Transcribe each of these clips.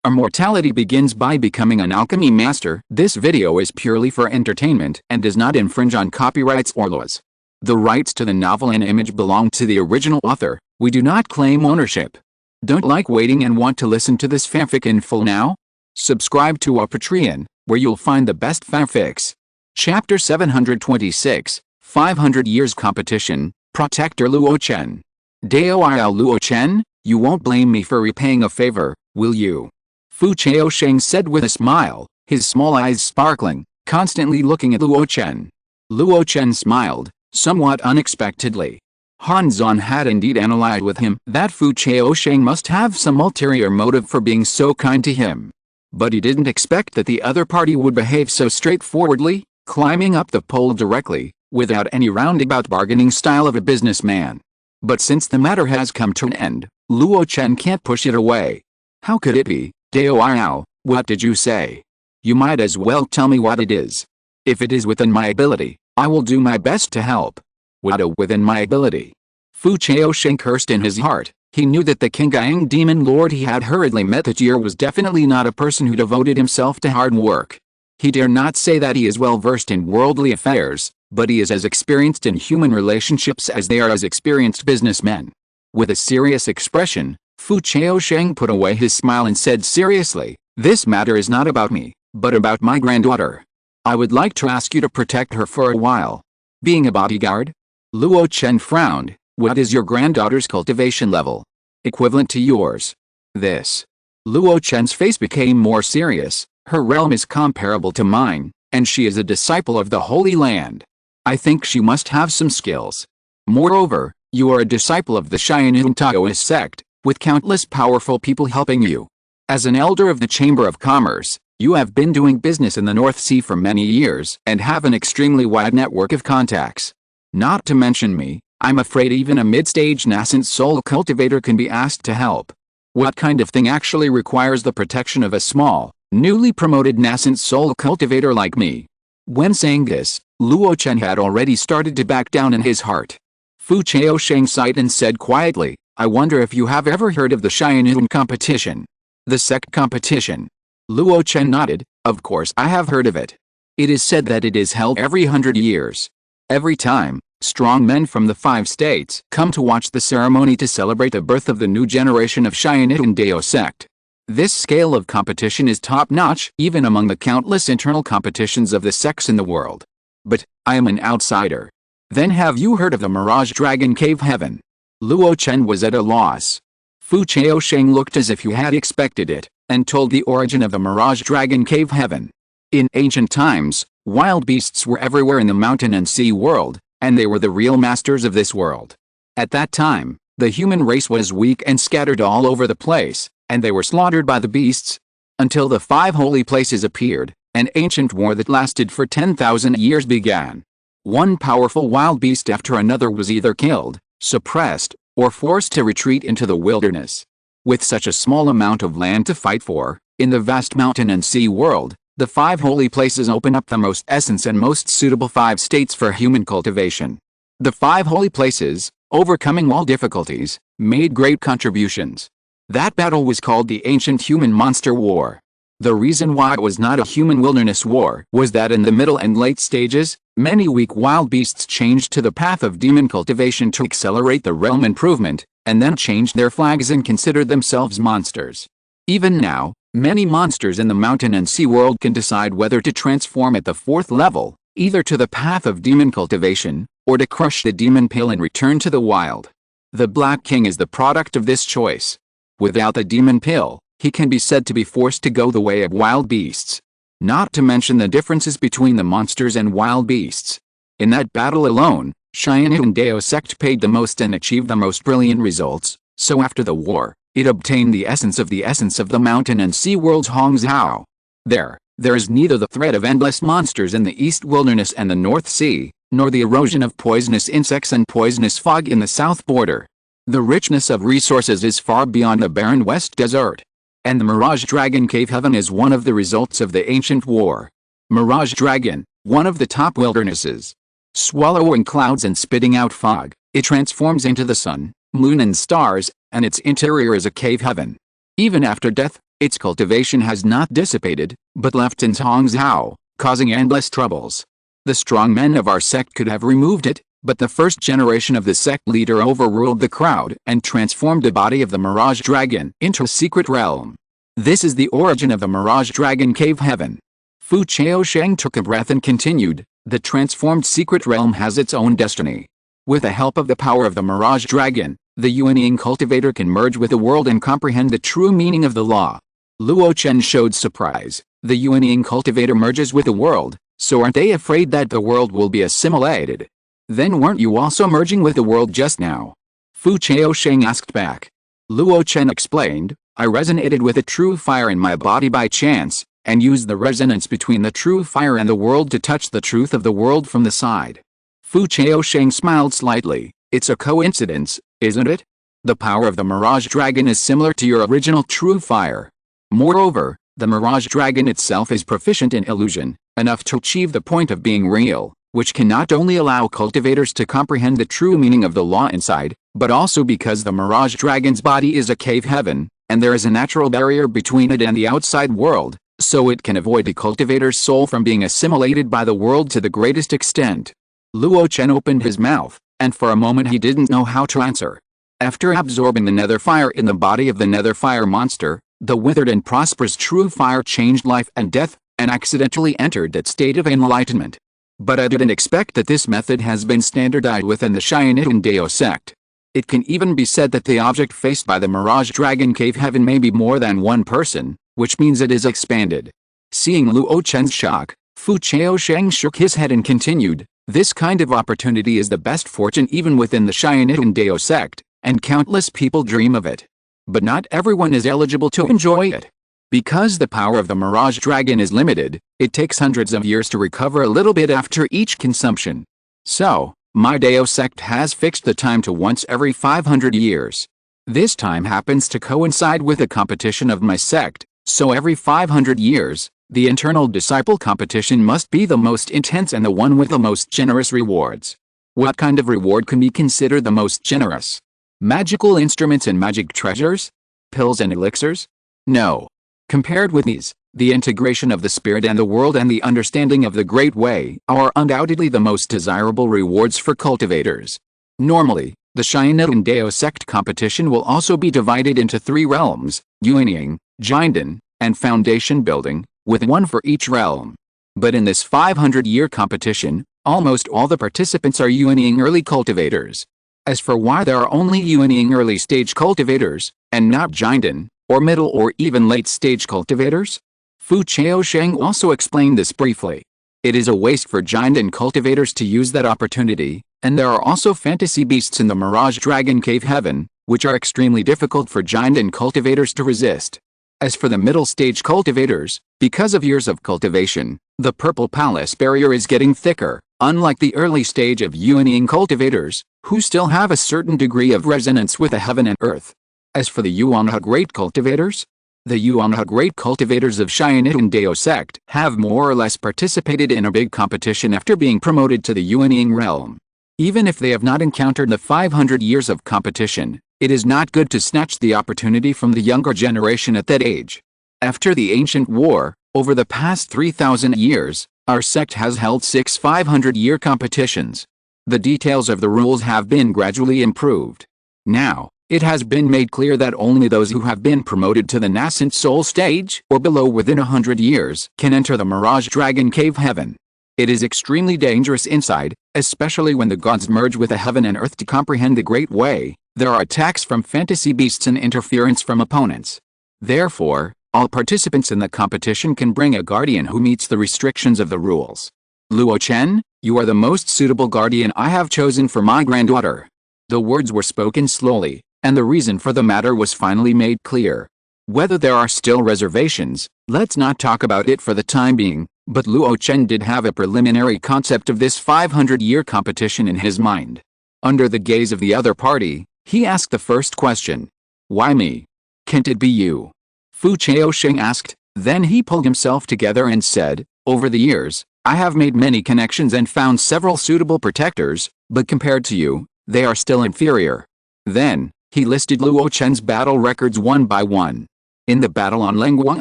Immortality begins by becoming an alchemy master. This video is purely for entertainment and does not infringe on copyrights or laws. The rights to the novel and image belong to the original author. We do not claim ownership. Don't like waiting and want to listen to this fanfic in full now? Subscribe to our Patreon, where you'll find the best fanfics. Chapter 726, 500 Years Competition, Protector Luo Chen. Dao Luo Chen, you won't blame me for repaying a favor, will you? Fu Chaosheng said with a smile, his small eyes sparkling, constantly looking at Luo Chen. Luo Chen smiled, somewhat unexpectedly. Han Zhan had indeed analyzed with him that Fu Chaosheng must have some ulterior motive for being so kind to him. But he didn't expect that the other party would behave so straightforwardly, climbing up the pole directly, without any roundabout bargaining style of a businessman. But since the matter has come to an end, Luo Chen can't push it away. How could it be? Dao, what did you say? You might as well tell me what it is. If it is within my ability, I will do my best to help. What within my ability? Fu Chaosheng cursed in his heart. He knew that the Qinggang demon lord he had hurriedly met that year was definitely not a person who devoted himself to hard work. He dare not say that he is well versed in worldly affairs, but he is as experienced in human relationships as they are as experienced businessmen. With a serious expression, Fu Chaosheng put away his smile and said seriously, "This matter is not about me, but about my granddaughter. I would like to ask you to protect her for a while." Being a bodyguard? Luo Chen frowned. What is your granddaughter's cultivation level? Equivalent to yours. This. Luo Chen's face became more serious. Her realm is comparable to mine, and she is a disciple of the Holy Land. I think she must have some skills. Moreover, you are a disciple of the Xianyu Taoist sect, with countless powerful people helping you. As an elder of the Chamber of Commerce, you have been doing business in the North Sea for many years and have an extremely wide network of contacts. Not to mention me, I'm afraid even a mid-stage nascent soul cultivator can be asked to help. What kind of thing actually requires the protection of a small, newly promoted nascent soul cultivator like me? When saying this, Luo Chen had already started to back down in his heart. Fu Chaosheng sighed and said quietly, I wonder if you have ever heard of the Xianyu competition. The sect competition. Luo Chen nodded. Of course I have heard of it. It is said that it is held every 100 years. Every time, strong men from the 5 states come to watch the ceremony to celebrate the birth of the new generation of Xianyu Dao sect. This scale of competition is top-notch even among the countless internal competitions of the sects in the world. But, I am an outsider. Then have you heard of the Mirage Dragon Cave Heaven? Luo Chen was at a loss. Fu Chaosheng looked as if you had expected it, and told the origin of the Mirage Dragon Cave Heaven. In ancient times, wild beasts were everywhere in the mountain and sea world, and they were the real masters of this world. At that time, the human race was weak and scattered all over the place, and they were slaughtered by the beasts. Until the 5 holy places appeared, an ancient war that lasted for 10,000 years began. One powerful wild beast after another was either killed, suppressed, or forced to retreat into the wilderness. With such a small amount of land to fight for, in the vast mountain and sea world, the 5 holy places open up the most essence and most suitable 5 states for human cultivation. The 5 holy places, overcoming all difficulties, made great contributions. That battle was called the Ancient Human Monster War. The reason why it was not a human wilderness war was that in the middle and late stages, many weak wild beasts changed to the path of demon cultivation to accelerate the realm improvement, and then changed their flags and considered themselves monsters. Even now, many monsters in the mountain and sea world can decide whether to transform at the 4th level, either to the path of demon cultivation, or to crush the demon pill and return to the wild. The Black King is the product of this choice. Without the demon pill, he can be said to be forced to go the way of wild beasts. Not to mention the differences between the monsters and wild beasts. In that battle alone, Xianyu Dao sect paid the most and achieved the most brilliant results, so after the war, it obtained the essence of the mountain and sea world's Hongzhou. There is neither the threat of endless monsters in the east wilderness and the North Sea, nor the erosion of poisonous insects and poisonous fog in the south border. The richness of resources is far beyond the barren west desert. And the Mirage Dragon Cave Heaven is one of the results of the ancient war. Mirage Dragon, one of the top wildernesses. Swallowing clouds and spitting out fog, it transforms into the sun, moon and stars, and its interior is a cave heaven. Even after death, Its cultivation has not dissipated, but left in Zongmiao, causing endless troubles. The strong men of our sect could have removed it, but the first generation of the sect leader overruled the crowd and transformed the body of the Mirage Dragon into a secret realm. This is the origin of the Mirage Dragon Cave Heaven. Fu Chaosheng took a breath and continued, the transformed secret realm has its own destiny. With the help of the power of the Mirage Dragon, the Yuanying cultivator can merge with the world and comprehend the true meaning of the law. Luo Chen showed surprise. The Yuanying cultivator merges with the world, so aren't they afraid that the world will be assimilated? Then weren't you also merging with the world just now? Fu Chaosheng asked back. Luo Chen explained, I resonated with a true fire in my body by chance, and used the resonance between the true fire and the world to touch the truth of the world from the side. Fu Chaosheng smiled slightly. It's a coincidence, isn't it? The power of the Mirage Dragon is similar to your original true fire. Moreover, the Mirage Dragon itself is proficient in illusion, enough to achieve the point of being real, which can not only allow cultivators to comprehend the true meaning of the law inside, but also because the Mirage Dragon's body is a cave heaven, and there is a natural barrier between it and the outside world, so it can avoid the cultivator's soul from being assimilated by the world to the greatest extent. Luo Chen opened his mouth, and for a moment he didn't know how to answer. After absorbing the nether fire in the body of the nether fire monster, the withered and prosperous true fire changed life and death, and accidentally entered that state of enlightenment. But I didn't expect that this method has been standardized within the Shinopsian Dao sect. It can even be said that the object faced by the Mirage Dragon Cave Heaven may be more than one person, which means it is expanded. Seeing Luo Chen's shock, Fu Chaosheng shook his head and continued, this kind of opportunity is the best fortune even within the Shinopsian Dao sect, and countless people dream of it. But not everyone is eligible to enjoy it. Because the power of the Mirage Dragon is limited, it takes hundreds of years to recover a little bit after each consumption. So, my Dao sect has fixed the time to once every 500 years. This time happens to coincide with the competition of my sect, so every 500 years, the internal disciple competition must be the most intense and the one with the most generous rewards. What kind of reward can be considered the most generous? Magical instruments and magic treasures? Pills and elixirs? No. Compared with these, the integration of the spirit and the world and the understanding of the Great Way are undoubtedly the most desirable rewards for cultivators. Normally, the Shinopsian Dao sect competition will also be divided into 3 realms, Yuanying, Jinden, and Foundation Building, with one for each realm. But in this 500-year competition, almost all the participants are Yuanying early cultivators. As for why there are only Yuanying early stage cultivators, and not Jinden, or middle or even late stage cultivators? Fu Chaosheng also explained this briefly. It is a waste for Jinden cultivators to use that opportunity, and there are also fantasy beasts in the Mirage Dragon Cave Heaven, which are extremely difficult for Jinden cultivators to resist. As for the middle stage cultivators, because of years of cultivation, the Purple Palace barrier is getting thicker, unlike the early stage of Yuanying cultivators, who still have a certain degree of resonance with the heaven and earth. As for the Yuanha Great Cultivators, the Yuanha Great Cultivators of Shinopsian Dao sect have more or less participated in a big competition after being promoted to the Yuanying realm. Even if they have not encountered the 500 years of competition, it is not good to snatch the opportunity from the younger generation at that age. After the ancient war, over the past 3,000 years, our sect has held 6 500-year competitions. The details of the rules have been gradually improved. Now, it has been made clear that only those who have been promoted to the nascent soul stage or below within 100 years can enter the Mirage Dragon Cave Heaven. It is extremely dangerous inside, especially when the gods merge with the heaven and earth to comprehend the Great Way. There are attacks from fantasy beasts and interference from opponents. Therefore, all participants in the competition can bring a guardian who meets the restrictions of the rules. Luo Chen, you are the most suitable guardian I have chosen for my granddaughter. The words were spoken slowly, and the reason for the matter was finally made clear. Whether there are still reservations, let's not talk about it for the time being, but Luo Chen did have a preliminary concept of this 500-year competition in his mind. Under the gaze of the other party, he asked the first question. Why me? Can't it be you? Fu Chaosheng asked, then he pulled himself together and said, over the years, I have made many connections and found several suitable protectors, but compared to you, they are still inferior. Then, he listed Luo Chen's battle records one by one. In the battle on Lenguang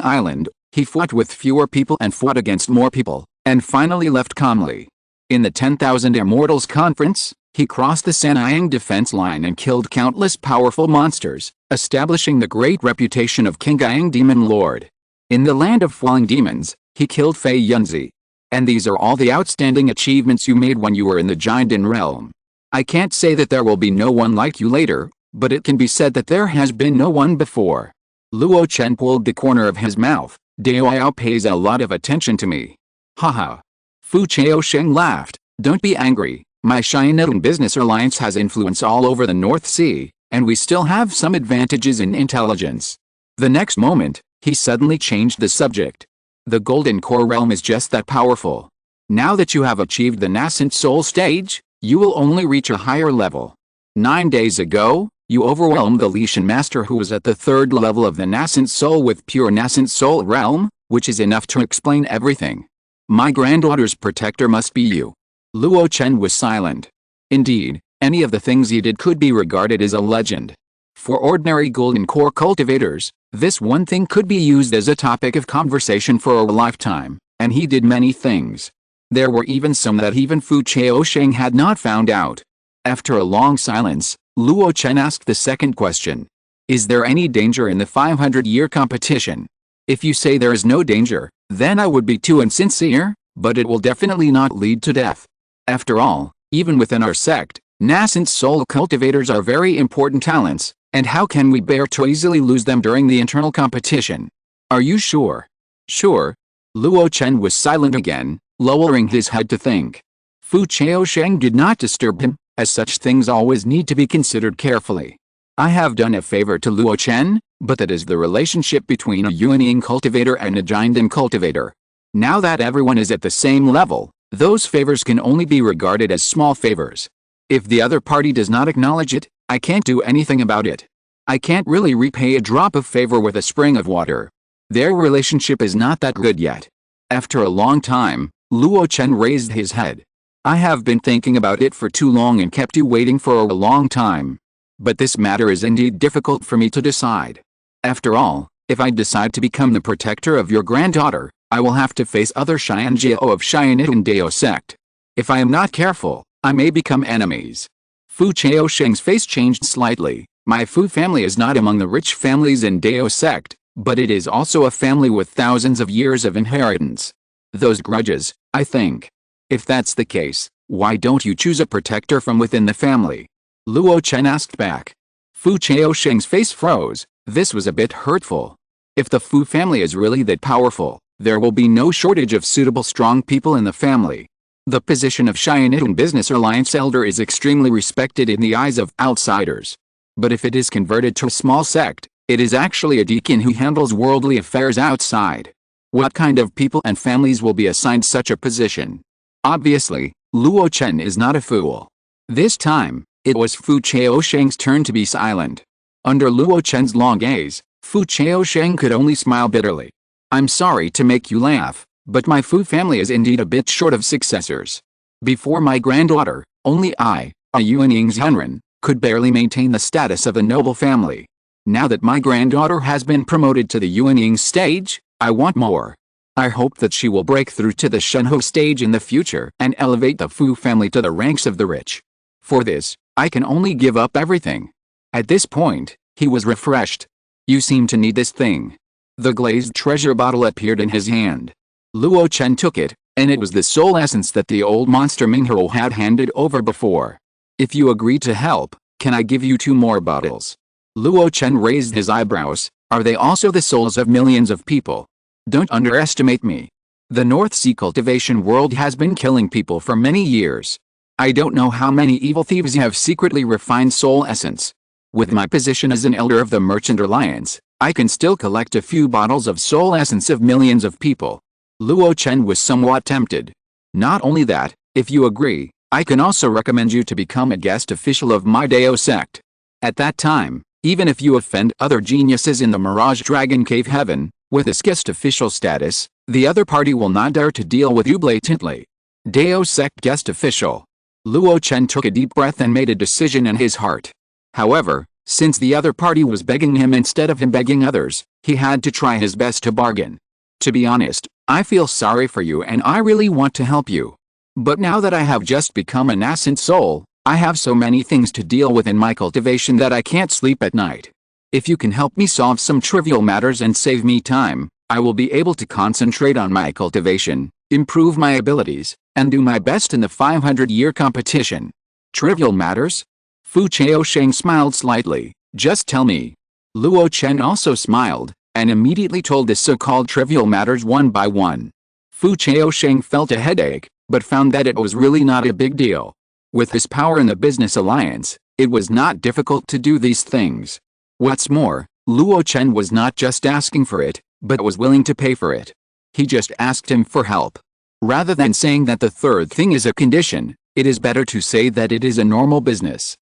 Island, he fought with fewer people and fought against more people, and finally left calmly. In the 10,000 Immortals Conference, he crossed the Sanyang defense line and killed countless powerful monsters, establishing the great reputation of King Yang Demon Lord. In the land of falling demons, he killed Fei Yunzi. And these are all the outstanding achievements you made when you were in the Jianden realm. I can't say that there will be no one like you later, but it can be said that there has been no one before. Luo Chen pulled the corner of his mouth. Dao pays a lot of attention to me. Haha. Fu Chaosheng laughed. Don't be angry. My Shianetun business alliance has influence all over the North Sea, and we still have some advantages in intelligence. The next moment, he suddenly changed the subject. The Golden Core realm is just that powerful. Now that you have achieved the nascent soul stage, you will only reach a higher level. 9 days ago, you overwhelmed the Lishan master who was at the 3rd level of the nascent soul with pure nascent soul realm, which is enough to explain everything. My granddaughter's protector must be you. Luo Chen was silent. Indeed, any of the things he did could be regarded as a legend. For ordinary Golden Core cultivators, this one thing could be used as a topic of conversation for a lifetime, and he did many things. There were even some that even Fu Chaosheng had not found out. After a long silence, Luo Chen asked the second question. Is there any danger in the 500-year competition? If you say there is no danger, then I would be too insincere, but it will definitely not lead to death. After all, even within our sect, nascent soul cultivators are very important talents, and how can we bear to easily lose them during the internal competition? Are you sure? Sure. Luo Chen was silent again, lowering his head to think. Fu Chaosheng did not disturb him, as such things always need to be considered carefully. I have done a favor to Luo Chen, but that is the relationship between a Yuanying cultivator and a Jianden cultivator. Now that everyone is at the same level, those favors can only be regarded as small favors. If the other party does not acknowledge it, I can't do anything about it. I can't really repay a drop of favor with a spring of water. Their relationship is not that good yet. After a long time, Luo Chen raised his head. I have been thinking about it for too long and kept you waiting for a long time. But this matter is indeed difficult for me to decide. After all, if I decide to become the protector of your granddaughter, I will have to face other Xianjiao of Xianitun Dao sect. If I am not careful, I may become enemies. Fu Chaosheng's face changed slightly. My Fu family is not among the rich families in Dao sect, but it is also a family with thousands of years of inheritance. Those grudges, I think. If that's the case, why don't you choose a protector from within the family? Luo Chen asked back. Fu Chaosheng's face froze. This was a bit hurtful. If the Fu family is really that powerful, there will be no shortage of suitable strong people in the family. The position of Xianitun Business Alliance Elder is extremely respected in the eyes of outsiders. But if it is converted to a small sect, it is actually a deacon who handles worldly affairs outside. What kind of people and families will be assigned such a position? Obviously, Luo Chen is not a fool. This time, it was Fu Chaosheng's turn to be silent. Under Luo Chen's long gaze, Fu Chaosheng could only smile bitterly. I'm sorry to make you laugh, but my Fu family is indeed a bit short of successors. Before my granddaughter, only I, a Yuanying Zhenren, could barely maintain the status of a noble family. Now that my granddaughter has been promoted to the Yuanying stage, I want more. I hope that she will break through to the Shenhe stage in the future and elevate the Fu family to the ranks of the rich. For this, I can only give up everything. At this point, he was refreshed. You seem to need this thing. The glazed treasure bottle appeared in his hand. Luo Chen took it, and it was the soul essence that the old monster Minghao had handed over before. If you agree to help, can I give you 2 more bottles? Luo Chen raised his eyebrows. Are they also the souls of millions of people? Don't underestimate me. The North Sea cultivation world has been killing people for many years. I don't know how many evil thieves have secretly refined soul essence. With my position as an elder of the Merchant Alliance, I can still collect a few bottles of soul essence of millions of people. Luo Chen was somewhat tempted. Not only that, if you agree, I can also recommend you to become a guest official of my Dao sect. At that time, even if you offend other geniuses in the Mirage Dragon Cave Heaven, with this guest official status, the other party will not dare to deal with you blatantly. Dao sect guest official. Luo Chen took a deep breath and made a decision in his heart. However, Since the other party was begging him instead of him begging others, he had to try his best to bargain. To be honest, I feel sorry for you and I really want to help you. But now that I have just become a nascent soul, I have so many things to deal with in my cultivation that I can't sleep at night. If you can help me solve some trivial matters and save me time, I will be able to concentrate on my cultivation, improve my abilities, and do my best in the 500-year competition. Trivial matters? Fu Chaosheng smiled slightly. Just tell me. Luo Chen also smiled, and immediately told the so-called trivial matters one by one. Fu Chaosheng felt a headache, but found that it was really not a big deal. With his power in the business alliance, it was not difficult to do these things. What's more, Luo Chen was not just asking for it, but was willing to pay for it. He just asked him for help. Rather than saying that the third thing is a condition, it is better to say that it is a normal business.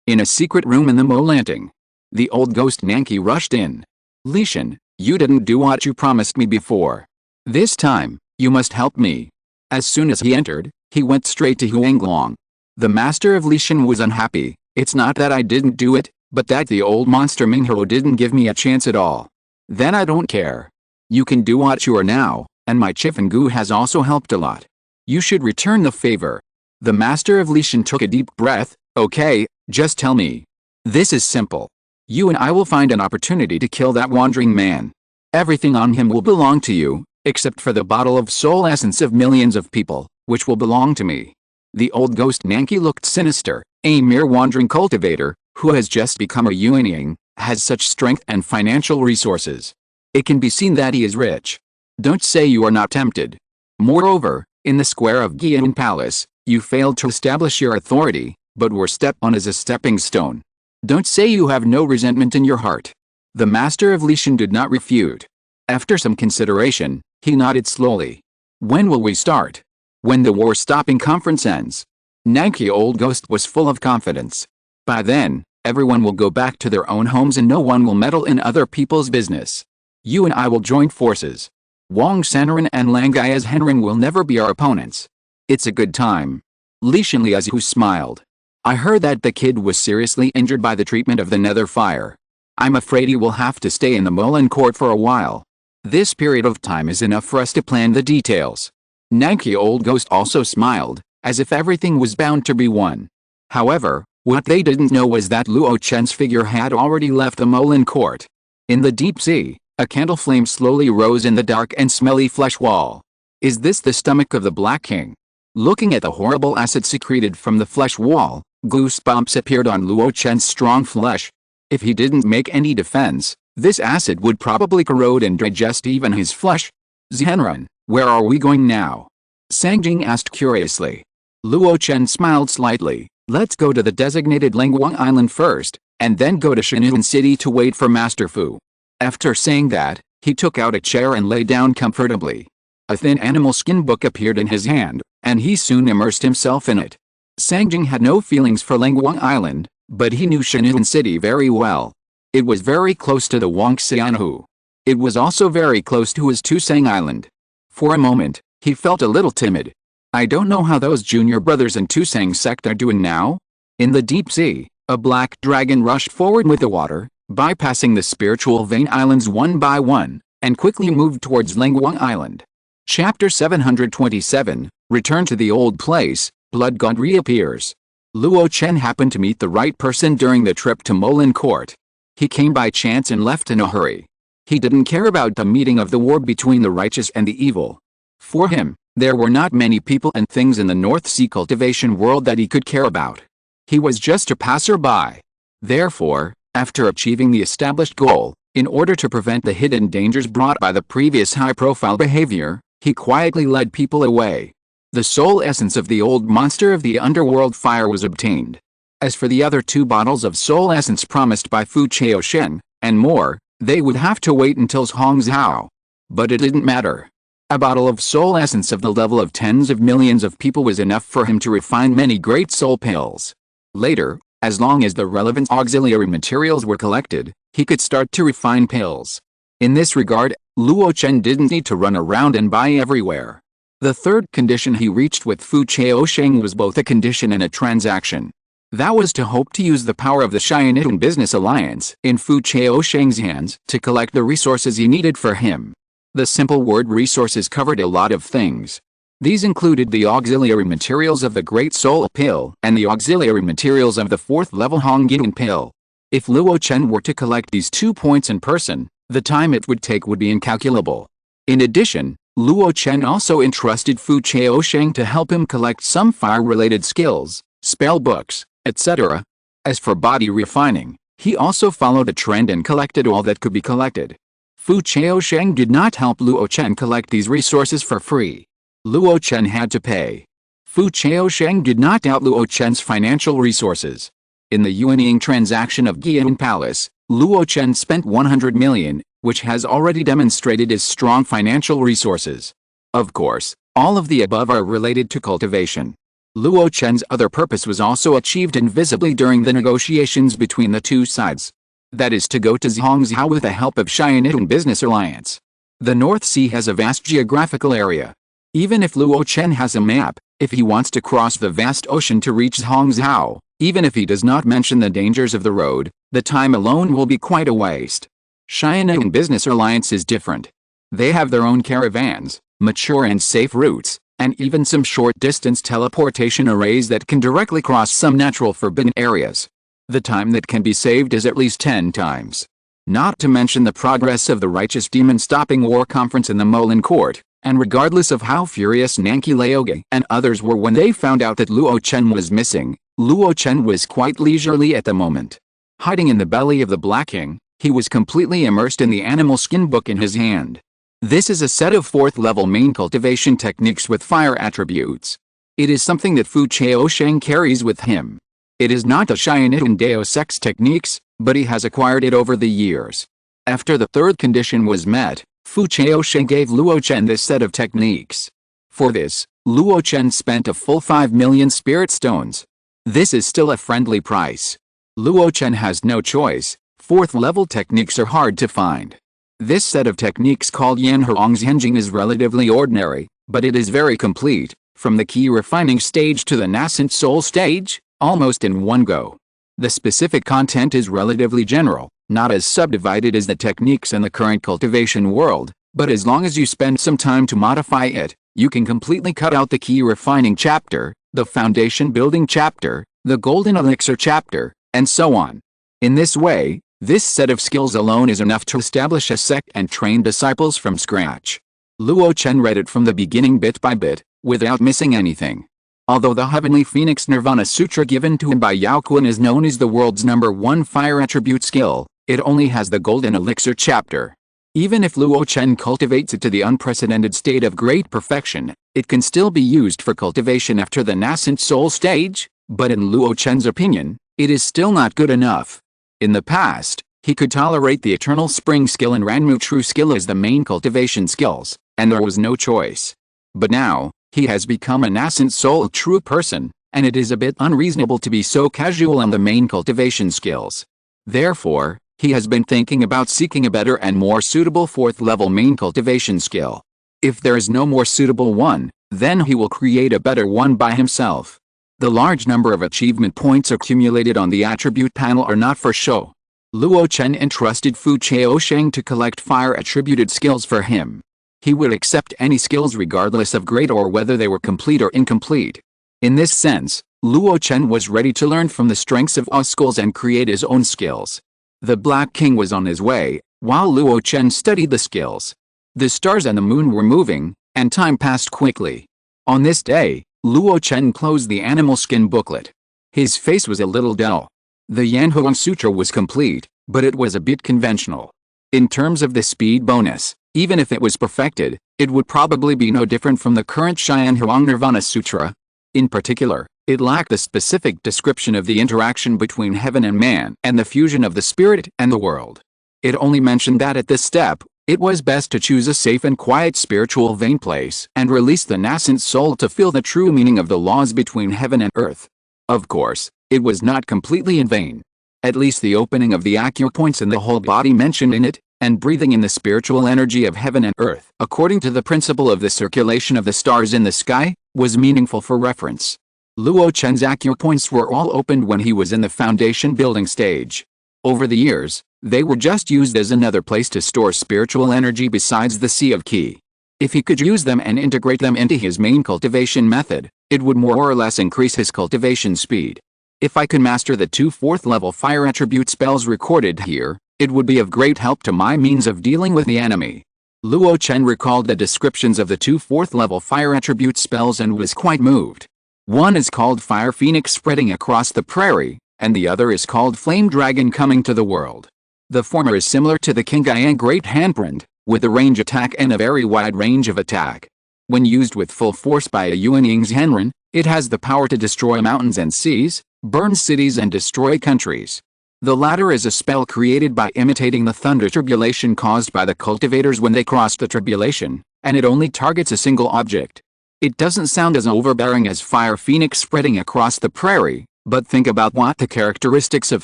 In a secret room in the Molanting, the old ghost Nanki rushed in. Li Shen, you didn't do what you promised me before. This time, you must help me. As soon as he entered, he went straight to Huanglong. The master of Li Shen was unhappy. It's not that I didn't do it, but that the old monster Minghao didn't give me a chance at all. Then I don't care. You can do what you are now, and my Chifangu has also helped a lot. You should return the favor. The master of Li Shen took a deep breath. Okay, just tell me. This is simple. You and I will find an opportunity to kill that wandering man. Everything on him will belong to you, except for the bottle of soul essence of millions of people, which will belong to me. The old ghost Nanki looked sinister. A mere wandering cultivator, who has just become a Yuanying, has such strength and financial resources. It can be seen that he is rich. Don't say you are not tempted. Moreover, in the square of Giyan Palace, you failed to establish your authority, but were stepped on as a stepping stone. Don't say you have no resentment in your heart. The master of Li Shen did not refute. After some consideration, he nodded slowly. When will we start? When the war-stopping conference ends. Nanki old ghost was full of confidence. By then, everyone will go back to their own homes and no one will meddle in other people's business. You and I will join forces. Wang Sanren and Langai as Henren will never be our opponents. It's a good time. Li Shen Liazu smiled. I heard that the kid was seriously injured by the treatment of the nether fire. I'm afraid he will have to stay in the Molan court for a while. This period of time is enough for us to plan the details. Nanki old ghost also smiled, as if everything was bound to be won. However, what they didn't know was that Luo Chen's figure had already left the Molan court. In the deep sea, a candle flame slowly rose in the dark and smelly flesh wall. Is this the stomach of the Black King? Looking at the horrible acid secreted from the flesh wall, goosebumps appeared on Luo Chen's strong flesh. If he didn't make any defense, this acid would probably corrode and digest even his flesh. Zhenren, where are we going now? Sangjing asked curiously. Luo Chen smiled slightly. Let's go to the designated Langguang Island first, and then go to Shanun City to wait for Master Fu. After saying that, he took out a chair and lay down comfortably. A thin animal skin book appeared in his hand, and he soon immersed himself in it. Sangjing had no feelings for Langguang Island, but he knew Shanun City very well. It was very close to the Wangxianhu. It was also very close to his Tusang Island. For a moment, he felt a little timid. I don't know how those junior brothers in Tusang sect are doing now. In the deep sea, a black dragon rushed forward with the water, bypassing the spiritual vein islands one by one, and quickly moved towards Langguang Island. Chapter 727, Return to the Old Place, Blood God reappears. Luo Chen happened to meet the right person during the trip to Molan Court. He came by chance and left in a hurry. He didn't care about the meeting of the war between the righteous and the evil. For him, there were not many people and things in the North Sea cultivation world that he could care about. He was just a passerby. Therefore, after achieving the established goal, in order to prevent the hidden dangers brought by the previous high-profile behavior, he quietly led people away. The soul essence of the old monster of the underworld fire was obtained. As for the other 2 bottles of soul essence promised by Fu Chaoshen, and more, they would have to wait until Hongzhou. But it didn't matter. A bottle of soul essence of the level of tens of millions of people was enough for him to refine many great soul pills. Later, as long as the relevant auxiliary materials were collected, he could start to refine pills. In this regard, Luo Chen didn't need to run around and buy everywhere. The third condition he reached with Fu Chaosheng was both a condition and a transaction. That was to hope to use the power of the Xianitun Business Alliance in Fu Chaosheng's hands to collect the resources he needed for him. The simple word resources covered a lot of things. These included the auxiliary materials of the Great Soul Pill and the auxiliary materials of the 4th level Hongyan Pill. If Luo Chen were to collect these 2 points in person, the time it would take would be incalculable. In addition, Luo Chen also entrusted Fu Chaosheng to help him collect some fire-related skills, spell books, etc. As for body refining, he also followed a trend and collected all that could be collected. Fu Chaosheng did not help Luo Chen collect these resources for free. Luo Chen had to pay. Fu Chaosheng did not doubt Luo Chen's financial resources. In the Yuanying transaction of Giyan Palace, Luo Chen spent 100 million, which has already demonstrated his strong financial resources. Of course, all of the above are related to cultivation. Luo Chen's other purpose was also achieved invisibly during the negotiations between the two sides. That is to go to Zhongzhou with the help of Xianitun Business Alliance. The North Sea has a vast geographical area. Even if Luo Chen has a map, if he wants to cross the vast ocean to reach Zhongzhou, even if he does not mention the dangers of the road, the time alone will be quite a waste. Xianitun Business Alliance is different. They have their own caravans, mature and safe routes, and even some short-distance teleportation arrays that can directly cross some natural forbidden areas. The time that can be saved is at least 10 times. Not to mention the progress of the Righteous Demon Stopping War Conference in the Moulin Court, and regardless of how furious Nanki Laoge and others were when they found out that Luo Chen was missing, Luo Chen was quite leisurely at the moment. Hiding in the belly of the Black King, he was completely immersed in the animal skin book in his hand. This is a set of 4th level main cultivation techniques with fire attributes. It is something that Fu Chaosheng carries with him. It is not the Xianitun Dao Sect's techniques, but he has acquired it over the years. After the 3rd condition was met, Fu Chaosheng gave Luo Chen this set of techniques. For this, Luo Chen spent a full 5 million spirit stones. This is still a friendly price. Luo Chen has no choice. 4th level techniques are hard to find. This set of techniques called Yanhuangzhenjing is relatively ordinary, but it is very complete, from the key refining stage to the nascent soul stage, almost in one go. The specific content is relatively general, not as subdivided as the techniques in the current cultivation world, but as long as you spend some time to modify it, you can completely cut out the key refining chapter, the foundation building chapter, the golden elixir chapter, and so on. In this way, this set of skills alone is enough to establish a sect and train disciples from scratch. Luo Chen read it from the beginning bit by bit, without missing anything. Although the Heavenly Phoenix Nirvana Sutra given to him by Yao Kun is known as the world's #1 fire attribute skill, it only has the golden elixir chapter. Even if Luo Chen cultivates it to the unprecedented state of great perfection, it can still be used for cultivation after the nascent soul stage, but in Luo Chen's opinion, it is still not good enough. In the past, he could tolerate the Eternal Spring skill and Ranmu True skill as the main cultivation skills, and there was no choice. But now, he has become a nascent soul true person, and it is a bit unreasonable to be so casual on the main cultivation skills. Therefore, he has been thinking about seeking a better and more suitable 4th level main cultivation skill. If there is no more suitable one, then he will create a better one by himself. The large number of achievement points accumulated on the attribute panel are not for show. Luo Chen entrusted Fu Chaosheng to collect fire-attributed skills for him. He would accept any skills regardless of grade or whether they were complete or incomplete. In this sense, Luo Chen was ready to learn from the strengths of all skills and create his own skills. The Black King was on his way, while Luo Chen studied the skills. The stars and the moon were moving, and time passed quickly. On this day, Luo Chen closed the animal skin booklet. His face was a little dull. The Yanhuang Sutra was complete, but it was a bit conventional. In terms of the speed bonus, even if it was perfected, it would probably be no different from the current Yanhuang Nirvana Sutra. In particular, it lacked the specific description of the interaction between heaven and man and the fusion of the spirit and the world. It only mentioned that at this step, it was best to choose a safe and quiet spiritual vain place and release the nascent soul to feel the true meaning of the laws between heaven and earth. Of course, it was not completely in vain. At least the opening of the acupoints in the whole body mentioned in it, and breathing in the spiritual energy of heaven and earth, according to the principle of the circulation of the stars in the sky, was meaningful for reference. Luo Chen's acupoints were all opened when he was in the foundation building stage. Over the years, they were just used as another place to store spiritual energy besides the Sea of Qi. If he could use them and integrate them into his main cultivation method, it would more or less increase his cultivation speed. If I could master the 2 4th level fire attribute spells recorded here, it would be of great help to my means of dealing with the enemy. Luo Chen recalled the descriptions of the 2 4th level fire attribute spells and was quite moved. One is called Fire Phoenix spreading across the prairie, and the other is called Flame Dragon coming to the world. The former is similar to the Qingyang Great Handprint, with a range attack and a very wide range of attack. When used with full force by a Yuanying's Henren, it has the power to destroy mountains and seas, burn cities and destroy countries. The latter is a spell created by imitating the thunder tribulation caused by the cultivators when they crossed the tribulation, and it only targets a single object. It doesn't sound as overbearing as Fire Phoenix spreading across the prairie, but think about what the characteristics of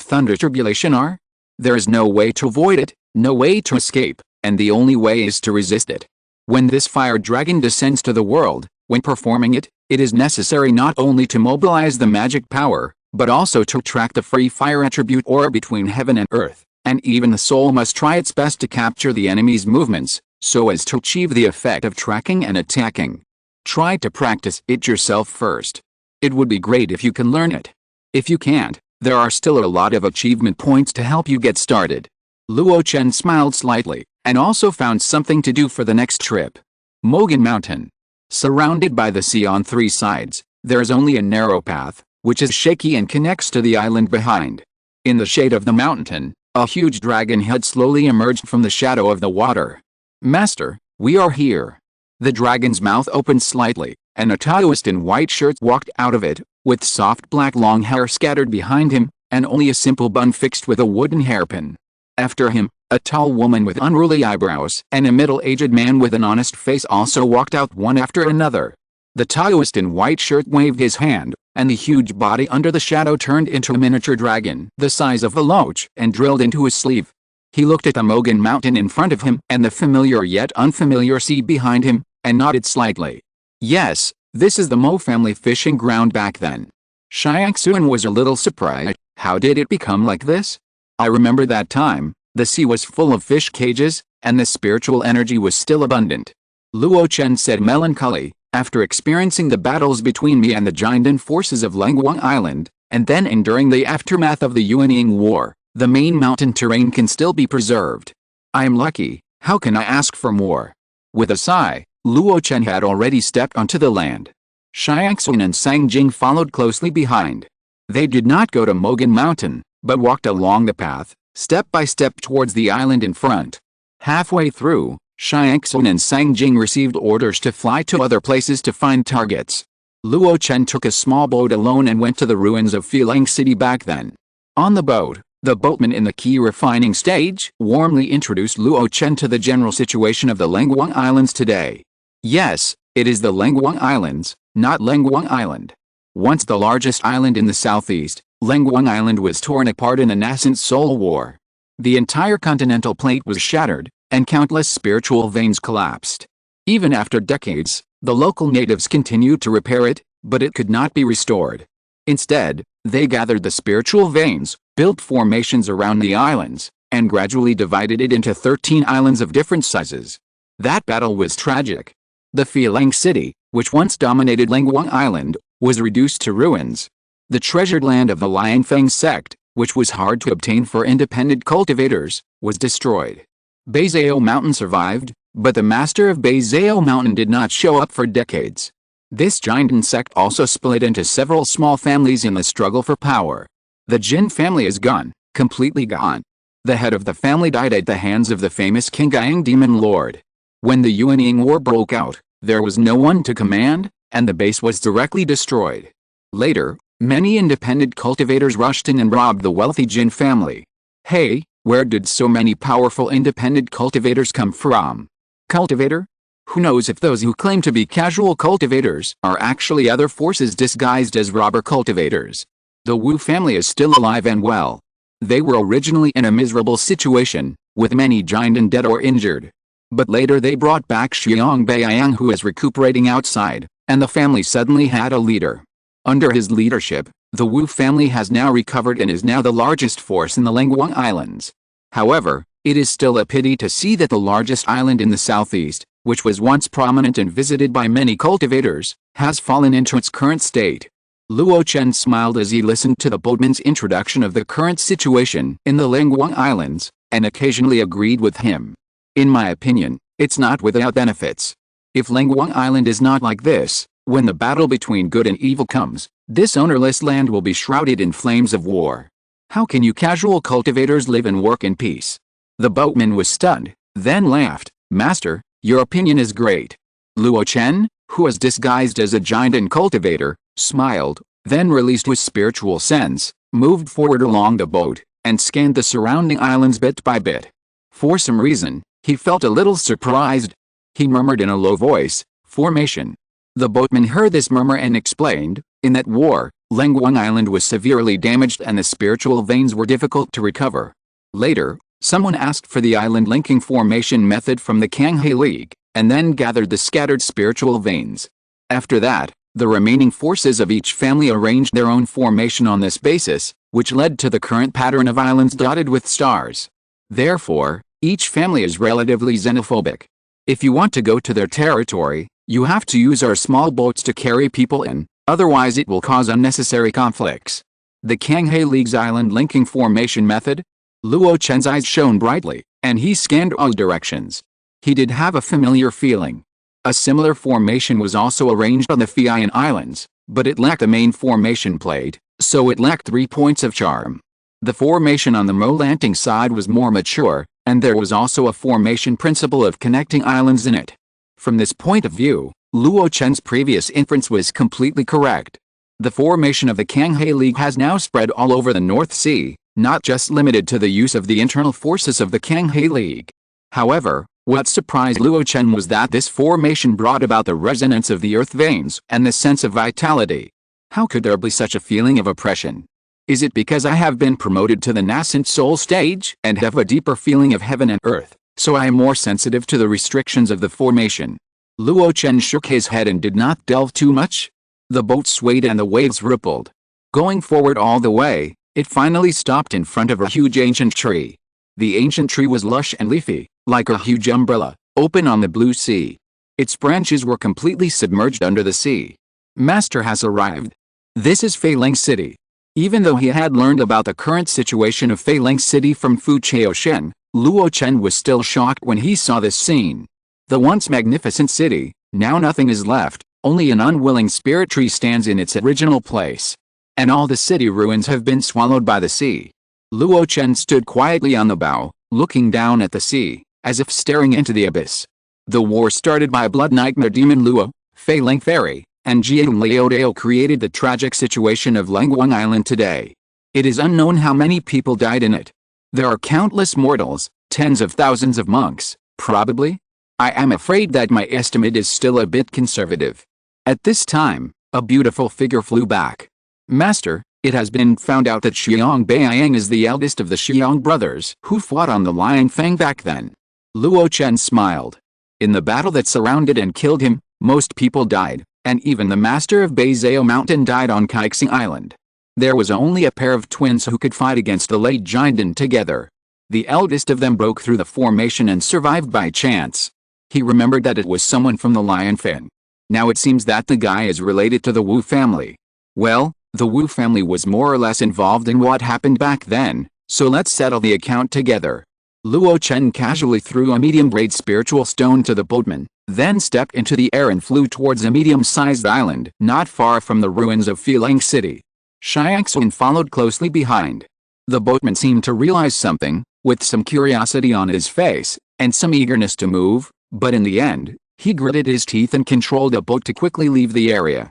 thunder tribulation are. There is no way to avoid it, no way to escape, and the only way is to resist it. When this fire dragon descends to the world, when performing it, it is necessary not only to mobilize the magic power, but also to track the free fire attribute aura between heaven and earth, and even the soul must try its best to capture the enemy's movements, so as to achieve the effect of tracking and attacking. Try to practice it yourself first. It would be great if you can learn it. If you can't, there are still a lot of achievement points to help you get started. Luo Chen smiled slightly, and also found something to do for the next trip. Mogan Mountain. Surrounded by the sea on 3 sides, there is only a narrow path, which is shaky and connects to the island behind. In the shade of the mountain, a huge dragon head slowly emerged from the shadow of the water. "Master, we are here." The dragon's mouth opened slightly, and a Taoist in white shirts walked out of it, with soft black long hair scattered behind him, and only a simple bun fixed with a wooden hairpin. After him, a tall woman with unruly eyebrows and a middle-aged man with an honest face also walked out one after another. The Taoist in white shirt waved his hand, and the huge body under the shadow turned into a miniature dragon the size of a loach and drilled into his sleeve. He looked at the Mogan Mountain in front of him and the familiar yet unfamiliar sea behind him, and nodded slightly. Yes, this is the Mo family fishing ground back then. Xiangxuan was a little surprised. How did it become like this? I remember that time, the sea was full of fish cages, and the spiritual energy was still abundant. Luo Chen said melancholy, after experiencing the battles between me and the Jiandan forces of Langguang Island, and then enduring the aftermath of the Yuanying War, the main mountain terrain can still be preserved. I am lucky, how can I ask for more? With a sigh, Luo Chen had already stepped onto the land. Xiangxuan and Sang Jing followed closely behind. They did not go to Mogan Mountain, but walked along the path, step by step towards the island in front. Halfway through, Xiangxuan and Sang Jing received orders to fly to other places to find targets. Luo Chen took a small boat alone and went to the ruins of Filang City back then. On the boat, the boatman in the key refining stage warmly introduced Luo Chen to the general situation of the Langguang Islands today. Yes, it is the Langguang Islands, not Langguang Island. Once the largest island in the southeast, Langguang Island was torn apart in a nascent soul war. The entire continental plate was shattered, and countless spiritual veins collapsed. Even after decades, the local natives continued to repair it, but it could not be restored. Instead, they gathered the spiritual veins, built formations around the islands, and gradually divided it into 13 islands of different sizes. That battle was tragic. The Filang City, which once dominated Langguang Island, was reduced to ruins. The treasured land of the Liangfeng sect, which was hard to obtain for independent cultivators, was destroyed. Beizao Mountain survived, but the master of Beizao Mountain did not show up for decades. This Jiandan sect also split into several small families in the struggle for power. The Jin family is gone, completely gone. The head of the family died at the hands of the famous Qingyang demon lord. When the Yuanying War broke out, there was no one to command, and the base was directly destroyed. Later, many independent cultivators rushed in and robbed the wealthy Jin family. Hey, where did so many powerful independent cultivators come from? Cultivator? Who knows if those who claim to be casual cultivators are actually other forces disguised as robber cultivators. The Wu family is still alive and well. They were originally in a miserable situation, with many Jiandan dead or injured. But later they brought back Xiang Beiyang, who is recuperating outside, and the family suddenly had a leader. Under his leadership, the Wu family has now recovered and is now the largest force in the Lenguang Islands. However, it is still a pity to see that the largest island in the southeast, which was once prominent and visited by many cultivators, has fallen into its current state. Luo Chen smiled as he listened to the boatman's introduction of the current situation in the Lenguang Islands, and occasionally agreed with him. In my opinion, it's not without benefits. If Lenguang Island is not like this, when the battle between good and evil comes, this ownerless land will be shrouded in flames of war. How can you casual cultivators live and work in peace? The boatman was stunned, then laughed. Master, your opinion is great. Luo Chen, who was disguised as a giant and cultivator, smiled, then released his spiritual sense, moved forward along the boat, and scanned the surrounding islands bit by bit. For some reason, he felt a little surprised. He murmured in a low voice, "Formation." The boatman heard this murmur and explained, in that war, Lenguang Island was severely damaged and the spiritual veins were difficult to recover. Later, someone asked for the island linking formation method from the Kanghe League, and then gathered the scattered spiritual veins. After that, the remaining forces of each family arranged their own formation on this basis, which led to the current pattern of islands dotted with stars. Therefore, each family is relatively xenophobic. If you want to go to their territory, you have to use our small boats to carry people in, otherwise it will cause unnecessary conflicts. The Kanghe League's island linking formation method? Luo Chen's eyes shone brightly, and he scanned all directions. He did have a familiar feeling. A similar formation was also arranged on the Fian Islands, but it lacked a main formation plate, so it lacked 3 points of charm. The formation on the Molanting side was more mature, and there was also a formation principle of connecting islands in it. From this point of view, Luo Chen's previous inference was completely correct. The formation of the Kanghe League has now spread all over the North Sea, not just limited to the use of the internal forces of the Kanghe League. However, what surprised Luo Chen was that this formation brought about the resonance of the earth veins and the sense of vitality. How could there be such a feeling of oppression? Is it because I have been promoted to the nascent soul stage and have a deeper feeling of heaven and earth, so I am more sensitive to the restrictions of the formation? Luo Chen shook his head and did not delve too much. The boat swayed and the waves rippled. Going forward all the way, it finally stopped in front of a huge ancient tree. The ancient tree was lush and leafy, like a huge umbrella, open on the blue sea. Its branches were completely submerged under the sea. Master has arrived. This is Feilang City. Even though he had learned about the current situation of Feilang City from Fu Chaoshen, Luo Chen was still shocked when he saw this scene. The once magnificent city, now nothing is left, only an unwilling spirit tree stands in its original place. And all the city ruins have been swallowed by the sea. Luo Chen stood quietly on the bow, looking down at the sea, as if staring into the abyss. The war started by Blood Nightmare Demon Luo, Feilang Fairy, and Jiang Liodao created the tragic situation of Lenguang Island today. It is unknown how many people died in it. There are countless mortals, tens of thousands of monks, probably. I am afraid that my estimate is still a bit conservative. At this time, a beautiful figure flew back. Master, it has been found out that Xiang Baiang is the eldest of the Xiang brothers who fought on the Lion Fang back then. Luo Chen smiled. In the battle that surrounded and killed him, most people died, and even the master of Beizao Mountain died on Kaixing Island. There was only a pair of twins who could fight against the late giant together. The eldest of them broke through the formation and survived by chance. He remembered that it was someone from the Lion Fin. Now it seems that the guy is related to the Wu family. Well, the Wu family was more or less involved in what happened back then, so let's settle the account together. Luo Chen casually threw a medium-grade spiritual stone to the boatman, then stepped into the air and flew towards a medium-sized island not far from the ruins of Feilang City. Xiangxun followed closely behind. The boatman seemed to realize something, with some curiosity on his face, and some eagerness to move, but in the end, he gritted his teeth and controlled the boat to quickly leave the area.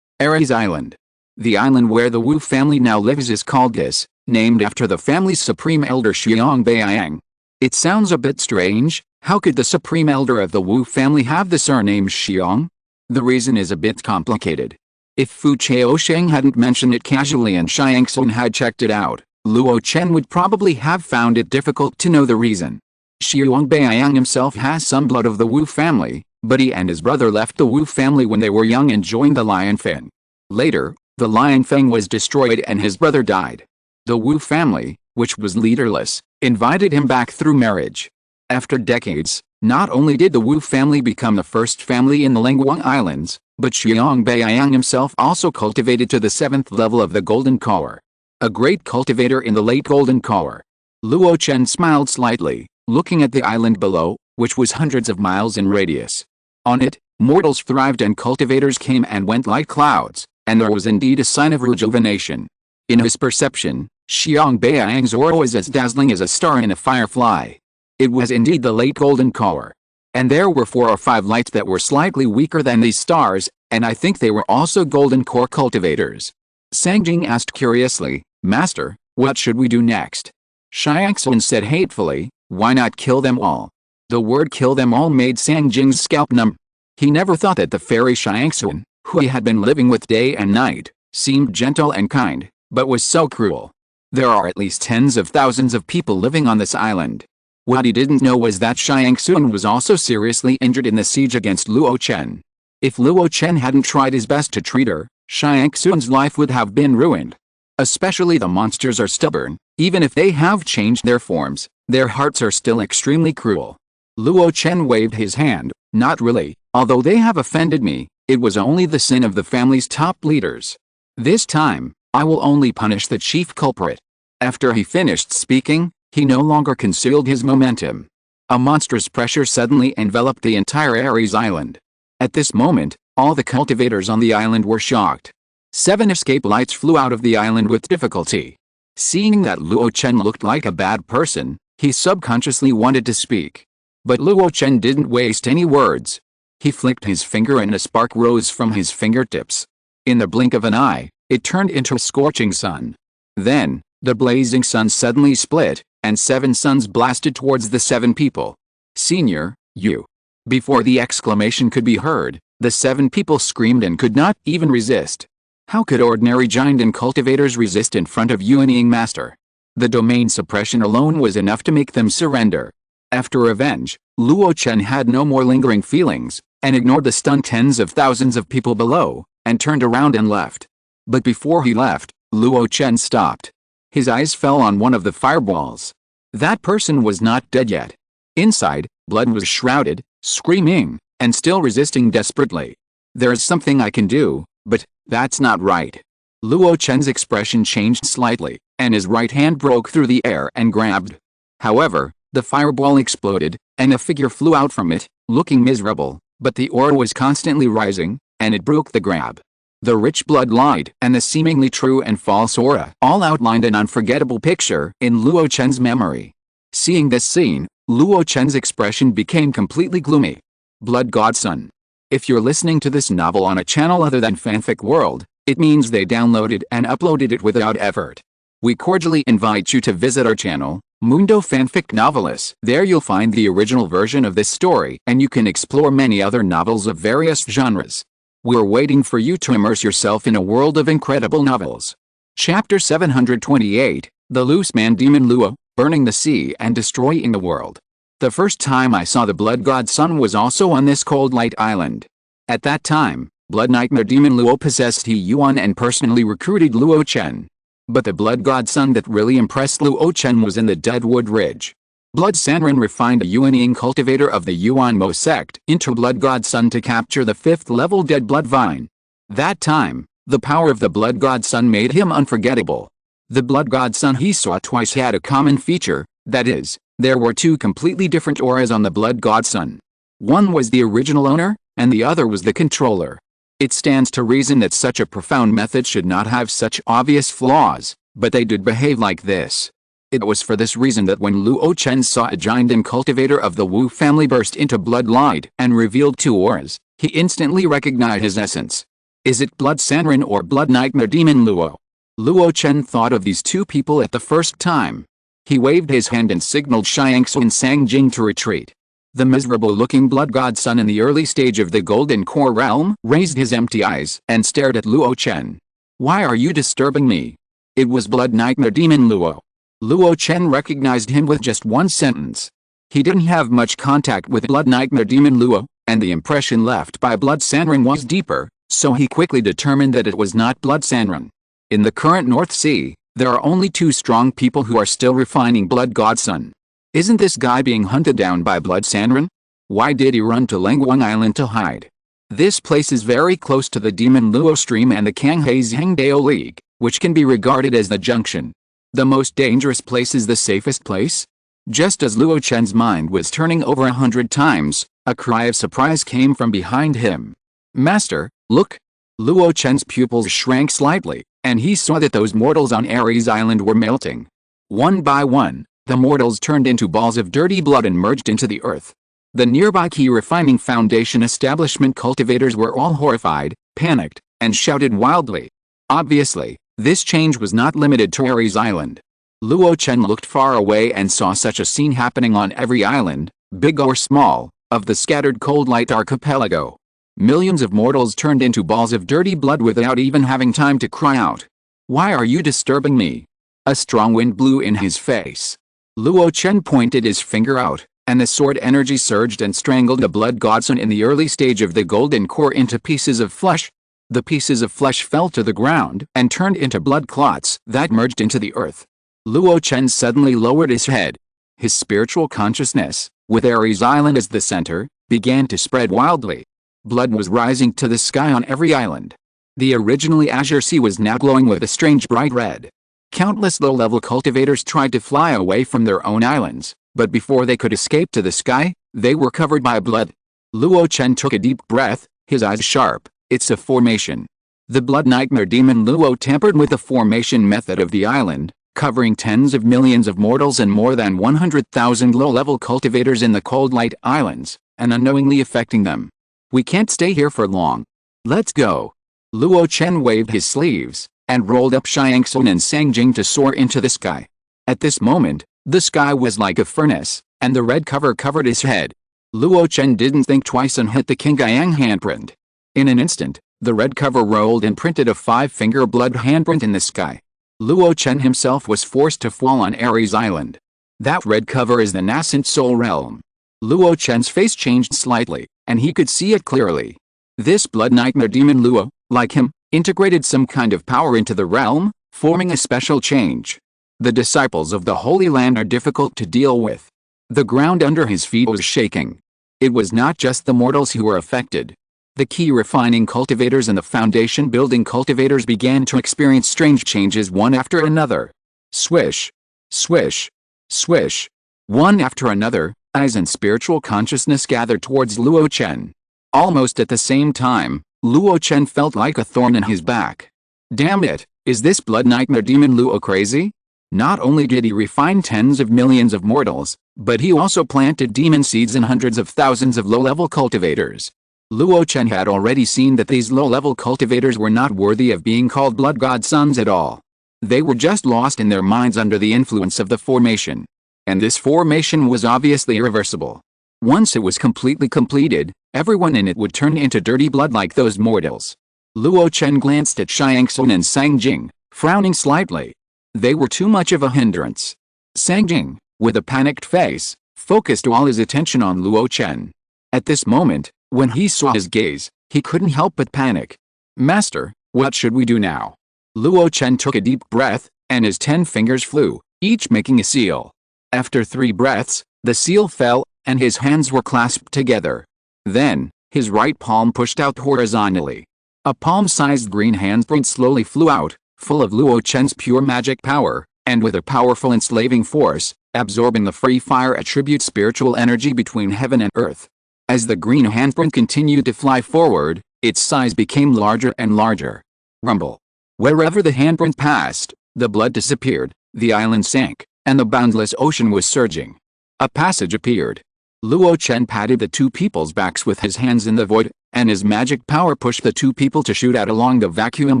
Ares Island. The island where the Wu family now lives is called this, named after the family's supreme elder Xiang Baiang. It sounds a bit strange. How could the supreme elder of the Wu family have the surname Xiang? The reason is a bit complicated. If Fu Chaosheng hadn't mentioned it casually and Xiangxun had checked it out, Luo Chen would probably have found it difficult to know the reason. Xiang Baiang himself has some blood of the Wu family, but he and his brother left the Wu family when they were young and joined the Lion Fin. Later, the Lion Fang was destroyed and his brother died. The Wu family, which was leaderless, invited him back through marriage. After decades, not only did the Wu family become the first family in the Lenguang Islands, but Xiang Baiang himself also cultivated to the 7th level of the Golden Core. A great cultivator in the late Golden Core. Luo Chen smiled slightly, looking at the island below, which was hundreds of miles in radius. On it, mortals thrived and cultivators came and went like clouds, and there was indeed a sign of rejuvenation. In his perception, Xiang Baiang's aura was as dazzling as a star in a firefly. It was indeed the late Golden Core. And there were 4 or 5 lights that were slightly weaker than these stars, and I think they were also Golden Core cultivators. Sangjing asked curiously, "Master, what should we do next?" Xiangxun said hatefully, "Why not kill them all?" The word "kill them all" made Sangjing's scalp numb. He never thought that the fairy Xiangxun, who he had been living with day and night, seemed gentle and kind, but was so cruel. There are at least tens of thousands of people living on this island. What he didn't know was that Xiangxun was also seriously injured in the siege against Luo Chen. If Luo Chen hadn't tried his best to treat her, Xiangxun's life would have been ruined. Especially the monsters are stubborn. Even if they have changed their forms, their hearts are still extremely cruel. Luo Chen waved his hand. "Not really, although they have offended me, it was only the sin of the family's top leaders. This time, I will only punish the chief culprit." After he finished speaking, he no longer concealed his momentum. A monstrous pressure suddenly enveloped the entire Ares Island. At this moment, all the cultivators on the island were shocked. 7 escape lights flew out of the island with difficulty. Seeing that Luo Chen looked like a bad person, he subconsciously wanted to speak. But Luo Chen didn't waste any words. He flicked his finger and a spark rose from his fingertips. In the blink of an eye, it turned into a scorching sun. Then, the blazing sun suddenly split, and 7 suns blasted towards the 7 people. "Senior, you!" Before the exclamation could be heard, the 7 people screamed and could not even resist. How could ordinary giant and cultivators resist in front of Yuanying Master? The domain suppression alone was enough to make them surrender. After revenge, Luo Chen had no more lingering feelings, and ignored the stunned tens of thousands of people below, and turned around and left. But before he left, Luo Chen stopped. His eyes fell on one of the fireballs. That person was not dead yet. Inside, blood was shrouded, screaming, and still resisting desperately. "There's something I can do, but that's not right." Luo Chen's expression changed slightly, and his right hand broke through the air and grabbed. However, the fireball exploded, and a figure flew out from it, looking miserable, but the aura was constantly rising, and it broke the grab. The rich blood light and the seemingly true and false aura all outlined an unforgettable picture in Luo Chen's memory. Seeing this scene, Luo Chen's expression became completely gloomy. Blood Godson. If you're listening to this novel on a channel other than Fanfic World, it means they downloaded and uploaded it without effort. We cordially invite you to visit our channel, Mundo Fanfic Novelis. There you'll find the original version of this story, and you can explore many other novels of various genres. We're waiting for you to immerse yourself in a world of incredible novels. Chapter 728, The Loose Man Demon Luo, Burning the Sea and Destroying the World. The first time I saw the Blood God Sun was also on this cold light island. At that time, Blood Nightmare Demon Luo possessed He Yuan and personally recruited Luo Chen. But the Blood God Sun that really impressed Luo Chen was in the Deadwood Ridge. Blood Sanren refined a Yuanying cultivator of the Yuan Mo sect into Blood God Sun to capture the 5th level Dead Blood Vine. That time, the power of the Blood God Sun made him unforgettable. The Blood God Sun he saw twice had a common feature, that is, there were 2 completely different auras on the Blood God Sun. One was the original owner, and the other was the controller. It stands to reason that such a profound method should not have such obvious flaws, but they did behave like this. It was for this reason that when Luo Chen saw a giant and cultivator of the Wu family burst into blood light and revealed 2 auras, he instantly recognized his essence. Is it Blood Sanren or Blood Nightmare Demon Luo? Luo Chen thought of these 2 people at the first time. He waved his hand and signaled Xiangxu and Sangjing to retreat. The miserable-looking Blood God Sun in the early stage of the Golden Core realm raised his empty eyes and stared at Luo Chen. "Why are you disturbing me?" It was Blood Nightmare Demon Luo. Luo Chen recognized him with just one sentence. He didn't have much contact with Blood Nightmare Demon Luo, and the impression left by Blood Sanren was deeper, so he quickly determined that it was not Blood Sanran. In the current North Sea, there are only two strong people who are still refining Blood Godson. Isn't this guy being hunted down by Blood Sanran? Why did he run to Lengwang Island to hide? This place is very close to the Demon Luo Stream and the Kanghe Zhengdao League, which can be regarded as the junction. The most dangerous place is the safest place? Just as Luo Chen's mind was turning over 100 times, a cry of surprise came from behind him. Master, look! Luo Chen's pupils shrank slightly, and he saw that those mortals on Ares Island were melting. One by one, the mortals turned into balls of dirty blood and merged into the earth. The nearby key refining foundation establishment cultivators were all horrified, panicked, and shouted wildly. Obviously, this change was not limited to Ares Island. Luo Chen looked far away and saw such a scene happening on every island, big or small, of the scattered cold light archipelago. Millions of mortals turned into balls of dirty blood without even having time to cry out. Why are you disturbing me? A strong wind blew in his face. Luo Chen pointed his finger out, and the sword energy surged and strangled the blood godson in the early stage of the golden core into pieces of flesh. The pieces of flesh fell to the ground and turned into blood clots that merged into the earth. Luo Chen suddenly lowered his head. His spiritual consciousness, with Ares Island as the center, began to spread wildly. Blood was rising to the sky on every island. The originally azure sea was now glowing with a strange bright red. Countless low-level cultivators tried to fly away from their own islands, but before they could escape to the sky, they were covered by blood. Luo Chen took a deep breath, his eyes sharp. It's a formation. The blood nightmare demon Luo tampered with the formation method of the island, covering tens of millions of mortals and more than 100,000 low-level cultivators in the Cold Light Islands, and unknowingly affecting them. We can't stay here for long. Let's go. Luo Chen waved his sleeves, and rolled up Xiangsun and Sangjing to soar into the sky. At this moment, the sky was like a furnace, and the red cover covered his head. Luo Chen didn't think twice and hit the Qingyang handprint. In an instant, the red cover rolled and printed a 5-finger blood handprint in the sky. Luo Chen himself was forced to fall on Ares Island. That red cover is the nascent soul realm. Luo Chen's face changed slightly, and he could see it clearly. This blood nightmare demon Luo, like him, integrated some kind of power into the realm, forming a special change. The disciples of the Holy Land are difficult to deal with. The ground under his feet was shaking. It was not just the mortals who were affected. The key refining cultivators and the foundation building cultivators began to experience strange changes one after another. Swish, swish, swish. One after another, eyes and spiritual consciousness gathered towards Luo Chen. Almost at the same time, Luo Chen felt like a thorn in his back. Damn it, is this blood nightmare demon Luo crazy? Not only did he refine tens of millions of mortals, but he also planted demon seeds in hundreds of thousands of low-level cultivators. Luo Chen had already seen that these low-level cultivators were not worthy of being called blood godsons at all. They were just lost in their minds under the influence of the formation. And this formation was obviously irreversible. Once it was completely completed, everyone in it would turn into dirty blood like those mortals. Luo Chen glanced at Xiangsun and Sangjing, frowning slightly. They were too much of a hindrance. Sangjing, with a panicked face, focused all his attention on Luo Chen. At this moment, when he saw his gaze, he couldn't help but panic. Master, what should we do now? Luo Chen took a deep breath, and his 10 fingers flew, each making a seal. After 3 breaths, the seal fell, and his hands were clasped together. Then, his right palm pushed out horizontally. A palm-sized green handprint slowly flew out, full of Luo Chen's pure magic power, and with a powerful enslaving force, absorbing the free fire attribute spiritual energy between heaven and earth. As the green handprint continued to fly forward, its size became larger and larger. Rumble. Wherever the handprint passed, the blood disappeared, the island sank, and the boundless ocean was surging. A passage appeared. Luo Chen patted the 2 people's backs with his hands in the void, and his magic power pushed the 2 people to shoot out along the vacuum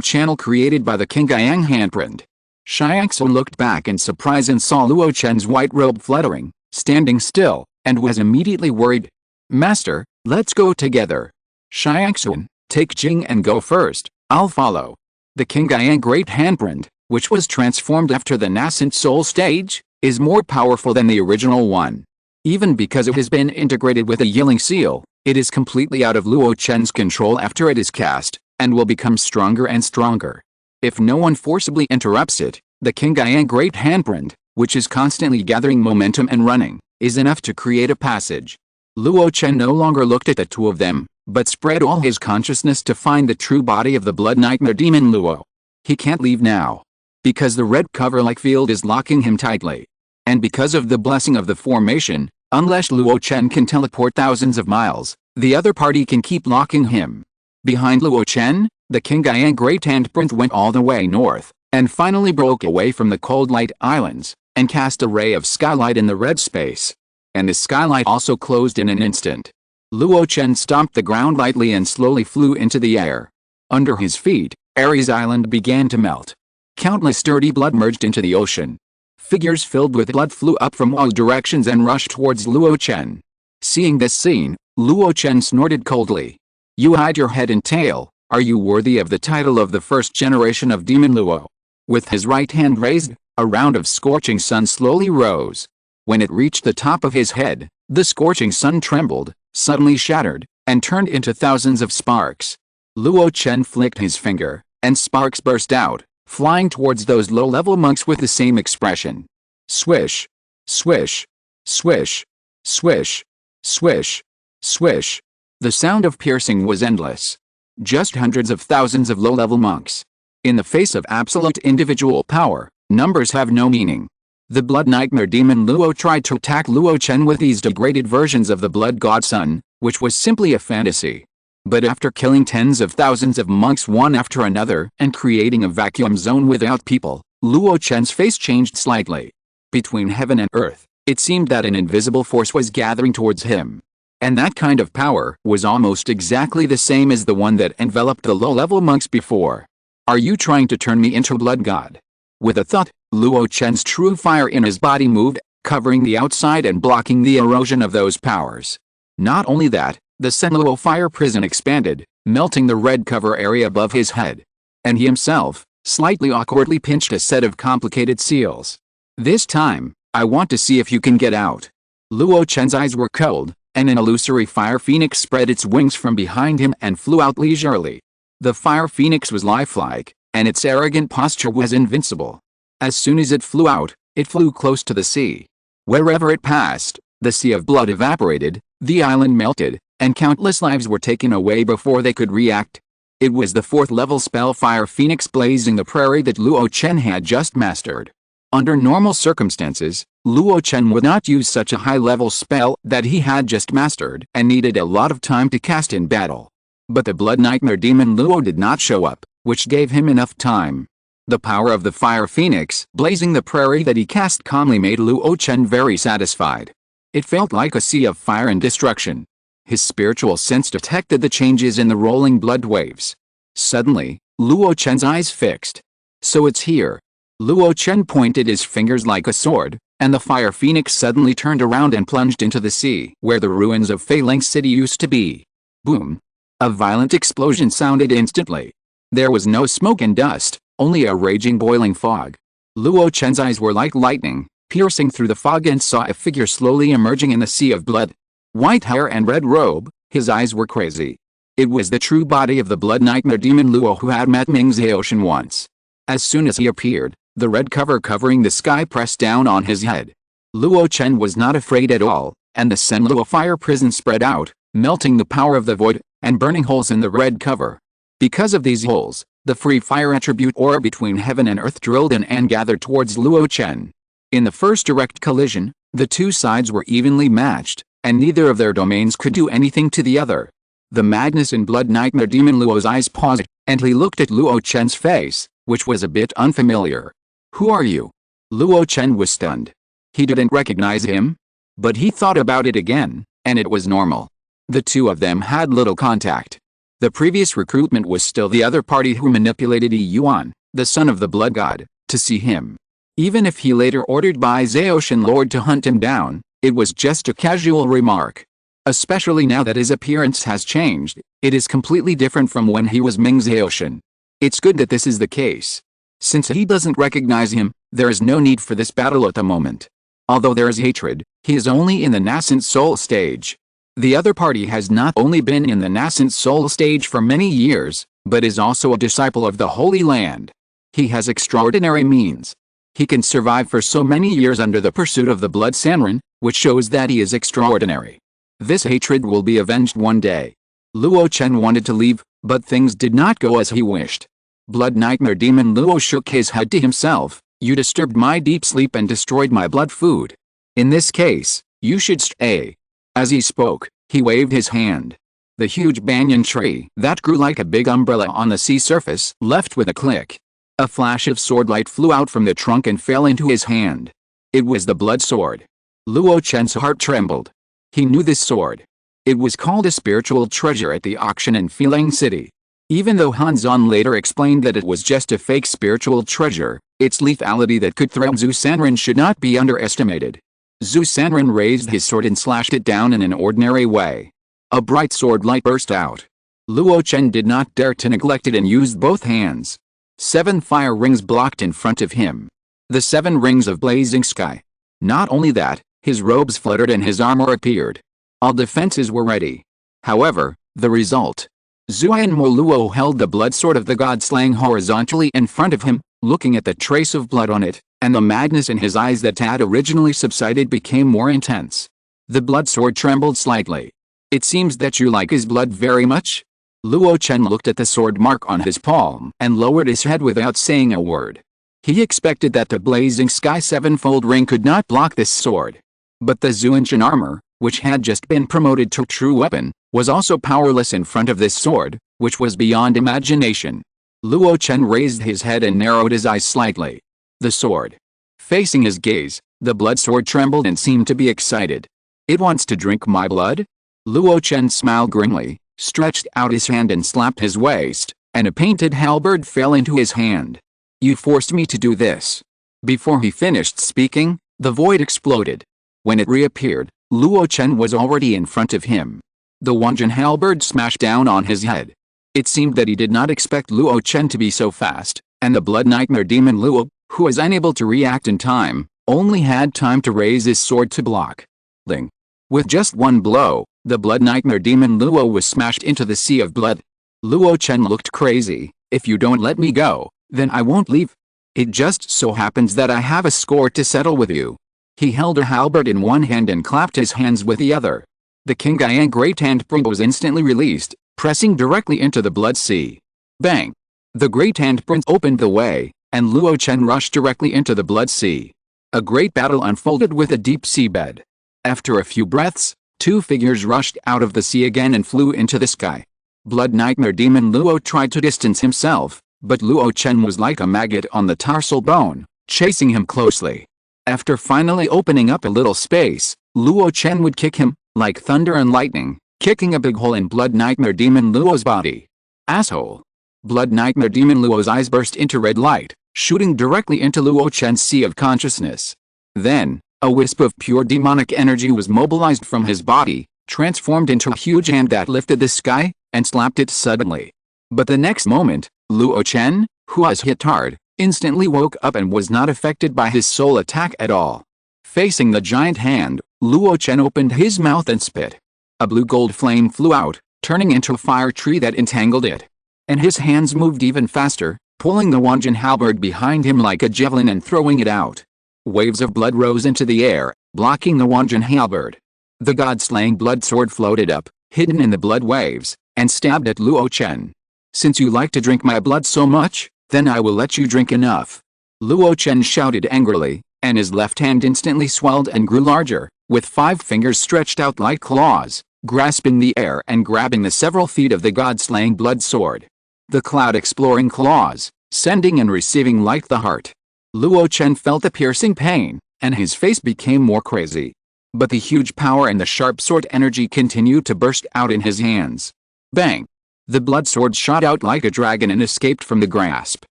channel created by the Qingyang handprint. Xiangsun looked back in surprise and saw Luo Chen's white robe fluttering, standing still, and was immediately worried. Master, let's go together. Xiangsun, take Jing and go first, I'll follow. The Qingyang great handprint, which was transformed after the nascent soul stage, is more powerful than the original one. Even because it has been integrated with a yielding seal, it is completely out of Luo Chen's control after it is cast, and will become stronger and stronger. If no one forcibly interrupts it, the Qingyang Great Handprint, which is constantly gathering momentum and running, is enough to create a passage. Luo Chen no longer looked at the two of them, but spread all his consciousness to find the true body of the blood nightmare demon Luo. He can't leave now, because the red cover-like field is locking him tightly. And because of the blessing of the formation, unless Luo Chen can teleport thousands of miles, the other party can keep locking him. Behind Luo Chen, the Qingyang Great Handprint went all the way north, and finally broke away from the cold light islands, and cast a ray of skylight in the red space. And the skylight also closed in an instant. Luo Chen stomped the ground lightly and slowly flew into the air. Under his feet, Ares Island began to melt. Countless sturdy blood merged into the ocean. Figures filled with blood flew up from all directions and rushed towards Luo Chen. Seeing this scene, Luo Chen snorted coldly. "You hide your head and tail. Are you worthy of the title of the first generation of Demon Luo?" With his right hand raised, a round of scorching sun slowly rose. When it reached the top of his head, the scorching sun trembled, suddenly shattered, and turned into thousands of sparks. Luo Chen flicked his finger, and sparks burst out, flying towards those low-level monks with the same expression. Swish, swish, swish, swish, swish, swish. The sound of piercing was endless. Just hundreds of thousands of low-level monks. In the face of absolute individual power, numbers have no meaning. The blood nightmare demon Luo tried to attack Luo Chen with these degraded versions of the blood god sun, which was simply a fantasy. But after killing tens of thousands of monks one after another and creating a vacuum zone without people, Luo Chen's face changed slightly. Between heaven and earth, it seemed that an invisible force was gathering towards him. And that kind of power was almost exactly the same as the one that enveloped the low-level monks before. "Are you trying to turn me into a blood god?" With a thought, Luo Chen's true fire in his body moved, covering the outside and blocking the erosion of those powers. Not only that, the Senluo fire prison expanded, melting the red cover area above his head. And he himself, slightly awkwardly pinched a set of complicated seals. "This time, I want to see if you can get out." Luo Chen's eyes were cold, and an illusory fire phoenix spread its wings from behind him and flew out leisurely. The fire phoenix was lifelike, and its arrogant posture was invincible. As soon as it flew out, it flew close to the sea. Wherever it passed, the sea of blood evaporated, the island melted, and countless lives were taken away before they could react. It was the 4th-level spell Fire Phoenix blazing the prairie that Luo Chen had just mastered. Under normal circumstances, Luo Chen would not use such a high-level spell that he had just mastered and needed a lot of time to cast in battle. But the Blood Nightmare Demon Luo did not show up, which gave him enough time. The power of the Fire Phoenix blazing the prairie that he cast calmly made Luo Chen very satisfied. It felt like a sea of fire and destruction. His spiritual sense detected the changes in the rolling blood waves. Suddenly, Luo Chen's eyes fixed. "So it's here." Luo Chen pointed his fingers like a sword, and the Fire Phoenix suddenly turned around and plunged into the sea where the ruins of Feiling City used to be. Boom! A violent explosion sounded instantly. There was no smoke and dust, only a raging boiling fog. Luo Chen's eyes were like lightning, piercing through the fog, and saw a figure slowly emerging in the sea of blood. White hair and red robe, his eyes were crazy. It was the true body of the Blood Nightmare Demon Luo who had met Ming Zhaoshan once. As soon as he appeared, the red cover covering the sky pressed down on his head. Luo Chen was not afraid at all, and the Senluo fire prison spread out, melting the power of the void, and burning holes in the red cover. Because of these holes, the free fire attribute aura between heaven and earth drilled in and gathered towards Luo Chen. In the first direct collision, the two sides were evenly matched, and neither of their domains could do anything to the other. The madness in Blood Nightmare Demon Luo's eyes paused, and he looked at Luo Chen's face, which was a bit unfamiliar. "Who are you?" Luo Chen was stunned. He didn't recognize him. But he thought about it again, and it was normal. The two of them had little contact. The previous recruitment was still the other party who manipulated Yi Yuan, the son of the blood god, to see him. Even if he later ordered Bai Zhaoshan Lord to hunt him down, it was just a casual remark. Especially now that his appearance has changed, it is completely different from when he was Ming Zhaoshan. It's good that this is the case. Since he doesn't recognize him, there is no need for this battle at the moment. Although there is hatred, he is only in the nascent soul stage. The other party has not only been in the nascent soul stage for many years, but is also a disciple of the Holy Land. He has extraordinary means. He can survive for so many years under the pursuit of the blood Sanren, which shows that he is extraordinary. This hatred will be avenged one day. Luo Chen wanted to leave, but things did not go as he wished. Blood Nightmare Demon Luo shook his head to himself. You disturbed my deep sleep and destroyed my blood food. In this case, you should stay. As he spoke, he waved his hand. The huge banyan tree that grew like a big umbrella on the sea surface left with a click. A flash of sword light flew out from the trunk and fell into his hand. It was the blood sword. Luo Chen's heart trembled. He knew this sword. It was called a spiritual treasure at the auction in Feeling City. Even though Han Zan later explained that it was just a fake spiritual treasure, its lethality that could threaten Zhu Sanren should not be underestimated. Zhu Sanren raised his sword and slashed it down in an ordinary way. A bright sword light burst out. Luo Chen did not dare to neglect it and used both hands. 7 fire rings blocked in front of him. The 7 rings of blazing sky. Not only that, his robes fluttered and his armor appeared. All defenses were ready. However, the result. Zuian Luo held the blood sword of the god slaying horizontally in front of him, looking at the trace of blood on it, and the madness in his eyes that had originally subsided became more intense. The blood sword trembled slightly. It seems that you like his blood very much? Luo Chen looked at the sword mark on his palm and lowered his head without saying a word. He expected that the blazing sky 7-fold ring could not block this sword. But the Zuinshan armor, which had just been promoted to true weapon, was also powerless in front of this sword, which was beyond imagination. Luo Chen raised his head and narrowed his eyes slightly. The sword. Facing his gaze, the blood sword trembled and seemed to be excited. It wants to drink my blood? Luo Chen smiled grimly, stretched out his hand and slapped his waist, and a painted halberd fell into his hand. You forced me to do this. Before he finished speaking, the void exploded. When it reappeared, Luo Chen was already in front of him. The Wanjin halberd smashed down on his head. It seemed that he did not expect Luo Chen to be so fast, and the blood nightmare demon Luo, who was unable to react in time, only had time to raise his sword to block. Ling. With just one blow, the blood nightmare demon Luo was smashed into the sea of blood. Luo Chen looked crazy. If you don't let me go, then I won't leave. It just so happens that I have a score to settle with you. He held a halberd in one hand and clapped his hands with the other. The Qingyang Great Handprint was instantly released, pressing directly into the blood sea. Bang! The Great Handprint opened the way, and Luo Chen rushed directly into the blood sea. A great battle unfolded with a deep seabed. After a few breaths, 2 figures rushed out of the sea again and flew into the sky. Blood nightmare demon Luo tried to distance himself, but Luo Chen was like a maggot on the tarsal bone, chasing him closely. After finally opening up a little space, Luo Chen would kick him, like thunder and lightning, kicking a big hole in Blood Nightmare Demon Luo's body. Asshole! Blood Nightmare Demon Luo's eyes burst into red light, shooting directly into Luo Chen's sea of consciousness. Then, a wisp of pure demonic energy was mobilized from his body, transformed into a huge hand that lifted the sky, and slapped it suddenly. But the next moment, Luo Chen, who was hit hard, instantly woke up and was not affected by his soul attack at all. Facing the giant hand, Luo Chen opened his mouth and spit. A blue-gold flame flew out, turning into a fire tree that entangled it. And his hands moved even faster, pulling the Wanjin halberd behind him like a javelin and throwing it out. Waves of blood rose into the air, blocking the Wanjin halberd. The god-slaying blood sword floated up, hidden in the blood waves, and stabbed at Luo Chen. Since you like to drink my blood so much, then I will let you drink enough. Luo Chen shouted angrily, and his left hand instantly swelled and grew larger, with 5 fingers stretched out like claws, grasping the air and grabbing the several feet of the god-slaying blood sword. The cloud-exploring claws, sending and receiving like the heart. Luo Chen felt the piercing pain, and his face became more crazy. But the huge power and the sharp sword energy continued to burst out in his hands. Bang! The blood sword shot out like a dragon and escaped from the grasp.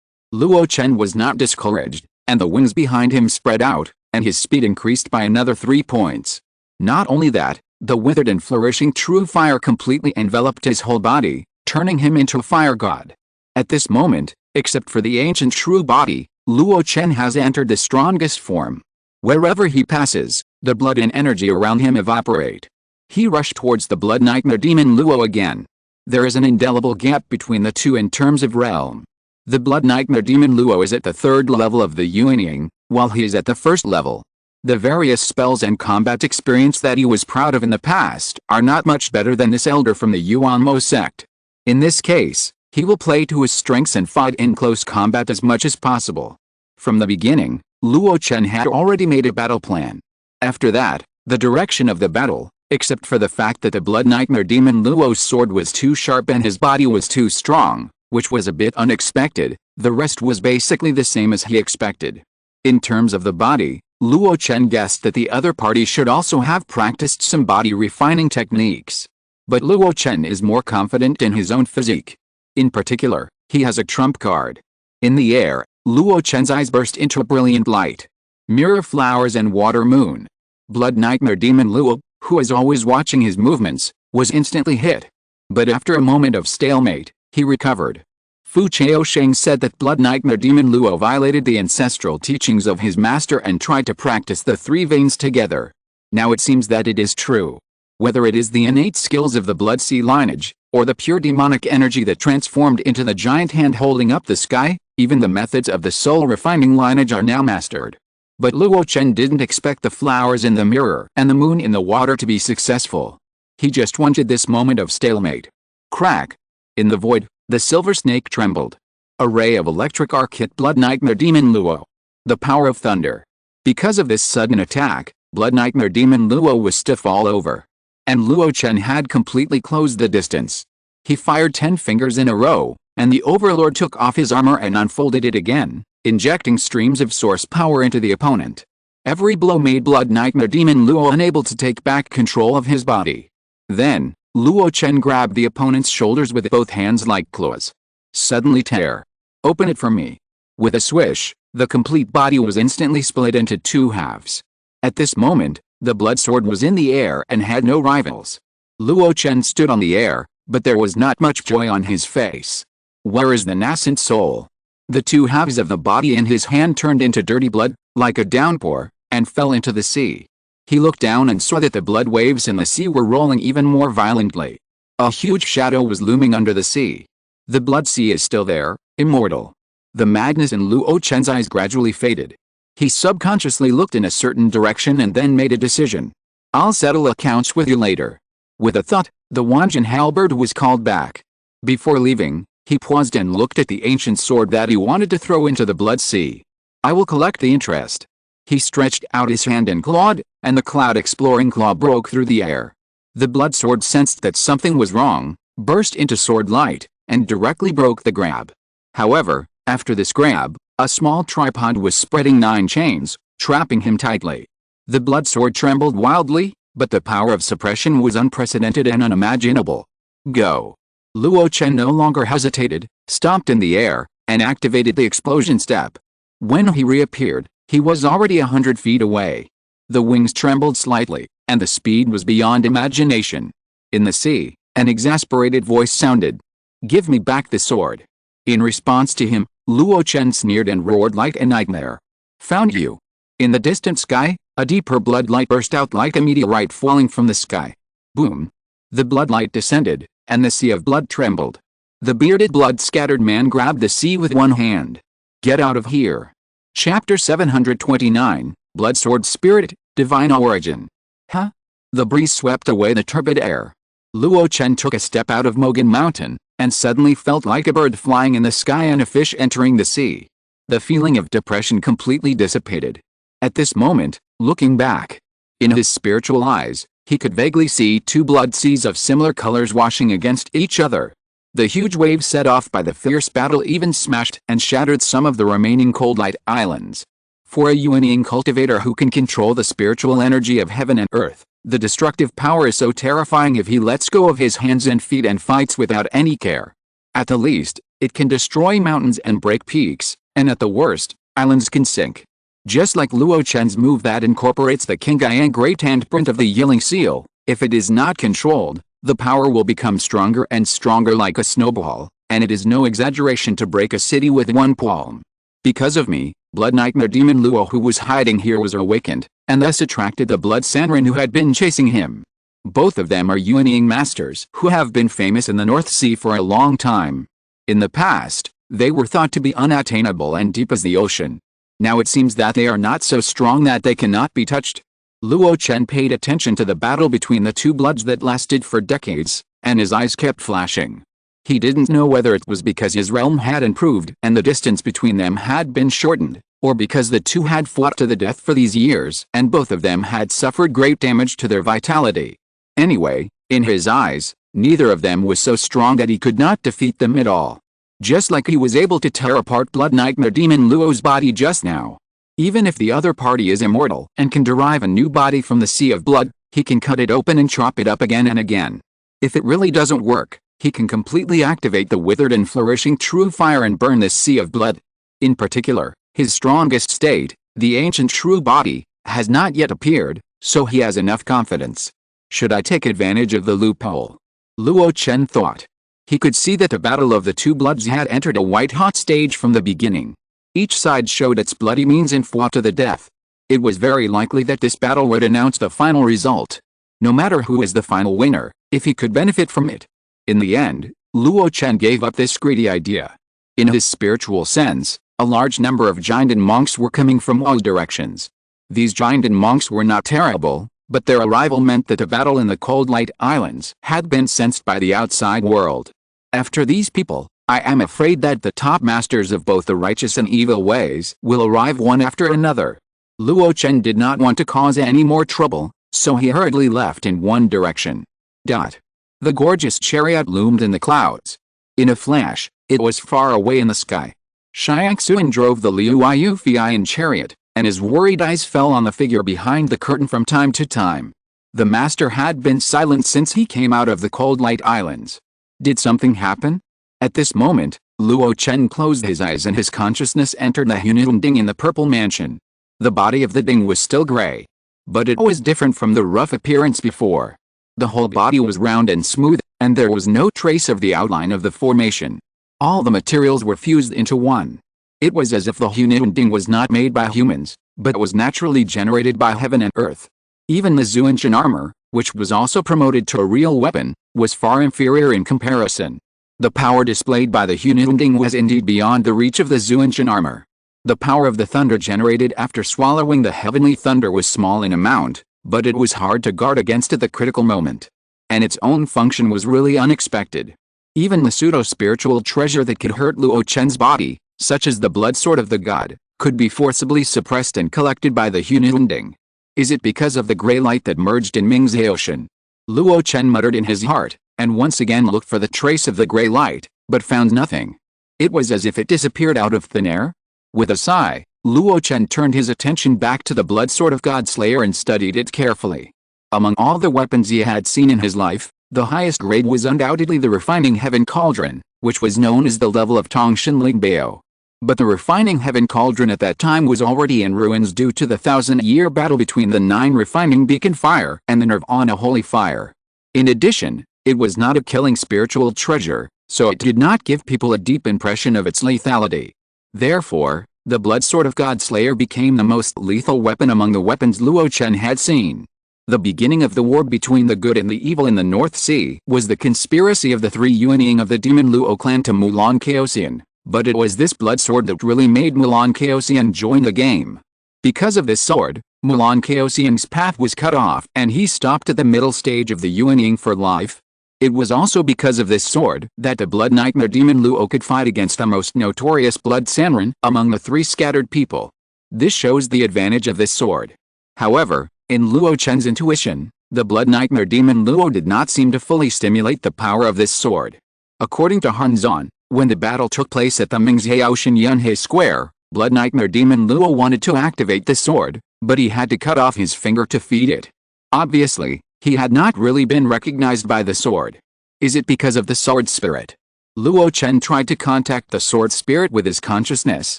Luo Chen was not discouraged, and the wings behind him spread out, and his speed increased by another 3 points. Not only that, the withered and flourishing true fire completely enveloped his whole body, turning him into a fire god. At this moment, except for the ancient true body, Luo Chen has entered the strongest form. Wherever he passes, the blood and energy around him evaporate. He rushed towards the blood nightmare demon Luo again. There is an indelible gap between the two in terms of realm. The Blood Nightmare Demon Luo is at the third level of the Yuanying, while he is at the first level. The various spells and combat experience that he was proud of in the past are not much better than this elder from the Yuanmo sect. In this case, he will play to his strengths and fight in close combat as much as possible. From the beginning, Luo Chen had already made a battle plan. After that, the direction of the battle, except for the fact that the Blood Nightmare Demon Luo's sword was too sharp and his body was too strong, which was a bit unexpected, the rest was basically the same as he expected. In terms of the body, Luo Chen guessed that the other party should also have practiced some body refining techniques. But Luo Chen is more confident in his own physique. In particular, he has a trump card. In the air, Luo Chen's eyes burst into a brilliant light. Mirror flowers and water moon. Blood Nightmare Demon Luo, who is always watching his movements, was instantly hit. But after a moment of stalemate, he recovered. Fu Chaosheng said that Blood Nightmare Demon Luo violated the ancestral teachings of his master and tried to practice the three veins together. Now it seems that it is true. Whether it is the innate skills of the Blood Sea lineage, or the pure demonic energy that transformed into the giant hand holding up the sky, even the methods of the soul refining lineage are now mastered. But Luo Chen didn't expect the flowers in the mirror and the moon in the water to be successful. He just wanted this moment of stalemate. Crack! In the void, the silver snake trembled. A ray of electric arc hit Blood Nightmare Demon Luo. The power of thunder. Because of this sudden attack, Blood Nightmare Demon Luo was stiff all over. And Luo Chen had completely closed the distance. He fired 10 fingers in a row, and the Overlord took off his armor and unfolded it again, injecting streams of source power into the opponent. Every blow made Blood Nightmare Demon Luo unable to take back control of his body. Then, Luo Chen grabbed the opponent's shoulders with both hands like claws. Suddenly tear. Open it for me. With a swish, the complete body was instantly split into two halves. At this moment, the blood sword was in the air and had no rivals. Luo Chen stood on the air, but there was not much joy on his face. Where is the nascent soul? The two halves of the body in his hand turned into dirty blood, like a downpour, and fell into the sea. He looked down and saw that the blood waves in the sea were rolling even more violently. A huge shadow was looming under the sea. The blood sea is still there, immortal. The madness in Luo Chen's eyes gradually faded. He subconsciously looked in a certain direction and then made a decision. I'll settle accounts with you later. With a thought, the Wanjin halberd was called back. Before leaving, he paused and looked at the ancient sword that he wanted to throw into the blood sea. I will collect the interest. He stretched out his hand and clawed, and the cloud-exploring claw broke through the air. The blood sword sensed that something was wrong, burst into sword light, and directly broke the grab. However, after this grab, a small tripod was spreading 9 chains, trapping him tightly. The blood sword trembled wildly, but the power of suppression was unprecedented and unimaginable. Go! Luo Chen no longer hesitated, stomped in the air, and activated the explosion step. When he reappeared, he was already 100 feet away. The wings trembled slightly, and the speed was beyond imagination. In the sea, an exasperated voice sounded. Give me back the sword. In response to him, Luo Chen sneered and roared like a nightmare. Found you. In the distant sky, a deeper blood light burst out like a meteorite falling from the sky. Boom. The blood light descended, and the sea of blood trembled. The bearded blood-scattered man grabbed the sea with one hand. Get out of here. Chapter 729, Blood Sword Spirit, Divine Origin. Huh? The breeze swept away the turbid air. Luo Chen took a step out of Mogan Mountain, and suddenly felt like a bird flying in the sky and a fish entering the sea. The feeling of depression completely dissipated. At this moment, looking back, in his spiritual eyes, he could vaguely see 2 blood seas of similar colors washing against each other. The huge waves set off by the fierce battle even smashed and shattered some of the remaining cold light islands. For a Yuanying cultivator who can control the spiritual energy of heaven and earth, the destructive power is so terrifying if he lets go of his hands and feet and fights without any care. At the least, it can destroy mountains and break peaks, and at the worst, islands can sink. Just like Luo Chen's move that incorporates the Qingyang Great Handprint of the Yilling Seal, if it is not controlled, the power will become stronger and stronger like a snowball, and it is no exaggeration to break a city with one palm. Because of me, Blood Nightmare Demon Luo who was hiding here was awakened, and thus attracted the Blood Sanrin who had been chasing him. Both of them are Yuanying masters who have been famous in the North Sea for a long time. In the past, they were thought to be unattainable and deep as the ocean. Now it seems that they are not so strong that they cannot be touched. Luo Chen paid attention to the battle between the two bloods that lasted for decades, and his eyes kept flashing. He didn't know whether it was because his realm had improved and the distance between them had been shortened, or because the two had fought to the death for these years and both of them had suffered great damage to their vitality. Anyway, in his eyes, neither of them was so strong that he could not defeat them at all. Just like he was able to tear apart Blood Nightmare Demon Luo's body just now. Even if the other party is immortal and can derive a new body from the sea of blood, he can cut it open and chop it up again and again. If it really doesn't work, he can completely activate the withered and flourishing true fire and burn this sea of blood. In particular, his strongest state, the ancient true body, has not yet appeared, so he has enough confidence. Should I take advantage of the loophole? Luo Chen thought. He could see that the battle of the two bloods had entered a white-hot stage from the beginning. Each side showed its bloody means and fought to the death. It was very likely that this battle would announce the final result. No matter who is the final winner, if he could benefit from it. In the end, Luo Chen gave up this greedy idea. In his spiritual sense, a large number of giant monks were coming from all directions. These giant monks were not terrible, but their arrival meant that the battle in the Cold Light Islands had been sensed by the outside world. After these people, I am afraid that the top masters of both the righteous and evil ways will arrive one after another. Luo Chen did not want to cause any more trouble, so he hurriedly left in one direction. The gorgeous chariot loomed in the clouds. In a flash, it was far away in the sky. Xiangxuan drove the Liu Yufian chariot, and his worried eyes fell on the figure behind the curtain from time to time. The master had been silent since he came out of the Cold Light Islands. Did something happen? At this moment, Luo Chen closed his eyes and his consciousness entered the Hunun Ding in the purple mansion. The body of the Ding was still gray. But it was different from the rough appearance before. The whole body was round and smooth, and there was no trace of the outline of the formation. All the materials were fused into one. It was as if the Hunun Ding was not made by humans, but was naturally generated by heaven and earth. Even the Zuanshan armor, which was also promoted to a real weapon, was far inferior in comparison. The power displayed by the Hunun Ding was indeed beyond the reach of the Zuanshan armor. The power of the thunder generated after swallowing the heavenly thunder was small in amount, but it was hard to guard against at the critical moment. And its own function was really unexpected. Even the pseudo-spiritual treasure that could hurt Luo Chen's body, such as the blood sword of the god, could be forcibly suppressed and collected by the Hunun Ding. Is it because of the gray light that merged in Ming's ocean? Luo Chen muttered in his heart, and once again looked for the trace of the gray light, but found nothing. It was as if it disappeared out of thin air. With a sigh, Luo Chen turned his attention back to the blood sword of Godslayer and studied it carefully. Among all the weapons he had seen in his life, the highest grade was undoubtedly the refining heaven cauldron, which was known as the level of Tongshan Lingbao. But the refining heaven cauldron at that time was already in ruins due to the 1,000-year battle between the 9 refining beacon fire and the Nirvana holy fire. In addition, it was not a killing spiritual treasure, so it did not give people a deep impression of its lethality. Therefore, the blood sword of Godslayer became the most lethal weapon among the weapons Luo Chen had seen. The beginning of the war between the good and the evil in the North Sea was the conspiracy of the 3 Yuanying of the demon Luo clan to Mulan Chaosian. But it was this blood sword that really made Mulan Chaosian join the game. Because of this sword, Mulan Chaosian's path was cut off and he stopped at the middle stage of the Yuanying for life. It was also because of this sword that the Blood Nightmare Demon Luo could fight against the most notorious Blood Sanren among the 3 scattered people. This shows the advantage of this sword. However, in Luo Chen's intuition, the Blood Nightmare Demon Luo did not seem to fully stimulate the power of this sword. According to Han Zan, when the battle took place at the Mingzhaoshan Yunhe Square, Blood Nightmare Demon Luo wanted to activate the sword, but he had to cut off his finger to feed it. Obviously, he had not really been recognized by the sword. Is it because of the sword spirit? Luo Chen tried to contact the sword spirit with his consciousness,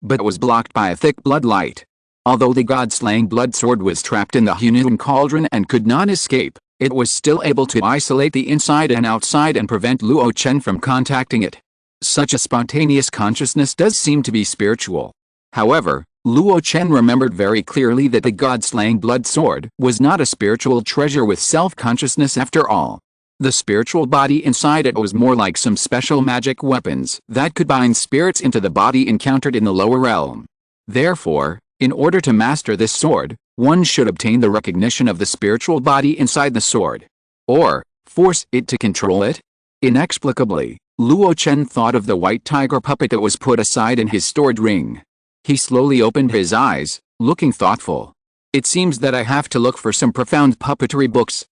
but was blocked by a thick blood light. Although the god-slaying blood sword was trapped in the Hunun cauldron and could not escape, it was still able to isolate the inside and outside and prevent Luo Chen from contacting it. Such a spontaneous consciousness does seem to be spiritual. However, Luo Chen remembered very clearly that the god-slaying blood sword was not a spiritual treasure with self-consciousness after all. The spiritual body inside it was more like some special magic weapons that could bind spirits into the body encountered in the lower realm. Therefore, in order to master this sword, one should obtain the recognition of the spiritual body inside the sword. Or, force it to control it? Inexplicably, Luo Chen thought of the white tiger puppet that was put aside in his stored ring. He slowly opened his eyes, looking thoughtful. It seems that I have to look for some profound puppetry books.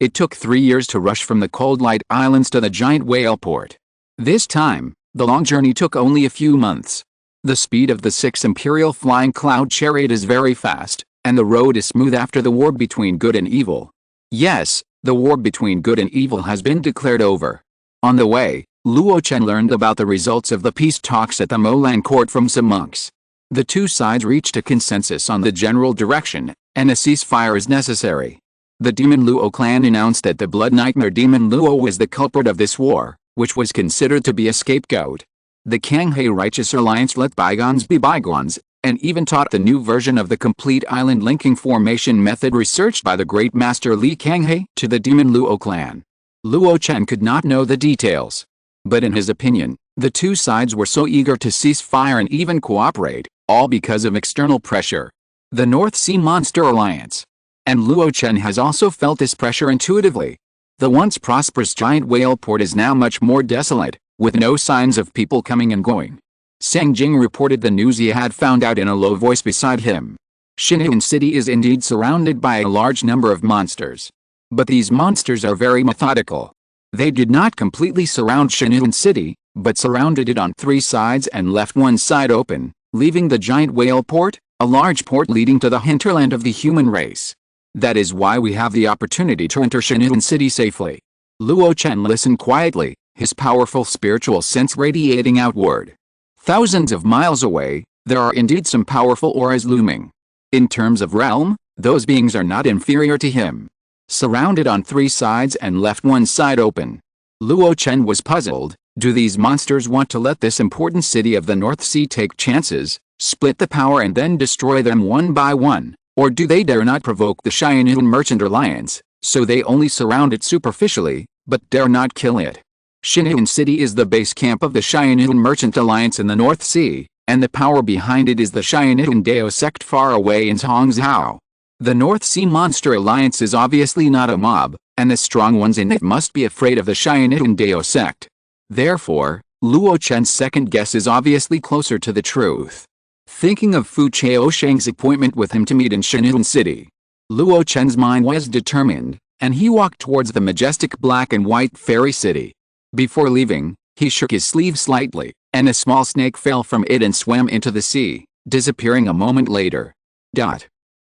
It took 3 years to rush from the cold light islands to the giant whale port. This time, the long journey took only a few months. The speed of the 6 Imperial Flying Cloud Chariot is very fast, and the road is smooth after the war between good and evil. Yes, the war between good and evil has been declared over. On the way, Luo Chen learned about the results of the peace talks at the Molan court from some monks. The two sides reached a consensus on the general direction, and a ceasefire is necessary. The Demon Luo clan announced that the Blood Nightmare Demon Luo was the culprit of this war, which was considered to be a scapegoat. The Kanghe Righteous Alliance let bygones be bygones, and even taught the new version of the complete island linking formation method researched by the great master Li Kanghe to the Demon Luo clan. Luo Chen could not know the details. But in his opinion, the two sides were so eager to cease fire and even cooperate, all because of external pressure. The North Sea Monster Alliance. And Luo Chen has also felt this pressure intuitively. The once prosperous giant whale port is now much more desolate, with no signs of people coming and going. Seng Jing reported the news he had found out in a low voice beside him. Shinan City is indeed surrounded by a large number of monsters. But these monsters are very methodical. They did not completely surround Shinan City, but surrounded it on 3 sides and left one side open, leaving the giant whale port, a large port leading to the hinterland of the human race. That is why we have the opportunity to enter Shinan City safely. Luo Chen listened quietly, his powerful spiritual sense radiating outward. Thousands of miles away, there are indeed some powerful auras looming. In terms of realm, those beings are not inferior to him. Surrounded on 3 sides and left one side open. Luo Chen was puzzled. Do these monsters want to let this important city of the North Sea take chances, split the power and then destroy them one by one? Or do they dare not provoke the Shinan Merchant Alliance, so they only surround it superficially, but dare not kill it? Shinan City is the base camp of the Shinan Merchant Alliance in the North Sea, and the power behind it is the Shinan Dao sect far away in Zongmiao. The North Sea Monster Alliance is obviously not a mob, and the strong ones in it must be afraid of the Shinan Dao sect. Therefore, Luo Chen's second guess is obviously closer to the truth. Thinking of Fu Chaosheng's appointment with him to meet in Shinan City, Luo Chen's mind was determined, and he walked towards the majestic black and white fairy city. Before leaving, he shook his sleeve slightly, and a small snake fell from it and swam into the sea, disappearing a moment later.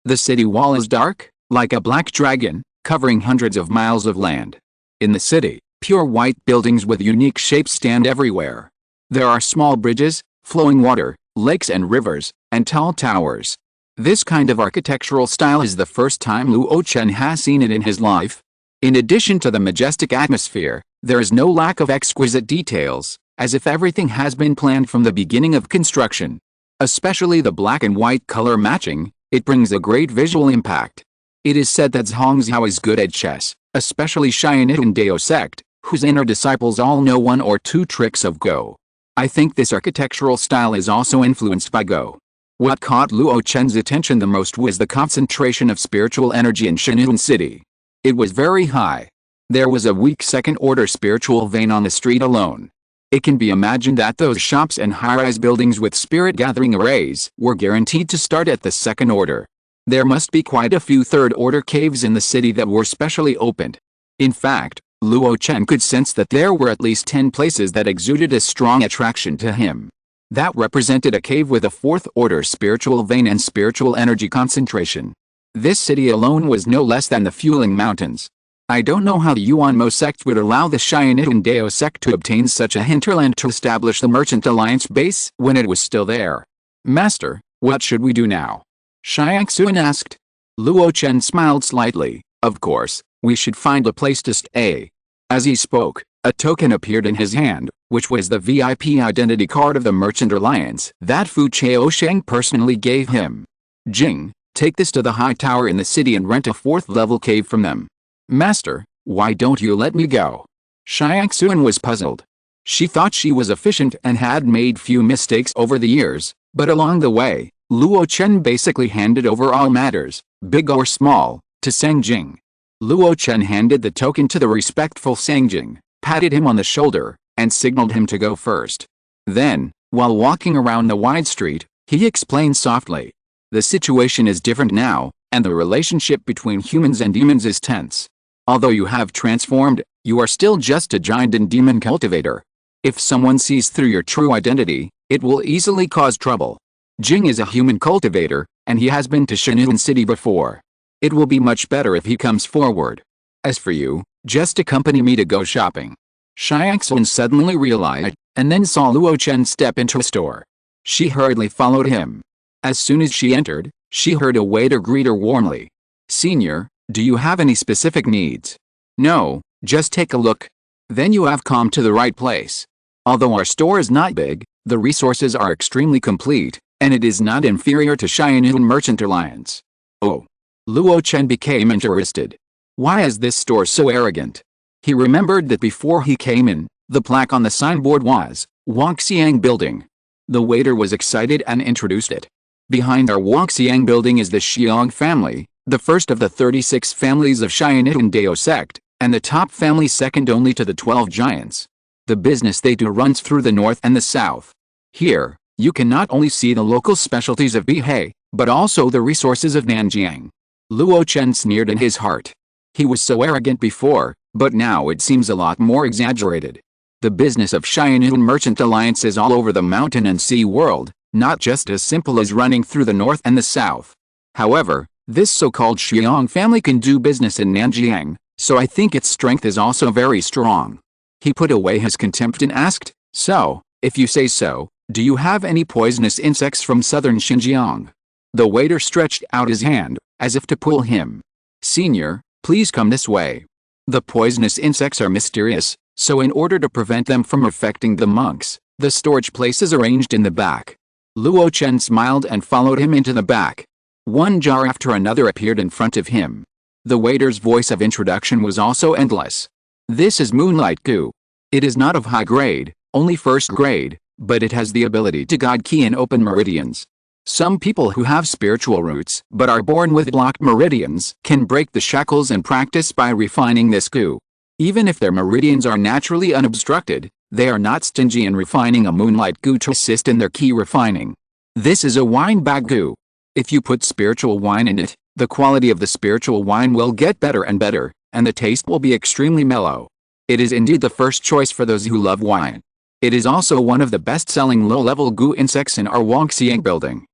The city wall is dark, like a black dragon, covering hundreds of miles of land. In the city, pure white buildings with unique shapes stand everywhere. There are small bridges, flowing water, lakes and rivers, and tall towers. This kind of architectural style is the first time Luo Chen has seen it in his life. In addition to the majestic atmosphere, there is no lack of exquisite details, as if everything has been planned from the beginning of construction. Especially the black and white color matching, it brings a great visual impact. It is said that Zongmiao is good at chess, especially Shinan Dao sect, whose inner disciples all know 1 or 2 tricks of Go. I think this architectural style is also influenced by Go. What caught Luo Chen's attention the most was the concentration of spiritual energy in Shinan City. It was very high. There was a weak second-order spiritual vein on the street alone. It can be imagined that those shops and high-rise buildings with spirit-gathering arrays were guaranteed to start at the second order. There must be quite a few third-order caves in the city that were specially opened. In fact, Luo Chen could sense that there were at least 10 places that exuded a strong attraction to him. That represented a cave with a fourth-order spiritual vein and spiritual energy concentration. This city alone was no less than the Fueling Mountains. I don't know how the Yuanmo sect would allow the Shinan Dao sect to obtain such a hinterland to establish the Merchant Alliance base when it was still there. Master, what should we do now? Xiangxuan asked. Luo Chen smiled slightly. Of course, we should find a place to stay. As he spoke, A token appeared in his hand, which was the VIP identity card of the Merchant Alliance that Fu Chaosheng personally gave him. Jing, take this to the high tower in the city and rent a 4th level cave from them. Master, why don't you let me go? Xiangxuan was puzzled. She thought she was efficient and had made few mistakes over the years, but along the way, Luo Chen basically handed over all matters, big or small, to Sang Jing. Luo Chen handed the token to the respectful Sang Jing, patted him on the shoulder, and signaled him to go first. Then, while walking around the wide street, he explained softly. The situation is different now, and the relationship between humans and demons is tense. Although you have transformed, you are still just a giant and demon cultivator. If someone sees through your true identity, it will easily cause trouble. Jing is a human cultivator, and he has been to Shanun City before. It will be much better if he comes forward. As for you, just accompany me to go shopping. Xiangxuan suddenly realized, and then saw Luo Chen step into a store. She hurriedly followed him. As soon as she entered, she heard a waiter greet her warmly. Senior, do you have any specific needs? No, just take a look. Then you have come to the right place. Although our store is not big, the resources are extremely complete, and it is not inferior to Xianun Merchant Alliance. Oh. Luo Chen became interested. Why is this store so arrogant? He remembered that before he came in, the plaque on the signboard was, Wangxiang Building. The waiter was excited and introduced it. Behind our Wangxiang Building is the Xiong family, the first of the 36 families of Xianun Dao sect, and the top family second only to the 12 giants. The business they do runs through the north and the south. Here, you can not only see the local specialties of Bihei, but also the resources of Nanjiang. Luo Chen sneered in his heart. He was so arrogant before, but now it seems a lot more exaggerated. The business of Xianun Merchant Alliance is all over the mountain and sea world, not just as simple as running through the north and the south. However, this so-called Xiong family can do business in Nanjiang, so I think its strength is also very strong. He put away his contempt and asked, so, if you say so, do you have any poisonous insects from southern Xinjiang? The waiter stretched out his hand, as if to pull him. Senior, please come this way. The poisonous insects are mysterious, so in order to prevent them from affecting the monks, the storage place is arranged in the back. Luo Chen smiled and followed him into the back. One jar after another appeared in front of him. The waiter's voice of introduction was also endless. This is Moonlight Goo. It is not of high grade, only first grade, but it has the ability to guide ki and open meridians. Some people who have spiritual roots but are born with blocked meridians can break the shackles and practice by refining this goo. Even if their meridians are naturally unobstructed, they are not stingy in refining a moonlight goo to assist in their ki refining. This is a wine bag goo. If you put spiritual wine in it, the quality of the spiritual wine will get better and better, and the taste will be extremely mellow. It is indeed the first choice for those who love wine. It is also one of the best-selling low-level goo insects in our Wangxiang building.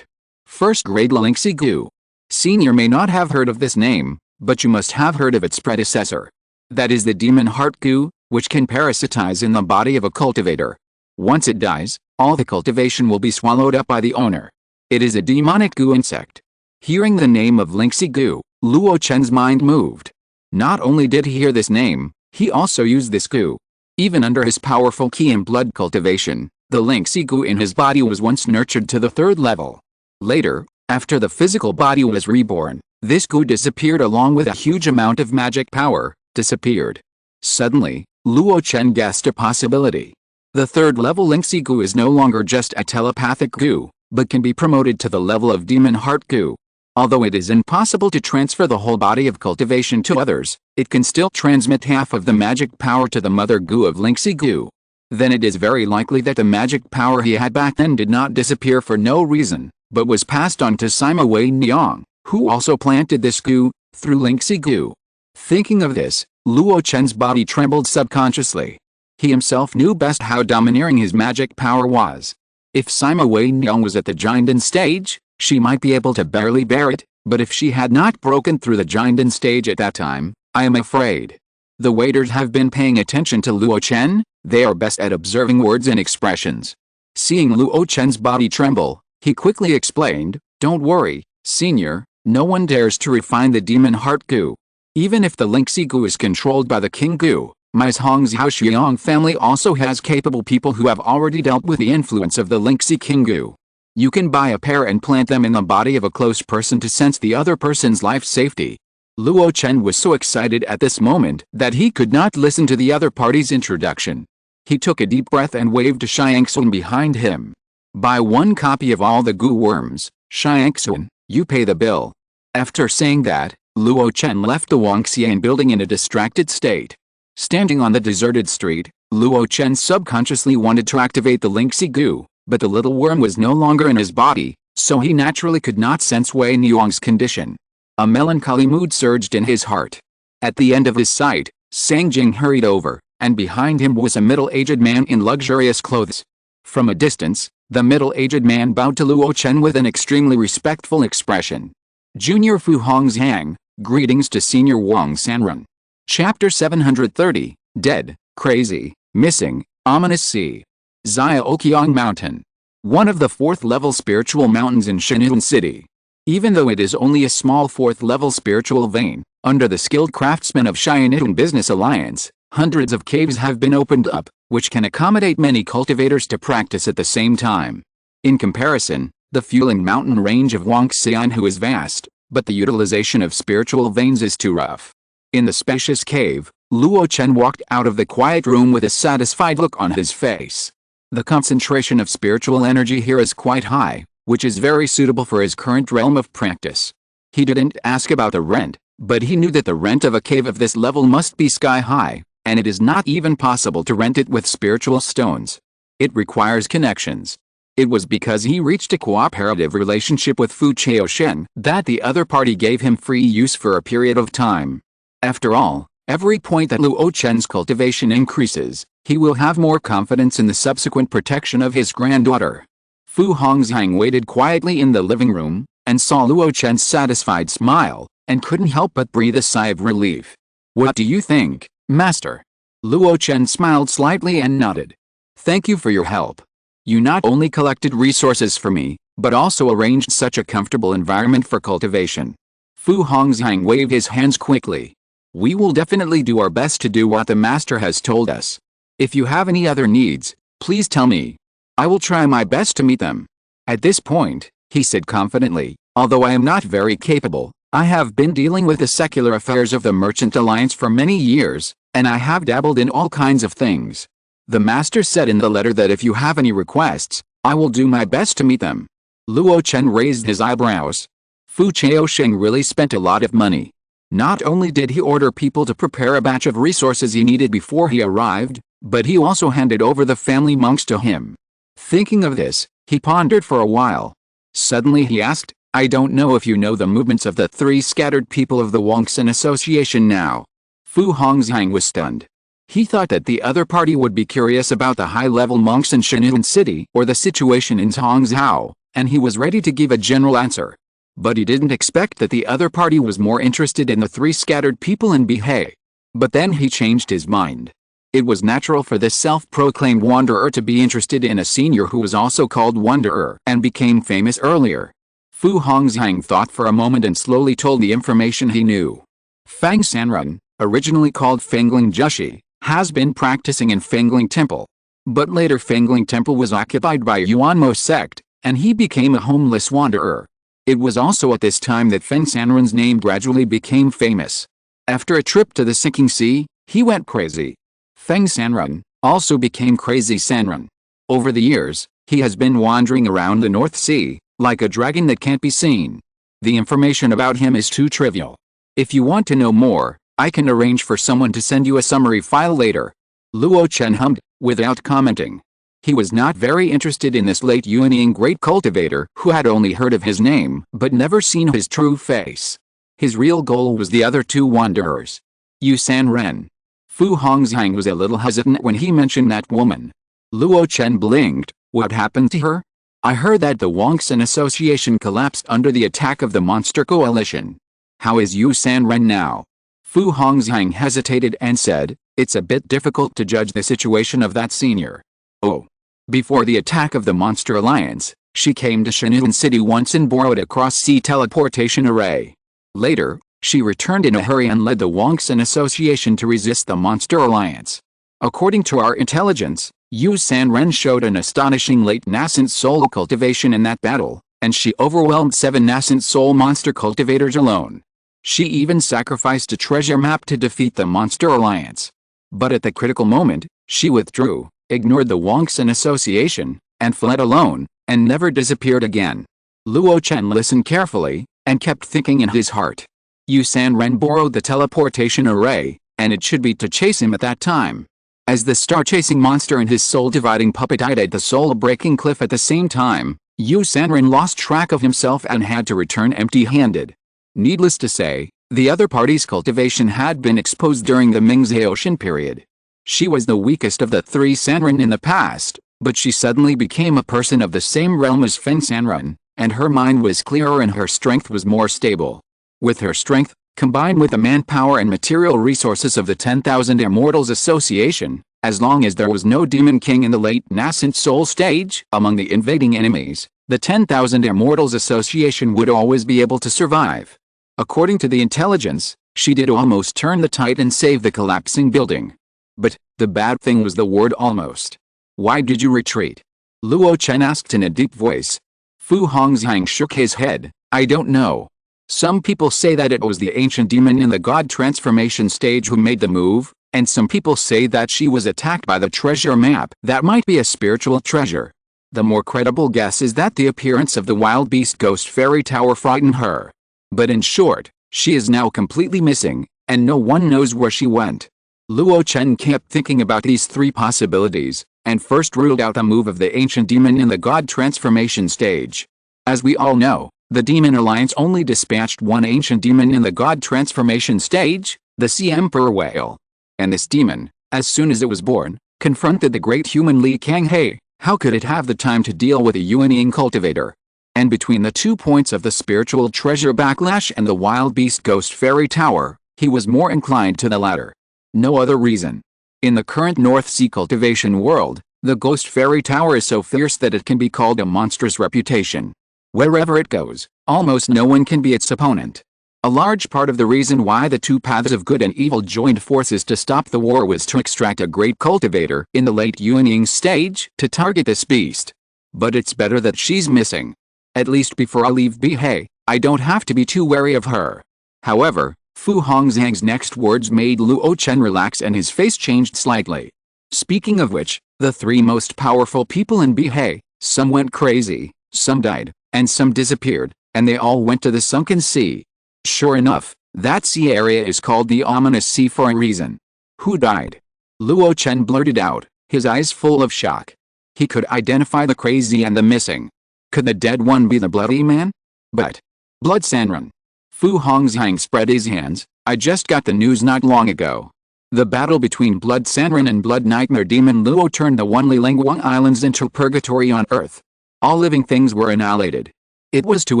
First grade Lingxi Goo. Senior may not have heard of this name, but you must have heard of its predecessor. That is the demon heart goo, which can parasitize in the body of a cultivator. Once it dies, all the cultivation will be swallowed up by the owner. It is a demonic goo insect. Hearing the name of Lingxi Goo, Luo Chen's mind moved. Not only did he hear this name, he also used this goo. Even under his powerful ki and blood cultivation, the Lingxi Goo in his body was once nurtured to the 3rd level. Later, after the physical body was reborn, this goo disappeared along with a huge amount of magic power, disappeared. Suddenly, Luo Chen guessed a possibility. The 3rd level Lingxi Goo is no longer just a telepathic goo, but can be promoted to the level of demon heart goo. Although it is impossible to transfer the whole body of cultivation to others, it can still transmit half of the magic power to the mother goo of Lingxi Goo. Then it is very likely that the magic power he had back then did not disappear for no reason, but was passed on to Sima Wei Niang, who also planted this goo, through Lingxi Goo. Thinking of this, Luo Chen's body trembled subconsciously. He himself knew best how domineering his magic power was. If Sima Wei Niang was at the Jinden stage, she might be able to barely bear it, but if she had not broken through the Jinden stage at that time, I am afraid. The waiters have been paying attention to Luo Chen, they are best at observing words and expressions. Seeing Luo Chen's body tremble, he quickly explained, "Don't worry, senior, no one dares to refine the demon heart goo. Even if the Lingxi Goo is controlled by the King Goo, My Hongzhou Xiang family also has capable people who have already dealt with the influence of the Lingxi Kingu. You can buy a pair and plant them in the body of a close person to sense the other person's life safety. Luo Chen was so excited at this moment that he could not listen to the other party's introduction. He took a deep breath and waved to Xiangxun behind him. Buy one copy of all the goo worms, Xiangxun, you pay the bill. After saying that, Luo Chen left the Wangxian building in a distracted state. Standing on the deserted street, Luo Chen subconsciously wanted to activate the Lingxi goo, but the little worm was no longer in his body, so he naturally could not sense Wei Niang's condition. A melancholy mood surged in his heart. At the end of his sight, Sang Jing hurried over, and behind him was a middle-aged man in luxurious clothes. From a distance, the middle-aged man bowed to Luo Chen with an extremely respectful expression. Junior Fu Hongzhang, greetings to Senior Wang Sanrun. Chapter 730, Dead, Crazy, Missing, Ominous Sea. Xiaoqiang Mountain. One of the 4th-level spiritual mountains in Shenun City. Even though it is only a small 4th-level spiritual vein, under the skilled craftsmen of Shenun Business Alliance, hundreds of caves have been opened up, which can accommodate many cultivators to practice at the same time. In comparison, the Fuling mountain range of Wangxian is vast, but the utilization of spiritual veins is too rough. In the spacious cave, Luo Chen walked out of the quiet room with a satisfied look on his face. The concentration of spiritual energy here is quite high, which is very suitable for his current realm of practice. He didn't ask about the rent, but he knew that the rent of a cave of this level must be sky high, and it is not even possible to rent it with spiritual stones. It requires connections. It was because he reached a cooperative relationship with Fu Chaoshen that the other party gave him free use for a period of time. After all, every point that Luo Chen's cultivation increases, he will have more confidence in the subsequent protection of his granddaughter. Fu Hongzhang waited quietly in the living room, and saw Luo Chen's satisfied smile, and couldn't help but breathe a sigh of relief. What do you think, Master? Luo Chen smiled slightly and nodded. Thank you for your help. You not only collected resources for me, but also arranged such a comfortable environment for cultivation. Fu Hongzhang waved his hands quickly. We will definitely do our best to do what the Master has told us. If you have any other needs, please tell me. I will try my best to meet them. At this point, he said confidently, although I am not very capable, I have been dealing with the secular affairs of the Merchant Alliance for many years, and I have dabbled in all kinds of things. The Master said in the letter that if you have any requests, I will do my best to meet them. Luo Chen raised his eyebrows. Fu Chaosheng really spent a lot of money. Not only did he order people to prepare a batch of resources he needed before he arrived, but he also handed over the family monks to him. Thinking of this, he pondered for a while. Suddenly he asked, I don't know if you know the movements of the 3 scattered people of the Wangxin Association now. Fu Hongzhang was stunned. He thought that the other party would be curious about the high-level monks in Shenun City or the situation in Zongzhou, and he was ready to give a general answer. But he didn't expect that the other party was more interested in the 3 scattered people in Bihei. But then he changed his mind. It was natural for this self-proclaimed wanderer to be interested in a senior who was also called Wanderer and became famous earlier. Fu Hongzhang thought for a moment and slowly told the information he knew. Fang Sanrun, originally called Fangling Jushi, has been practicing in Fangling Temple. But later Fangling Temple was occupied by Yuanmo sect, and he became a homeless wanderer. It was also at this time that Feng Sanrun's name gradually became famous. After a trip to the sinking sea, he went crazy. Feng Sanrun also became Crazy Sanrun. Over the years, he has been wandering around the North Sea, like a dragon that can't be seen. The information about him is too trivial. If you want to know more, I can arrange for someone to send you a summary file later. Luo Chen hummed, without commenting. He was not very interested in this late Yuanying great cultivator who had only heard of his name but never seen his true face. His real goal was the other 2 wanderers. Yu Sanren. Fu Hongzhang was a little hesitant when he mentioned that woman. Luo Chen blinked. What happened to her? I heard that the Wangxin Association collapsed under the attack of the Monster Coalition. How is Yu Sanren now? Fu Hongzhang hesitated and said, it's a bit difficult to judge the situation of that senior. Oh. Before the attack of the Monster Alliance, she came to Shenun City once and borrowed a cross-sea teleportation array. Later, She returned in a hurry and led the Wangsan Association to resist the Monster Alliance. According to our intelligence, Yu Sanren showed an astonishing late nascent soul cultivation in that battle, and she overwhelmed 7 nascent soul monster cultivators alone. She even sacrificed a treasure map to defeat the Monster Alliance. But at the critical moment, she withdrew, ignored the Wangsan Association, and fled alone, and never disappeared again. Luo Chen listened carefully, and kept thinking in his heart. Yu Sanren borrowed the teleportation array, and it should be to chase him at that time. As the star-chasing monster and his soul-dividing puppet died at the soul-breaking cliff at the same time, Yu Sanren lost track of himself and had to return empty-handed. Needless to say, the other party's cultivation had been exposed during the Mingzhe period. She was the weakest of the 3 Sanren in the past, but she suddenly became a person of the same realm as Feng Sanren, and her mind was clearer and her strength was more stable. With her strength, combined with the manpower and material resources of the 10,000 Immortals Association, as long as there was no Demon King in the late nascent soul stage among the invading enemies, the 10,000 Immortals Association would always be able to survive. According to the intelligence, she did almost turn the tide and save the collapsing building. But, the bad thing was the word almost. Why did you retreat? Luo Chen asked in a deep voice. Fu Hongxiang shook his head. I don't know. Some people say that it was the ancient demon in the god transformation stage who made the move, and some people say that she was attacked by the treasure map that might be a spiritual treasure. The more credible guess is that the appearance of the wild beast ghost fairy tower frightened her. But in short, she is now completely missing, and no one knows where she went. Luo Chen kept thinking about these 3 possibilities, and first ruled out the move of the ancient demon in the god transformation stage. As we all know, the Demon Alliance only dispatched 1 ancient demon in the god transformation stage, the Sea Emperor Whale. And this demon, as soon as it was born, confronted the great human Li Kanghe. How could it have the time to deal with a Yuanying cultivator? And between the 2 points of the spiritual treasure backlash and the wild beast ghost fairy tower, he was more inclined to the latter. No other reason. In the current North Sea cultivation world, the ghost fairy tower is so fierce that it can be called a monstrous reputation. Wherever it goes, almost no one can be its opponent. A large part of the reason why the 2 paths of good and evil joined forces to stop the war was to extract a great cultivator in the late Yuanying stage to target this beast. But it's better that she's missing. At least before I leave Bihei, I don't have to be too wary of her. However, Fu Hongxiang's next words made Luo Chen relax and his face changed slightly. Speaking of which, the 3 most powerful people in Bihei, some went crazy, some died, and some disappeared, and they all went to the sunken sea. Sure enough, that sea area is called the ominous sea for a reason. Who died? Luo Chen blurted out, his eyes full of shock. He could identify the crazy and the missing. Could the dead one be the bloody man? But Blood Sanren. Fu Hongxiang spread his hands. I just got the news not long ago. The battle between Blood Sanren and Blood Nightmare Demon Luo turned the Wanli Lengguang Islands into purgatory on Earth. All living things were annihilated. It was too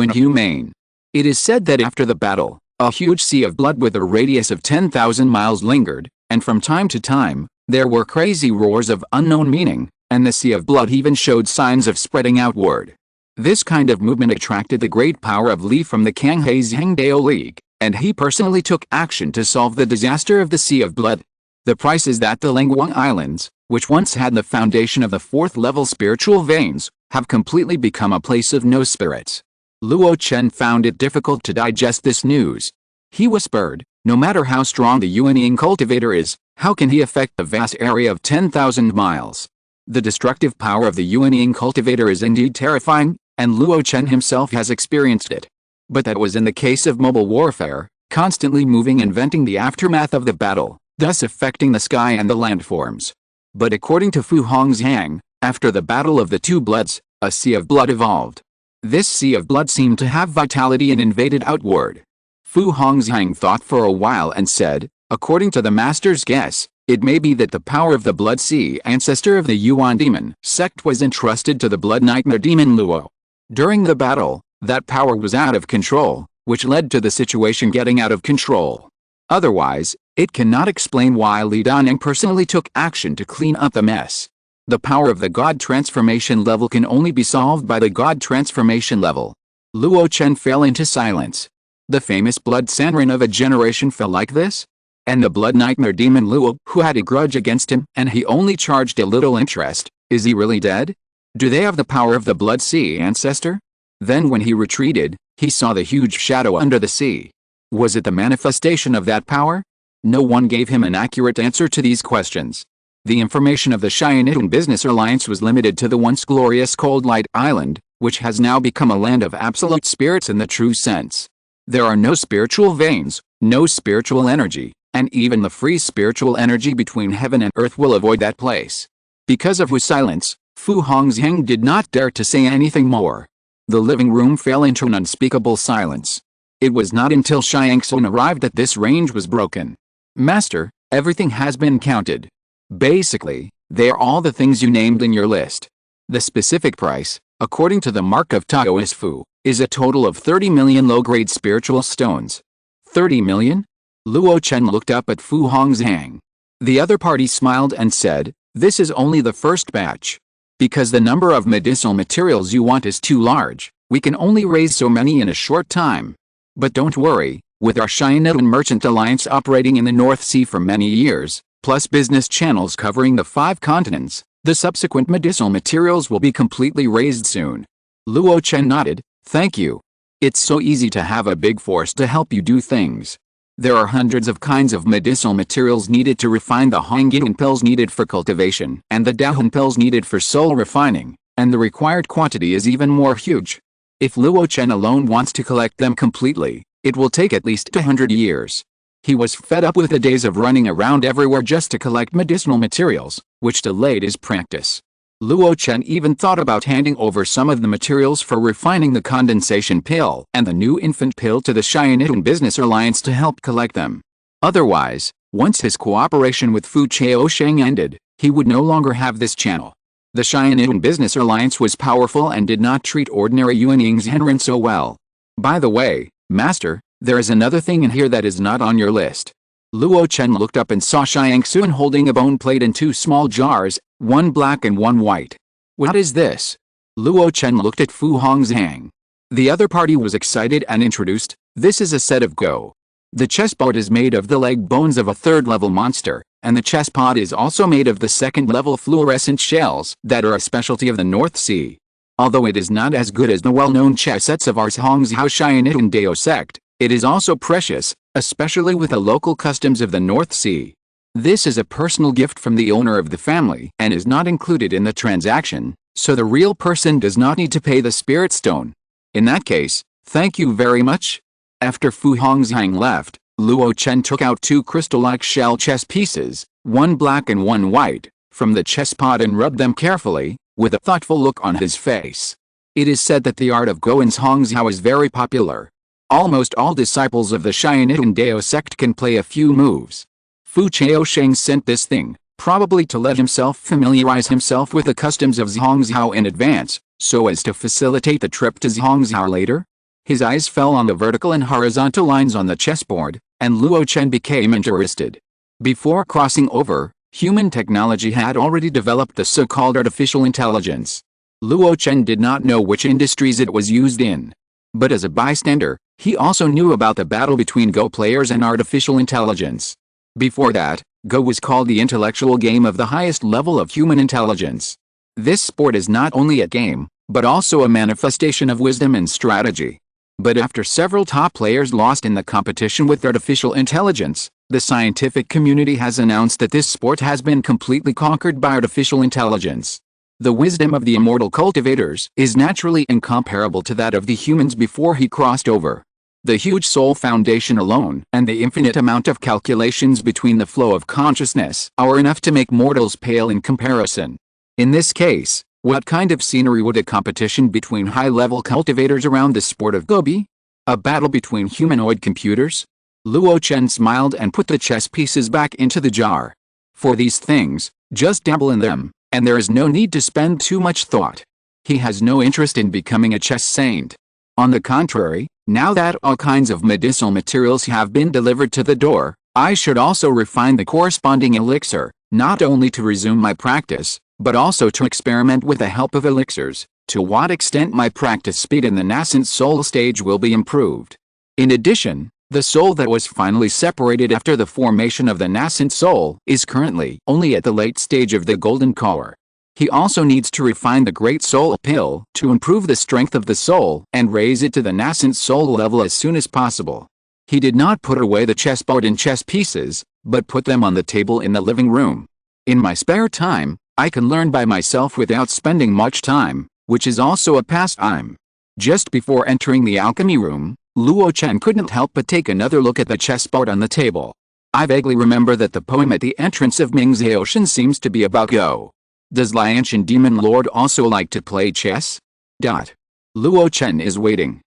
inhumane. It is said that after the battle, a huge sea of blood with a radius of 10,000 miles lingered, and from time to time, there were crazy roars of unknown meaning, and the sea of blood even showed signs of spreading outward. This kind of movement attracted the great power of Li from the Kanghe Zhengdao League, and he personally took action to solve the disaster of the Sea of Blood. The price is that the Lengguang Islands, which once had the foundation of the 4th-level spiritual veins, have completely become a place of no spirits. Luo Chen found it difficult to digest this news. He whispered, no matter how strong the Yuanying cultivator is, how can he affect the vast area of 10,000 miles? The destructive power of the Yuanying cultivator is indeed terrifying, and Luo Chen himself has experienced it. But that was in the case of mobile warfare, constantly moving and venting the aftermath of the battle, thus affecting the sky and the landforms. But according to Fu Hongxiang, after the battle of the 2 bloods, a sea of blood evolved. This sea of blood seemed to have vitality and invaded outward. Fu Hongxiang thought for a while and said, according to the master's guess, it may be that the power of the Blood Sea ancestor of the Yuan demon sect was entrusted to the Blood Nightmare demon Luo. During the battle, that power was out of control, which led to the situation getting out of control. Otherwise, it cannot explain why Li Daneng personally took action to clean up the mess. The power of the God transformation level can only be solved by the God transformation level. Luo Chen fell into silence. The famous blood Sanrin of a generation fell like this? And the blood nightmare demon Luo, who had a grudge against him and he only charged a little interest, is he really dead? Do they have the power of the blood sea ancestor? Then when he retreated, he saw the huge shadow under the sea. Was it the manifestation of that power? No one gave him an accurate answer to these questions. The information of the Cheyenne Business Alliance was limited to the once glorious Cold Light Island, which has now become a land of absolute spirits in the true sense. There are no spiritual veins, no spiritual energy, and even the free spiritual energy between heaven and earth will avoid that place. Because of his silence, Fu Hongxiang did not dare to say anything more. The living room fell into an unspeakable silence. It was not until Xiangxun arrived that this range was broken. Master, everything has been counted. Basically, they are all the things you named in your list. The specific price, according to the mark of Taoist Fu, is a total of 30 million low-grade spiritual stones. 30 million? Luo Chen looked up at Fu Hongxiang. The other party smiled and said, "This is only the first batch. Because the number of medicinal materials you want is too large, we can only raise so many in a short time. But don't worry, with our Cheyenne Merchant Alliance operating in the North Sea for many years, plus business channels covering the 5 continents, the subsequent medicinal materials will be completely raised soon." Luo Chen nodded, "Thank you. It's so easy to have a big force to help you do things. There are hundreds of kinds of medicinal materials needed to refine the Hongyan pills needed for cultivation and the Dahan pills needed for soul refining, and the required quantity is even more huge. If Luo Chen alone wants to collect them completely, it will take at least 100 years. He was fed up with the days of running around everywhere just to collect medicinal materials, which delayed his practice. Luo Chen even thought about handing over some of the materials for refining the condensation pill and the new infant pill to the Cheyenne Business Alliance to help collect them. Otherwise, once his cooperation with Fu Chaosheng ended, he would no longer have this channel. The Cheyenne Business Alliance was powerful and did not treat ordinary Yuanying's Henrin so well. By the way, Master, there is another thing in here that is not on your list. Luo Chen looked up and saw Xiangxun holding a bone plate in 2 small jars, one black and one white. What is this? Luo Chen looked at Fu Hongxiang. The other party was excited and introduced, "This is a set of Go. The chessboard is made of the leg bones of a 3rd-level monster, and the chess pod is also made of the 2nd-level fluorescent shells that are a specialty of the North Sea. Although it is not as good as the well-known chess sets of our Hongxiao Cheyenne Dao sect, it is also precious, especially with the local customs of the North Sea. This is a personal gift from the owner of the family and is not included in the transaction, so the real person does not need to pay the spirit stone. In that case, thank you very much." After Fu Hongxiang left, Luo Chen took out 2 crystal-like shell chess pieces, one black and one white, from the chess pot and rubbed them carefully, with a thoughtful look on his face. It is said that the art of Go in Hongxiao is very popular. Almost all disciples of the Cheyenne Dao sect can play a few moves. Fu Chaosheng sent this thing, probably to let himself familiarize himself with the customs of Zongmiao in advance, so as to facilitate the trip to Zongmiao later. His eyes fell on the vertical and horizontal lines on the chessboard, and Luo Chen became interested. Before crossing over, human technology had already developed the so-called artificial intelligence. Luo Chen did not know which industries it was used in. But as a bystander, he also knew about the battle between Go players and artificial intelligence. Before that, Go was called the intellectual game of the highest level of human intelligence. This sport is not only a game, but also a manifestation of wisdom and strategy. But after several top players lost in the competition with artificial intelligence, the scientific community has announced that this sport has been completely conquered by artificial intelligence. The wisdom of the immortal cultivators is naturally incomparable to that of the humans before he crossed over. The huge soul foundation alone and the infinite amount of calculations between the flow of consciousness are enough to make mortals pale in comparison. In this case, what kind of scenery would a competition between high-level cultivators around the sport of Go be? A battle between humanoid computers? Luo Chen smiled and put the chess pieces back into the jar. For these things, just dabble in them, and there is no need to spend too much thought. He has no interest in becoming a chess saint. On the contrary, now that all kinds of medicinal materials have been delivered to the door, I should also refine the corresponding elixir, not only to resume my practice, but also to experiment with the help of elixirs, to what extent my practice speed in the nascent soul stage will be improved. In addition, the soul that was finally separated after the formation of the nascent soul is currently only at the late stage of the golden core. He also needs to refine the Great Soul Pill to improve the strength of the soul and raise it to the nascent soul level as soon as possible. He did not put away the chessboard and chess pieces, but put them on the table in the living room. In my spare time, I can learn by myself without spending much time, which is also a pastime. Just before entering the alchemy room, Luo Chen couldn't help but take another look at the chessboard on the table. I vaguely remember that the poem at the entrance of Ming's Ocean seems to be about Go. Does Lianshan Demon Lord also like to play chess? Luo Chen is waiting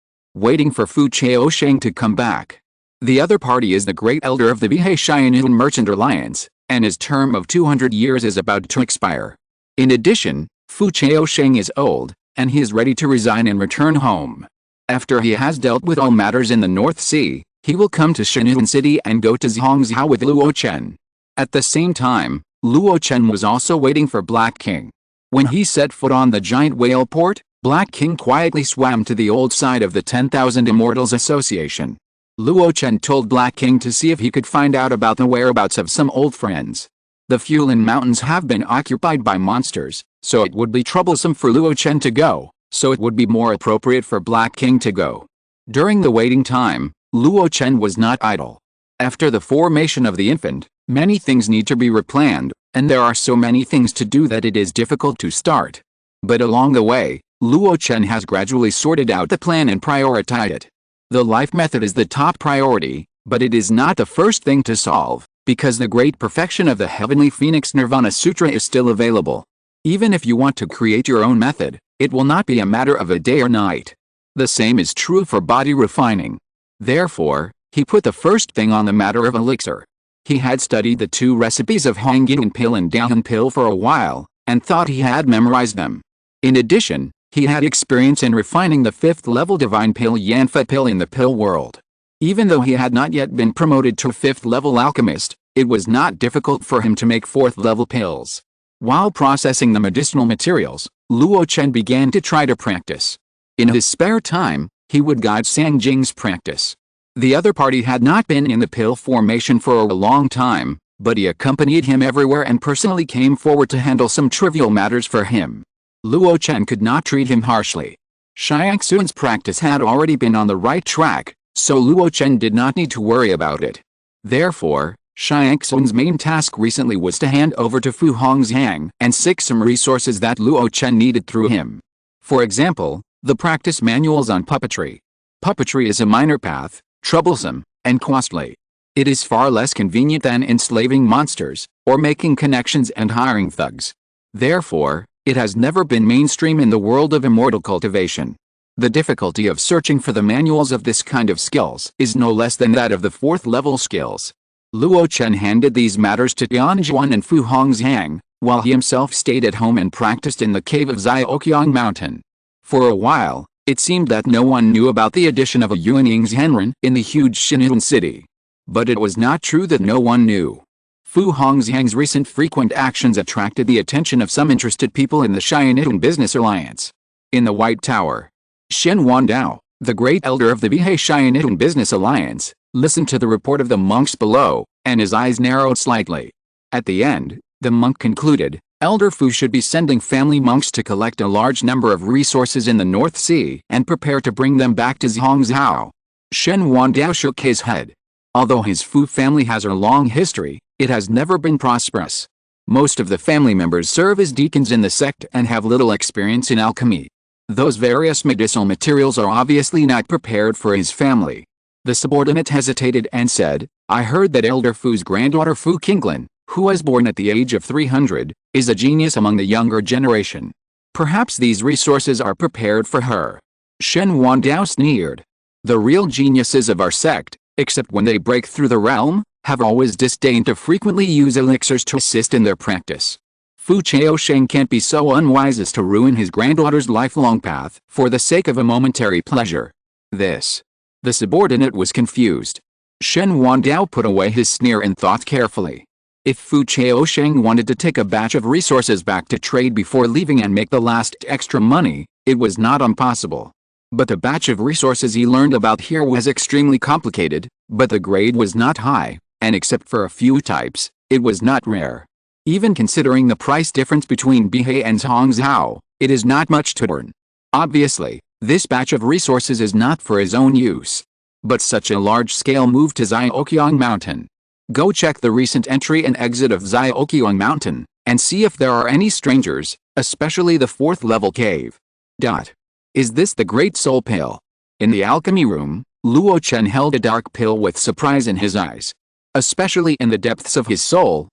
for Fu Chaosheng to come back. The other party is the great elder of the Bihai Xianun Merchant Alliance, and his term of 200 years is about to expire. In addition, Fu Chaosheng is old, and he is ready to resign and return home. After he has dealt with all matters in the North Sea, he will come to Shanun City and go to Zhongzhou with Luo Chen. At the same time, Luo Chen was also waiting for Black King. When he set foot on the giant whale port, Black King quietly swam to the old side of the 10,000 Immortals Association. Luo Chen told Black King to see if he could find out about the whereabouts of some old friends. The Fulin Mountains have been occupied by monsters, so it would be troublesome for Luo Chen to go, so it would be more appropriate for Black King to go. During the waiting time, Luo Chen was not idle. After the formation of the infant, many things need to be replanned, and there are so many things to do that it is difficult to start. But along the way, Luo Chen has gradually sorted out the plan and prioritized it. The life method is the top priority, but it is not the first thing to solve, because the great perfection of the Heavenly Phoenix Nirvana Sutra is still available. Even if you want to create your own method, it will not be a matter of a day or night. The same is true for body refining. Therefore, he put the first thing on the matter of elixir. He had studied the two recipes of Hongyan Pill and Daohan Pill for a while, and thought he had memorized them. In addition, he had experience in refining the 5th level Divine Pill Yanfa Pill in the pill world. Even though he had not yet been promoted to 5th level alchemist, it was not difficult for him to make 4th level pills. While processing the medicinal materials, Luo Chen began to try to practice. In his spare time, he would guide Sang Jing's practice. The other party had not been in the pill formation for a long time, but he accompanied him everywhere and personally came forward to handle some trivial matters for him. Luo Chen could not treat him harshly. Xiangxuan's practice had already been on the right track, so Luo Chen did not need to worry about it. Therefore, Xiangxuan's main task recently was to hand over to Fu Hongxiang and seek some resources that Luo Chen needed through him. For example, the practice manuals on puppetry. Puppetry is a minor path, troublesome, and costly. It is far less convenient than enslaving monsters, or making connections and hiring thugs. Therefore, it has never been mainstream in the world of immortal cultivation. The difficulty of searching for the manuals of this kind of skills is no less than that of the 4th level skills. Luo Chen handed these matters to Tianzhuan and Fu Hongxiang, while he himself stayed at home and practiced in the cave of Zioqiang Mountain. For a while, it seemed that no one knew about the addition of a Yuanying's Henren in the huge Shanun city. But it was not true that no one knew. Fu Hongxiang's recent frequent actions attracted the attention of some interested people in the Xianun Business Alliance. In the White Tower, Shen Wandao, the great elder of the Bihai Xianun Business Alliance, listened to the report of the monks below, and his eyes narrowed slightly. At the end, the monk concluded, Elder Fu should be sending family monks to collect a large number of resources in the North Sea and prepare to bring them back to Zhongzhou. Shen Wandao shook his head. Although his Fu family has a long history, it has never been prosperous. Most of the family members serve as deacons in the sect and have little experience in alchemy. Those various medicinal materials are obviously not prepared for his family. The subordinate hesitated and said, I heard that Elder Fu's granddaughter Fu Qinglin, who was born at the age of 300, is a genius among the younger generation. Perhaps these resources are prepared for her. Shen Wandao sneered. The real geniuses of our sect, except when they break through the realm, have always disdained to frequently use elixirs to assist in their practice. Fu Chaosheng can't be so unwise as to ruin his granddaughter's lifelong path for the sake of a momentary pleasure. The subordinate was confused. Shen Wandao put away his sneer and thought carefully. If Fu Chaosheng wanted to take a batch of resources back to trade before leaving and make the last extra money, it was not impossible. But the batch of resources he learned about here was extremely complicated, but the grade was not high, and except for a few types, it was not rare. Even considering the price difference between Bihei and Zongzhou, it is not much to earn. Obviously, this batch of resources is not for his own use. But such a large-scale move to Zhaoqiang Mountain. Go check the recent entry and exit of Zhaoqiang Mountain, and see if there are any strangers, especially the 4th level cave. Is this the Great Soul Pill? In the alchemy room, Luo Chen held a dark pill with surprise in his eyes. Especially in the depths of his soul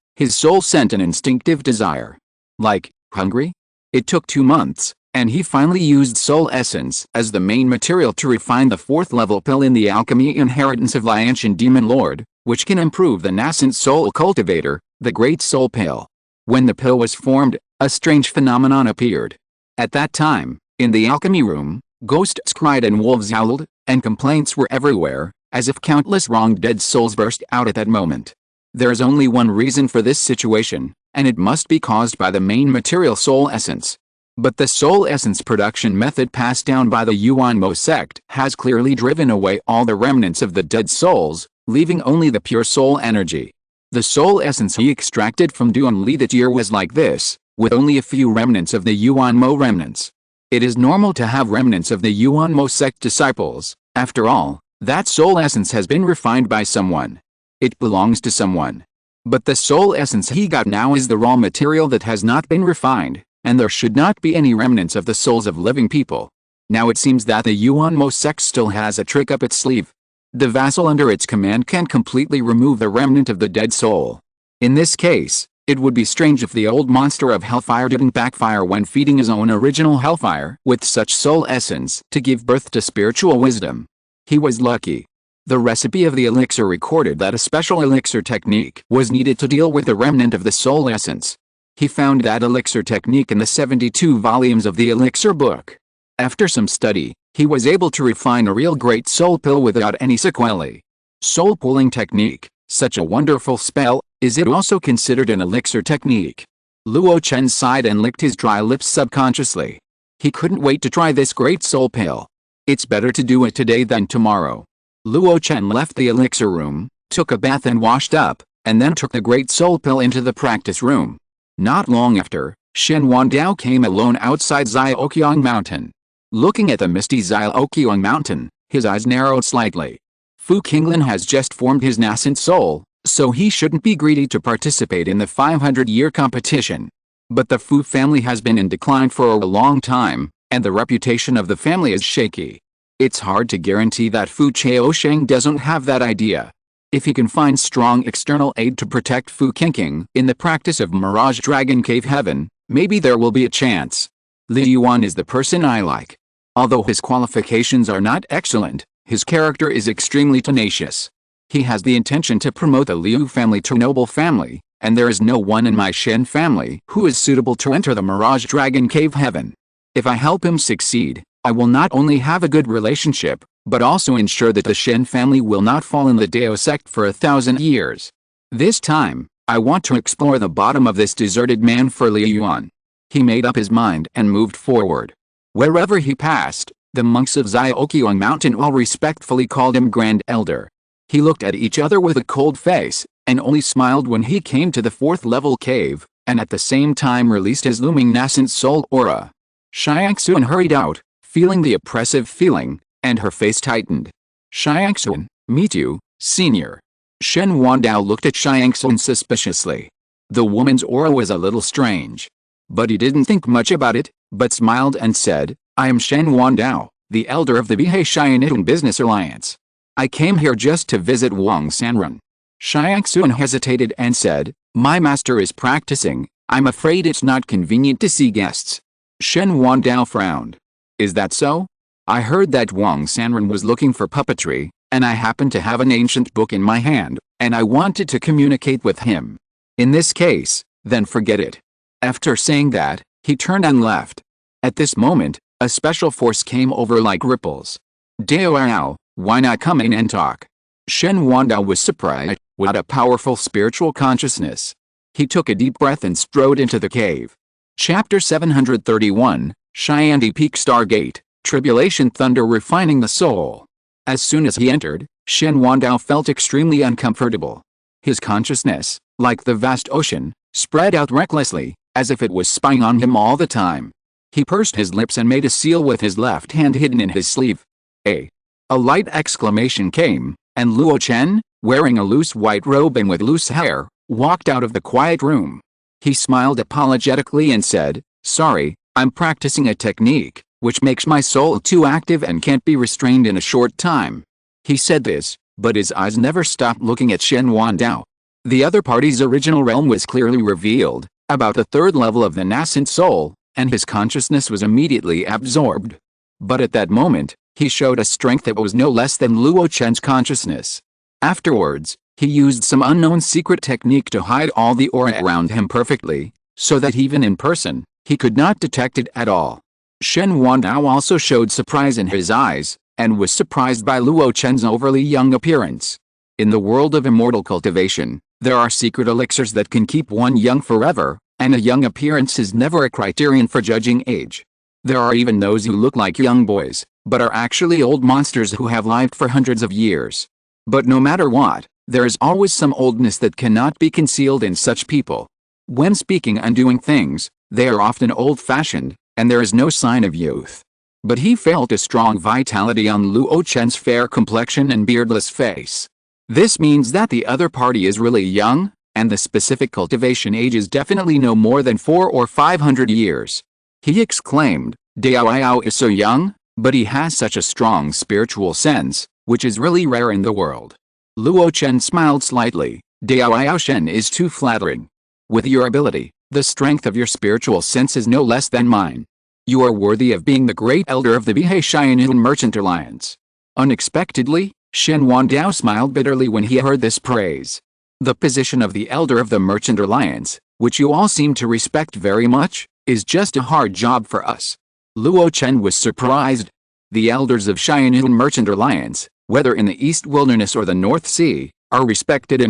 sent an instinctive desire. Like, hungry? It took 2 months, and he finally used soul essence as the main material to refine the 4th level pill in the alchemy inheritance of Lianshan Demon Lord, which can improve the nascent soul cultivator, the Great Soul Pill. When the pill was formed, a strange phenomenon appeared. At that time, in the alchemy room, ghosts cried and wolves howled, and complaints were everywhere, as if countless wronged dead souls burst out at that moment. There is only one reason for this situation, and it must be caused by the main material soul essence. But the soul essence production method passed down by the Yuanmo sect has clearly driven away all the remnants of the dead souls, leaving only the pure soul energy. The soul essence he extracted from Duan Li that year was like this, with only a few remnants of the Yuanmo remnants. It is normal to have remnants of the Yuanmo sect disciples. After all, that soul essence has been refined by someone. It belongs to someone. But the soul essence he got now is the raw material that has not been refined, and there should not be any remnants of the souls of living people. Now it seems that the Yuanmo sect still has a trick up its sleeve. The vassal under its command can completely remove the remnant of the dead soul. In this case, it would be strange if the old monster of hellfire didn't backfire when feeding his own original hellfire with such soul essence to give birth to spiritual wisdom. He was lucky. The recipe of the elixir recorded that a special elixir technique was needed to deal with the remnant of the soul essence. He found that elixir technique in the 72 volumes of the elixir book. After some study, he was able to refine a real great soul pill without any sequelae. Soul pulling technique, such a wonderful spell. Is it also considered an elixir technique? Luo Chen sighed and licked his dry lips subconsciously. He couldn't wait to try this great soul pill. It's better to do it today than tomorrow. Luo Chen left the elixir room, took a bath and washed up, and then took the great soul pill into the practice room. Not long after, Shen Wandao came alone outside Zhaoqiang Mountain. Looking at the misty Zhaoqiang Mountain, his eyes narrowed slightly. Fu Qinglin has just formed his nascent soul, so he shouldn't be greedy to participate in the 500-year competition. But the Fu family has been in decline for a long time, and the reputation of the family is shaky. It's hard to guarantee that Fu Chaosheng doesn't have that idea. If he can find strong external aid to protect Fu Qingqing in the practice of Mirage Dragon Cave Heaven, maybe there will be a chance. Li Yuan is the person I like. Although his qualifications are not excellent, his character is extremely tenacious. He has the intention to promote the Liu family to noble family, and there is no one in my Shen family who is suitable to enter the Mirage Dragon Cave Heaven. If I help him succeed, I will not only have a good relationship, but also ensure that the Shen family will not fall in the Dao sect for 1,000 years. This time, I want to explore the bottom of this deserted man for Li Yuan. He made up his mind and moved forward. Wherever he passed, the monks of Zhaoqiang Mountain all respectfully called him Grand Elder. He looked at each other with a cold face, and only smiled when he came to the 4th level cave, and at the same time released his looming nascent soul aura. Xiangxuan hurried out, feeling the oppressive feeling, and her face tightened. Xiangxuan, meet you, senior. Shen Wandao looked at Xiangxuan suspiciously. The woman's aura was a little strange. But he didn't think much about it, but smiled and said, I am Shen Wandao, the elder of the Bihei Xianitun Business Alliance. I came here just to visit Wang Sanren. Xiangxuan hesitated and said, my master is practicing, I'm afraid it's not convenient to see guests. Shen Wandao frowned. Is that so? I heard that Wang Sanren was looking for puppetry, and I happened to have an ancient book in my hand, and I wanted to communicate with him. In this case, then forget it. After saying that, he turned and left. At this moment, a special force came over like ripples. Dao, why not come in and talk? Shen Wandao was surprised. What a powerful spiritual consciousness. He took a deep breath and strode into the cave. Chapter 731, Shyandi Peak Stargate. Tribulation thunder refining the soul. As soon as he entered, Shen Wandao felt extremely uncomfortable. His consciousness, like the vast ocean, spread out recklessly, as if it was spying on him all the time. He pursed his lips and made a seal with his left hand hidden in his sleeve. A light exclamation came, and Luo Chen, wearing a loose white robe and with loose hair, walked out of the quiet room. He smiled apologetically and said, "Sorry, I'm practicing a technique, which makes my soul too active and can't be restrained in a short time." He said this, but his eyes never stopped looking at Shen Wandao. The other party's original realm was clearly revealed, about the third level of the nascent soul, and his consciousness was immediately absorbed. But at that moment, he showed a strength that was no less than Luo Chen's consciousness. Afterwards, he used some unknown secret technique to hide all the aura around him perfectly, so that even in person, he could not detect it at all. Shen Wandao also showed surprise in his eyes, and was surprised by Luo Chen's overly young appearance. In the world of immortal cultivation, there are secret elixirs that can keep one young forever, and a young appearance is never a criterion for judging age. There are even those who look like young boys, but are actually old monsters who have lived for hundreds of years. But no matter what, there is always some oldness that cannot be concealed in such people. When speaking and doing things, they are often old-fashioned, and there is no sign of youth. But he felt a strong vitality on Luo Chen's fair complexion and beardless face. This means that the other party is really young, and the specific cultivation age is definitely no more than 400 or 500 years. He exclaimed, "Dao is so young, but he has such a strong spiritual sense, which is really rare in the world." Luo Chen smiled slightly. "Dao Shen is too flattering. With your ability, the strength of your spiritual sense is no less than mine. You are worthy of being the great elder of the Bihai Xianyu Merchant Alliance." Unexpectedly, Shen Wandao smiled bitterly when he heard this praise. The position of the elder of the Merchant Alliance, which you all seem to respect very much, is just a hard job for us. Luo Chen was surprised. The elders of Xianyu Merchant Alliance, whether in the East Wilderness or the North Sea, are respected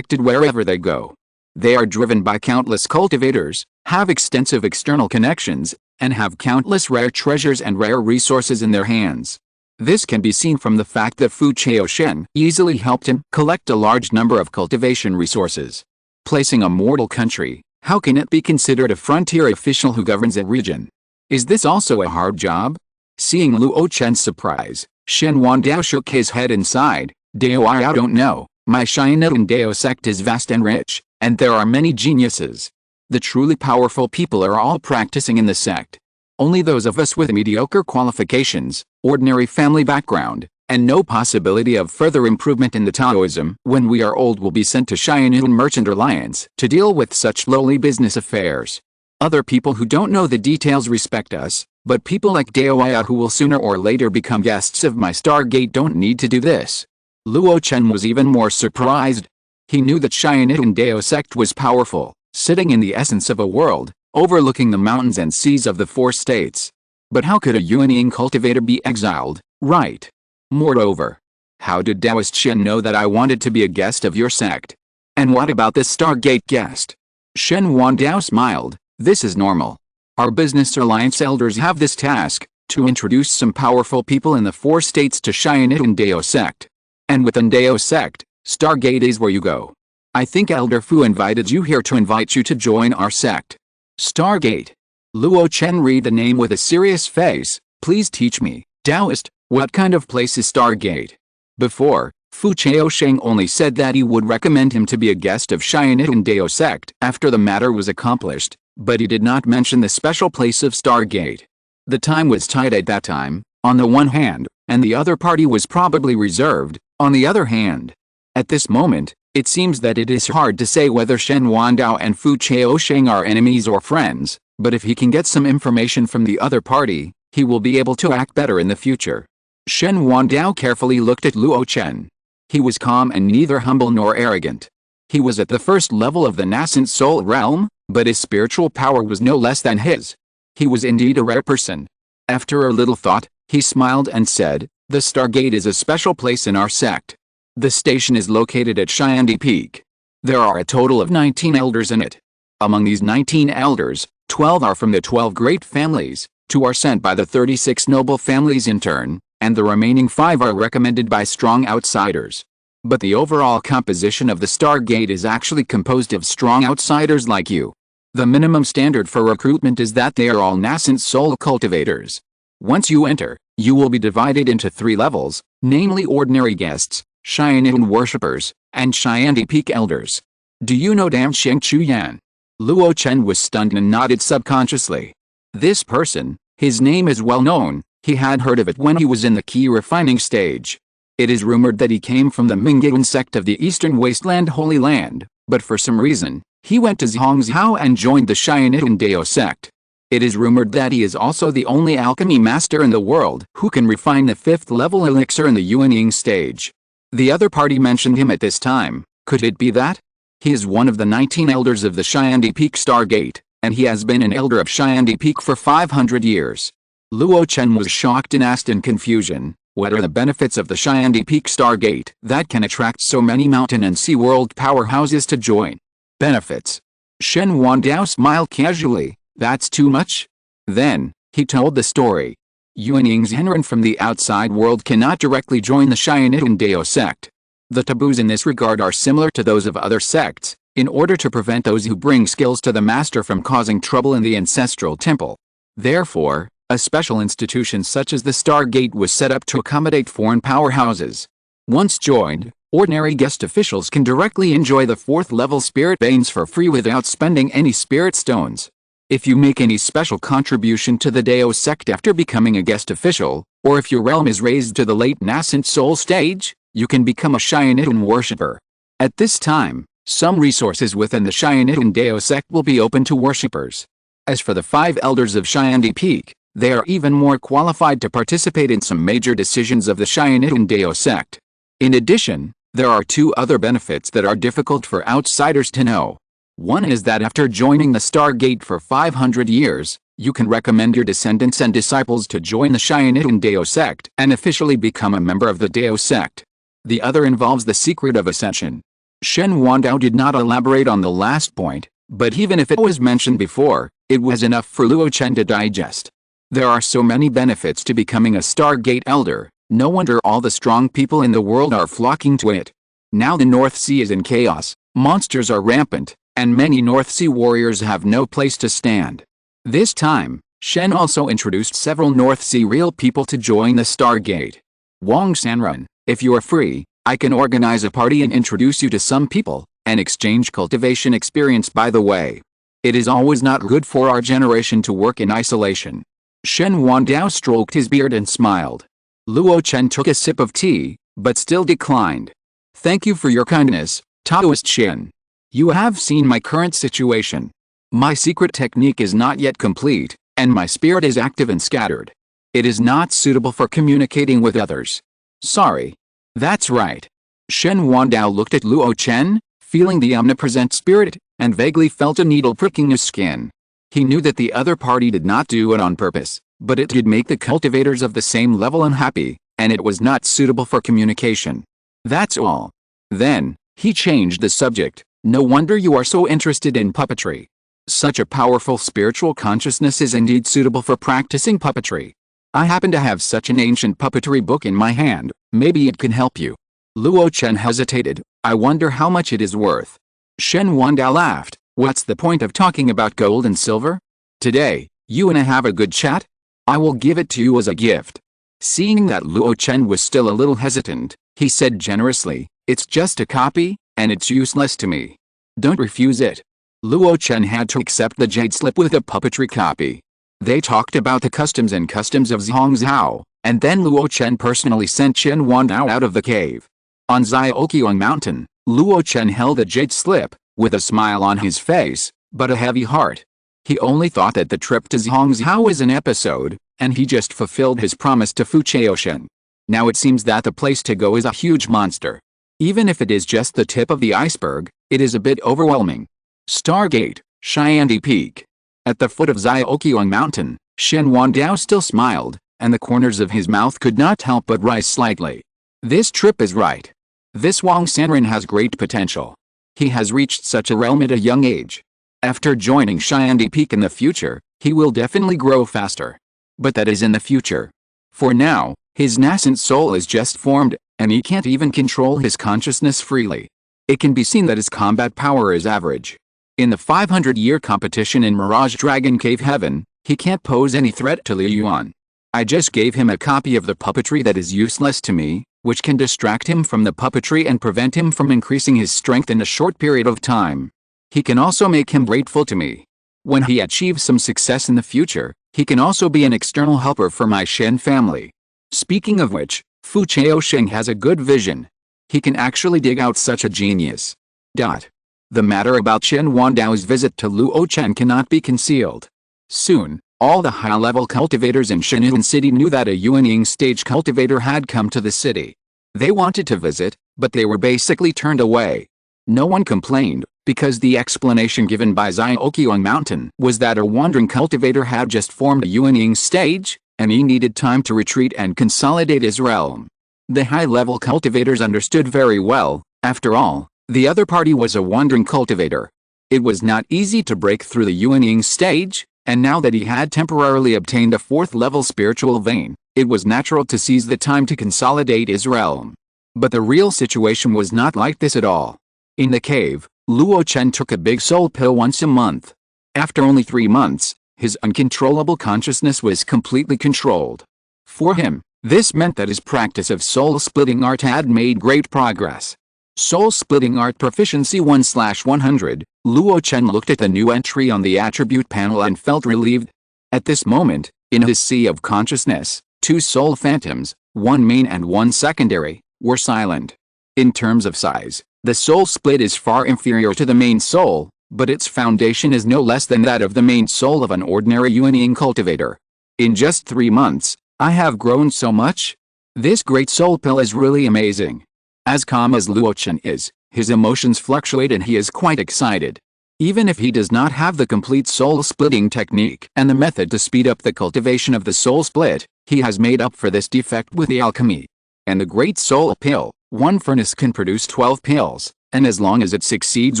wherever they go. They are driven by countless cultivators, have extensive external connections, and have countless rare treasures and rare resources in their hands. This can be seen from the fact that Fu Chaoshen easily helped him collect a large number of cultivation resources. Placing a mortal country, how can it be considered a frontier official who governs a region? Is this also a hard job? Seeing Luo Chen's surprise, Shen Wandao shook his head and sighed. "Dao, I don't know. My Xianyu Dao sect is vast and rich, and there are many geniuses. The truly powerful people are all practicing in the sect. Only those of us with mediocre qualifications, ordinary family background, and no possibility of further improvement in the Taoism when we are old will be sent to Xianyu Merchant Alliance to deal with such lowly business affairs. Other people who don't know the details respect us, but people like Dao who will sooner or later become guests of my Stargate don't need to do this." Luo Chen was even more surprised. He knew that Xianyu Dao sect was powerful, sitting in the essence of a world, overlooking the mountains and seas of the 4 states. But how could a Yuanying cultivator be exiled, right? Moreover, how did Taoist Shen know that I wanted to be a guest of your sect? And what about this Stargate guest? Shen Wandao smiled. "This is normal. Our business alliance elders have this task, to introduce some powerful people in the 4 states to Xianyu Dao sect. And within Dao sect, Stargate is where you go. I think Elder Fu invited you here to invite you to join our sect." Stargate. Luo Chen read the name with a serious face. "Please teach me, Taoist, what kind of place is Stargate?" Before, Fu Chaosheng only said that he would recommend him to be a guest of Xianyu Dao sect after the matter was accomplished, but he did not mention the special place of Stargate. The time was tight at that time, on the one hand, and the other party was probably reserved, on the other hand. At this moment, it seems that it is hard to say whether Shen Wandao and Fu Chaosheng are enemies or friends, but if he can get some information from the other party, he will be able to act better in the future. Shen Wandao carefully looked at Luo Chen. He was calm and neither humble nor arrogant. He was at the first level of the nascent soul realm, but his spiritual power was no less than his. He was indeed a rare person. After a little thought, he smiled and said, "The Stargate is a special place in our sect. The station is located at Xiandi Peak. There are a total of 19 elders in it. Among these 19 elders, 12 are from the 12 great families, 2 are sent by the 36 noble families in turn, and the remaining 5 are recommended by strong outsiders. But the overall composition of the Stargate is actually composed of strong outsiders like you. The minimum standard for recruitment is that they are all nascent soul cultivators. Once you enter, you will be divided into 3 levels, namely ordinary guests, Cheyenne worshippers, and Cheyenne Peak elders. Do you know Dan Sheng Chuyan? Luo Chen was stunned and nodded subconsciously. This person, his name is well known, he had heard of it when he was in the key refining stage. It is rumored that he came from the Mingyuan sect of the Eastern Wasteland Holy Land, but for some reason, he went to Zongmiao and joined the Cheyenne Dao sect. It is rumored that he is also the only alchemy master in the world who can refine the 5th level elixir in the Yuanying stage. The other party mentioned him at this time. Could it be that? He is one of the 19 elders of the Cheyenne Peak Stargate, and he has been an elder of Cheyenne Peak for 500 years. Luo Chen was shocked and asked in confusion, what are the benefits of the Cheyenne Peak Stargate that can attract so many mountain and sea world powerhouses to join? Benefits. Shen Wandao smiled casually, that's too much? Then, he told the story. Yuanying's Henren from the outside world cannot directly join the Cheyenne Dao sect. The taboos in this regard are similar to those of other sects, in order to prevent those who bring skills to the master from causing trouble in the ancestral temple. Therefore, a special institution such as the Stargate was set up to accommodate foreign powerhouses. Once joined, ordinary guest officials can directly enjoy the 4th level spirit veins for free without spending any spirit stones. If you make any special contribution to the Dao sect after becoming a guest official, or if your realm is raised to the late nascent soul stage, you can become a Cheyenne worshipper. At this time, some resources within the Cheyenne Dao sect will be open to worshippers. As for the 5 elders of Cheyenne Peak, they are even more qualified to participate in some major decisions of the Cheyenne Dao sect. In addition, there are 2 other benefits that are difficult for outsiders to know. One is that after joining the Stargate for 500 years, you can recommend your descendants and disciples to join the Cheyenne Dao sect and officially become a member of the Dao sect. The other involves the secret of ascension. Shen Wandao did not elaborate on the last point, but even if it was mentioned before, it was enough for Luo Chen to digest. There are so many benefits to becoming a Stargate elder, no wonder all the strong people in the world are flocking to it. Now the North Sea is in chaos, monsters are rampant, and many North Sea warriors have no place to stand. This time, Shen also introduced several North Sea real people to join the Stargate. Wang Sanrun, if you are free, I can organize a party and introduce you to some people, and exchange cultivation experience by the way. It is always not good for our generation to work in isolation. Shen Wandao stroked his beard and smiled. Luo Chen took a sip of tea, but still declined. Thank you for your kindness, Taoist Shen. You have seen my current situation. My secret technique is not yet complete, and my spirit is active and scattered. It is not suitable for communicating with others. Sorry. That's right. Shen Wandao looked at Luo Chen, feeling the omnipresent spirit, and vaguely felt a needle pricking his skin. He knew that the other party did not do it on purpose, but it did make the cultivators of the same level unhappy, and it was not suitable for communication. That's all. Then, he changed the subject. No wonder you are so interested in puppetry. Such a powerful spiritual consciousness is indeed suitable for practicing puppetry. I happen to have such an ancient puppetry book in my hand, maybe it can help you. Luo Chen hesitated, I wonder how much it is worth. Shen Wandao laughed, what's the point of talking about gold and silver? Today, you and I have a good chat? I will give it to you as a gift. Seeing that Luo Chen was still a little hesitant, he said generously, it's just a copy, and it's useless to me. Don't refuse it. Luo Chen had to accept the jade slip with a puppetry copy. They talked about the customs of Zongmiao, and then Luo Chen personally sent Shen Wandao out of the cave. On Zongmiao Mountain, Luo Chen held the jade slip, with a smile on his face, but a heavy heart. He only thought that the trip to Zongmiao was an episode, and he just fulfilled his promise to Fu Chaoshen. Now it seems that the place to go is a huge monster. Even if it is just the tip of the iceberg, it is a bit overwhelming. Stargate, Cheyenne Peak. At the foot of Zongmiao Mountain, Shen Wandao still smiled, and the corners of his mouth could not help but rise slightly. This trip is right. This Wang Sanren has great potential. He has reached such a realm at a young age. After joining Cheyenne Peak in the future, he will definitely grow faster. but that is in the future. For now, his nascent soul is just formed, and he can't even control his consciousness freely. It can be seen that his combat power is average. In the 500-year competition in Mirage Dragon Cave Heaven, he can't pose any threat to Liu Yuan. I just gave him a copy of the puppetry that is useless to me, which can distract him from the puppetry and prevent him from increasing his strength in a short period of time. He can also make him grateful to me. When he achieves some success in the future, he can also be an external helper for my Shen family. Speaking of which, Fu Chaosheng has a good vision. He can actually dig out such a genius. The matter about Chen Wandao's visit to Luo Chen cannot be concealed. Soon, all the high-level cultivators in Shenyan City knew that a Yuanying stage cultivator had come to the city. They wanted to visit, but they were basically turned away. No one complained, because the explanation given by Xiaoqiang Mountain was that a wandering cultivator had just formed a Yuanying stage, and he needed time to retreat and consolidate his realm. The high-level cultivators understood very well. After all, the other party was a wandering cultivator. It was not easy to break through the Yuanying stage, and now that he had temporarily obtained a 4th-level spiritual vein, it was natural to seize the time to consolidate his realm. But the real situation was not like this at all. In the cave, Luo Chen took a big soul pill once a month. After only 3 months, his uncontrollable consciousness was completely controlled. For him, this meant that his practice of soul-splitting art had made great progress. Soul-splitting art proficiency 1/100, Luo Chen looked at the new entry on the attribute panel and felt relieved. At this moment, in his sea of consciousness, 2 soul phantoms, one main and one secondary, were silent. In terms of size, the soul split is far inferior to the main soul, but its foundation is no less than that of the main soul of an ordinary Yuanying cultivator. In just 3 months, I have grown so much. This great soul pill is really amazing. As calm as Luo Chen is, his emotions fluctuate and he is quite excited. Even if he does not have the complete soul-splitting technique and the method to speed up the cultivation of the soul split, he has made up for this defect with the alchemy. And the great soul pill, one furnace can produce 12 pills, and as long as it succeeds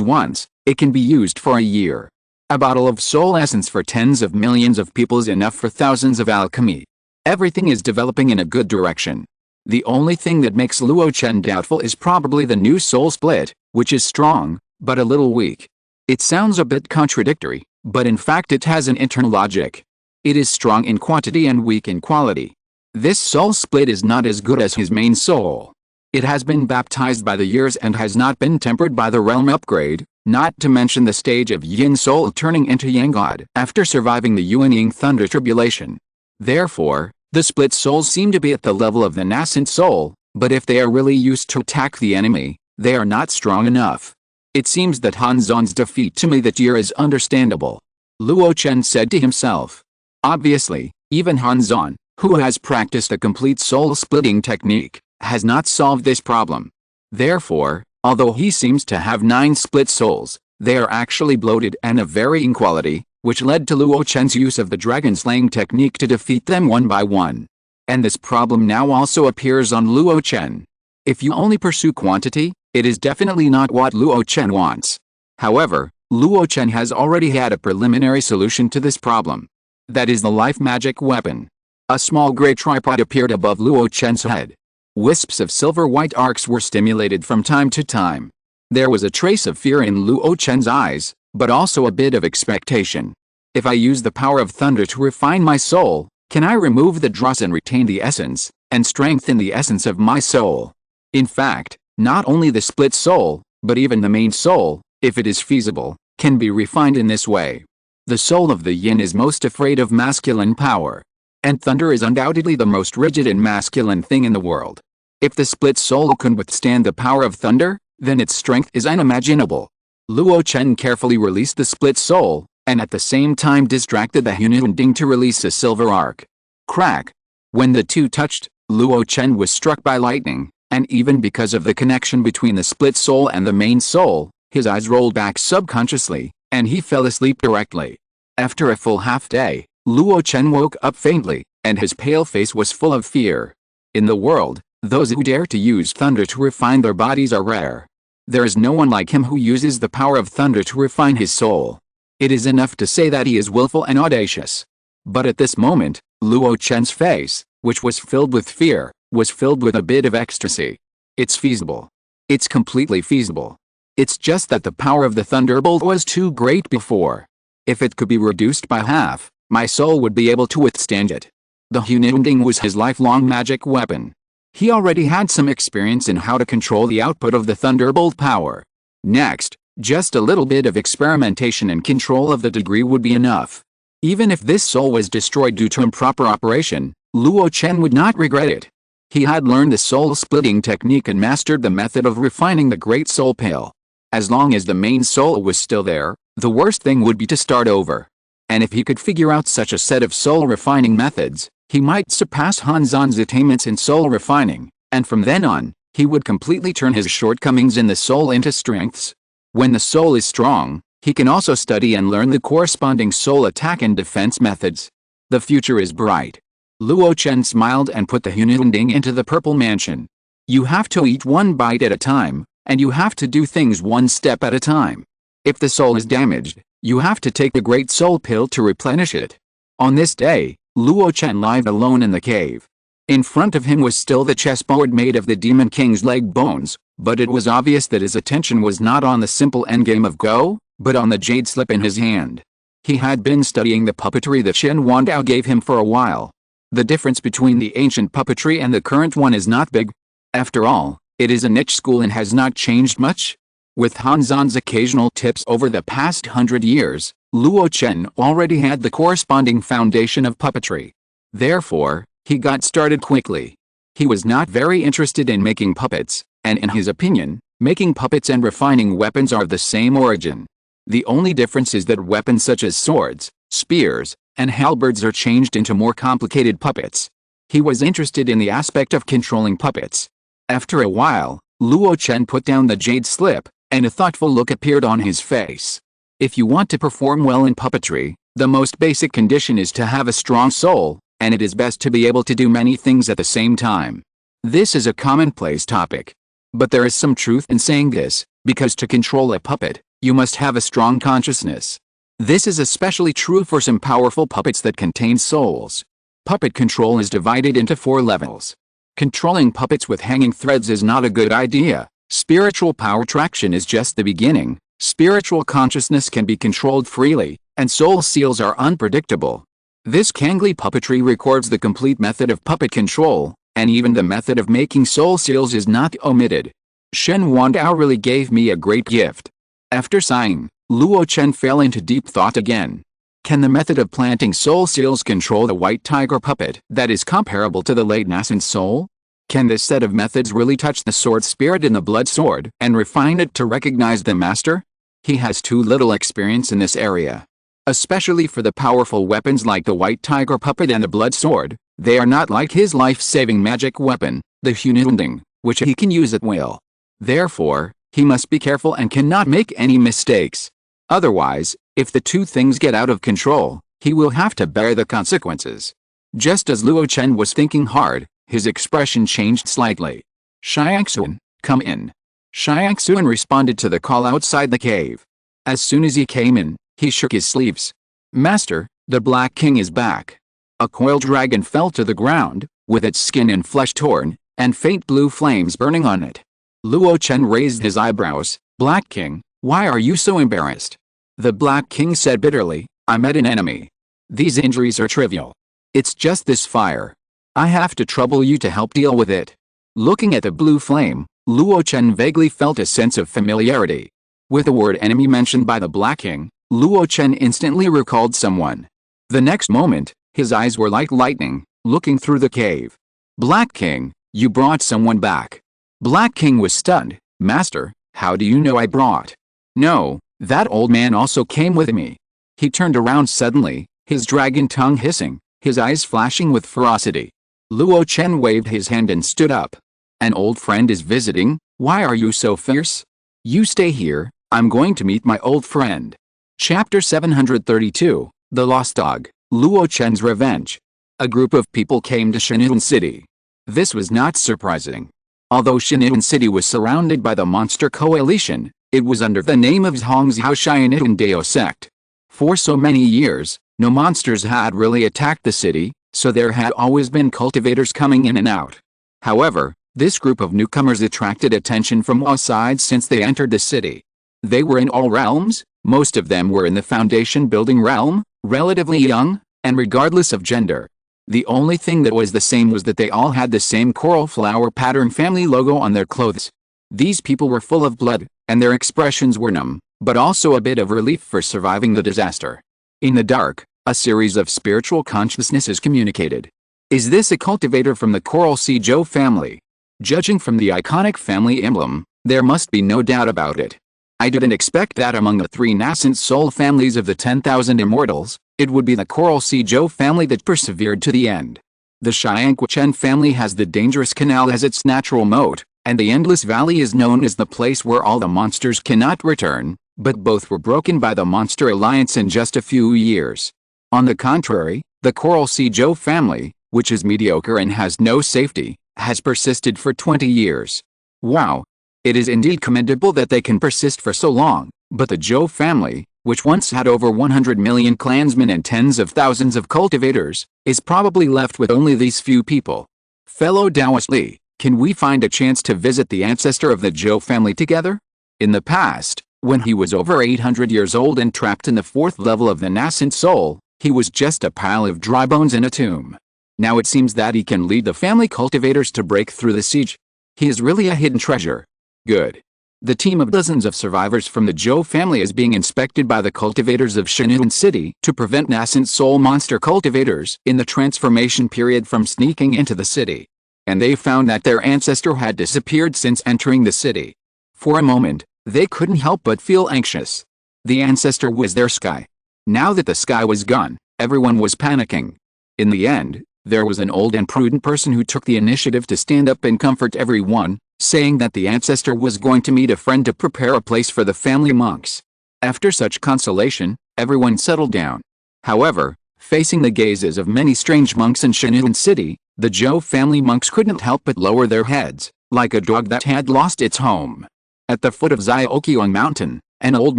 once, it can be used for a year. A bottle of soul essence for tens of millions of people is enough for thousands of alchemy. Everything is developing in a good direction. The only thing that makes Luo Chen doubtful is probably the new soul split, which is strong, but a little weak. It sounds a bit contradictory, but in fact it has an internal logic. It is strong in quantity and weak in quality. This soul split is not as good as his main soul. It has been baptized by the years and has not been tempered by the realm upgrade, not to mention the stage of Yin soul turning into Yang God after surviving the Yuanying thunder tribulation. Therefore, the split souls seem to be at the level of the nascent soul, but if they are really used to attack the enemy, they are not strong enough. It seems that Han Zon's defeat to me that year is understandable. Luo Chen said to himself. Obviously, even Han Zon, who has practiced a complete soul-splitting technique, has not solved this problem. Therefore, although he seems to have 9 split souls, they are actually bloated and of varying quality, which led to Luo Chen's use of the dragon-slaying technique to defeat them one by one. And this problem now also appears on Luo Chen. If you only pursue quantity, it is definitely not what Luo Chen wants. However, Luo Chen has already had a preliminary solution to this problem. That is the life magic weapon. A small gray tripod appeared above Luo Chen's head. Wisps of silver-white arcs were stimulated from time to time. There was a trace of fear in Luo Chen's eyes, but also a bit of expectation. If I use the power of thunder to refine my soul, can I remove the dross and retain the essence, and strengthen the essence of my soul? In fact, not only the split soul, but even the main soul, if it is feasible, can be refined in this way. The soul of the yin is most afraid of masculine power. And thunder is undoubtedly the most rigid and masculine thing in the world. If the split soul can withstand the power of thunder, then its strength is unimaginable. Luo Chen carefully released the split soul, and at the same time distracted the Hunyuan Ding to release a silver arc. Crack! When the two touched, Luo Chen was struck by lightning, and even because of the connection between the split soul and the main soul, his eyes rolled back subconsciously, and he fell asleep directly. After a full half-day, Luo Chen woke up faintly, and his pale face was full of fear. In the world, those who dare to use thunder to refine their bodies are rare. There is no one like him who uses the power of thunder to refine his soul. It is enough to say that he is willful and audacious. But at this moment, Luo Chen's face, which was filled with fear, was filled with a bit of ecstasy. It's feasible. It's completely feasible. It's just that the power of the thunderbolt was too great before. If it could be reduced by half, my soul would be able to withstand it. The Hununding was his lifelong magic weapon. He already had some experience in how to control the output of the thunderbolt power. Next, just a little bit of experimentation and control of the degree would be enough. Even if this soul was destroyed due to improper operation, Luo Chen would not regret it. He had learned the soul-splitting technique and mastered the method of refining the Great Soul Pill. As long as the main soul was still there, the worst thing would be to start over. And if he could figure out such a set of soul-refining methods, he might surpass Hanzan's attainments in soul refining, and from then on, he would completely turn his shortcomings in the soul into strengths. When the soul is strong, he can also study and learn the corresponding soul attack and defense methods. The future is bright. Luo Chen smiled and put the Hununding into the purple mansion. You have to eat one bite at a time, and you have to do things one step at a time. If the soul is damaged, you have to take the Great Soul Pill to replenish it. On this day, Luo Chen lived alone in the cave. In front of him was still the chessboard made of the Demon King's leg bones, but it was obvious that his attention was not on the simple endgame of Go, but on the jade slip in his hand. He had been studying the puppetry that Shen Wandao gave him for a while. The difference between the ancient puppetry and the current one is not big. After all, it is a niche school and has not changed much. With Hanzan's occasional tips over the past 100 years, Luo Chen already had the corresponding foundation of puppetry. Therefore, he got started quickly. He was not very interested in making puppets, and in his opinion, making puppets and refining weapons are of the same origin. The only difference is that weapons such as swords, spears, and halberds are changed into more complicated puppets. He was interested in the aspect of controlling puppets. After a while, Luo Chen put down the jade slip, and a thoughtful look appeared on his face. If you want to perform well in puppetry, the most basic condition is to have a strong soul, and it is best to be able to do many things at the same time. This is a commonplace topic. But there is some truth in saying this, because to control a puppet, you must have a strong consciousness. This is especially true for some powerful puppets that contain souls. Puppet control is divided into 4 levels. Controlling puppets with hanging threads is not a good idea. Spiritual power traction is just the beginning. Spiritual consciousness can be controlled freely, and soul seals are unpredictable. This Kangli puppetry records the complete method of puppet control, and even the method of making soul seals is not omitted. Shen Wandao really gave me a great gift. After sighing, Luo Chen fell into deep thought again. Can the method of planting soul seals control the white tiger puppet that is comparable to the late nascent soul? Can this set of methods really touch the sword spirit in the blood sword and refine it to recognize the master? He has too little experience in this area. Especially for the powerful weapons like the white tiger puppet and the blood sword, they are not like his life-saving magic weapon, the Hununding, which he can use at will. Therefore, he must be careful and cannot make any mistakes. Otherwise, if the two things get out of control, he will have to bear the consequences. Just as Luo Chen was thinking hard, his expression changed slightly. Xiangxuan, come in. Xiangxuan responded to the call outside the cave. As soon as he came in, he shook his sleeves. Master, the Black King is back. A coiled dragon fell to the ground, with its skin and flesh torn, and faint blue flames burning on it. Luo Chen raised his eyebrows. Black King, why are you so embarrassed? The Black King said bitterly, I met an enemy. These injuries are trivial. It's just this fire. I have to trouble you to help deal with it. Looking at the blue flame, Luo Chen vaguely felt a sense of familiarity. With the word enemy mentioned by the Black King, Luo Chen instantly recalled someone. The next moment, his eyes were like lightning, looking through the cave. Black King, you brought someone back. Black King was stunned. Master, how do you know I brought? No, that old man also came with me. He turned around suddenly, his dragon tongue hissing, his eyes flashing with ferocity. Luo Chen waved his hand and stood up. An old friend is visiting, why are you so fierce? You stay here, I'm going to meet my old friend. Chapter 732, The Lost Dog, Luo Chen's Revenge. A group of people came to Shin'an City. This was not surprising. Although Shin'an City was surrounded by the monster coalition, it was under the name of Zhongmiao Shin'an Dao sect. For so many years, no monsters had really attacked the city, so there had always been cultivators coming in and out. However, this group of newcomers attracted attention from all sides since they entered the city. They were in all realms, most of them were in the foundation building realm, relatively young, and regardless of gender. The only thing that was the same was that they all had the same coral flower pattern family logo on their clothes. These people were full of blood, and their expressions were numb, but also a bit of relief for surviving the disaster. In the dark, a series of spiritual consciousnesses communicated. Is this a cultivator from the Coral Sea Zhou family? Judging from the iconic family emblem, there must be no doubt about it. I didn't expect that among the 3 nascent soul families of the 10,000 immortals, it would be the Coral Sea Zhou family that persevered to the end. The Luo Chen family has the dangerous canal as its natural moat, and the Endless Valley is known as the place where all the monsters cannot return, but both were broken by the Monster Alliance in just a few years. On the contrary, the Coral Sea Zhou family, which is mediocre and has no safety, has persisted for 20 years. Wow! It is indeed commendable that they can persist for so long, but the Zhou family, which once had over 100 million clansmen and tens of thousands of cultivators, is probably left with only these few people. Fellow Taoist Li, can we find a chance to visit the ancestor of the Zhou family together? In the past, when he was over 800 years old and trapped in the 4th level of the nascent soul, he was just a pile of dry bones in a tomb. Now it seems that he can lead the family cultivators to break through the siege. He is really a hidden treasure. Good. The team of dozens of survivors from the Zhou family is being inspected by the cultivators of Shenun City to prevent nascent soul monster cultivators in the transformation period from sneaking into the city. And they found that their ancestor had disappeared since entering the city. For a moment, they couldn't help but feel anxious. The ancestor was their sky. Now that the sky was gone, everyone was panicking. In the end, there was an old and prudent person who took the initiative to stand up and comfort everyone, saying that the ancestor was going to meet a friend to prepare a place for the family monks. After such consolation, everyone settled down. However, facing the gazes of many strange monks in Shenun City, the Zhou family monks couldn't help but lower their heads, like a dog that had lost its home. At the foot of Xiaoqiang Mountain, an old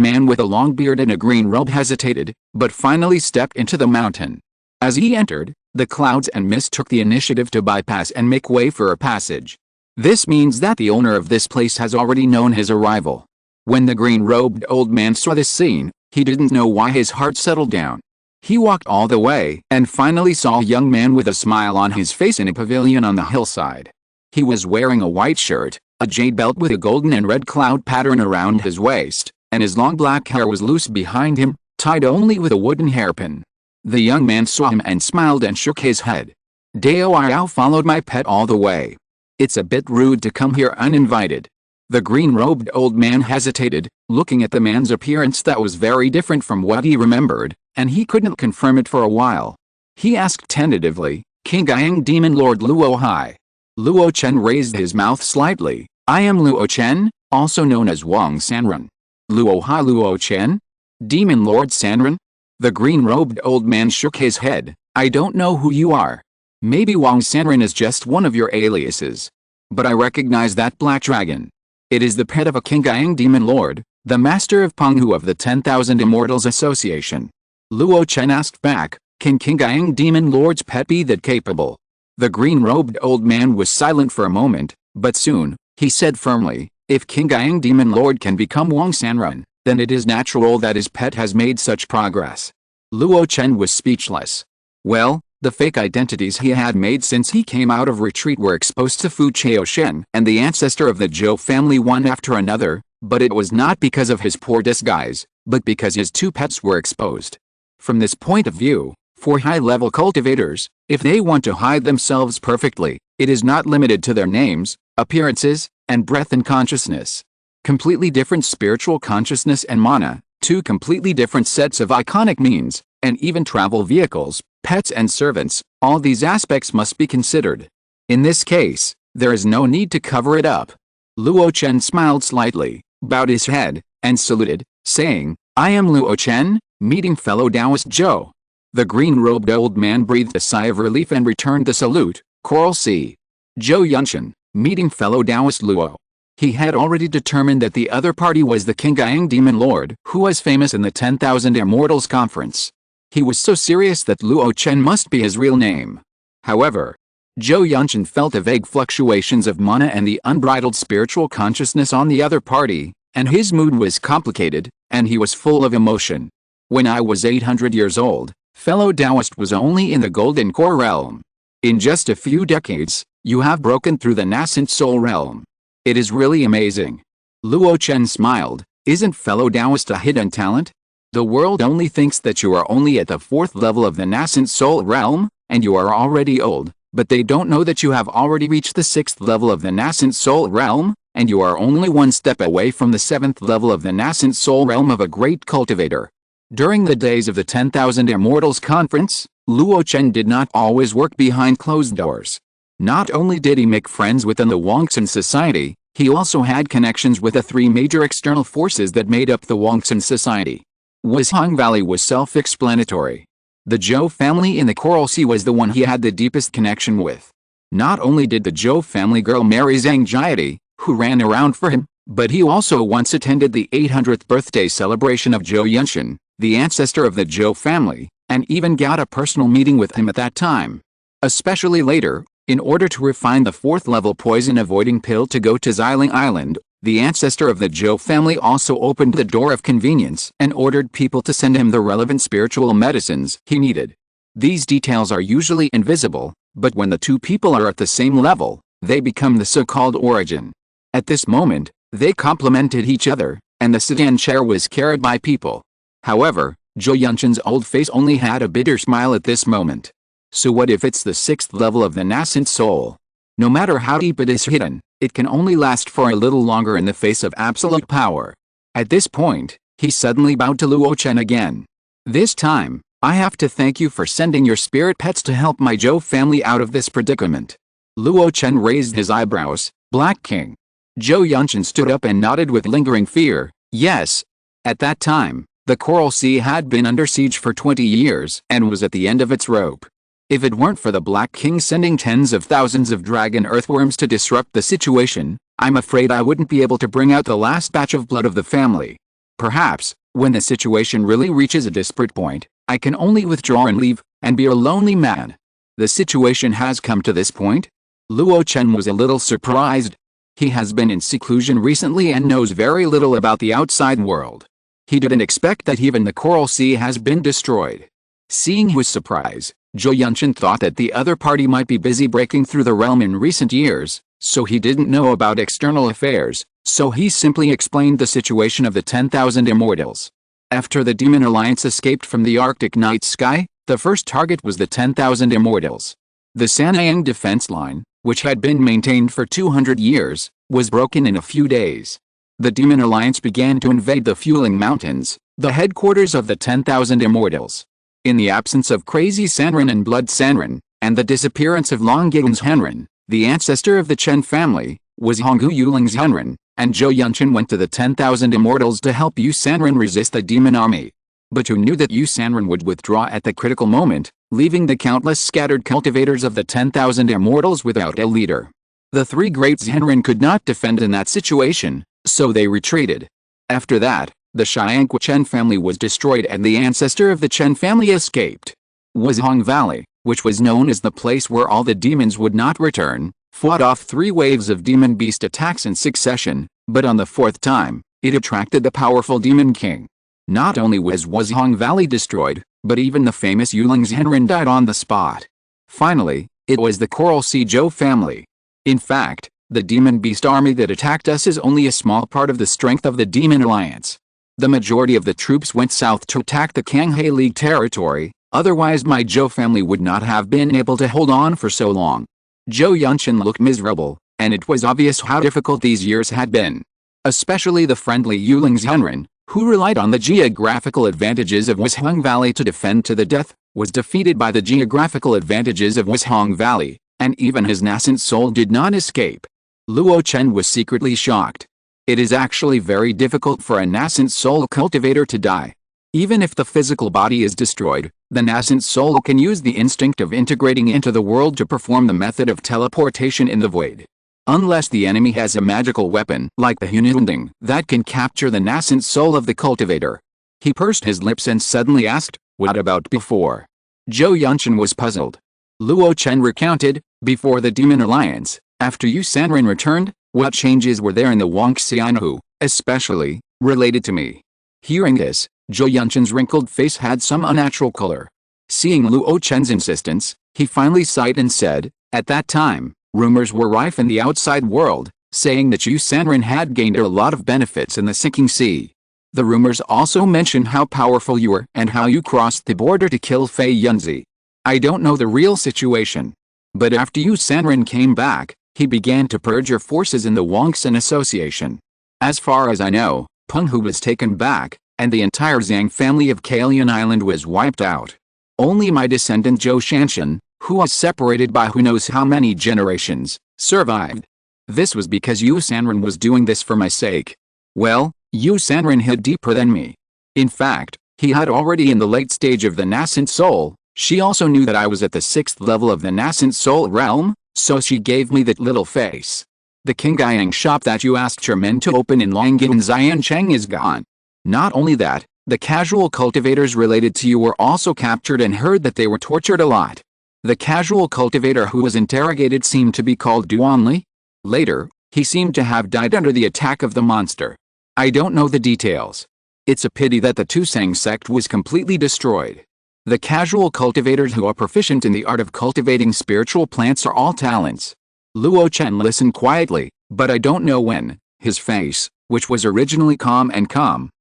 man with a long beard and a green robe hesitated, but finally stepped into the mountain. As he entered, the clouds and mist took the initiative to bypass and make way for a passage. This means that the owner of this place has already known his arrival. When the green-robed old man saw this scene, he didn't know why his heart settled down. He walked all the way and finally saw a young man with a smile on his face in a pavilion on the hillside. He was wearing a white shirt, a jade belt with a golden and red cloud pattern around his waist, and his long black hair was loose behind him, tied only with a wooden hairpin. The young man saw him and smiled and shook his head. Dao Yao followed my pet all the way. It's a bit rude to come here uninvited. The green-robed old man hesitated, looking at the man's appearance that was very different from what he remembered, and he couldn't confirm it for a while. He asked tentatively, "King Yang Demon Lord Luo Hai?" Luo Chen raised his mouth slightly. "I am Luo Chen, also known as Wang Sanren." "Luo Hai Luo Chen? Demon Lord Sanren?" The green-robed old man shook his head. "I don't know who you are. Maybe Wang Sanren is just one of your aliases. But I recognize that black dragon. It is the pet of a King Yang Demon Lord, the master of Penghu of the 10,000 Immortals Association." Luo Chen asked back, "Can King Yang Demon Lord's pet be that capable?" The green-robed old man was silent for a moment, but soon, he said firmly, "If King Yang Demon Lord can become Wang Sanren, then it is natural that his pet has made such progress." Luo Chen was speechless. Well, the fake identities he had made since he came out of retreat were exposed to Fu Chaoshen and the ancestor of the Zhou family one after another, but it was not because of his poor disguise, but because his 2 pets were exposed. From this point of view, for high-level cultivators, if they want to hide themselves perfectly, it is not limited to their names, appearances, and breath and consciousness. Completely different spiritual consciousness and mana, 2 completely different sets of iconic means, and even travel vehicles, pets and servants, all these aspects must be considered. In this case, there is no need to cover it up. Luo Chen smiled slightly, bowed his head, and saluted, saying, "I am Luo Chen, meeting fellow Taoist Zhou." The green-robed old man breathed a sigh of relief and returned the salute. "Coral Sea Zhou Yunshan, meeting fellow Taoist Luo." He had already determined that the other party was the King Yang Demon Lord, who was famous in the 10,000 Immortals Conference. He was so serious that Luo Chen must be his real name. However, Zhou Yunchen felt the vague fluctuations of mana and the unbridled spiritual consciousness on the other party, and his mood was complicated, and he was full of emotion. When I was 800 years old, fellow Taoist was only in the Golden Core realm. In just a few decades, you have broken through the nascent soul realm. It is really amazing. Luo Chen smiled. Isn't fellow Taoist a hidden talent? The world only thinks that you are only at the 4th level of the nascent soul realm, and you are already old, but they don't know that you have already reached the 6th level of the nascent soul realm, and you are only one step away from the 7th level of the nascent soul realm of a great cultivator. During the days of the 10,000 Immortals conference, Luo Chen did not always work behind closed doors. Not only did he make friends within the Wangxin society, he also had connections with the 3 major external forces that made up the Wangxin society. Wushang Valley was self-explanatory. The Zhou family in the Coral Sea was the one he had the deepest connection with. Not only did the Zhou family girl marry Zhang Jiadi, who ran around for him, but he also once attended the 800th birthday celebration of Zhou Yunchen, the ancestor of the Zhou family, and even got a personal meeting with him at that time. Especially later, in order to refine the 4th level poison-avoiding pill to go to Xiling Island, the ancestor of the Zhou family also opened the door of convenience and ordered people to send him the relevant spiritual medicines he needed. These details are usually invisible, but when the 2 people are at the same level, they become the so-called origin. At this moment, they complemented each other, and the sedan chair was carried by people. However, Zhou Yunchen's old face only had a bitter smile at this moment. So what if it's the 6th level of the nascent soul? No matter how deep it is hidden, it can only last for a little longer in the face of absolute power. At this point, he suddenly bowed to Luo Chen again. This time, I have to thank you for sending your spirit pets to help my Zhou family out of this predicament. Luo Chen raised his eyebrows. Black King. Zhou Yunchen stood up and nodded with lingering fear. Yes. At that time, the Coral Sea had been under siege for 20 years and was at the end of its rope. If it weren't for the Black King sending tens of thousands of dragon earthworms to disrupt the situation, I'm afraid I wouldn't be able to bring out the last batch of blood of the family. Perhaps, when the situation really reaches a desperate point, I can only withdraw and leave, and be a lonely man. The situation has come to this point? Luo Chen was a little surprised. He has been in seclusion recently and knows very little about the outside world. He didn't expect that even the Coral Sea has been destroyed. Seeing his surprise, Zhou Yunchen thought that the other party might be busy breaking through the realm in recent years, so he didn't know about external affairs, so he simply explained the situation of the 10,000 Immortals. After the Demon Alliance escaped from the Arctic night sky, the first target was the 10,000 Immortals. The San'ang defense line, which had been maintained for 200 years, was broken in a few days. The Demon Alliance began to invade the Fueling Mountains, the headquarters of the 10,000 Immortals. In the absence of Crazy Sanren and Blood Sanren, and the disappearance of Longigan's Henren, the ancestor of the Chen family, was Honggu Yuling's Henren, and Zhou Yunchen went to the 10,000 Immortals to help Yu Sanren resist the demon army. But who knew that Yu Sanren would withdraw at the critical moment, leaving the countless scattered cultivators of the 10,000 Immortals without a leader? The 3 great Zhenren could not defend in that situation, so they retreated. After that, the Xiangqu Chen family was destroyed and the ancestor of the Chen family escaped. Wushang Valley, which was known as the place where all the demons would not return, fought off 3 waves of demon beast attacks in succession, but on the 4th time, it attracted the powerful Demon King. Not only was Wushang Valley destroyed, but even the famous Yuling's Henren died on the spot. Finally, it was the Coral Sea Zhou family. In fact, the demon beast army that attacked us is only a small part of the strength of the Demon Alliance. The majority of the troops went south to attack the Kanghe League territory, otherwise my Zhou family would not have been able to hold on for so long. Zhou Yunchen looked miserable, and it was obvious how difficult these years had been. Especially the friendly Yuling's Henren, who relied on the geographical advantages of Wushang Valley to defend to the death, was defeated by the geographical advantages of Wushang Valley, and even his nascent soul did not escape. Luo Chen was secretly shocked. It is actually very difficult for a nascent soul cultivator to die. Even if the physical body is destroyed, the nascent soul can use the instinct of integrating into the world to perform the method of teleportation in the void. Unless the enemy has a magical weapon like the Hununding that can capture the nascent soul of the cultivator. He pursed his lips and suddenly asked, What about before? Zhou Yunchen was puzzled. Luo Chen recounted, before the Demon Alliance, after Yu Sanren returned, what changes were there in the Wangxianhu, especially, related to me. Hearing this, Zhou Yunchen's wrinkled face had some unnatural color. Seeing Luo Chen's insistence, he finally sighed and said, at that time, rumors were rife in the outside world, saying that Yu Sanren had gained a lot of benefits in the sinking sea. The rumors also mentioned how powerful you were and how you crossed the border to kill Fei Yunzi. I don't know the real situation. But after Yu Sanren came back, he began to purge your forces in the Wangxin Association. As far as I know, Peng Hu was taken back, and the entire Zhang family of Kailian Island was wiped out. Only my descendant Zhou Shanshan, who was separated by who knows how many generations, survived. This was because Yu Sanren was doing this for my sake. Well, Yu Sanren hid deeper than me. In fact, he had already in the late stage of the nascent soul. She also knew that I was at the 6th level of the nascent soul realm, so she gave me that little face. The Qingyang shop that you asked your men to open in Longjing and Xiancheng is gone. Not only that, the casual cultivators related to you were also captured and heard that they were tortured a lot. The casual cultivator who was interrogated seemed to be called Duanli. Later, he seemed to have died under the attack of the monster. I don't know the details. It's a pity that the Tusang sect was completely destroyed. The casual cultivators who are proficient in the art of cultivating spiritual plants are all talents. Luo Chen listened quietly, but I don't know when. His face, which was originally calm,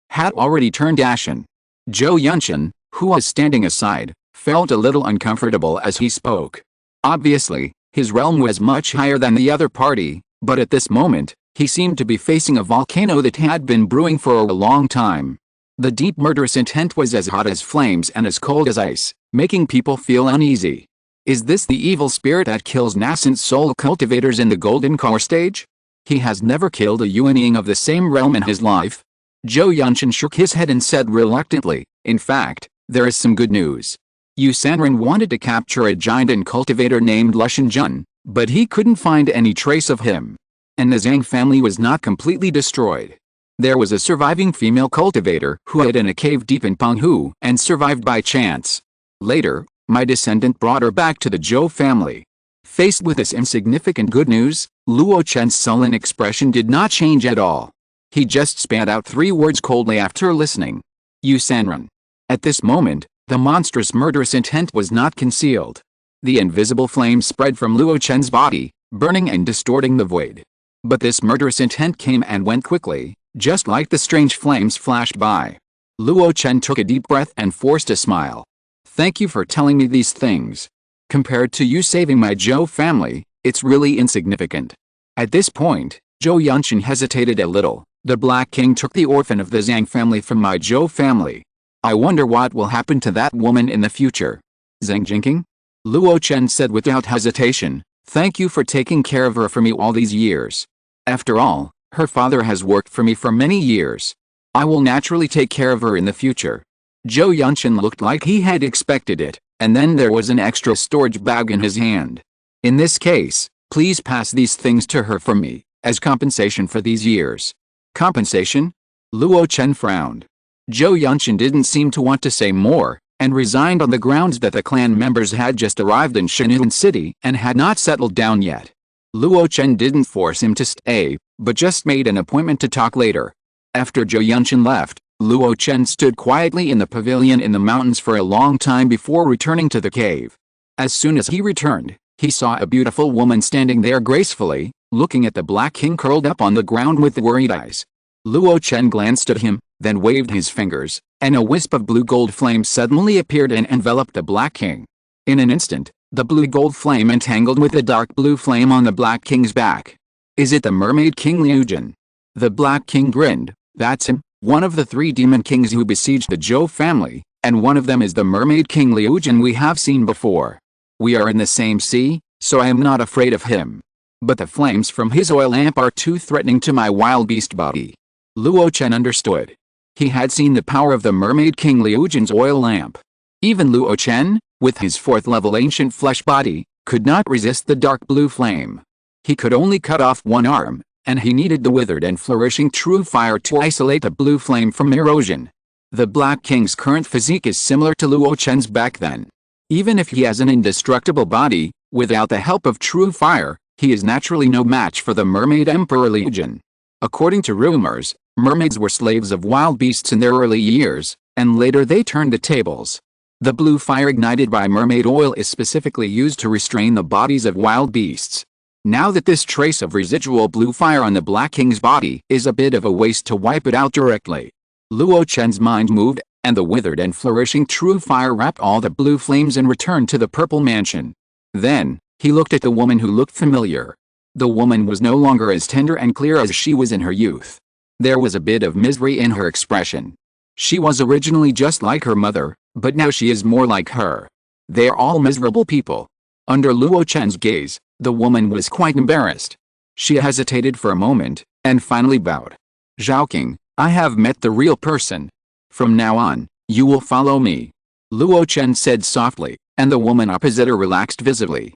had already turned ashen. Zhou Yunchen, who was standing aside, felt a little uncomfortable as he spoke. Obviously, his realm was much higher than the other party, but at this moment, he seemed to be facing a volcano that had been brewing for a long time. The deep murderous intent was as hot as flames and as cold as ice, making people feel uneasy. Is this the evil spirit that kills nascent soul cultivators in the golden core stage? He has never killed a Yuanying of the same realm in his life. Zhou Yunchen shook his head and said reluctantly, in fact, there is some good news. Yu Sanren wanted to capture a giant and cultivator named Lushan Jun, but he couldn't find any trace of him. And the Zhang family was not completely destroyed. There was a surviving female cultivator who hid in a cave deep in Penghu and survived by chance. Later, my descendant brought her back to the Zhou family. Faced with this insignificant good news, Luo Chen's sullen expression did not change at all. He just spat out 3 words coldly after listening. Yu Sanren. At this moment, the monstrous murderous intent was not concealed. The invisible flame spread from Luo Chen's body, burning and distorting the void. But this murderous intent came and went quickly, just like the strange flames flashed by. Luo Chen took a deep breath and forced a smile. Thank you for telling me these things. Compared to you saving my Zhou family, it's really insignificant. At this point, Zhou Yunchen hesitated a little. The Black King took the orphan of the Zhang family from my Zhou family. I wonder what will happen to that woman in the future. Zhang Jingqing? Luo Chen said without hesitation, thank you for taking care of her for me all these years. After all, her father has worked for me for many years. I will naturally take care of her in the future. Zhou Yunchen looked like he had expected it, and then there was an extra storage bag in his hand. In this case, please pass these things to her for me, as compensation for these years. Compensation? Luo Chen frowned. Zhou Yunchen didn't seem to want to say more, and resigned on the grounds that the clan members had just arrived in Shenun City and had not settled down yet. Luo Chen didn't force him to stay, but just made an appointment to talk later. After Zhou Yunchen left, Luo Chen stood quietly in the pavilion in the mountains for a long time before returning to the cave. As soon as he returned, he saw a beautiful woman standing there gracefully, looking at the Black King curled up on the ground with worried eyes. Luo Chen glanced at him, then waved his fingers, and a wisp of blue-gold flame suddenly appeared and enveloped the Black King. In an instant, the blue-gold flame entangled with the dark blue flame on the Black King's back. Is it the Mermaid King Liu Jin? The Black King grinned. That's him, one of the 3 demon kings who besieged the Zhou family, and one of them is the Mermaid King Liu Jin we have seen before. We are in the same sea, so I am not afraid of him. But the flames from his oil lamp are too threatening to my wild beast body. Luo Chen understood. He had seen the power of the Mermaid King Liu Jin's oil lamp. Even Luo Chen, with his 4th-level ancient flesh body, could not resist the dark blue flame. He could only cut off one arm, and he needed the withered and flourishing true fire to isolate the blue flame from erosion. The Black King's current physique is similar to Luo Chen's back then. Even if he has an indestructible body, without the help of true fire, he is naturally no match for the Mermaid Emperor Luo Chen. According to rumors, mermaids were slaves of wild beasts in their early years, and later they turned the tables. The blue fire ignited by mermaid oil is specifically used to restrain the bodies of wild beasts. Now that this trace of residual blue fire on the Black King's body is a bit of a waste to wipe it out directly. Luo Chen's mind moved, and the withered and flourishing true fire wrapped all the blue flames and returned to the purple mansion. Then, he looked at the woman who looked familiar. The woman was no longer as tender and clear as she was in her youth. There was a bit of misery in her expression. She was originally just like her mother, but now she is more like her. They are all miserable people. Under Luo Chen's gaze, the woman was quite embarrassed. She hesitated for a moment, and finally bowed. "Zhaoking, I have met the real person. From now on, you will follow me," Luo Chen said softly, and the woman opposite her relaxed visibly.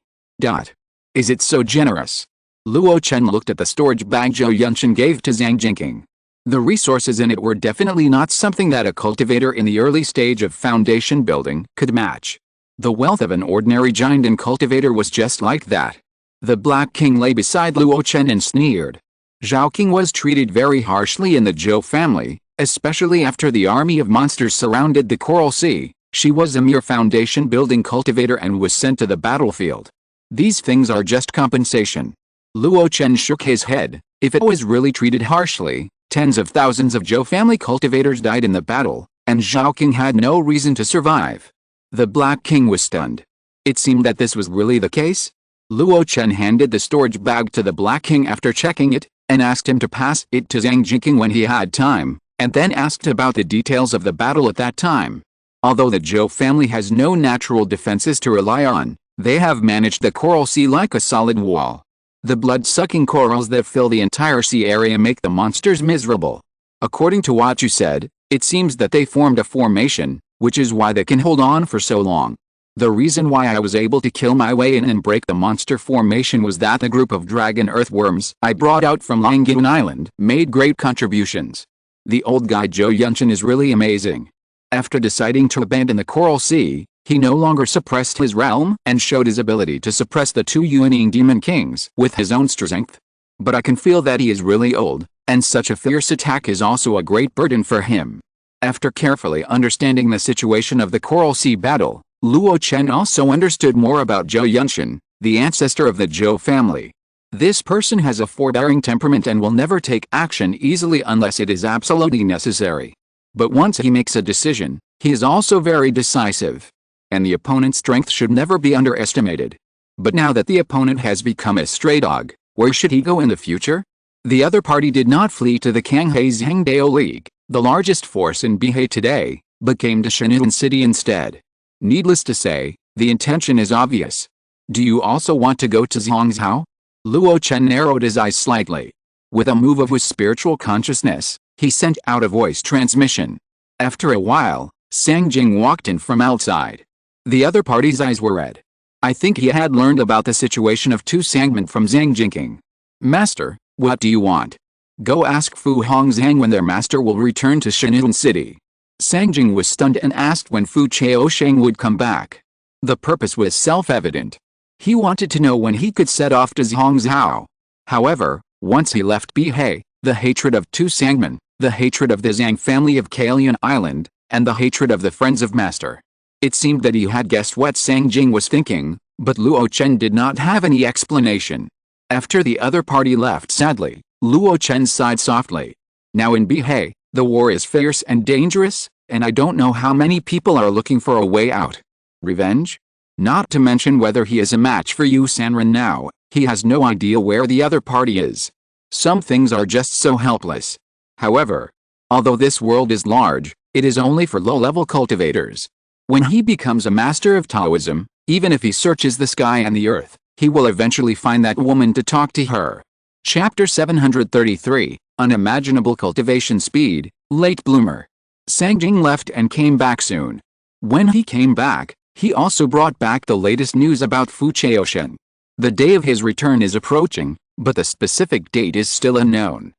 Is it so generous?" Luo Chen looked at the storage bag Zhou Yunshan gave to Zhang Jinking. The resources in it were definitely not something that a cultivator in the early stage of foundation building could match. The wealth of an ordinary giant and cultivator was just like that. The Black King lay beside Luo Chen and sneered. Zhaoking was treated very harshly in the Zhou family, especially after the army of monsters surrounded the Coral Sea. She was a mere foundation building cultivator and was sent to the battlefield. These things are just compensation. Luo Chen shook his head. If it was really treated harshly, tens of thousands of Zhou family cultivators died in the battle, and Zhaoking had no reason to survive. The Black King was stunned. It seemed that this was really the case. Luo Chen handed the storage bag to the Black King after checking it, and asked him to pass it to Zhang Jinking when he had time, and then asked about the details of the battle at that time. Although the Zhou family has no natural defenses to rely on, they have managed the Coral Sea like a solid wall. The blood-sucking corals that fill the entire sea area make the monsters miserable. According to what you said, it seems that they formed a formation, which is why they can hold on for so long. The reason why I was able to kill my way in and break the monster formation was that the group of dragon earthworms I brought out from Langyun Island made great contributions. The old guy Zhou Yunshan is really amazing. After deciding to abandon the Coral Sea, he no longer suppressed his realm and showed his ability to suppress the two Yuaning demon kings with his own strength. But I can feel that he is really old, and such a fierce attack is also a great burden for him. After carefully understanding the situation of the Coral Sea battle, Luo Chen also understood more about Zhou Yunshan, the ancestor of the Zhou family. This person has a forbearing temperament and will never take action easily unless it is absolutely necessary. But once he makes a decision, he is also very decisive. And the opponent's strength should never be underestimated. But now that the opponent has become a stray dog, where should he go in the future? The other party did not flee to the Canghai Zhangdao League, the largest force in Bihei today, but came to Shanun City instead. Needless to say, the intention is obvious. Do you also want to go to Zhongzhou? Luo Chen narrowed his eyes slightly. With a move of his spiritual consciousness, he sent out a voice transmission. After a while, Sang Jing walked in from outside. The other party's eyes were red. I think he had learned about the situation of two Sangmen from Zhang Jinking. "Master, what do you want?" "Go ask Fu Hongzhang when their master will return to Shanun City." Sang Jing was stunned and asked when Fu Chaosheng would come back. The purpose was self-evident. He wanted to know when he could set off to Zhongzhou. However, once he left Bihei, the hatred of two Sangmen, the hatred of the Zhang family of Kailian Island, and the hatred of the friends of Master. It seemed that he had guessed what Sang Jing was thinking, but Luo Chen did not have any explanation. After the other party left sadly, Luo Chen sighed softly. Now in Bihei, the war is fierce and dangerous, and I don't know how many people are looking for a way out. Revenge? Not to mention whether he is a match for Yu Sanren now, he has no idea where the other party is. Some things are just so helpless. However, although this world is large, it is only for low-level cultivators. When he becomes a master of Taoism, even if he searches the sky and the earth, he will eventually find that woman to talk to her. Chapter 733, Unimaginable Cultivation Speed, Late Bloomer. Sang Jing left and came back soon. When he came back, he also brought back the latest news about Fu Chaoshen. The day of his return is approaching, but the specific date is still unknown.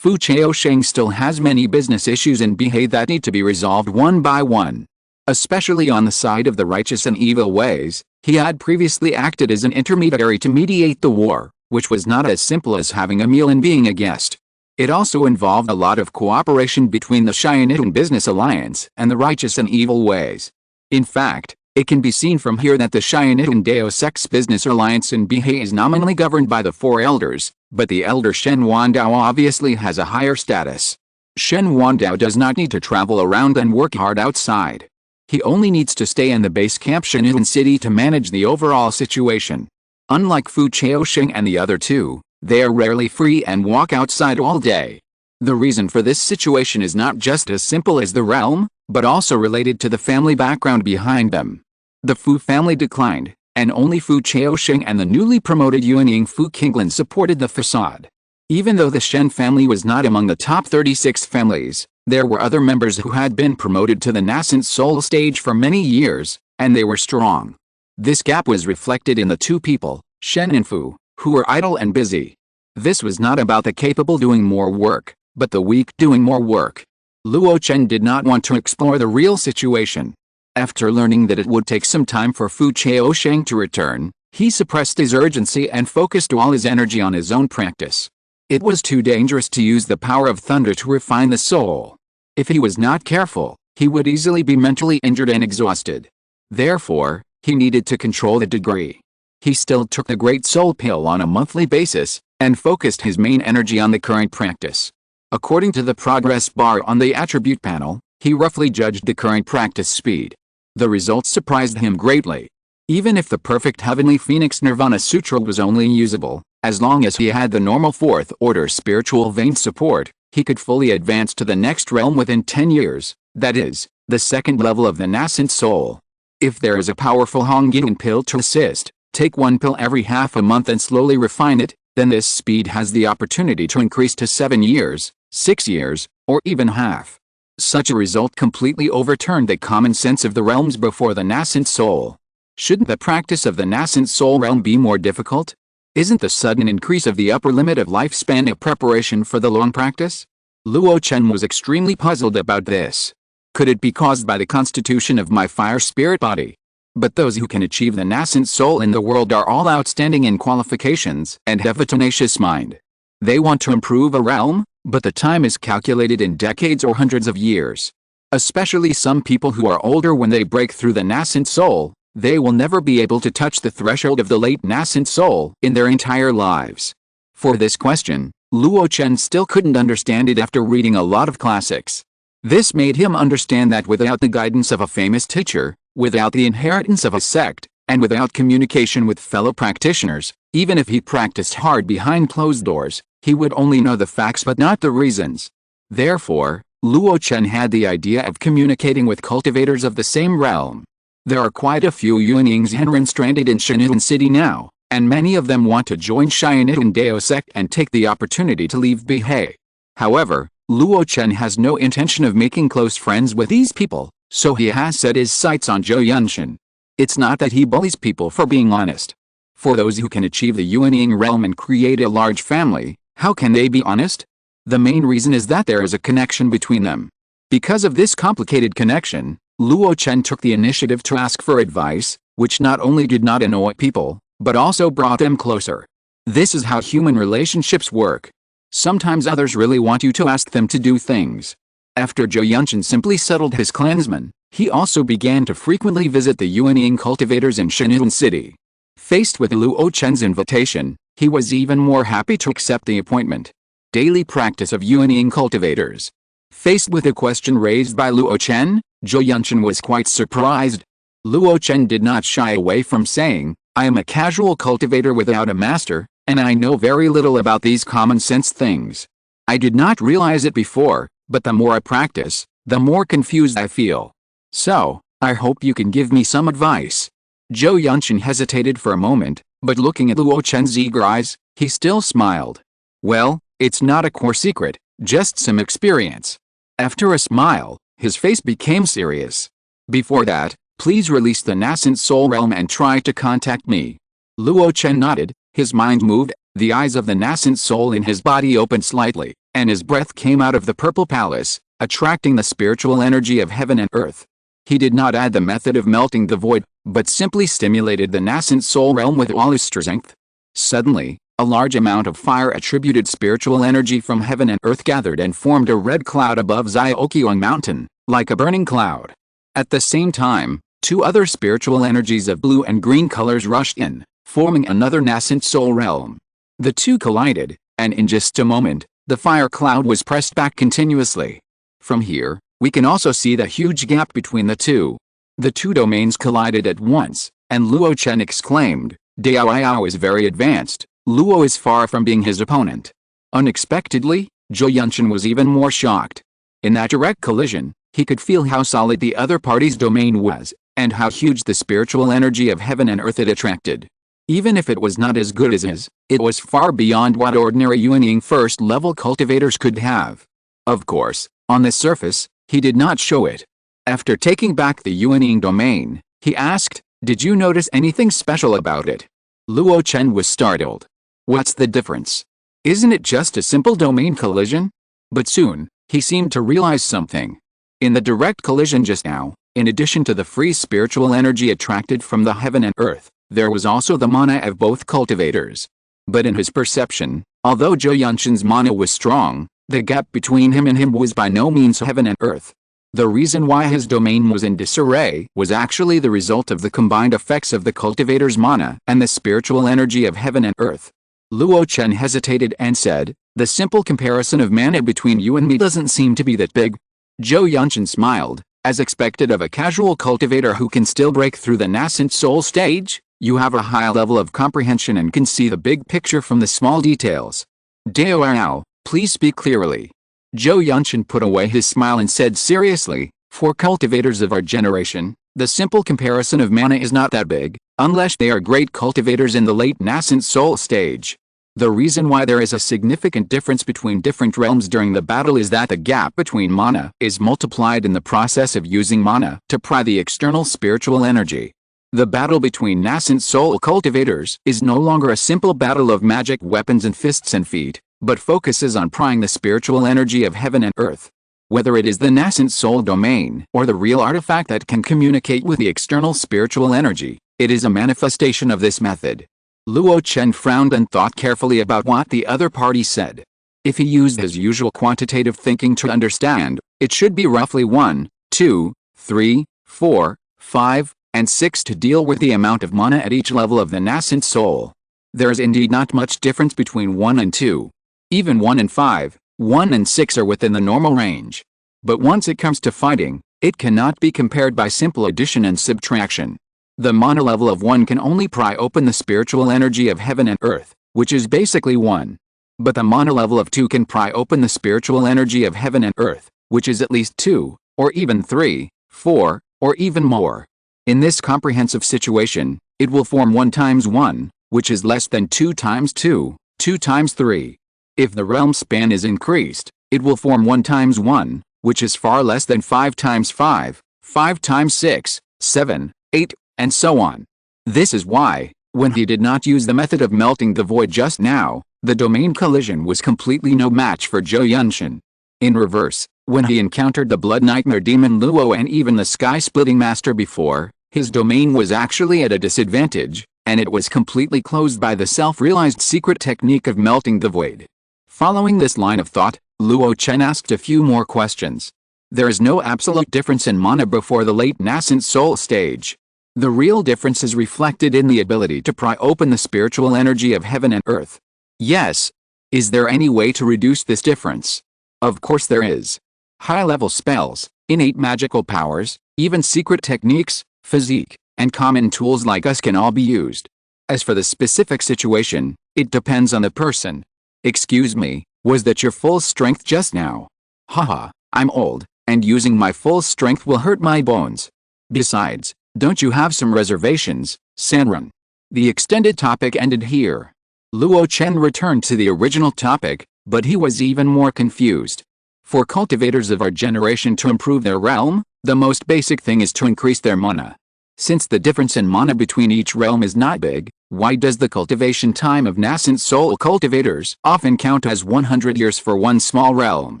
Fu Chaosheng still has many business issues in Bihe that need to be resolved one by one. Especially on the side of the righteous and evil ways, he had previously acted as an intermediary to mediate the war, which was not as simple as having a meal and being a guest. It also involved a lot of cooperation between the Xianitun Business Alliance and the righteous and evil ways. In fact, it can be seen from here that the Xianitun Dao Sect's business alliance in Bihe is nominally governed by the four elders, but the elder Shen Wandao obviously has a higher status. Shen Wandao does not need to travel around and work hard outside. He only needs to stay in the base camp Xianitun City to manage the overall situation. Unlike Fu Chaosheng and the other two, they are rarely free and walk outside all day. The reason for this situation is not just as simple as the realm, but also related to the family background behind them. The Fu family declined, and only Fu Chaosheng and the newly promoted Yuanying Fu Qinglan supported the facade. Even though the Shen family was not among the top 36 families, there were other members who had been promoted to the nascent soul stage for many years, and they were strong. This gap was reflected in the two people, Shen and Fu, who were idle and busy. This was not about the capable doing more work, but the weak doing more work. Luo Chen did not want to explore the real situation. After learning that it would take some time for Fu Chaosheng to return, he suppressed his urgency and focused all his energy on his own practice. It was too dangerous to use the power of thunder to refine the soul. If he was not careful, he would easily be mentally injured and exhausted. Therefore, he needed to control the degree. He still took the Great Soul Pill on a monthly basis, and focused his main energy on the current practice. According to the progress bar on the attribute panel, he roughly judged the current practice speed. The results surprised him greatly. Even if the perfect Heavenly Phoenix Nirvana Sutra was only usable, as long as he had the normal fourth order spiritual vein support, he could fully advance to the next realm within 10 years, that is, the second level of the nascent soul. If there is a powerful Zongmiao pill to assist, take one pill every half a month and slowly refine it, then this speed has the opportunity to increase to 7 years, 6 years, or even half. Such a result completely overturned the common sense of the realms before the nascent soul. Shouldn't the practice of the nascent soul realm be more difficult? Isn't the sudden increase of the upper limit of lifespan a preparation for the long practice? Luo Chen was extremely puzzled about this. Could it be caused by the constitution of my fire spirit body? But those who can achieve the nascent soul in the world are all outstanding in qualifications and have a tenacious mind. They want to improve a realm, but the time is calculated in decades or hundreds of years. Especially some people who are older when they break through the nascent soul, they will never be able to touch the threshold of the late nascent soul in their entire lives. For this question, Luo Chen still couldn't understand it after reading a lot of classics. This made him understand that without the guidance of a famous teacher, without the inheritance of a sect, and without communication with fellow practitioners, even if he practiced hard behind closed doors, he would only know the facts but not the reasons. Therefore, Luo Chen had the idea of communicating with cultivators of the same realm. There are quite a few Yuanying Zhenren stranded in Xianitun City now, and many of them want to join Xianitun Dao Sect and take the opportunity to leave Bihe. However, Luo Chen has no intention of making close friends with these people, so he has set his sights on Zhou Yunshan. It's not that he bullies people for being honest. For those who can achieve the Yuanying realm and create a large family, how can they be honest? The main reason is that there is a connection between them. Because of this complicated connection, Luo Chen took the initiative to ask for advice, which not only did not annoy people, but also brought them closer. This is how human relationships work. Sometimes others really want you to ask them to do things. After Zhou Yunshan simply settled his clansmen, he also began to frequently visit the Yuanying cultivators in Xianitun City. Faced with Luo Chen's invitation, he was even more happy to accept the appointment. Daily practice of Yuanying cultivators. Faced with a question raised by Luo Chen, Zhou Yunshan was quite surprised. Luo Chen did not shy away from saying, "I am a casual cultivator without a master, and I know very little about these common sense things. I did not realize it before, but the more I practice, the more confused I feel. So, I hope you can give me some advice." Zhou Yunshan hesitated for a moment, but looking at Luo Chen's eager eyes, he still smiled. "Well, it's not a core secret, just some experience." After a smile, his face became serious. "Before that, please release the nascent soul realm and try to contact me." Luo Chen nodded, his mind moved, the eyes of the nascent soul in his body opened slightly. and his breath came out of the purple palace, attracting the spiritual energy of heaven and earth. He did not add the method of melting the void, but simply stimulated the nascent soul realm with all his strength. Suddenly, a large amount of fire-attributed spiritual energy from heaven and earth gathered and formed a red cloud above Zongmiao Mountain, like a burning cloud. At the same time, two other spiritual energies of blue and green colors rushed in, forming another nascent soul realm. The two collided, and in just a moment, the fire cloud was pressed back continuously. From here, we can also see the huge gap between the two. The two domains collided at once, and Luo Chen exclaimed, "Dao is very advanced. Luo is far from being his opponent." Unexpectedly, Zhou Yunshan was even more shocked. In that direct collision, he could feel how solid the other party's domain was, and how huge the spiritual energy of heaven and earth it attracted. Even if it was not as good as his, it was far beyond what ordinary Yuanying first-level cultivators could have. Of course, on the surface, he did not show it. After taking back the Yuanying domain, he asked, "Did you notice anything special about it?" Luo Chen was startled. "What's the difference? Isn't it just a simple domain collision?" But soon, he seemed to realize something. In the direct collision just now, in addition to the free spiritual energy attracted from the heaven and earth, there was also the mana of both cultivators. But in his perception, although Zhou Yunshan's mana was strong, the gap between him and him was by no means heaven and earth. The reason why his domain was in disarray was actually the result of the combined effects of the cultivator's mana and the spiritual energy of heaven and earth. Luo Chen hesitated and said, "The simple comparison of mana between you and me doesn't seem to be that big." Zhou Yunshan smiled, as expected of a casual cultivator who can still break through the nascent soul stage. "You have a high level of comprehension and can see the big picture from the small details. Dao, please speak clearly." Zhou Yunshan put away his smile and said seriously, "For cultivators of our generation, the simple comparison of mana is not that big, unless they are great cultivators in the late nascent soul stage. The reason why there is a significant difference between different realms during the battle is that the gap between mana is multiplied in the process of using mana to pry the external spiritual energy. The battle between nascent soul cultivators is no longer a simple battle of magic weapons and fists and feet, but focuses on prying the spiritual energy of heaven and earth. Whether it is the nascent soul domain or the real artifact that can communicate with the external spiritual energy, it is a manifestation of this method." Luo Chen frowned and thought carefully about what the other party said. If he used his usual quantitative thinking to understand, it should be roughly 1, 2, 3, 4, 5, and 6 to deal with the amount of mana at each level of the nascent soul. There is indeed not much difference between 1 and 2. Even 1 and 5, 1 and 6 are within the normal range. But once it comes to fighting, it cannot be compared by simple addition and subtraction. The mana level of 1 can only pry open the spiritual energy of heaven and earth, which is basically 1. But the mana level of 2 can pry open the spiritual energy of heaven and earth, which is at least 2, or even 3, 4, or even more. In this comprehensive situation, it will form 1 times 1, which is less than 2 times 2, 2 times 3. If the realm span is increased, it will form 1 times 1, which is far less than 5 times 5, 5 times 6, 7, 8, and so on. This is why, when he did not use the method of melting the void just now, the domain collision was completely no match for Zhou Yunshan. In reverse, when he encountered the Blood Nightmare Demon Luo and even the Sky-Splitting Master before, his domain was actually at a disadvantage, and it was completely closed by the self-realized secret technique of melting the void. Following this line of thought, Luo Chen asked a few more questions. There is no absolute difference in mana before the late nascent soul stage. The real difference is reflected in the ability to pry open the spiritual energy of heaven and earth. Yes. Is there any way to reduce this difference? Of course there is. High-level spells, innate magical powers, even secret techniques, physique, and common tools like us can all be used. As for the specific situation, it depends on the person. Excuse me, was that your full strength just now? Haha, I'm old, and using my full strength will hurt my bones. Besides, don't you have some reservations, Sanrun? The extended topic ended here. Luo Chen returned to the original topic, but he was even more confused. For cultivators of our generation to improve their realm, the most basic thing is to increase their mana. Since the difference in mana between each realm is not big, why does the cultivation time of nascent soul cultivators often count as 100 years for one small realm?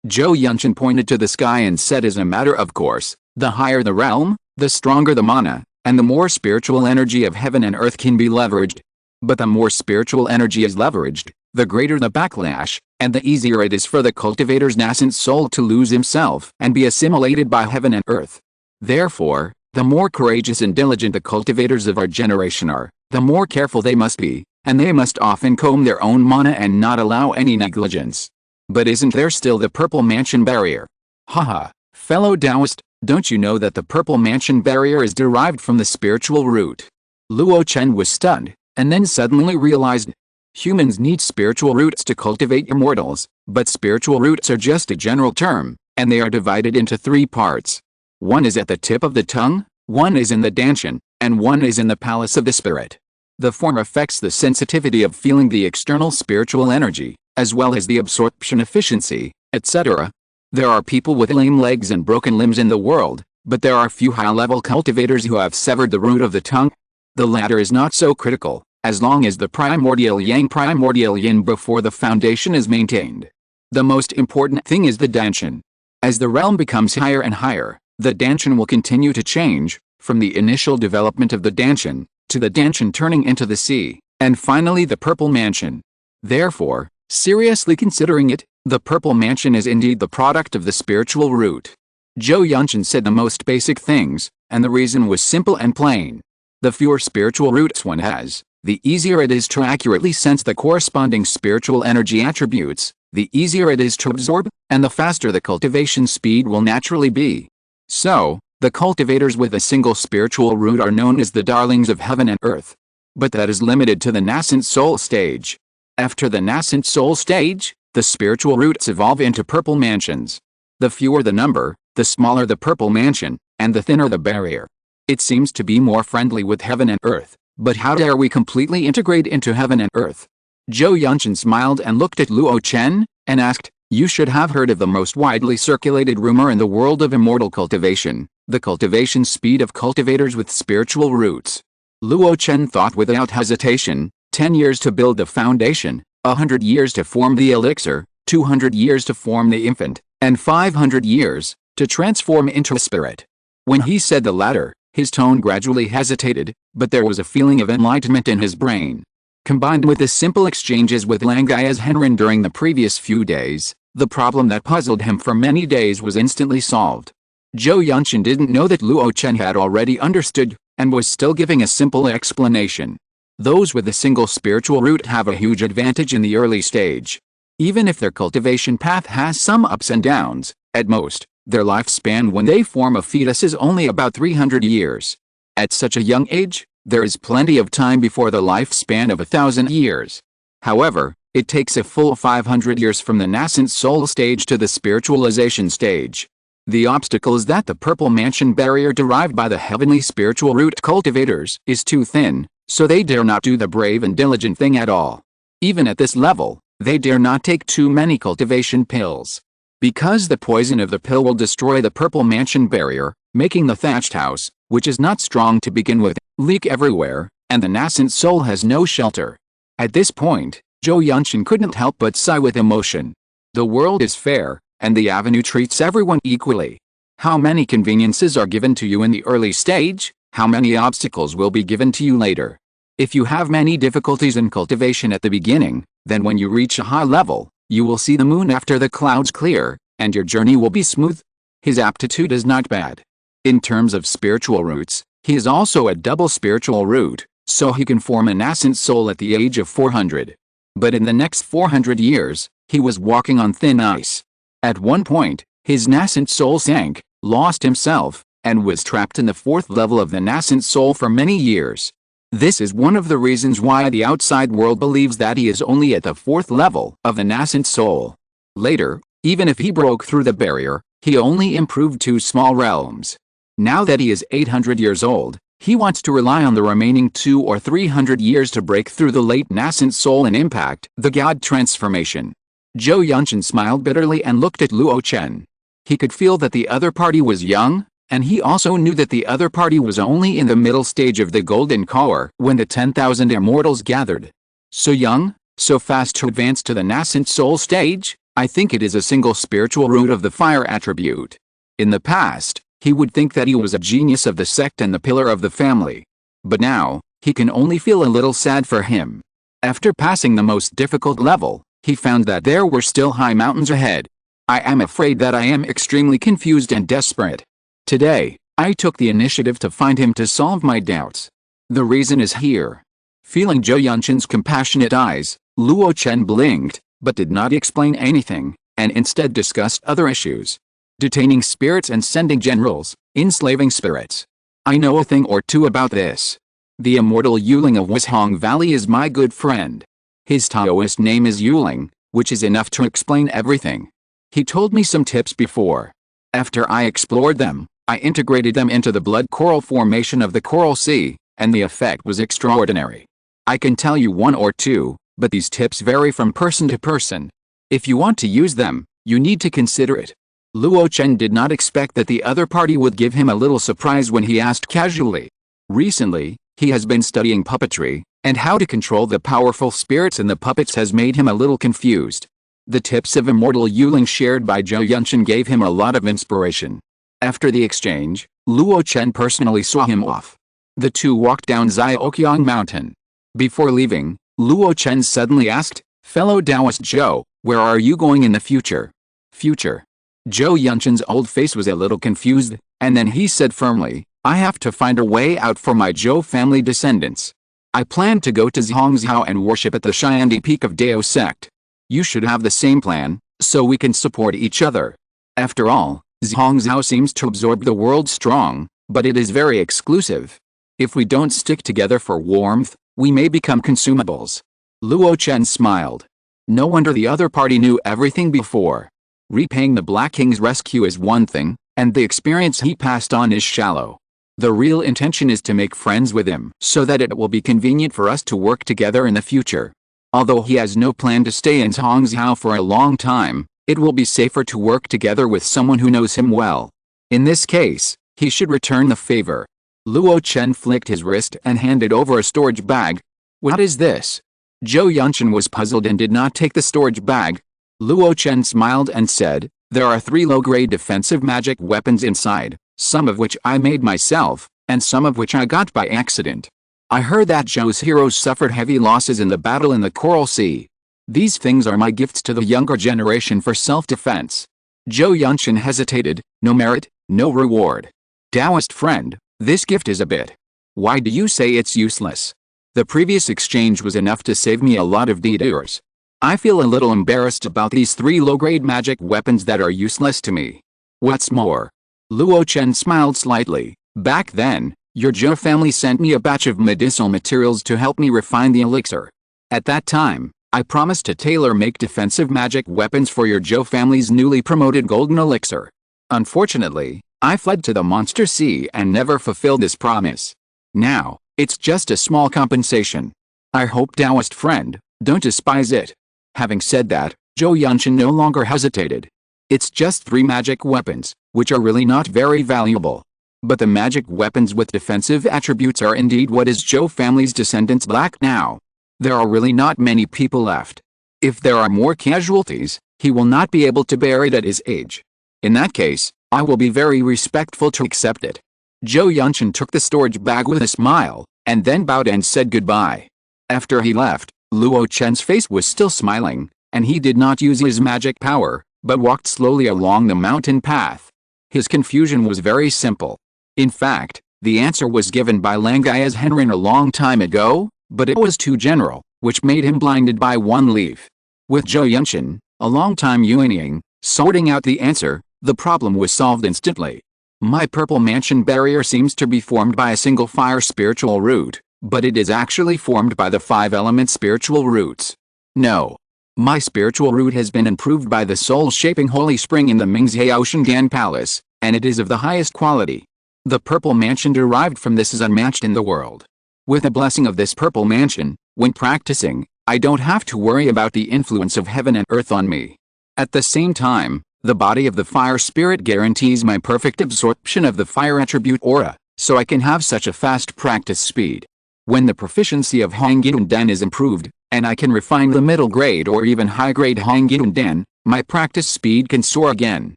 Zhou Yunshan pointed to the sky and said, as a matter of course, the higher the realm, the stronger the mana, and the more spiritual energy of heaven and earth can be leveraged. But the more spiritual energy is leveraged, the greater the backlash, and the easier it is for the cultivator's nascent soul to lose himself and be assimilated by heaven and earth. Therefore, the more courageous and diligent the cultivators of our generation are, the more careful they must be, and they must often comb their own mana and not allow any negligence. But isn't there still the Purple Mansion barrier? Haha, fellow Taoist, don't you know that the Purple Mansion barrier is derived from the spiritual root? Luo Chen was stunned, and then suddenly realized, humans need spiritual roots to cultivate immortals, but spiritual roots are just a general term, and they are divided into 3 parts. One is at the tip of the tongue, one is in the dantian, and one is in the palace of the spirit. The former affects the sensitivity of feeling the external spiritual energy, as well as the absorption efficiency, etc. There are people with lame legs and broken limbs in the world, but there are few high-level cultivators who have severed the root of the tongue. The latter is not so critical, as long as the primordial yin before the foundation is maintained. The most important thing is the dantian. As the realm becomes higher and higher, the dantian will continue to change, from the initial development of the dantian, to the dantian turning into the sea, and finally the Purple Mansion. Therefore, seriously considering it, the Purple Mansion is indeed the product of the spiritual root. Zhou Yunshan said the most basic things, and the reason was simple and plain. The fewer spiritual roots one has, the easier it is to accurately sense the corresponding spiritual energy attributes, the easier it is to absorb, and the faster the cultivation speed will naturally be. So, the cultivators with a single spiritual root are known as the darlings of heaven and earth. But that is limited to the nascent soul stage. After the nascent soul stage, the spiritual roots evolve into purple mansions. The fewer the number, the smaller the purple mansion, and the thinner the barrier. It seems to be more friendly with heaven and earth, but how dare we completely integrate into heaven and earth? Zhou Yunshan smiled and looked at Luo Chen, and asked, you should have heard of the most widely circulated rumor in the world of immortal cultivation, the cultivation speed of cultivators with spiritual roots. Luo Chen thought without hesitation, 10 years to build the foundation, 100 years to form the elixir, 200 years to form the infant, and 500 years to transform into a spirit. When he said the latter, his tone gradually hesitated, but there was a feeling of enlightenment in his brain. Combined with the simple exchanges with Langai's Henrin during the previous few days, the problem that puzzled him for many days was instantly solved. Zhou Yunshan didn't know that Luo Chen had already understood, and was still giving a simple explanation. Those with a single spiritual root have a huge advantage in the early stage. Even if their cultivation path has some ups and downs, at most, their lifespan when they form a fetus is only about 300 years. At such a young age, there is plenty of time before the lifespan of 1,000 years. However, it takes a full 500 years from the nascent soul stage to the spiritualization stage. The obstacle is that the Purple Mansion barrier derived by the heavenly spiritual root cultivators is too thin, so they dare not do the brave and diligent thing at all. Even at this level, they dare not take too many cultivation pills. Because the poison of the pill will destroy the Purple Mansion barrier, making the thatched house, which is not strong to begin with, leak everywhere, and the nascent soul has no shelter. At this point, Zhou Yunshan couldn't help but sigh with emotion. The world is fair, and the avenue treats everyone equally. How many conveniences are given to you in the early stage? How many obstacles will be given to you later? If you have many difficulties in cultivation at the beginning, then when you reach a high level, you will see the moon after the clouds clear, and your journey will be smooth. His aptitude is not bad. In terms of spiritual roots, he is also a double spiritual root, so he can form a nascent soul at the age of 400. But in the next 400 years, he was walking on thin ice. At one point, his nascent soul sank, lost himself, and was trapped in the 4th level of the nascent soul for many years. This is one of the reasons why the outside world believes that he is only at the 4th level of the nascent soul. Later, even if he broke through the barrier, he only improved 2 small realms. Now that he is 800 years old, he wants to rely on the remaining 200 or 300 years to break through the late nascent soul and impact the God transformation. Zhou Yunshan smiled bitterly and looked at Luo Chen. He could feel that the other party was young, And he also knew that the other party was only in the middle stage of the golden core when the 10,000 immortals gathered. So young, so fast to advance to the nascent soul stage? I think it is a single spiritual root of the fire attribute. In the past, he would think that he was a genius of the sect and the pillar of the family. But now, he can only feel a little sad for him. After passing the most difficult level, he found that there were still high mountains ahead. I am afraid that I am extremely confused and desperate. Today, I took the initiative to find him to solve my doubts. The reason is here. Feeling Zhou Yunshan's compassionate eyes, Luo Chen blinked, but did not explain anything, and instead discussed other issues. Detaining spirits and sending generals, enslaving spirits. I know a thing or two about this. The immortal Yuling of Wishong Valley is my good friend. His Taoist name is Yuling, which is enough to explain everything. He told me some tips before. After I explored them, I integrated them into the blood coral formation of the Coral Sea, and the effect was extraordinary. I can tell you one or two, but these tips vary from person to person. If you want to use them, you need to consider it. Luo Chen did not expect that the other party would give him a little surprise when he asked casually. Recently, he has been studying puppetry, and how to control the powerful spirits in the puppets has made him a little confused. The tips of Immortal Yuling shared by Zhou Yunshan gave him a lot of inspiration. After the exchange, Luo Chen personally saw him off. The two walked down Xiaoqiang Mountain. Before leaving, Luo Chen suddenly asked, "Fellow Taoist Zhou, where are you going in the future?" Future. Zhou Yunshan's old face was a little confused, and then he said firmly, "I have to find a way out for my Zhou family descendants. I plan to go to Zhongzhou and worship at the Xiandi Peak of Dao sect. You should have the same plan, so we can support each other. After all, Zhongzhou seems to absorb the world strong, but it is very exclusive. If we don't stick together for warmth, we may become consumables." Luo Chen smiled. No wonder the other party knew everything before. Repaying the Black King's rescue is one thing, and the experience he passed on is shallow. The real intention is to make friends with him so that it will be convenient for us to work together in the future. Although he has no plan to stay in Zhongzhou for a long time, it will be safer to work together with someone who knows him well. In this case, he should return the favor. Luo Chen flicked his wrist and handed over a storage bag. "What is this?" Zhou Yunshan was puzzled and did not take the storage bag. Luo Chen smiled and said, "There are 3 low-grade defensive magic weapons inside, some of which I made myself, and some of which I got by accident. I heard that Zhou's heroes suffered heavy losses in the battle in the Coral Sea. These things are my gifts to the younger generation for self-defense." Zhou Yunshan hesitated. "No merit, no reward. Taoist friend, this gift is a bit. Why do you say it's useless? The previous exchange was enough to save me a lot of detours. I feel a little embarrassed about these 3 low-grade magic weapons that are useless to me. What's more," Luo Chen smiled slightly, "back then, your Zhou family sent me a batch of medicinal materials to help me refine the elixir. At that time, I promised to tailor-make defensive magic weapons for your Zhou family's newly promoted golden elixir. Unfortunately, I fled to the Monster Sea and never fulfilled this promise. Now, it's just a small compensation. I hope, Taoist friend, don't despise it." Having said that, Zhou Yunshan no longer hesitated. "It's just 3 magic weapons, which are really not very valuable. But the magic weapons with defensive attributes are indeed what is Zhou family's descendants lack now. There are really not many people left. If there are more casualties, he will not be able to bear it at his age. In that case, I will be very respectful to accept it." Zhou Yunshan took the storage bag with a smile, and then bowed and said goodbye. After he left, Luo Chen's face was still smiling, and he did not use his magic power, but walked slowly along the mountain path. His confusion was very simple. In fact, the answer was given by Langai's Henrin a long time ago, but it was too general, which made him blinded by one leaf. With Zhou Yunshan, a long-time Yuanying, sorting out the answer, the problem was solved instantly. My purple mansion barrier seems to be formed by a single fire spiritual root, but it is actually formed by the 5-element spiritual roots. No. My spiritual root has been improved by the soul-shaping holy spring in the Mingzhe Ocean Palace, and it is of the highest quality. The purple mansion derived from this is unmatched in the world. With the blessing of this purple mansion, when practicing, I don't have to worry about the influence of heaven and earth on me. At the same time, The body of the fire spirit guarantees my perfect absorption of the fire attribute aura, so I can have such a fast practice speed. When the proficiency of Hongyidan is improved, and I can refine the middle grade or even high grade Hongyidan, my practice speed can soar again.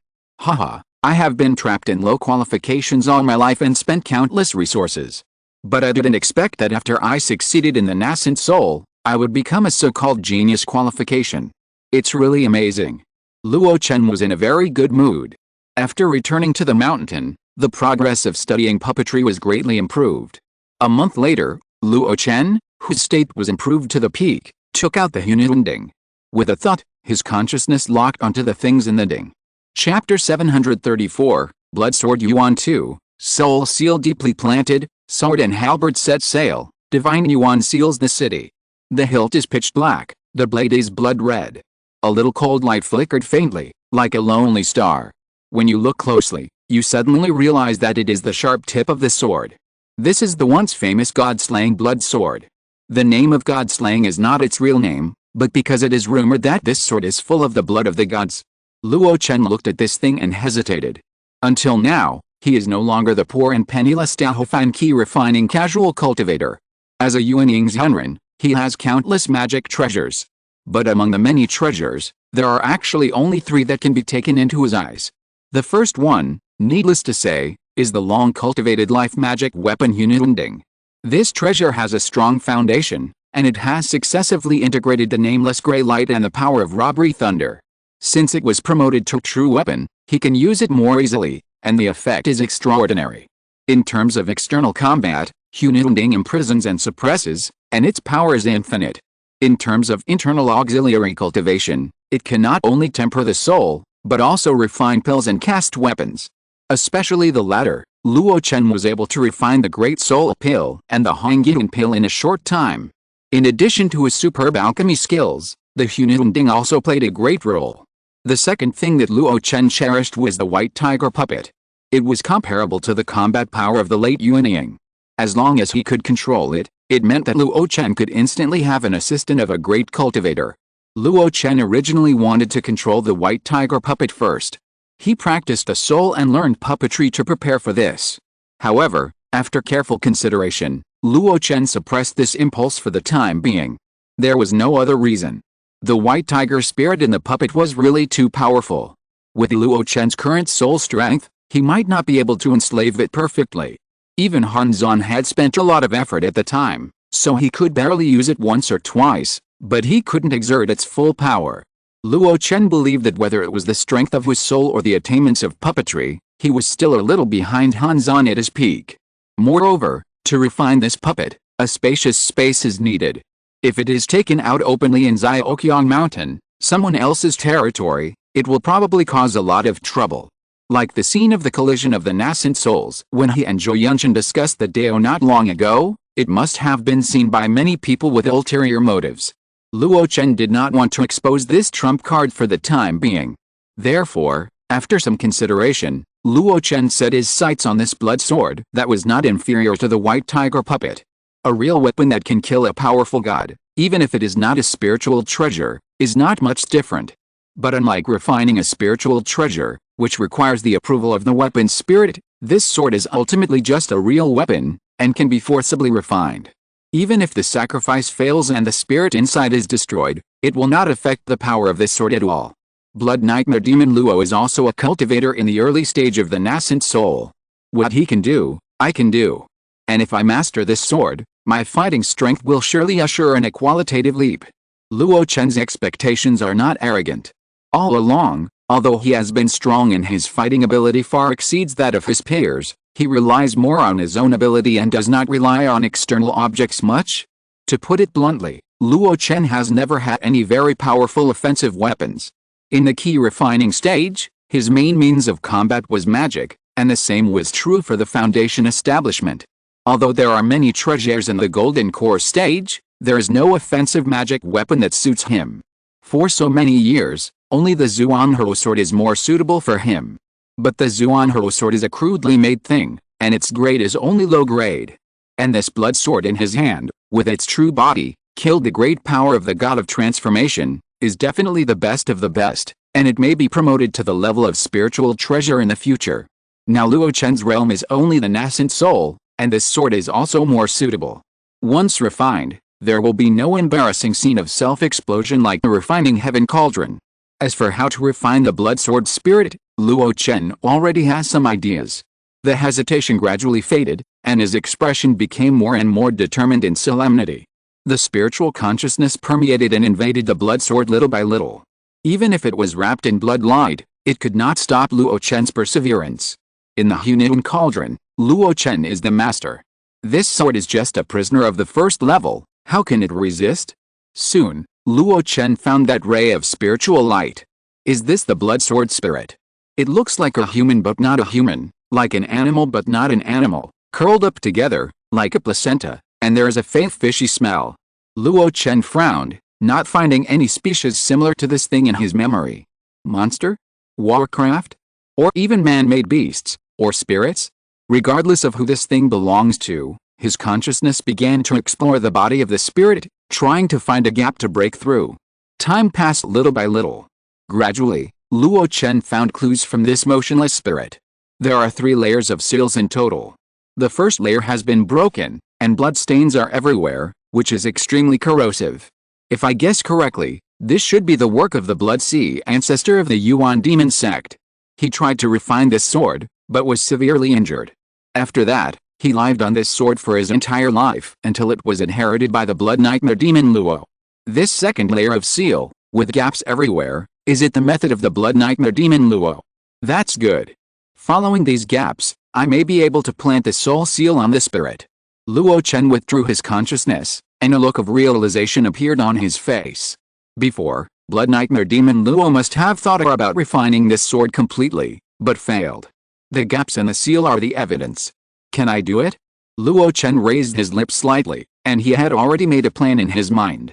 Haha, I have been trapped in low qualifications all my life and spent countless resources. But I didn't expect that after I succeeded in the nascent soul, I would become a so-called genius qualification. It's really amazing. Luo Chen was in a very good mood. After returning to the mountain, the progress of studying puppetry was greatly improved. A month later, Luo Chen, whose state was improved to the peak, took out the Hununding. With a thought, his consciousness locked onto the things in the ding. Chapter 734, Blood Sword Yuan 2, Soul Seal deeply planted, sword and halberd set sail, divine Yuan seals the city. The hilt is pitch black, the blade is blood red. A little cold light flickered faintly, like a lonely star. When you look closely, you suddenly realize that it is the sharp tip of the sword. This is the once famous god-slaying blood sword. The name of god-slaying is not its real name, but because it is rumored that this sword is full of the blood of the gods. Luo Chen looked at this thing and hesitated. Until now, he is no longer the poor and penniless Daofan key refining casual cultivator. As a Yuanying Zhenren, he has countless magic treasures. But among the many treasures, there are actually only 3 that can be taken into his eyes. The first one, needless to say, is the long-cultivated life magic weapon Hununding. This treasure has a strong foundation, and it has successively integrated the nameless gray light and the power of robbery thunder. Since it was promoted to true weapon, he can use it more easily, and the effect is extraordinary. In terms of external combat, Hununding imprisons and suppresses, and its power is infinite. In terms of internal auxiliary cultivation, it can not only temper the soul, but also refine pills and cast weapons. Especially the latter, Luo Chen was able to refine the Great Soul Pill and the Hongyidan Pill in a short time. In addition to his superb alchemy skills, the Hununding also played a great role. The second thing that Luo Chen cherished was the white tiger puppet. It was comparable to the combat power of the late Yuanying. As long as he could control it, it meant that Luo Chen could instantly have an assistant of a great cultivator. Luo Chen originally wanted to control the white tiger puppet first. He practiced the soul and learned puppetry to prepare for this. However, after careful consideration, Luo Chen suppressed this impulse for the time being. There was no other reason. The white tiger spirit in the puppet was really too powerful. With Luo Chen's current soul strength, he might not be able to enslave it perfectly. Even Hanzan had spent a lot of effort at the time, so he could barely use it once or twice, but he couldn't exert its full power. Luo Chen believed that whether it was the strength of his soul or the attainments of puppetry, he was still a little behind Hanzan at his peak. Moreover, to refine this puppet, a spacious space is needed. If it is taken out openly in Zioqiang Mountain, someone else's territory, it will probably cause a lot of trouble. Like the scene of the collision of the nascent souls when he and Zhou Yunshan discussed the Dao not long ago, it must have been seen by many people with ulterior motives. Luo Chen did not want to expose this trump card for the time being. Therefore, after some consideration, Luo Chen set his sights on this blood sword that was not inferior to the white tiger puppet. A real weapon that can kill a powerful god, even if it is not a spiritual treasure, is not much different. But unlike refining a spiritual treasure, which requires the approval of the weapon spirit, this sword is ultimately just a real weapon, and can be forcibly refined. Even if the sacrifice fails and the spirit inside is destroyed, it will not affect the power of this sword at all. Blood Nightmare Demon Luo is also a cultivator in the early stage of the nascent soul. What he can do, I can do. And if I master this sword, my fighting strength will surely assure an equalitative leap. Luo Chen's expectations are not arrogant. All along, although he has been strong and his fighting ability far exceeds that of his peers, he relies more on his own ability and does not rely on external objects much. To put it bluntly, Luo Chen has never had any very powerful offensive weapons. In the key refining stage, his main means of combat was magic, and the same was true for the foundation establishment. Although there are many treasures in the golden core stage, there is no offensive magic weapon that suits him. For so many years, only the Zuanhou sword is more suitable for him. But the Zuanhou sword is a crudely made thing, and its grade is only low grade. And this blood sword in his hand, with its true body, killed the great power of the god of transformation, is definitely the best of the best, and it may be promoted to the level of spiritual treasure in the future. Now Luo Chen's realm is only the nascent soul, and this sword is also more suitable. Once refined, there will be no embarrassing scene of self-explosion like the refining heaven cauldron. As for how to refine the blood sword spirit, Luo Chen already has some ideas. The hesitation gradually faded, and his expression became more and more determined in solemnity. The spiritual consciousness permeated and invaded the blood sword little by little. Even if it was wrapped in blood light, it could not stop Luo Chen's perseverance. In the Hunyuan cauldron, Luo Chen is the master. This sword is just a prisoner of the first level, how can it resist? Soon, Luo Chen found that ray of spiritual light. Is this the blood sword spirit? It looks like a human but not a human, like an animal but not an animal, curled up together, like a placenta, and there is a faint fishy smell. Luo Chen frowned, not finding any species similar to this thing in his memory. Monster? Warcraft? Or even man-made beasts, or spirits? Regardless of who this thing belongs to, his consciousness began to explore the body of the spirit, trying to find a gap to break through. Time passed little by little. Gradually, Luo Chen found clues from this motionless spirit. There are 3 layers of seals in total. The first layer has been broken, and blood stains are everywhere, which is extremely corrosive. If I guess correctly, this should be the work of the Blood Sea ancestor of the Yuan demon sect. He tried to refine this sword, but was severely injured. After that, he lived on this sword for his entire life until it was inherited by the blood nightmare demon Luo. This second layer of seal, with gaps everywhere, is it the method of the blood nightmare demon Luo? That's good. Following these gaps, I may be able to plant the soul seal on the spirit. Luo Chen withdrew his consciousness, and a look of realization appeared on his face. Before, blood nightmare demon Luo must have thought about refining this sword completely, but failed. The gaps in the seal are the evidence. Can I do it? Luo Chen raised his lips slightly, and he had already made a plan in his mind.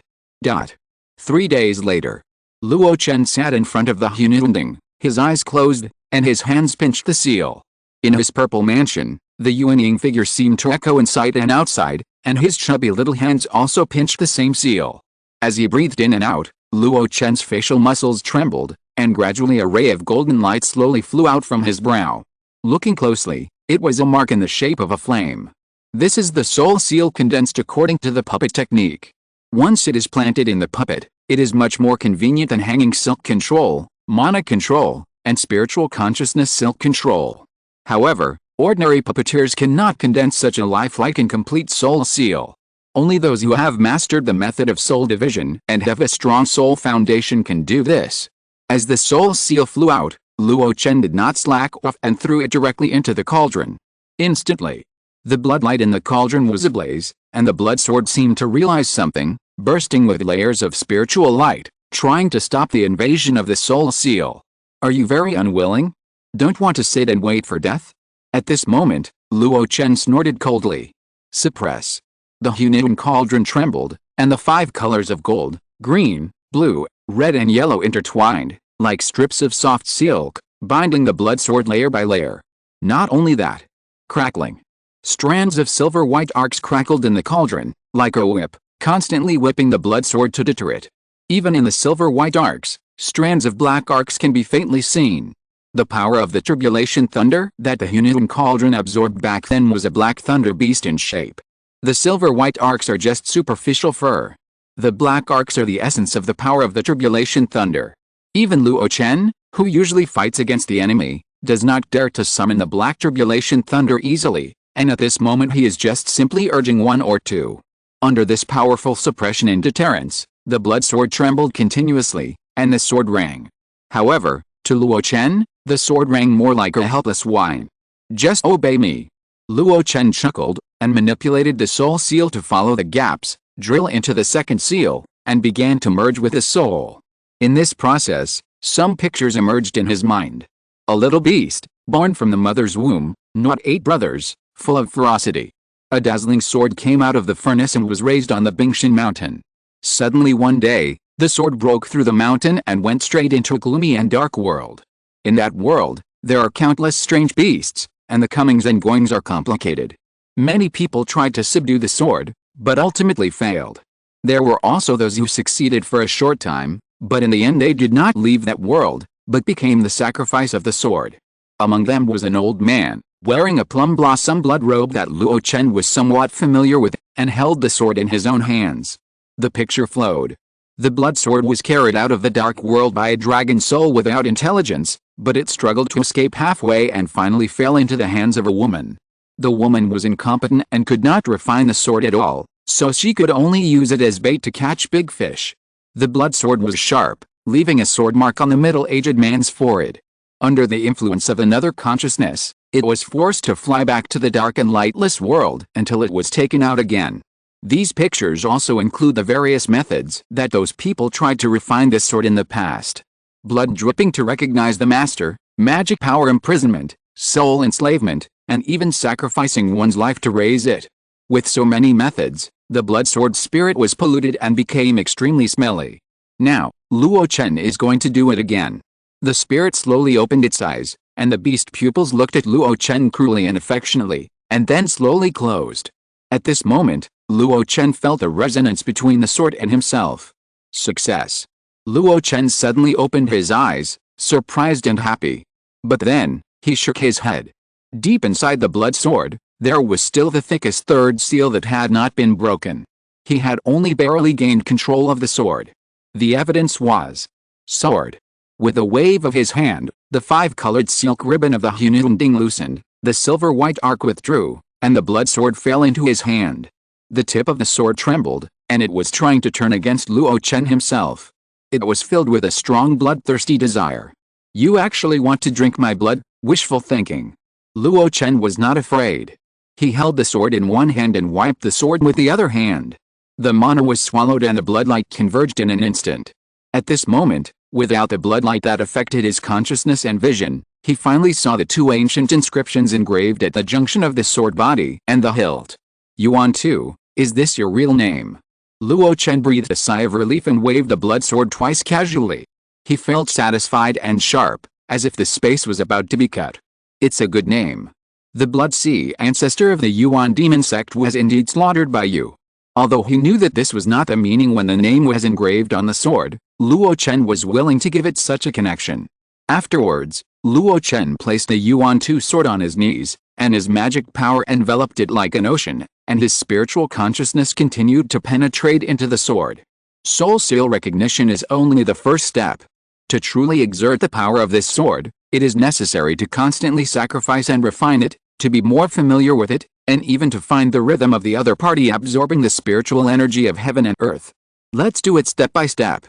3 days later, Luo Chen sat in front of the Hunyuan, his eyes closed, and his hands pinched the seal. In his purple mansion, the Yuanying figure seemed to echo inside and outside, and his chubby little hands also pinched the same seal. As he breathed in and out, Luo Chen's facial muscles trembled, and gradually a ray of golden light slowly flew out from his brow. Looking closely, it was a mark in the shape of a flame. This is the soul seal condensed according to the puppet technique. Once it is planted in the puppet, it is much more convenient than hanging silk control, mana control, and spiritual consciousness silk control. However, ordinary puppeteers cannot condense such a lifelike and complete soul seal. Only those who have mastered the method of soul division and have a strong soul foundation can do this. As the soul seal flew out, Luo Chen did not slack off and threw it directly into the cauldron. Instantly, the bloodlight in the cauldron was ablaze, and the blood sword seemed to realize something, bursting with layers of spiritual light, trying to stop the invasion of the soul seal. Are you very unwilling? Don't want to sit and wait for death? At this moment, Luo Chen snorted coldly. Suppress. The Hunyuan cauldron trembled, and the 5 colors of gold, green, blue, red and yellow intertwined, like strips of soft silk, binding the blood sword layer by layer. Not only that. Crackling. Strands of silver-white arcs crackled in the cauldron, like a whip, constantly whipping the blood sword to deter it. Even in the silver-white arcs, strands of black arcs can be faintly seen. The power of the tribulation thunder that the Hunyuan cauldron absorbed back then was a black thunder beast in shape. The silver-white arcs are just superficial fur. The black arcs are the essence of the power of the tribulation thunder. Even Luo Chen, who usually fights against the enemy, does not dare to summon the black tribulation thunder easily, and at this moment he is just simply urging 1 or 2. Under this powerful suppression and deterrence, the blood sword trembled continuously, and the sword rang. However, to Luo Chen, the sword rang more like a helpless whine. Just obey me. Luo Chen chuckled, and manipulated the soul seal to follow the gaps, drill into the second seal, and began to merge with his soul. In this process, some pictures emerged in his mind. A little beast, born from the mother's womb, not 8 brothers, full of ferocity. A dazzling sword came out of the furnace and was raised on the Bingshan mountain. Suddenly one day, the sword broke through the mountain and went straight into a gloomy and dark world. In that world, there are countless strange beasts, and the comings and goings are complicated. Many people tried to subdue the sword, but ultimately failed. There were also those who succeeded for a short time, but in the end they did not leave that world, but became the sacrifice of the sword. Among them was an old man, wearing a plum blossom blood robe that Luo Chen was somewhat familiar with, and held the sword in his own hands. The picture flowed. The blood sword was carried out of the dark world by a dragon soul without intelligence, but it struggled to escape halfway and finally fell into the hands of a woman. The woman was incompetent and could not refine the sword at all, so she could only use it as bait to catch big fish. The blood sword was sharp, leaving a sword mark on the middle-aged man's forehead. Under the influence of another consciousness, it was forced to fly back to the dark and lightless world until it was taken out again. These pictures also include the various methods that those people tried to refine this sword in the past. Blood dripping to recognize the master, magic power imprisonment, soul enslavement, and even sacrificing one's life to raise it. With so many methods, the blood sword spirit was polluted and became extremely smelly. Now, Luo Chen is going to do it again. The spirit slowly opened its eyes, and the beast pupils looked at Luo Chen cruelly and affectionately, and then slowly closed. At this moment, Luo Chen felt a resonance between the sword and himself. Success. Luo Chen suddenly opened his eyes, surprised and happy. But then, he shook his head. Deep inside the blood sword, there was still the thickest third seal that had not been broken. He had only barely gained control of the sword. The evidence was sword. With a wave of his hand, the five-colored silk ribbon of the Hununding loosened, the silver-white arc withdrew, and the blood sword fell into his hand. The tip of the sword trembled, and it was trying to turn against Luo Chen himself. It was filled with a strong bloodthirsty desire. You actually want to drink my blood? Wishful thinking. Luo Chen was not afraid. He held the sword in one hand and wiped the sword with the other hand. The mana was swallowed and the bloodlight converged in an instant. At this moment, without the bloodlight that affected his consciousness and vision, he finally saw the two ancient inscriptions engraved at the junction of the sword body and the hilt. Yuan Tu, is this your real name? Luo Chen breathed a sigh of relief and waved the blood sword twice casually. He felt satisfied and sharp, as if the space was about to be cut. It's a good name. The Blood Sea ancestor of the Yuan demon sect was indeed slaughtered by you. Although he knew that this was not the meaning when the name was engraved on the sword, Luo Chen was willing to give it such a connection. Afterwards, Luo Chen placed the Yuan Tu sword on his knees, and his magic power enveloped it like an ocean, and his spiritual consciousness continued to penetrate into the sword. Soul seal recognition is only the first step. To truly exert the power of this sword, it is necessary to constantly sacrifice and refine it, to be more familiar with it, and even to find the rhythm of the other party absorbing the spiritual energy of heaven and earth. Let's do it step by step.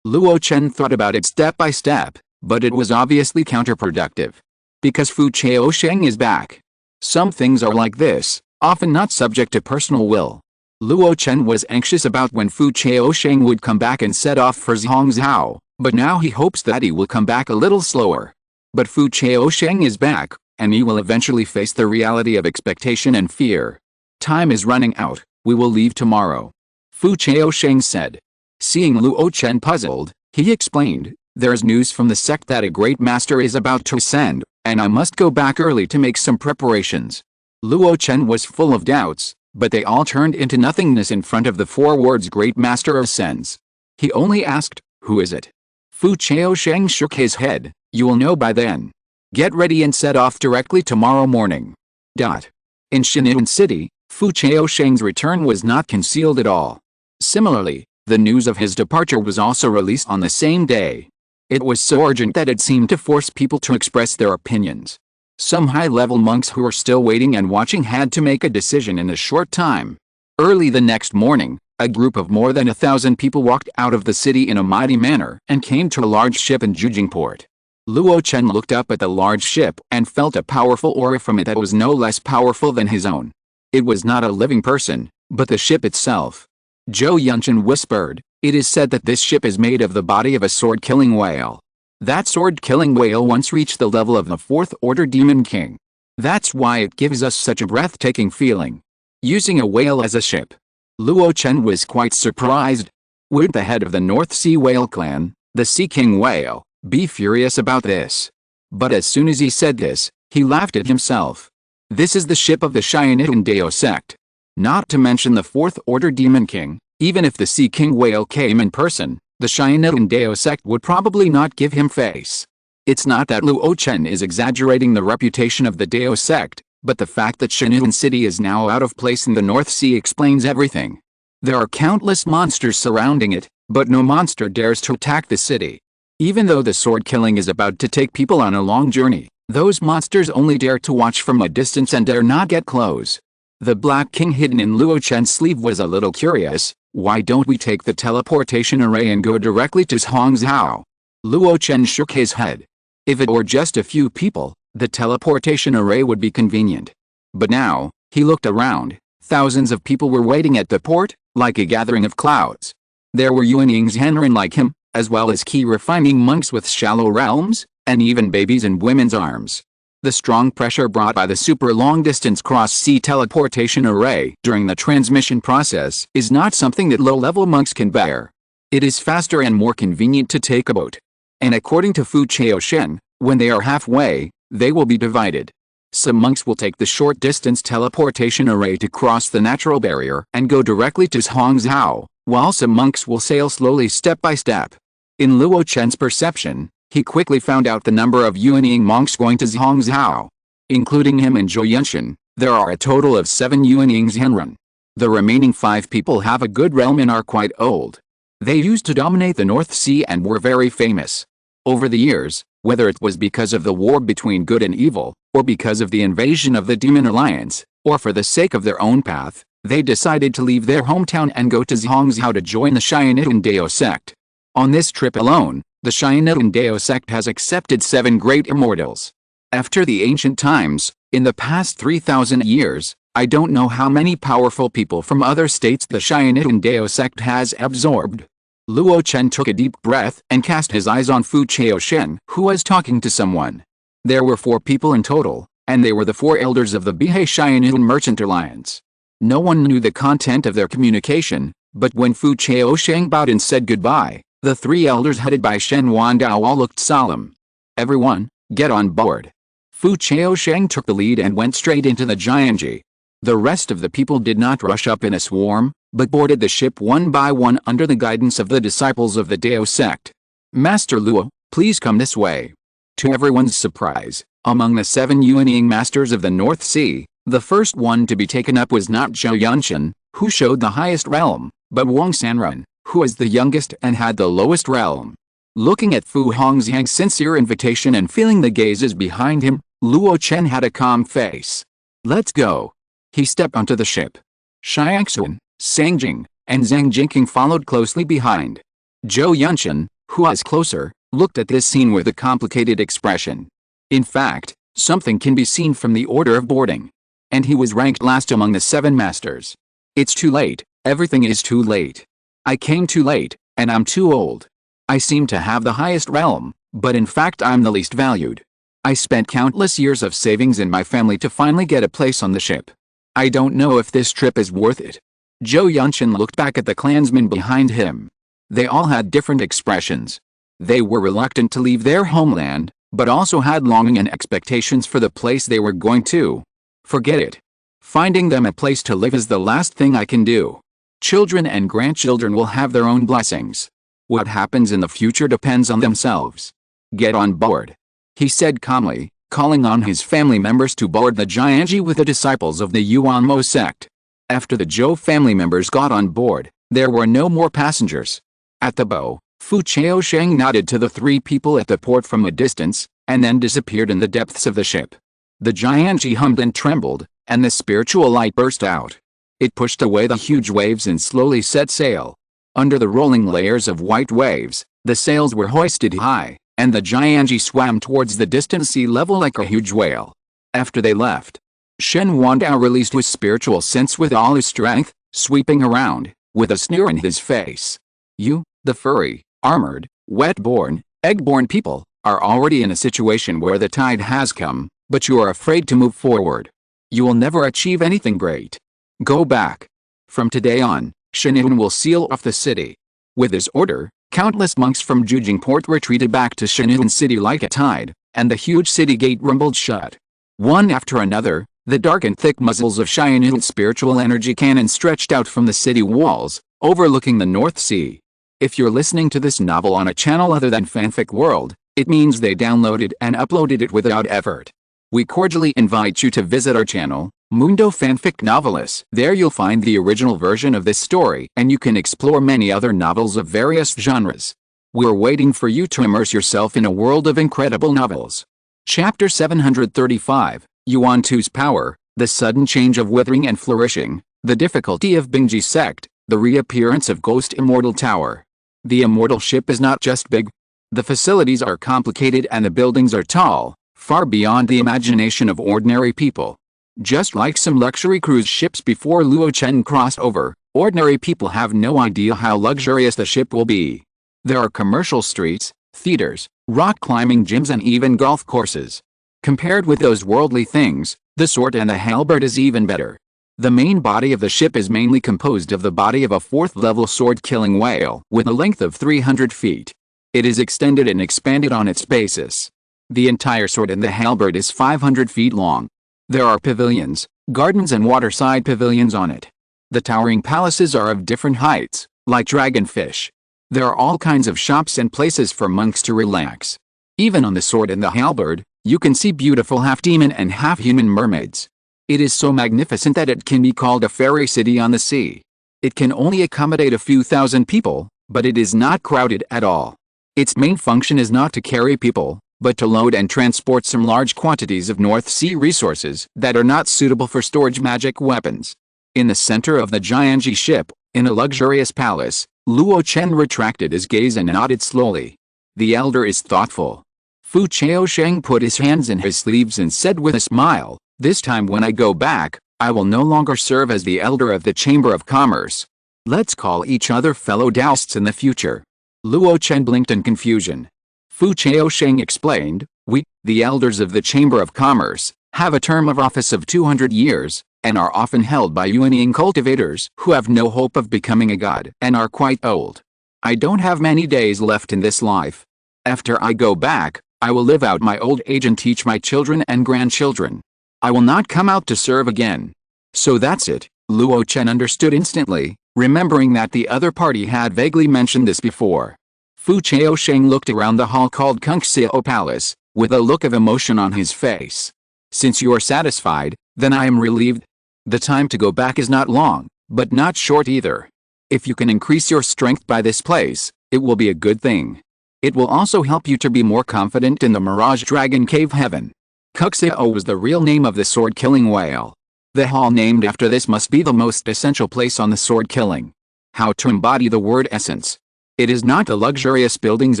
Luo Chen thought about it step by step, but it was obviously counterproductive. Because Fu Chaosheng is back. Some things are like this, often not subject to personal will. Luo Chen was anxious about when Fu Chaosheng would come back and set off for Zongmiao, but now he hopes that he will come back a little slower. But Fu Chaosheng is back, and he will eventually face the reality of expectation and fear. Time is running out, we will leave tomorrow. Fu Chaosheng said. Seeing Luo Chen puzzled, he explained, there's news from the sect that a great master is about to ascend, and I must go back early to make some preparations. Luo Chen was full of doubts, but they all turned into nothingness in front of the four words great master ascends. He only asked, who is it? Fu Chaosheng shook his head, you will know by then. Get ready and set off directly tomorrow morning. In Shin'an City, Fu Chaosheng's return was not concealed at all. Similarly, the news of his departure was also released on the same day. It was so urgent that it seemed to force people to express their opinions. Some high-level monks who were still waiting and watching had to make a decision in a short time. Early the next morning, a group of more than 1,000 people walked out of the city in a mighty manner and came to a large ship in Jujing port. Luo Chen looked up at the large ship and felt a powerful aura from it that was no less powerful than his own. It was not a living person, but the ship itself. Zhou Yunchen whispered, it is said that this ship is made of the body of a sword-killing whale. That sword-killing whale once reached the level of the fourth-order demon king. That's why it gives us such a breathtaking feeling. Using a whale as a ship. Luo Chen was quite surprised. Would the head of the North Sea Whale clan, the Sea King Whale, be furious about this? But as soon as he said this, he laughed at himself. This is the ship of the Shin'an Dao sect. Not to mention the fourth-order demon king, even if the Sea King Whale came in person, the Shin'en Dao sect would probably not give him face. It's not that Luo Chen is exaggerating the reputation of the Dao sect, but the fact that Shin'en City is now out of place in the North Sea explains everything. There are countless monsters surrounding it, but no monster dares to attack the city. Even though the sword killing is about to take people on a long journey, those monsters only dare to watch from a distance and dare not get close. The Black King hidden in Luo Chen's sleeve was a little curious. Why don't we take the teleportation array and go directly to Zongmiao? Luo Chen shook his head. If it were just a few people, the teleportation array would be convenient. But now, he looked around. Thousands of people were waiting at the port, like a gathering of clouds. There were Yuanying's Henren like him, as well as key refining monks with shallow realms, and even babies in women's arms. The strong pressure brought by the super long-distance cross-sea teleportation array during the transmission process is not something that low-level monks can bear. It is faster and more convenient to take a boat. And according to Fu Chaoshen, when they are halfway, they will be divided. Some monks will take the short-distance teleportation array to cross the natural barrier and go directly to Zongmiao, while some monks will sail slowly step by step. In Luo Chen's perception, he quickly found out the number of Yuanying monks going to Zongmiao. Including him and Zhou Yunshan, there are a total of 7 Yuanying's Henren. The remaining 5 people have a good realm and are quite old. They used to dominate the North Sea and were very famous. Over the years, whether it was because of the war between good and evil, or because of the invasion of the Demon Alliance, or for the sake of their own path, they decided to leave their hometown and go to Zongmiao to join the Shin'en Dao sect. On this trip alone, the Shin'en Dao sect has accepted 7 great immortals. After the ancient times, in the past 3,000 years, I don't know how many powerful people from other states the Shin'en Dao sect has absorbed. Luo Chen took a deep breath and cast his eyes on Fu Chaoshen, who was talking to someone. There were 4 people in total, and they were the 4 elders of the Bihei Shin'en Merchant Alliance. No one knew the content of their communication, but when Fu Chaoshen bowed and said goodbye, the 3 elders headed by Shen Wandao all looked solemn. Everyone, get on board. Fu Chaoshen took the lead and went straight into the Jianji. The rest of the people did not rush up in a swarm, but boarded the ship one by one under the guidance of the disciples of the Dao sect. Master Luo, please come this way. To everyone's surprise, among the 7 Yuanying masters of the North Sea, the first one to be taken up was not Zhou Yunshan, who showed the highest realm, but Wang Sanren, who was the youngest and had the lowest realm. Looking at Fu Hongxiang's sincere invitation and feeling the gazes behind him, Luo Chen had a calm face. Let's go. He stepped onto the ship. Xiangxuan, Sangjing, and Zhang Jinqing followed closely behind. Zhou Yunshan, who was closer, looked at this scene with a complicated expression. In fact, something can be seen from the order of boarding. And he was ranked last among the 7 masters. It's too late, everything is too late. I came too late, and I'm too old. I seem to have the highest realm, but in fact I'm the least valued. I spent countless years of savings in my family to finally get a place on the ship. I don't know if this trip is worth it. Zhou Yunshan looked back at the clansmen behind him. They all had different expressions. They were reluctant to leave their homeland, but also had longing and expectations for the place they were going to. Forget it. Finding them a place to live is the last thing I can do. Children and grandchildren will have their own blessings. What happens in the future depends on themselves. Get on board. He said calmly, calling on his family members to board the Jianji with the disciples of the Yuanmo sect. After the Zhou family members got on board, there were no more passengers. At the bow, Fu Chaoshen nodded to the 3 people at the port from a distance, and then disappeared in the depths of the ship. The Jianji hummed and trembled, and the spiritual light burst out. It pushed away the huge waves and slowly set sail. Under the rolling layers of white waves, the sails were hoisted high, and the Jianji swam towards the distant sea level like a huge whale. After they left, Shen Wandao released his spiritual sense with all his strength, sweeping around, with a sneer in his face. You, the furry, armored, wet-born, egg-born people, are already in a situation where the tide has come, but you are afraid to move forward. You will never achieve anything great. Go back. From today on, Shin'en will seal off the city. With his order, countless monks from Jujing Port retreated back to Shin'en City like a tide, and the huge city gate rumbled shut. One after another, the dark and thick muzzles of Shin'en spiritual energy cannons stretched out from the city walls, overlooking the North Sea. If you're listening to this novel on a channel other than Fanfic World, it means they downloaded and uploaded it without effort. We cordially invite you to visit our channel, Mundo Fanfic Novelis. There you'll find the original version of this story, and you can explore many other novels of various genres. We're waiting for you to immerse yourself in a world of incredible novels. Chapter 735, Yuan Tu's Power, the sudden change of withering and flourishing, the difficulty of Bingji sect, the reappearance of Ghost Immortal Tower. The immortal ship is not just big. The facilities are complicated and the buildings are tall, far beyond the imagination of ordinary people. Just like some luxury cruise ships before Luo Chen crossed over, ordinary people have no idea how luxurious the ship will be. There are commercial streets, theaters, rock climbing gyms and even golf courses. Compared with those worldly things, the sword and the halberd is even better. The main body of the ship is mainly composed of the body of a 4th-level sword-killing whale with a length of 300 feet. It is extended and expanded on its basis. The entire sword and the halberd is 500 feet long. There are pavilions, gardens and waterside pavilions on it. The towering palaces are of different heights, like dragonfish. There are all kinds of shops and places for monks to relax. Even on the sword and the halberd, you can see beautiful half-demon and half-human mermaids. It is so magnificent that it can be called a fairy city on the sea. It can only accommodate a few thousand people, but it is not crowded at all. Its main function is not to carry people, but to load and transport some large quantities of North Sea resources that are not suitable for storage magic weapons. In the center of the Jianji ship, in a luxurious palace, Luo Chen retracted his gaze and nodded slowly. The elder is thoughtful. Fu Chaosheng put his hands in his sleeves and said with a smile, "This time when I go back, I will no longer serve as the elder of the Chamber of Commerce. Let's call each other fellow Daoists in the future." Luo Chen blinked in confusion. Fu Chaosheng explained, "We, the elders of the Chamber of Commerce, have a term of office of 200 years, and are often held by Yuanying cultivators who have no hope of becoming a god and are quite old. I don't have many days left in this life. After I go back, I will live out my old age and teach my children and grandchildren. I will not come out to serve again." So that's it, Luo Chen understood instantly, remembering that the other party had vaguely mentioned this before. Fu Chaosheng looked around the hall called Kungxiao Palace, with a look of emotion on his face. "Since you are satisfied, then I am relieved. The time to go back is not long, but not short either. If you can increase your strength by this place, it will be a good thing. It will also help you to be more confident in the Mirage Dragon Cave Heaven." Kungxiao was the real name of the sword-killing whale. The hall named after this must be the most essential place on the sword-killing. How to embody the word essence. It is not the luxurious buildings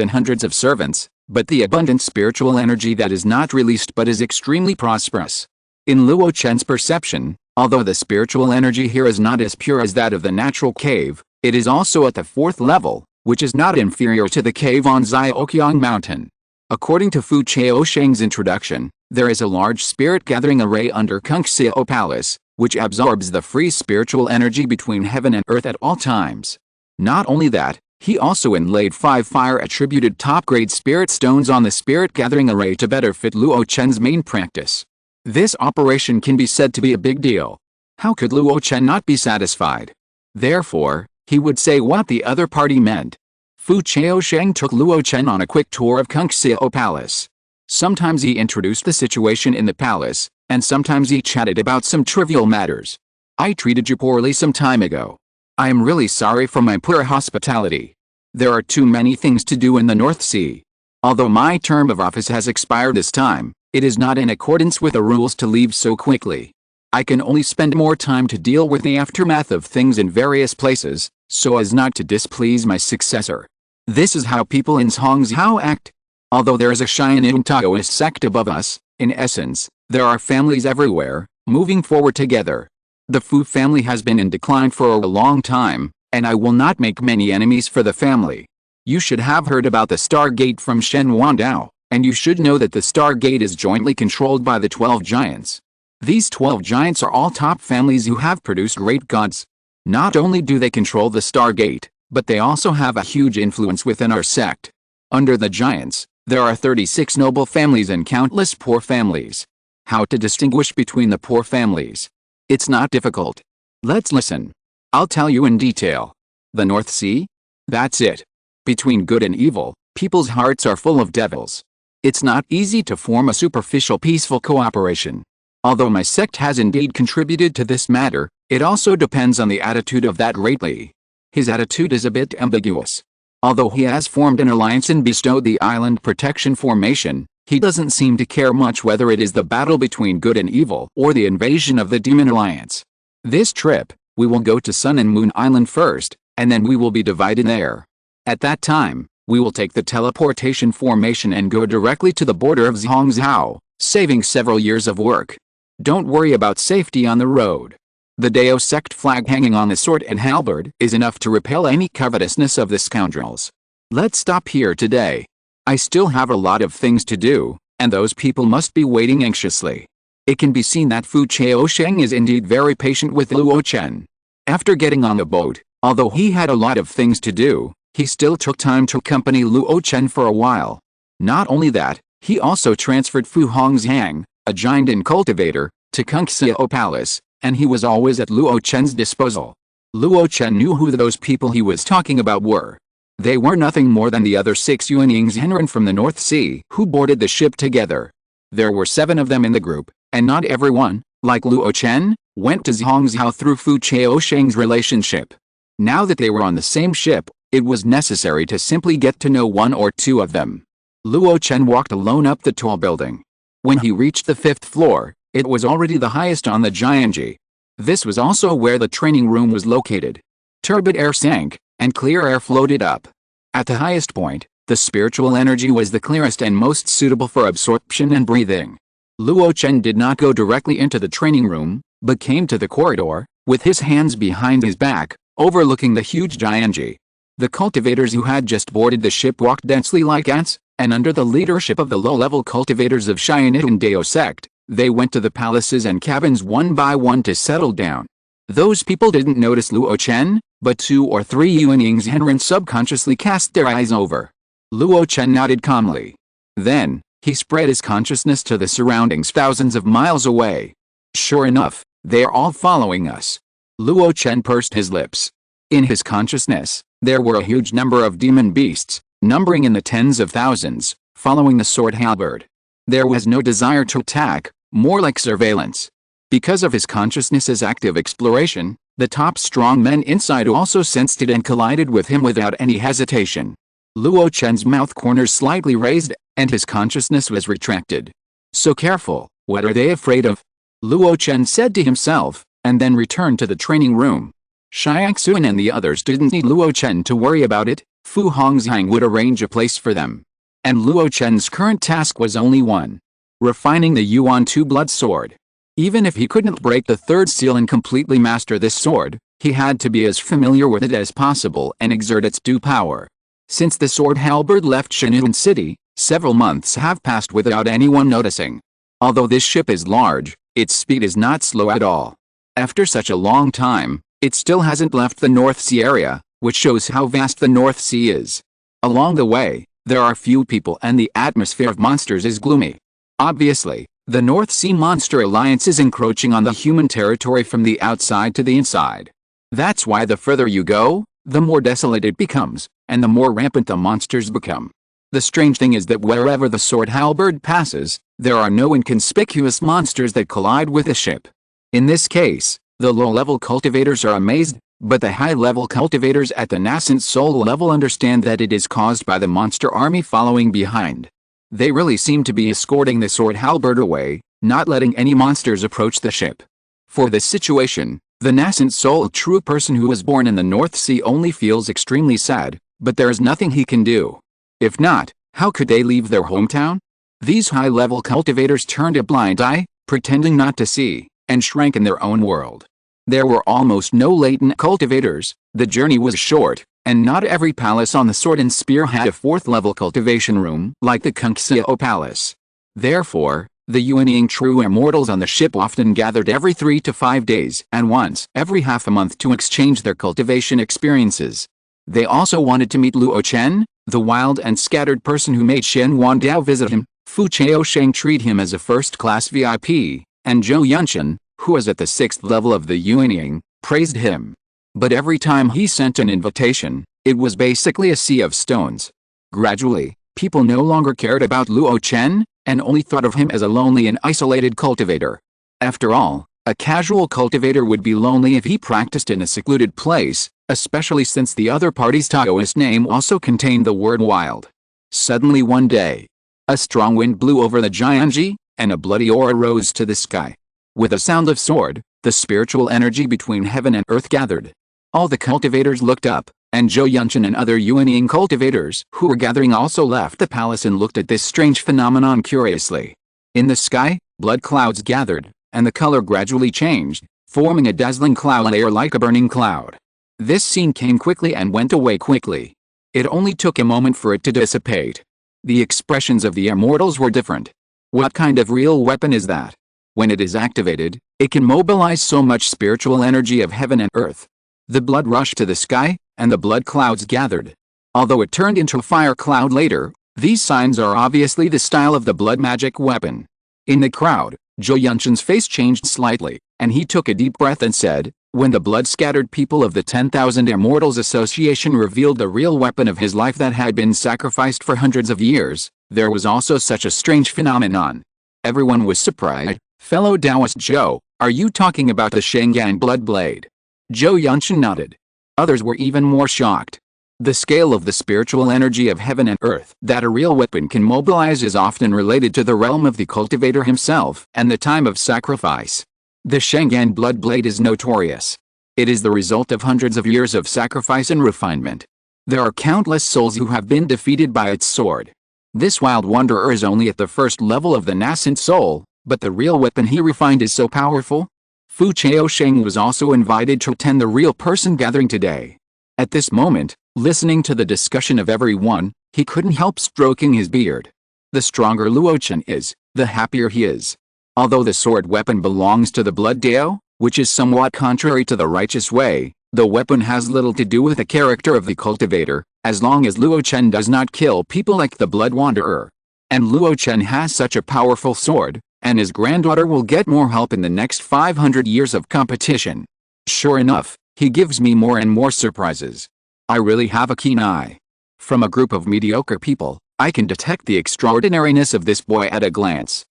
and hundreds of servants, but the abundant spiritual energy that is not released but is extremely prosperous. In Luo Chen's perception, although the spiritual energy here is not as pure as that of the natural cave, it is also at the 4th level, which is not inferior to the cave on Zioqiang Mountain. According to Fu Chaosheng's introduction, there is a large spirit-gathering array under Kungxiao Palace, which absorbs the free spiritual energy between heaven and earth at all times. Not only that, he also inlaid 5 fire-attributed top-grade spirit stones on the spirit-gathering array to better fit Luo Chen's main practice. This operation can be said to be a big deal. How could Luo Chen not be satisfied? Therefore, he would say what the other party meant. Fu Chaosheng took Luo Chen on a quick tour of Kungxiao Palace. Sometimes he introduced the situation in the palace, and sometimes he chatted about some trivial matters. "I treated you poorly some time ago. I am really sorry for my poor hospitality. There are too many things to do in the North Sea. Although my term of office has expired this time, it is not in accordance with the rules to leave so quickly. I can only spend more time to deal with the aftermath of things in various places, so as not to displease my successor. This is how people in Zongmiao act. Although there is a Shining Taoist sect above us, in essence, there are families everywhere, moving forward together. The Fu family has been in decline for a long time, and I will not make many enemies for the family. You should have heard about the Stargate from Shen Wandao, and you should know that the Stargate is jointly controlled by the 12 giants. These 12 giants are all top families who have produced great gods. Not only do they control the Stargate, but they also have a huge influence within our sect. Under the giants, there are 36 noble families and countless poor families. How to distinguish between the poor families? It's not difficult. Let's listen. I'll tell you in detail. The North Sea? That's it. Between good and evil, people's hearts are full of devils. It's not easy to form a superficial peaceful cooperation. Although my sect has indeed contributed to this matter, it also depends on the attitude of that greatly. His attitude is a bit ambiguous. Although he has formed an alliance and bestowed the island protection formation, he doesn't seem to care much whether it is the battle between good and evil or the invasion of the Demon Alliance. This trip, we will go to Sun and Moon Island first, and then we will be divided there. At that time, we will take the teleportation formation and go directly to the border of Zongmiao, saving several years of work. Don't worry about safety on the road. The Dao sect flag hanging on the sword and halberd is enough to repel any covetousness of the scoundrels. Let's stop here today. I still have a lot of things to do, and those people must be waiting anxiously. It can be seen that Fu Chaosheng is indeed very patient with Luo Chen. After getting on the boat, although he had a lot of things to do, he still took time to accompany Luo Chen for a while. Not only that, he also transferred Fu Hongxiang, a giant and cultivator, to Zongmiao Palace, and he was always at Luo Chen's disposal. Luo Chen knew who those people he was talking about were. They were nothing more than the other 6 Yuanying's from the North Sea who boarded the ship together. There were 7 of them in the group, and not everyone, like Luo Chen, went to Zongmiao through Fu Chaosheng's relationship. Now that they were on the same ship, it was necessary to simply get to know 1 or 2 of them. Luo Chen walked alone up the tall building. When he reached the 5th floor, it was already the highest on the Jianji. This was also where the training room was located. Turbid air sank, and clear air floated up. At the highest point, the spiritual energy was the clearest and most suitable for absorption and breathing. Luo Chen did not go directly into the training room, but came to the corridor, with his hands behind his back, overlooking the huge Jianji. The cultivators who had just boarded the ship walked densely like ants, and under the leadership of the low-level cultivators of Cheyenne and Dao sect, they went to the palaces and cabins one by one to settle down. Those people didn't notice Luo Chen, but 2 or 3 Yuanying's subconsciously cast their eyes over. Luo Chen nodded calmly. Then, he spread his consciousness to the surroundings thousands of miles away. Sure enough, they are all following us. Luo Chen pursed his lips. In his consciousness, there were a huge number of demon beasts, numbering in the tens of thousands, following the sword halberd. There was no desire to attack, more like surveillance. Because of his consciousness's active exploration, the top strong men inside also sensed it and collided with him without any hesitation. Luo Chen's mouth corners slightly raised, and his consciousness was retracted. So careful, what are they afraid of? Luo Chen said to himself, and then returned to the training room. Xiangxuan and the others didn't need Luo Chen to worry about it. Fu Hongxiang would arrange a place for them. And Luo Chen's current task was only one: refining the Yuan 2 blood sword. Even if he couldn't break the 3rd seal and completely master this sword, he had to be as familiar with it as possible and exert its due power. Since the sword halberd left Shenun City, several months have passed without anyone noticing. Although this ship is large, its speed is not slow at all. After such a long time, it still hasn't left the North Sea area, which shows how vast the North Sea is. Along the way, there are few people and the atmosphere of monsters is gloomy. Obviously, the North Sea Monster Alliance is encroaching on the human territory from the outside to the inside. That's why the further you go, the more desolate it becomes, and the more rampant the monsters become. The strange thing is that wherever the sword halberd passes, there are no inconspicuous monsters that collide with the ship. In this case, the low-level cultivators are amazed, but the high-level cultivators at the nascent soul level understand that it is caused by the monster army following behind. They really seem to be escorting the sword halberd away, not letting any monsters approach the ship. For this situation, the nascent soul true person who was born in the North Sea only feels extremely sad, but there is nothing he can do. If not, how could they leave their hometown? These high-level cultivators turned a blind eye, pretending not to see, and shrank in their own world. There were almost no latent cultivators, the journey was short, and not every palace on the Sword and Spear had a 4th-level cultivation room like the Zongmiao Palace. Therefore, the Yuanying true immortals on the ship often gathered every 3 to 5 days and once every half a month to exchange their cultivation experiences. They also wanted to meet Luo Chen, the wild and scattered person who made Shen Wandao visit him. Fu Chaosheng treat him as a first-class VIP, and Zhou Yunshan, who was at the 6th level of the Yuanying, praised him. But every time he sent an invitation, It was basically a sea of stones. Gradually, people no longer cared about Luo Chen, and only thought of him as a lonely and isolated cultivator. After all, a casual cultivator would be lonely if he practiced in a secluded place, especially since the other party's Taoist name also contained the word wild. Suddenly one day, a strong wind blew over the Jianji, and a bloody aura rose to the sky. With a sound of sword, the spiritual energy between heaven and earth gathered. All the cultivators looked up, and Zhou Yunchen and other Yuanying cultivators who were gathering also left the palace and looked at this strange phenomenon curiously. In the sky, blood clouds gathered, and the color gradually changed, forming a dazzling cloud layer like a burning cloud. This scene came quickly and went away quickly. It only took a moment for it to dissipate. The expressions of the immortals were different. What kind of real weapon is that? When it is activated, it can mobilize so much spiritual energy of heaven and earth. The blood rushed to the sky, and the blood clouds gathered. Although it turned into a fire cloud later, these signs are obviously the style of the blood magic weapon. In the crowd, Zhou Yunchen's face changed slightly, and he took a deep breath and said, when the blood-scattered people of the 10,000 Immortals Association revealed the real weapon of his life that had been sacrificed for hundreds of years, there was also such a strange phenomenon. Everyone was surprised. Fellow Taoist Zhou, are you talking about the Shengyang blood blade? Zhou Yunchen nodded. Others were even more shocked. The scale of the spiritual energy of heaven and earth that a real weapon can mobilize is often related to the realm of the cultivator himself and the time of sacrifice. The Shengyang blood blade is notorious. It is the result of hundreds of years of sacrifice and refinement. There are countless souls who have been defeated by its sword. This wild wanderer is only at the first level of the nascent soul, but the real weapon he refined is so powerful. Fu Chaosheng was also invited to attend the real person gathering today. At this moment, listening to the discussion of everyone, he couldn't help stroking his beard. The stronger Luo Chen is, the happier he is. Although the sword weapon belongs to the blood Dao, which is somewhat contrary to the righteous way, the weapon has little to do with the character of the cultivator, as long as Luo Chen does not kill people like the blood wanderer. And Luo Chen has such a powerful sword, and his granddaughter will get more help in the next 500 years of competition. Sure enough, he gives me more and more surprises. I really have a keen eye. From a group of mediocre people, I can detect the extraordinariness of this boy at a glance.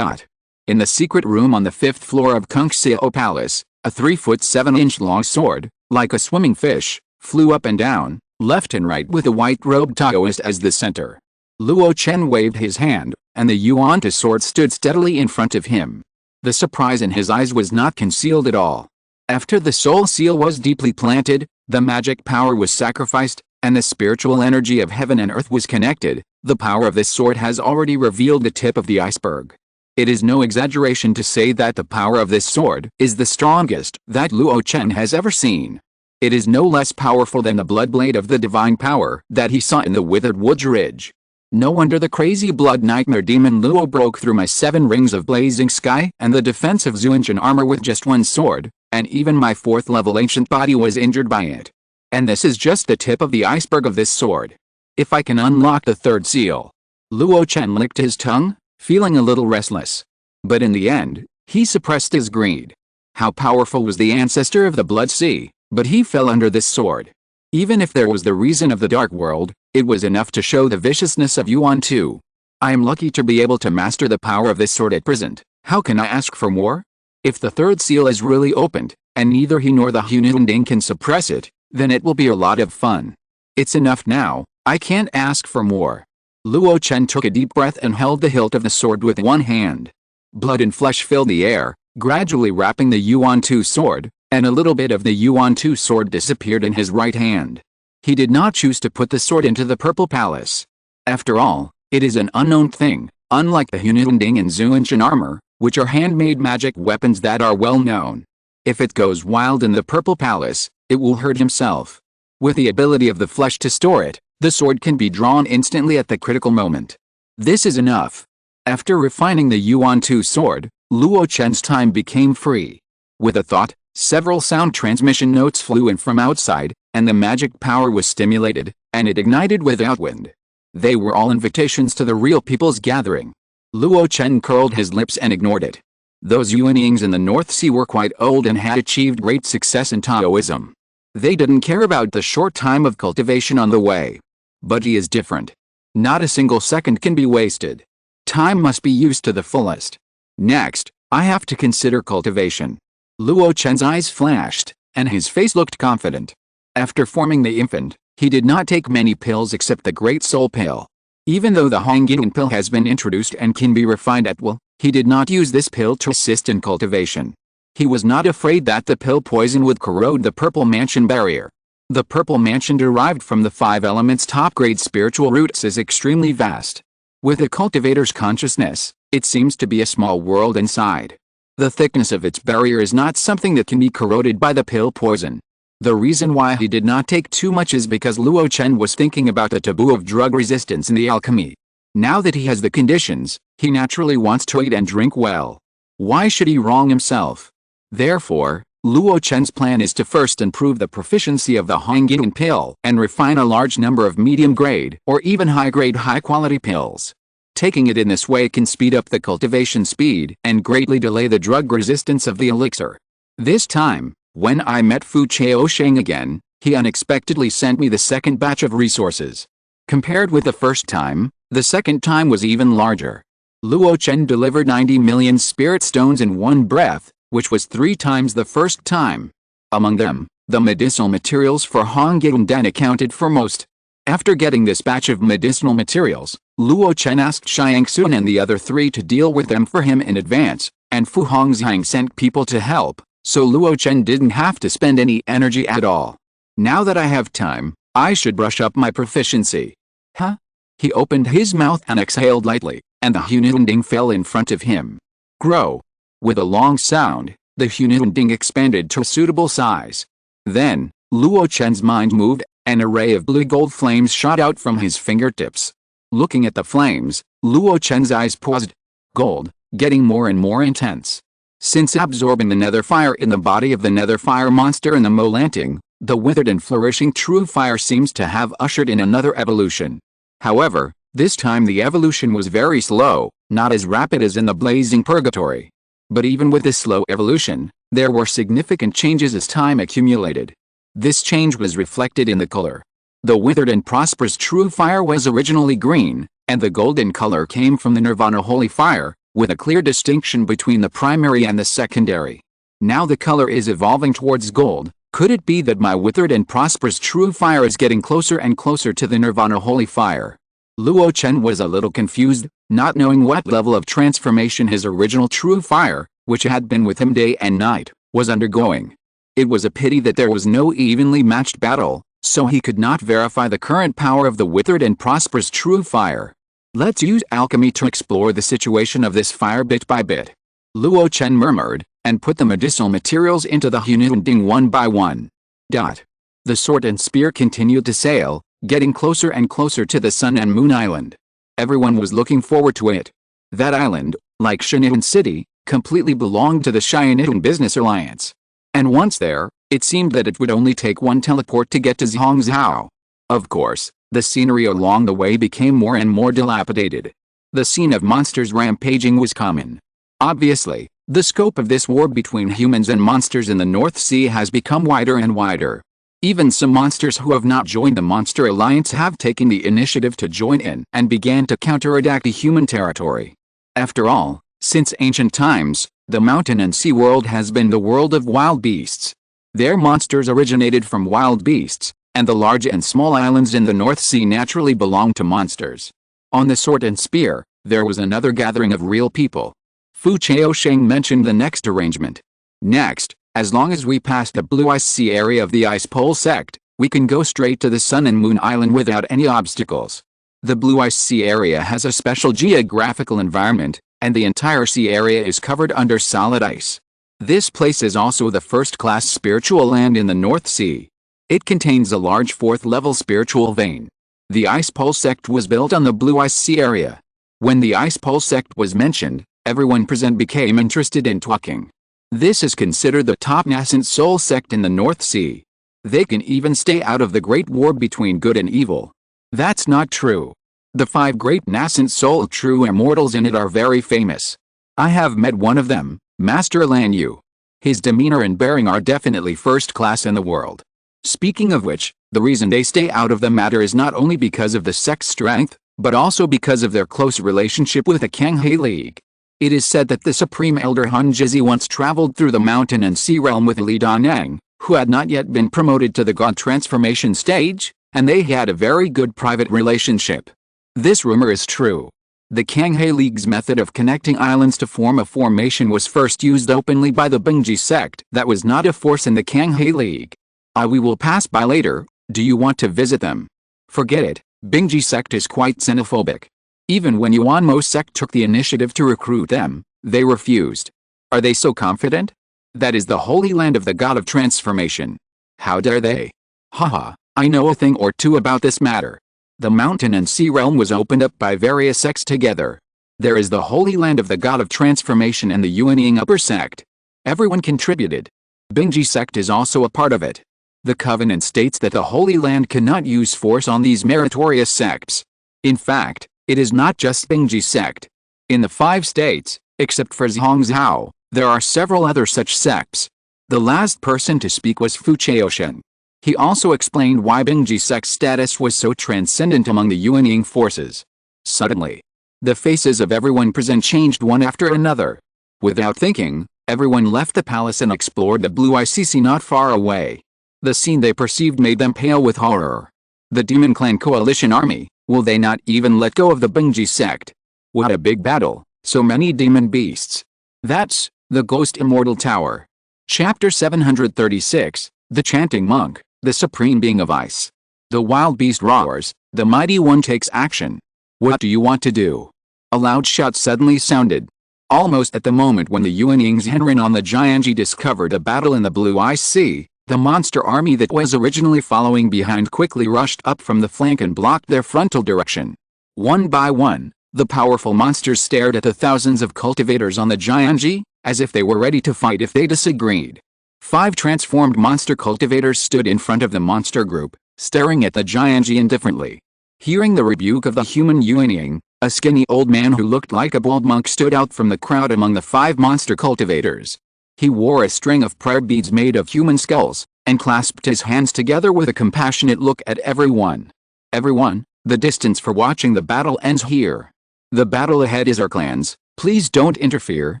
In the secret room on the 5th floor of Kungxiao Palace, a 3-foot 7-inch long sword, like a swimming fish, flew up and down, left and right with a white-robed Taoist as the center. Luo Chen waved his hand, and the Yuan sword stood steadily in front of him. The surprise in his eyes was not concealed at all. After the soul seal was deeply planted, the magic power was sacrificed, and the spiritual energy of heaven and earth was connected. The power of this sword has already revealed the tip of the iceberg. It is no exaggeration to say that the power of this sword is the strongest that Luo Chen has ever seen. It is no less powerful than the blood blade of the divine power that he saw in the withered woods ridge. No wonder the crazy blood nightmare demon Luo broke through my 7 rings of blazing sky and the defense of Zuanshan armor with just one sword, and even my 4th level ancient body was injured by it. And this is just the tip of the iceberg of this sword. If I can unlock the 3rd seal. Luo Chen licked his tongue, feeling a little restless. But in the end, he suppressed his greed. How powerful was the ancestor of the Blood Sea, but he fell under this sword. Even if there was the reason of the Dark World, it was enough to show the viciousness of Yuan too. I am lucky to be able to master the power of this sword at present. How can I ask for more? If the 3rd seal is really opened, and neither he nor the Hununding can suppress it, then it will be a lot of fun. It's enough now, I can't ask for more. Luo Chen took a deep breath and held the hilt of the sword with one hand. Blood and flesh filled the air, gradually wrapping the Yuan sword, and a little bit of the Yuan sword disappeared in his right hand. He did not choose to put the sword into the Purple Palace. After all, it is an unknown thing, unlike the Hununding and Zuanshan armor, which are handmade magic weapons that are well known. If it goes wild in the Purple Palace, it will hurt himself. With the ability of the flesh to store it, the sword can be drawn instantly at the critical moment. This is enough. After refining the Yuan sword, Luo Chen's time became free. With a thought, several sound transmission notes flew in from outside, and the magic power was stimulated, and it ignited without wind. They were all invitations to the real people's gathering. Luo Chen curled his lips and ignored it. Those Yuanyings in the North Sea were quite old and had achieved great success in Taoism. They didn't care about the short time of cultivation on the way. But he is different. Not a single second can be wasted. Time must be used to the fullest. Next, I have to consider cultivation. Luo Chen's eyes flashed, and his face looked confident. After forming the infant, he did not take many pills except the Great Soul Pill. Even though the Hongyan Pill has been introduced and can be refined at will, he did not use this pill to assist in cultivation. He was not afraid that the pill poison would corrode the Purple Mansion barrier. The Purple Mansion derived from the 5 elements top-grade spiritual roots is extremely vast. With a cultivator's consciousness, it seems to be a small world inside. The thickness of its barrier is not something that can be corroded by the pill poison. The reason why he did not take too much is because Luo Chen was thinking about the taboo of drug resistance in the alchemy. Now that he has the conditions, he naturally wants to eat and drink well. Why should he wrong himself? Therefore, Luo Chen's plan is to first improve the proficiency of the Hongyan Pill and refine a large number of medium-grade or even high-grade high-quality pills. Taking it in this way can speed up the cultivation speed and greatly delay the drug resistance of the elixir. This time, when I met Fu Chaosheng again, he unexpectedly sent me the second batch of resources. Compared with the first time, the second time was even larger. Luo Chen delivered 90 million spirit stones in one breath, which was 3 times the first time. Among them, the medicinal materials for Hongyan Den accounted for most. After getting this batch of medicinal materials, Luo Chen asked Xiangsun and the other 3 to deal with them for him in advance, and Fu Hongxiang sent people to help, so Luo Chen didn't have to spend any energy at all. Now that I have time, I should brush up my proficiency. Huh? He opened his mouth and exhaled lightly, and the Hununding fell in front of him. Grow. With a long sound, the Hununding expanded to a suitable size. Then, Luo Chen's mind moved, an array of blue-gold flames shot out from his fingertips. Looking at the flames, Luo Chen's eyes paused. Gold, getting more and more intense. Since absorbing the nether fire in the body of the nether fire monster in the Molanting, the withered and flourishing true fire seems to have ushered in another evolution. However, this time the evolution was very slow, not as rapid as in the blazing purgatory. But even with this slow evolution, there were significant changes as time accumulated. This change was reflected in the color. The withered and prosperous true fire was originally green, and the golden color came from the Nirvana holy fire, with a clear distinction between the primary and the secondary. Now the color is evolving towards gold. Could it be that my withered and prosperous true fire is getting closer and closer to the Nirvana holy fire? Luo Chen was a little confused, not knowing what level of transformation his original true fire, which had been with him day and night, was undergoing. It was a pity that there was no evenly matched battle, so he could not verify the current power of the withered and prosperous true fire. Let's use alchemy to explore the situation of this fire bit by bit. Luo Chen murmured, and put the medicinal materials into the Hununding one by one. The sword and spear continued to sail, getting closer and closer to the Sun and Moon Island. Everyone was looking forward to it. That island, like Shin'an City, completely belonged to the Shin'an Business Alliance. And once there, it seemed that it would only take one teleport to get to Zhongzhou. Of course, the scenery along the way became more and more dilapidated. The scene of monsters rampaging was common. Obviously, the scope of this war between humans and monsters in the North Sea has become wider and wider. Even some monsters who have not joined the Monster Alliance have taken the initiative to join in and began to counterattack the human territory. After all, since ancient times, the mountain and sea world has been the world of wild beasts. Their monsters originated from wild beasts, and the large and small islands in the North Sea naturally belong to monsters. On the Sword and Spear, there was another gathering of real people. Fu Chaosheng mentioned the next arrangement. Next, as long as we pass the Blue Ice Sea area of the Ice Pole sect, we can go straight to the Sun and Moon Island without any obstacles. The Blue Ice Sea area has a special geographical environment, and the entire sea area is covered under solid ice. This place is also the first-class spiritual land in the North Sea. It contains a large 4th-level spiritual vein. The Ice Pole sect was built on the Blue Ice Sea area. When the Ice Pole sect was mentioned, everyone present became interested in talking. This is considered the top nascent soul sect in the North Sea. They can even stay out of the great war between good and evil. That's not true. The 5 great nascent soul true immortals in it are very famous. I have met one of them, Master Lan Yu. His demeanor and bearing are definitely first class in the world. Speaking of which, the reason they stay out of the matter is not only because of the sect's strength, but also because of their close relationship with the Kanghe League. It is said that the Supreme Elder Han Jizi once traveled through the mountain and sea realm with Li Danang, who had not yet been promoted to the god transformation stage, and they had a very good private relationship. This rumor is true. The Kanghe League's method of connecting islands to form a formation was first used openly by the Bingji sect that was not a force in the Kanghe League. We will pass by later. Do you want to visit them? Forget it, Bingji sect is quite xenophobic. Even when Yuanmo sect took the initiative to recruit them, they refused. Are they so confident? That is the holy land of the god of transformation. How dare they? Haha, I know a thing or two about this matter. The mountain and sea realm was opened up by various sects together. There is the holy land of the god of transformation and the Yuanying upper sect. Everyone contributed. Bingji sect is also a part of it. The covenant states that the Holy Land cannot use force on these meritorious sects. In fact, it is not just Bingji sect. In the 5 states, except for Zongmiao, there are several other such sects. The last person to speak was Luo Chen. He also explained why Bingji sect's status was so transcendent among the Yuanying forces. Suddenly, the faces of everyone present changed one after another. Without thinking, everyone left the palace and explored the blue ICC not far away. The scene they perceived made them pale with horror. The Demon Clan coalition army, will they not even let go of the Bingji sect? What a big battle, so many demon beasts. That's the Ghost Immortal Tower. Chapter 736, The Chanting Monk, the Supreme Being of Ice. The wild beast roars, the mighty one takes action. What do you want to do? A loud shout suddenly sounded. Almost at the moment when the Yuanying's Henrin on the Jianji discovered a battle in the Blue Ice Sea, the monster army that was originally following behind quickly rushed up from the flank and blocked their frontal direction. One by one, the powerful monsters stared at the thousands of cultivators on the Jianji, as if they were ready to fight if they disagreed. 5 transformed monster cultivators stood in front of the monster group, staring at the Jianji indifferently. Hearing the rebuke of the human Yuanying, a skinny old man who looked like a bald monk stood out from the crowd among the 5 monster cultivators. He wore a string of prayer beads made of human skulls, and clasped his hands together with a compassionate look at everyone. Everyone, the distance for watching the battle ends here. The battle ahead is our clan's. Please don't interfere,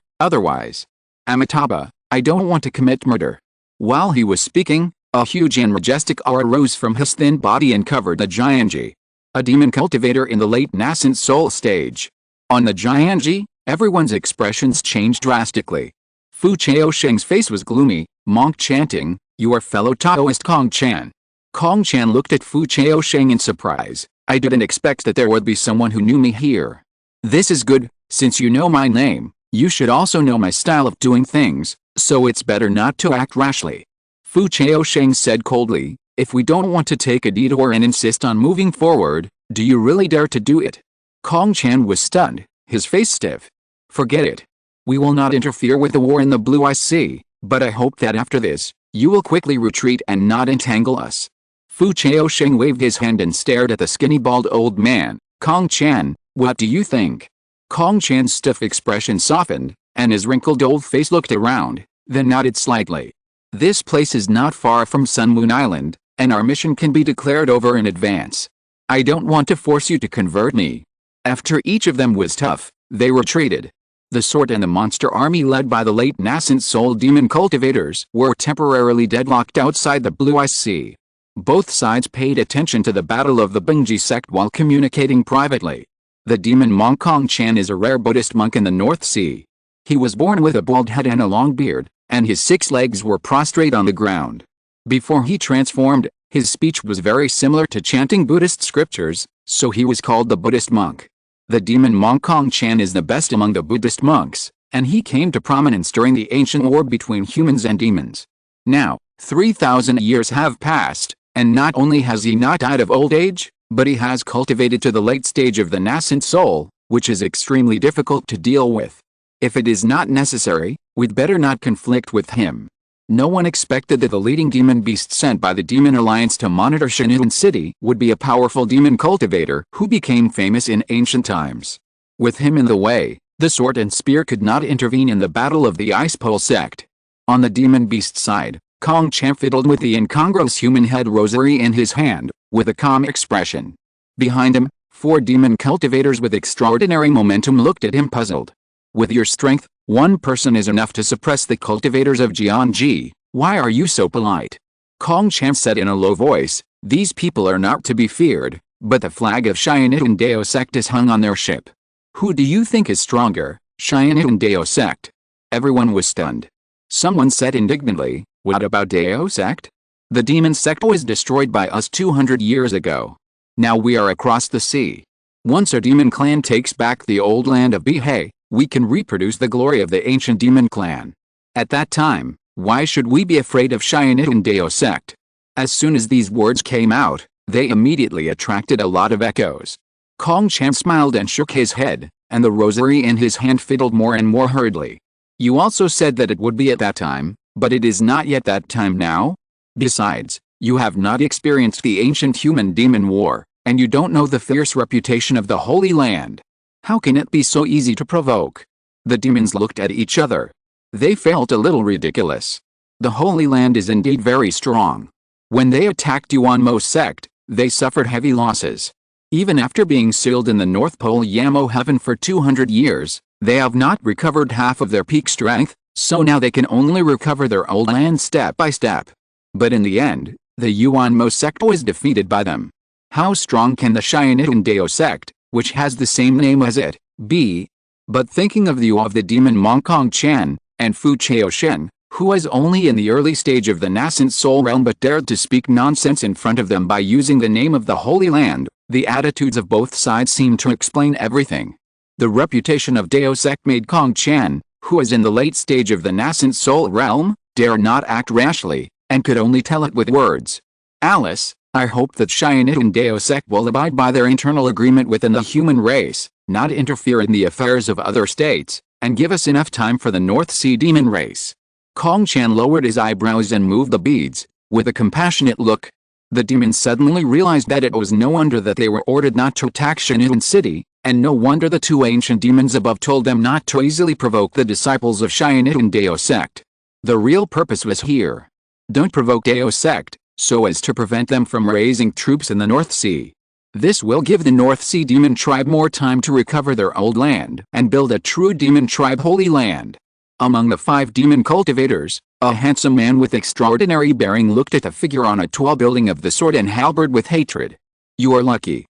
otherwise. Amitabha, I don't want to commit murder. While he was speaking, a huge and majestic aura rose from his thin body and covered the Jianji. A demon cultivator in the late nascent soul stage. On the Jianji, everyone's expressions changed drastically. Fu Chaosheng's face was gloomy. Monk chanting, "Your fellow Taoist Kong Chan." Kong Chan looked at Fu Chaosheng in surprise. I didn't expect that there would be someone who knew me here. This is good, since you know my name, you should also know my style of doing things, so it's better not to act rashly. Fu Chaosheng said coldly, if we don't want to take a detour and insist on moving forward, do you really dare to do it? Kong Chan was stunned, his face stiff. Forget it. We will not interfere with the war in the Blue Ice Sea, but I hope that after this, you will quickly retreat and not entangle us. Fu Chaosheng waved his hand and stared at the skinny bald old man. Kong Chan, what do you think? Kong Chan's stiff expression softened, and his wrinkled old face looked around, then nodded slightly. This place is not far from Sun Moon Island, and our mission can be declared over in advance. I don't want to force you to convert me. After each of them was tough, they retreated. The Sword and the monster army led by the late nascent soul demon cultivators were temporarily deadlocked outside the Blue Ice Sea. Both sides paid attention to the battle of the Bingji sect while communicating privately. The demon monk Kong Chan is a rare Buddhist monk in the North Sea. He was born with a bald head and a long beard, and his 6 legs were prostrate on the ground. Before he transformed, his speech was very similar to chanting Buddhist scriptures, so he was called the Buddhist monk. The demon monk Kong Chan is the best among the Buddhist monks, and he came to prominence during the ancient war between humans and demons. Now, 3,000 years have passed, and not only has he not died of old age, but he has cultivated to the late stage of the nascent soul, which is extremely difficult to deal with. If it is not necessary, we'd better not conflict with him. No one expected that the leading demon beast sent by the Demon Alliance to monitor Shanun City would be a powerful demon cultivator who became famous in ancient times. With him in the way, the sword and spear could not intervene in the battle of the Ice Pole sect. On the demon beast side, Kong Chen fiddled with the incongruous human head rosary in his hand, with a calm expression. Behind him, 4 demon cultivators with extraordinary momentum looked at him puzzled. With your strength, 1 person is enough to suppress the cultivators of Jianji. Why are you so polite? Kong Chen said in a low voice, these people are not to be feared, but the flag of Xianitun Dao sect is hung on their ship. Who do you think is stronger, Xianitun Dao sect? Everyone was stunned. Someone said indignantly, what about Dao sect? The demon sect was destroyed by us 200 years ago. Now we are across the sea. Once our demon clan takes back the old land of Bihe, we can reproduce the glory of the ancient demon clan. At that time, why should we be afraid of Xianitun Dao sect? As soon as these words came out, they immediately attracted a lot of echoes. Kong Chen smiled and shook his head, and the rosary in his hand fiddled more and more hurriedly. You also said that it would be at that time, but it is not yet that time now? Besides, you have not experienced the ancient human-demon war, and you don't know the fierce reputation of the Holy Land. How can it be so easy to provoke? The demons looked at each other. They felt a little ridiculous. The Holy Land is indeed very strong. When they attacked Yuanmo sect, they suffered heavy losses. Even after being sealed in the North Pole Yamo heaven for 200 years, they have not recovered half of their peak strength, so now they can only recover their old land step by step. But in the end, the Yuanmo sect was defeated by them. How strong can the Xianitun Dao sect, which has the same name as it, be? But thinking of the demon monk Kong Chen, and Fu Chaoshen, who was only in the early stage of the nascent soul realm but dared to speak nonsense in front of them by using the name of the Holy Land, the attitudes of both sides seemed to explain everything. The reputation of Dao sect made Kong Chen, who was in the late stage of the nascent soul realm, dare not act rashly, and could only tell it with words. Alice, I hope that Xianitun Dao sect will abide by their internal agreement within the human race, not interfere in the affairs of other states, and give us enough time for the North Sea demon race. Kong Chen lowered his eyebrows and moved the beads, with a compassionate look. The demons suddenly realized that it was no wonder that they were ordered not to attack Xianitun City, and no wonder the 2 ancient demons above told them not to easily provoke the disciples of Xianitun Dao sect. The real purpose was here. Don't provoke Dao sect, so as to prevent them from raising troops in the North Sea. This will give the North Sea demon tribe more time to recover their old land and build a true demon tribe holy land. Among the 5 demon cultivators, a handsome man with extraordinary bearing looked at the figure on a tall building of the sword and halberd with hatred. You are lucky.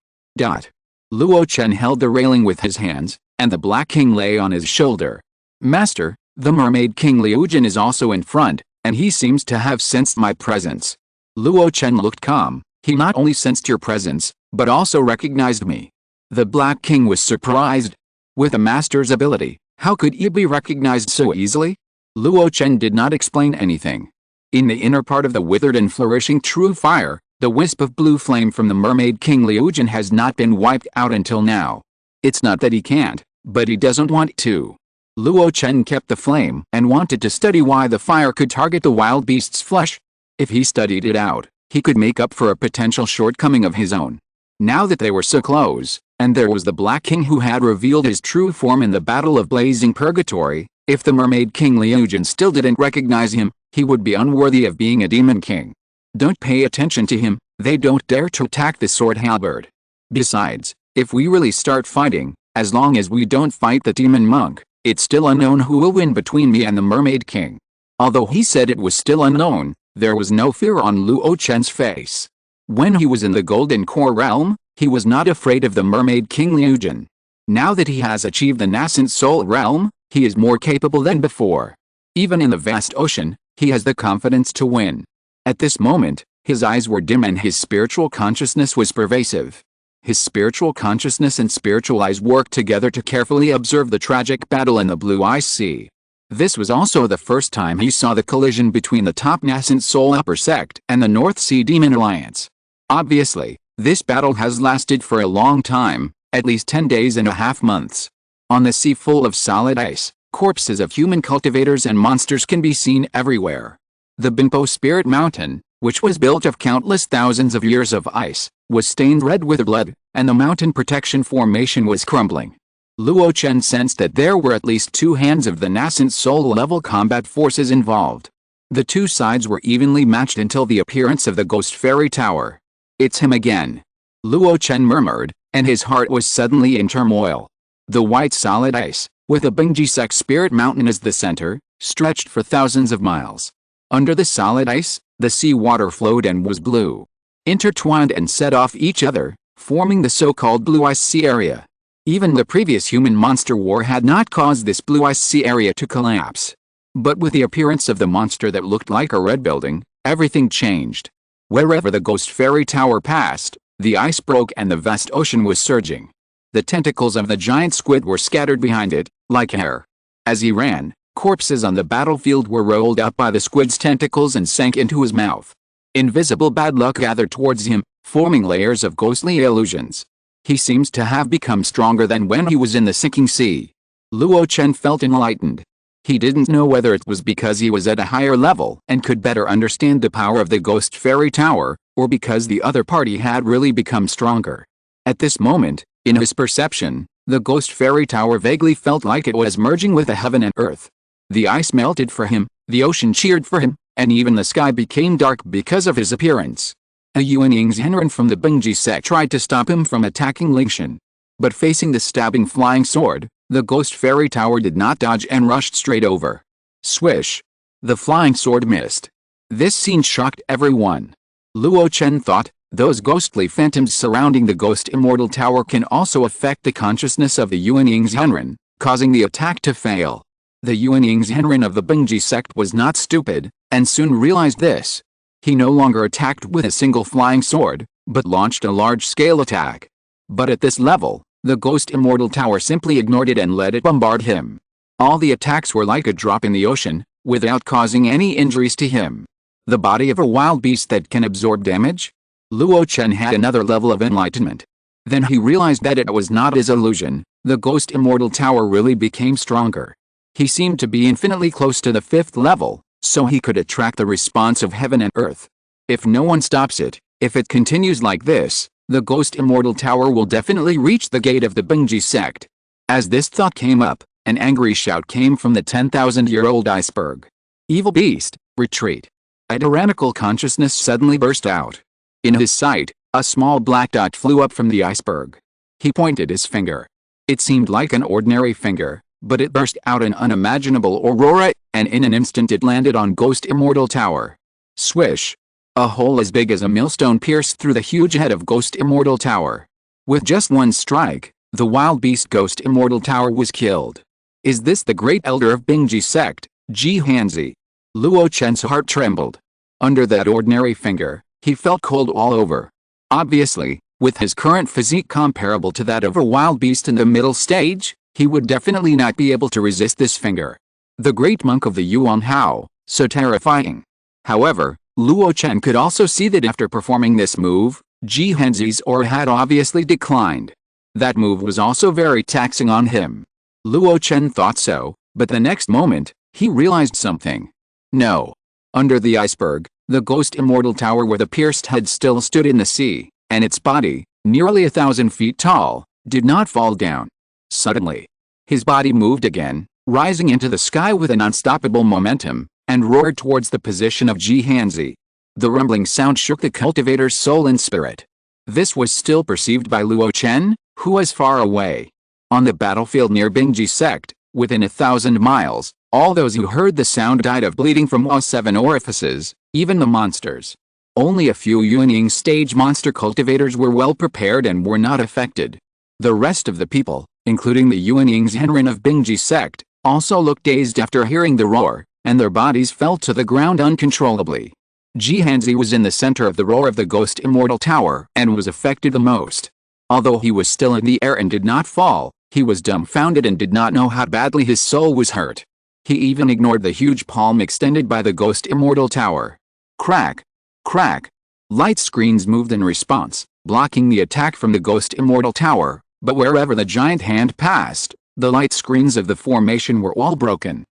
Luo Chen held the railing with his hands, and the Black King lay on his shoulder. Master, the Mermaid King Liu Jin is also in front, and he seems to have sensed my presence. Luo Chen looked calm. He not only sensed your presence, but also recognized me. The Black King was surprised. With a master's ability, how could he be recognized so easily? Luo Chen did not explain anything. In the inner part of the withered and flourishing true fire, the wisp of blue flame from the Mermaid King Liu Jin has not been wiped out until now. It's not that he can't, but he doesn't want to. Luo Chen kept the flame and wanted to study why the fire could target the wild beast's flesh. If he studied it out, he could make up for a potential shortcoming of his own. Now that they were so close, and there was the Black King who had revealed his true form in the Battle of Blazing Purgatory, if the Mermaid King Liu Jin still didn't recognize him, he would be unworthy of being a demon king. Don't pay attention to him, they don't dare to attack the sword halberd. Besides, if we really start fighting, as long as we don't fight the demon monk, it's still unknown who will win between me and the Mermaid King. Although he said it was still unknown, there was no fear on Luo Chen's face. When he was in the Golden Core realm, he was not afraid of the Mermaid King Liu Jin. Now that he has achieved the nascent soul realm, he is more capable than before. Even in the vast ocean, he has the confidence to win. At this moment, his eyes were dim and his spiritual consciousness was pervasive. His spiritual consciousness and spiritual eyes worked together to carefully observe the tragic battle in the Blue Ice Sea. This was also the first time he saw the collision between the top nascent soul upper sect and the North Sea Demon Alliance. Obviously, this battle has lasted for a long time, at least 10 days and a half months. On the sea full of solid ice, corpses of human cultivators and monsters can be seen everywhere. The Binpo Spirit Mountain, which was built of countless thousands of years of ice, was stained red with blood, and the mountain protection formation was crumbling. Luo Chen sensed that there were at least 2 hands of the nascent soul level combat forces involved. The two sides were evenly matched until the appearance of the ghost fairy tower. "It's him again," Luo Chen murmured, and his heart was suddenly in turmoil. The white solid ice, with the Bingji sect spirit mountain as the center, stretched for thousands of miles. Under the solid ice, the sea water flowed and was blue, intertwined and set off each other, forming the so-called Blue Ice Sea area. Even the previous human-monster war had not caused this Blue Ice Sea area to collapse. But with the appearance of the monster that looked like a red building, everything changed. Wherever the ghost fairy tower passed, the ice broke and the vast ocean was surging. The tentacles of the giant squid were scattered behind it, like hair. As he ran, corpses on the battlefield were rolled up by the squid's tentacles and sank into his mouth. Invisible bad luck gathered towards him, forming layers of ghostly illusions. He seems to have become stronger than when he was in the sinking sea. Luo Chen felt enlightened. He didn't know whether it was because he was at a higher level and could better understand the power of the ghost fairy tower, or because the other party had really become stronger. At this moment, in his perception, the ghost fairy tower vaguely felt like it was merging with the heaven and earth. The ice melted for him, the ocean cheered for him, and even the sky became dark because of his appearance. A Yuanying Zhenren from the Bingji sect tried to stop him from attacking Lingshan. But facing the stabbing flying sword, the ghost fairy tower did not dodge and rushed straight over. Swish! The flying sword missed. This scene shocked everyone. Luo Chen thought, those ghostly phantoms surrounding the ghost immortal tower can also affect the consciousness of the Yuanying Zhenren, causing the attack to fail. The Yuanying Zhenren of the Bingji sect was not stupid, and soon realized this. He no longer attacked with a single flying sword, but launched a large-scale attack. But at this level, the ghost immortal tower simply ignored it and let it bombard him. All the attacks were like a drop in the ocean, without causing any injuries to him. The body of a wild beast that can absorb damage? Luo Chen had another level of enlightenment. Then he realized that it was not his illusion, the ghost immortal tower really became stronger. He seemed to be infinitely close to the 5th level, so he could attract the response of heaven and earth. If no one stops it, if it continues like this, the ghost immortal tower will definitely reach the gate of the Bingji sect. As this thought came up, an angry shout came from the 10,000-year-old iceberg. Evil beast, retreat. A tyrannical consciousness suddenly burst out. In his sight, a small black dot flew up from the iceberg. He pointed his finger. It seemed like an ordinary finger, but it burst out an unimaginable aurora, and in an instant it landed on Ghost Immortal Tower. Swish! A hole as big as a millstone pierced through the huge head of Ghost Immortal Tower. With just one strike, the wild beast Ghost Immortal Tower was killed. Is this the great elder of Bingji sect, Ji Hanzi? Luo Chen's heart trembled. Under that ordinary finger, he felt cold all over. Obviously, with his current physique comparable to that of a wild beast in the middle stage, he would definitely not be able to resist this finger. The great monk of the Yuan Hao, so terrifying. However, Luo Chen could also see that after performing this move, Ji Hanzi's aura had obviously declined. That move was also very taxing on him. Luo Chen thought so, but the next moment, he realized something. No. Under the iceberg, the Ghost Immortal Tower where the pierced head still stood in the sea, and its body, nearly 1,000 feet tall, did not fall down. Suddenly, his body moved again, rising into the sky with an unstoppable momentum, and roared towards the position of Ji Hanzi. The rumbling sound shook the cultivator's soul and spirit. This was still perceived by Luo Chen, who was far away. On the battlefield near Bingji sect, within 1,000 miles, all those who heard the sound died of bleeding from all 7 orifices, even the monsters. Only a few Yuanying stage monster cultivators were well prepared and were not affected. The rest of the people, including the Yuanying Zhenren of Bingji sect, also looked dazed after hearing the roar, and their bodies fell to the ground uncontrollably. Ji Hanzi was in the center of the roar of the Ghost Immortal Tower and was affected the most. Although he was still in the air and did not fall, he was dumbfounded and did not know how badly his soul was hurt. He even ignored the huge palm extended by the Ghost Immortal Tower. Crack! Crack! Light screens moved in response, blocking the attack from the Ghost Immortal Tower, but wherever the giant hand passed, the light screens of the formation were all broken.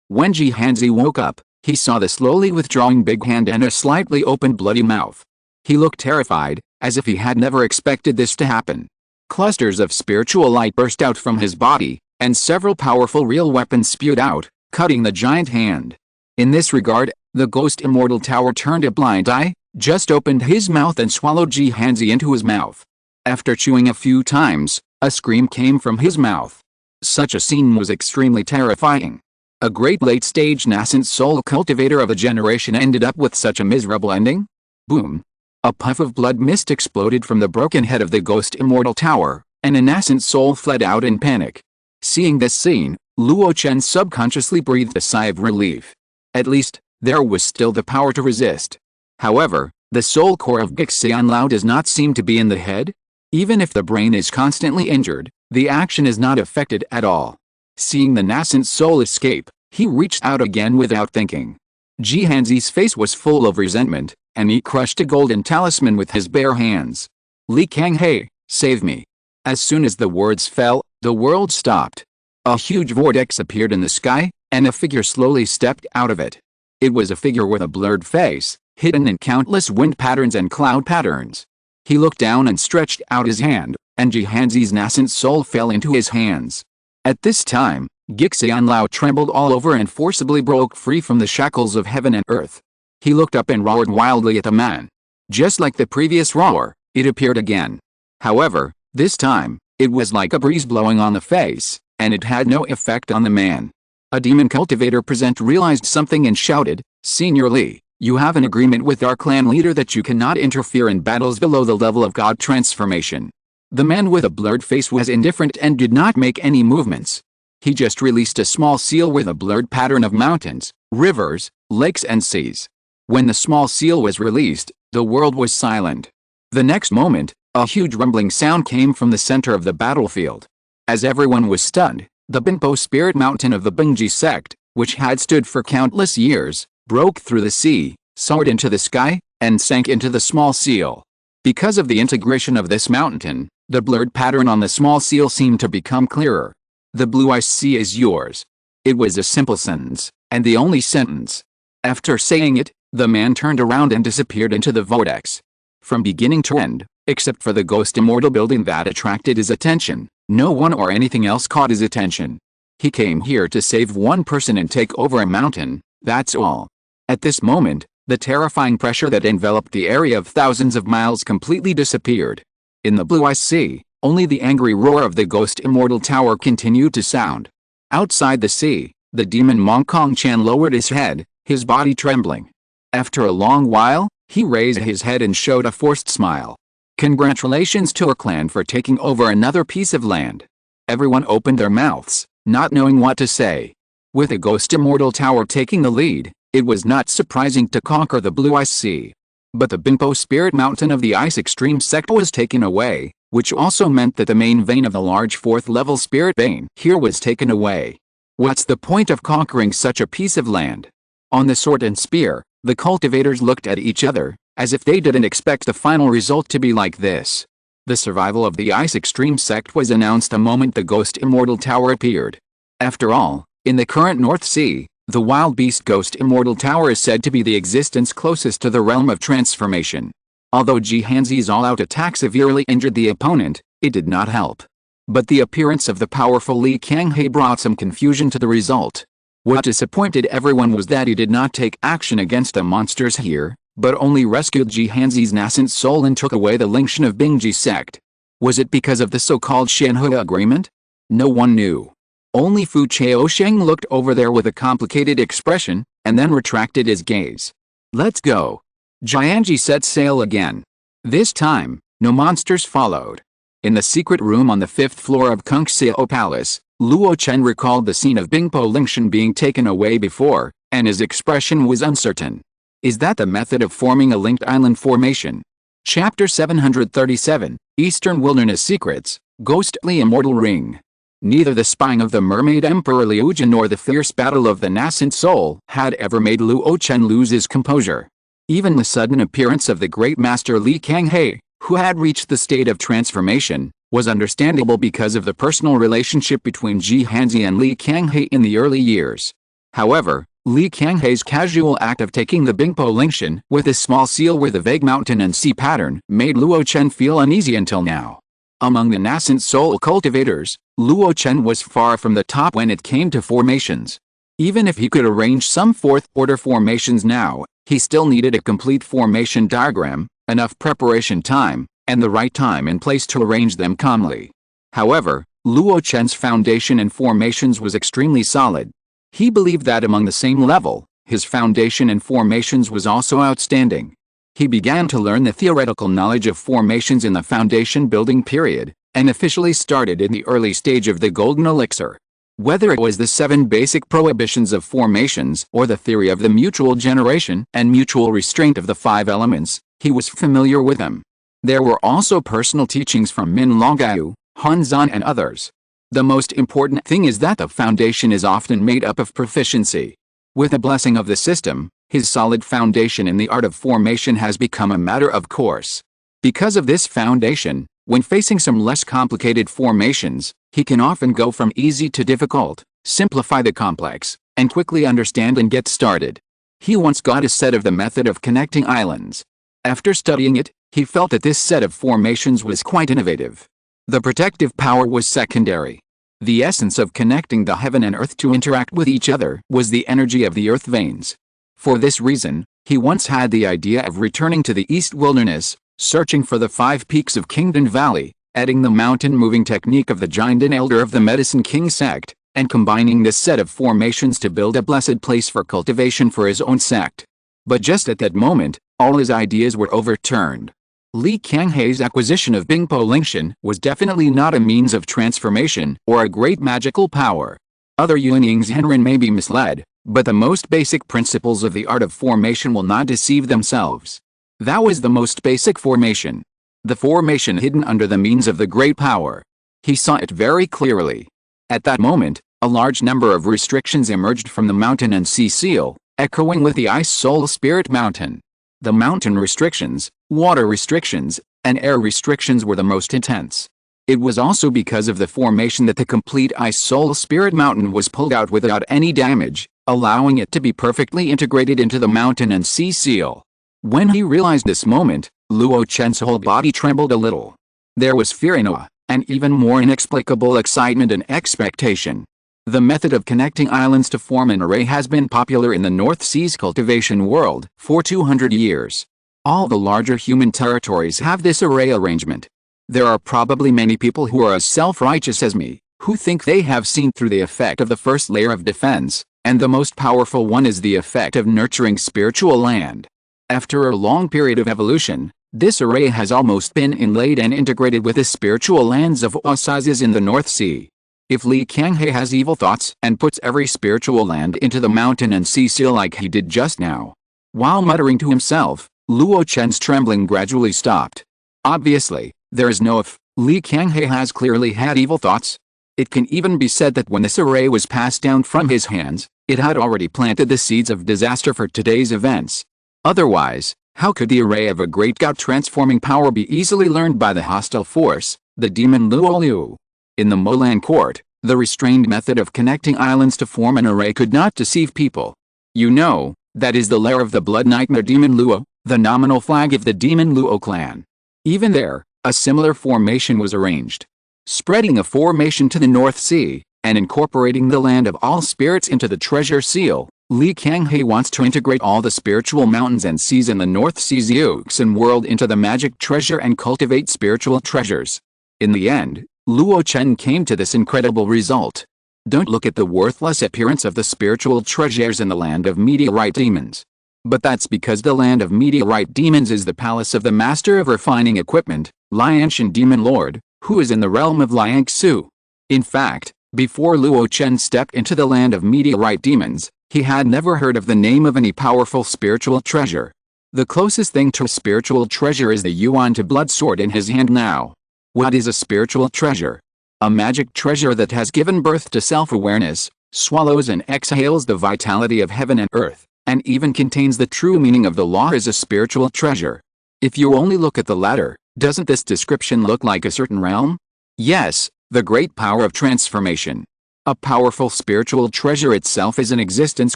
When Ji Hanzi woke up, he saw the slowly withdrawing big hand and a slightly opened bloody mouth. He looked terrified, as if he had never expected this to happen. Clusters of spiritual light burst out from his body, and several powerful real weapons spewed out, cutting the giant hand. In this regard, The ghost immortal tower turned a blind eye, just opened his mouth and swallowed Ji Hanzi into his mouth. After chewing a few times, a scream came from his mouth. Such a scene was extremely terrifying. A great late-stage nascent soul cultivator of a generation ended up with such a miserable ending? Boom! A puff of blood mist exploded from the broken head of the ghost immortal tower, and a nascent soul fled out in panic. Seeing this scene, Luo Chen subconsciously breathed a sigh of relief. At least, there was still the power to resist. However, the soul core of Gixianlao does not seem to be in the head. Even if the brain is constantly injured, the action is not affected at all. Seeing the nascent soul escape, he reached out again without thinking. Ji Hanzi's face was full of resentment, and he crushed a golden talisman with his bare hands. Li Kanghe, save me. As soon as the words fell, the world stopped. A huge vortex appeared in the sky, and a figure slowly stepped out of it. It was a figure with a blurred face, hidden in countless wind patterns and cloud patterns. He looked down and stretched out his hand, and Ji Hanzi's nascent soul fell into his hands. At this time, Gixianlao trembled all over and forcibly broke free from the shackles of heaven and earth. He looked up and roared wildly at the man. Just like the previous roar, it appeared again. However, this time, it was like a breeze blowing on the face, and it had no effect on the man. A demon cultivator present realized something and shouted, "Senior Li, you have an agreement with our clan leader that you cannot interfere in battles below the level of God transformation." The man with a blurred face was indifferent and did not make any movements. He just released a small seal with a blurred pattern of mountains, rivers, lakes and seas. When the small seal was released, the world was silent. The next moment, a huge rumbling sound came from the center of the battlefield. As everyone was stunned, the Binpo spirit mountain of the Bingji sect, which had stood for countless years, broke through the sea, soared into the sky, and sank into the small seal. Because of the integration of this mountain, the blurred pattern on the small seal seemed to become clearer. "The blue ice sea is yours." It was a simple sentence, and the only sentence. After saying it, the man turned around and disappeared into the vortex. From beginning to end, except for the ghost immortal building that attracted his attention, no one or anything else caught his attention. He came here to save one person and take over a mountain, that's all. At this moment, the terrifying pressure that enveloped the area of thousands of miles completely disappeared. In the blue ice sea, only the angry roar of the ghost immortal tower continued to sound. Outside the sea, the demon Mong Kong Chan lowered his head, his body trembling. After a long while, he raised his head and showed a forced smile. "Congratulations to our clan for taking over another piece of land." Everyone opened their mouths, not knowing what to say. With the ghost immortal tower taking the lead, it was not surprising to conquer the blue ice sea. But the Binpo spirit mountain of the ice extreme sect was taken away, which also meant that the main vein of the large 4th level spirit vein here was taken away. What's the point of conquering such a piece of land? On the sword and spear, the cultivators looked at each other, as if they didn't expect the final result to be like this. The survival of the ice extreme sect was announced the moment the ghost immortal tower appeared. After all, in the current North Sea, the wild beast ghost immortal tower is said to be the existence closest to the realm of transformation. Although Ji Hanzi's all-out attack severely injured the opponent, it did not help. But the appearance of the powerful Li Kanghe brought some confusion to the result. What disappointed everyone was that he did not take action against the monsters here, but only rescued Ji Hanzi's nascent soul and took away the Lingshan of Bingji sect. Was it because of the so-called Shanhua agreement? No one knew. Only Fu Chaosheng looked over there with a complicated expression, and then retracted his gaze. "Let's go." Jianji set sail again. This time, no monsters followed. In the secret room on the 5th floor of Kungxiao Palace, Luo Chen recalled the scene of Bingpo Lingshan being taken away before, and his expression was uncertain. Is that the method of forming a linked island formation? Chapter 737, Eastern Wilderness Secrets, Ghostly Immortal Ring. Neither the spying of the mermaid Emperor Liujin nor the fierce battle of the nascent soul had ever made Luo Chen lose his composure. Even the sudden appearance of the great master Li Kanghe, who had reached the state of transformation, was understandable because of the personal relationship between Ji Hanzi and Li Kanghe in the early years. However, Li Kanghe's casual act of taking the Bingpo Lingshan with a small seal with a vague mountain and sea pattern made Luo Chen feel uneasy until now. Among the nascent soul cultivators, Luo Chen was far from the top when it came to formations. Even if he could arrange some fourth-order formations now, he still needed a complete formation diagram, enough preparation time, and the right time and place to arrange them calmly. However, Luo Chen's foundation in formations was extremely solid. He believed that among the same level, his foundation in formations was also outstanding. He began to learn the theoretical knowledge of formations in the foundation building period, and officially started in the early stage of the Golden Elixir. Whether it was the 7 basic prohibitions of formations or the theory of the mutual generation and mutual restraint of the 5 elements, he was familiar with them. There were also personal teachings from Min Longgao, Han Zhan and others. The most important thing is that the foundation is often made up of proficiency. With the blessing of the system, his solid foundation in the art of formation has become a matter of course. Because of this foundation, when facing some less complicated formations, he can often go from easy to difficult, simplify the complex, and quickly understand and get started. He once got a set of the method of connecting islands. After studying it, he felt that this set of formations was quite innovative. The protective power was secondary. The essence of connecting the heaven and earth to interact with each other was the energy of the earth veins. For this reason, he once had the idea of returning to the East Wilderness, searching for the 5 peaks of Kingdom Valley, adding the mountain-moving technique of the Jinden Elder of the Medicine King sect, and combining this set of formations to build a blessed place for cultivation for his own sect. But just at that moment, all his ideas were overturned. Li Kanghei's acquisition of Bingpo Lingshan was definitely not a means of transformation or a great magical power. Other Yuanying's Henren may be misled, but the most basic principles of the art of formation will not deceive themselves. That was the most basic formation. The formation hidden under the means of the great power. He saw it very clearly. At that moment, a large number of restrictions emerged from the mountain and sea seal, echoing with the Ice Soul Spirit Mountain. The mountain restrictions, water restrictions, and air restrictions were the most intense. It was also because of the formation that the complete Ice Soul Spirit Mountain was pulled out without any damage, allowing it to be perfectly integrated into the mountain and sea seal. When he realized this moment, Luo Chen's whole body trembled a little. There was fear and awe, and even more inexplicable excitement and expectation. The method of connecting islands to form an array has been popular in the North Sea's cultivation world for 200 years. All the larger human territories have this array arrangement. There are probably many people who are as self-righteous as me, who think they have seen through the effect of the first layer of defense, and the most powerful one is the effect of nurturing spiritual land. After a long period of evolution, this array has almost been inlaid and integrated with the spiritual lands of all sizes in the North Sea. If Li Kanghei has evil thoughts and puts every spiritual land into the mountain and sea seal like he did just now. While muttering to himself, Luo Chen's trembling gradually stopped. Obviously, there is no if. Li Kanghei has clearly had evil thoughts. It can even be said that when this array was passed down from his hands, it had already planted the seeds of disaster for today's events. Otherwise, how could the array of a great god transforming power be easily learned by the hostile force, the demon Luo Liu? In the Molan court, the restrained method of connecting islands to form an array could not deceive people. You know, that is the lair of the blood nightmare demon Luo, the nominal flag of the demon Luo clan. Even there, a similar formation was arranged. Spreading a formation to the North Sea, and incorporating the land of all spirits into the treasure seal, Li Kanghei wants to integrate all the spiritual mountains and seas in the North Sea's Yuxin world into the magic treasure and cultivate spiritual treasures. In the end, Luo Chen came to this incredible result. Don't look at the worthless appearance of the spiritual treasures in the land of meteorite demons. But that's because the land of meteorite demons is the palace of the master of refining equipment, Liangshan Demon Lord, who is in the realm of Liangsu. In fact, before Luo Chen stepped into the land of meteorite demons, he had never heard of the name of any powerful spiritual treasure. The closest thing to a spiritual treasure is the Yuan to blood sword in his hand now. What is a spiritual treasure? A magic treasure that has given birth to self-awareness, swallows and exhales the vitality of heaven and earth, and even contains the true meaning of the law is a spiritual treasure. If you only look at the latter, doesn't this description look like a certain realm? Yes, the great power of transformation. A powerful spiritual treasure itself is an existence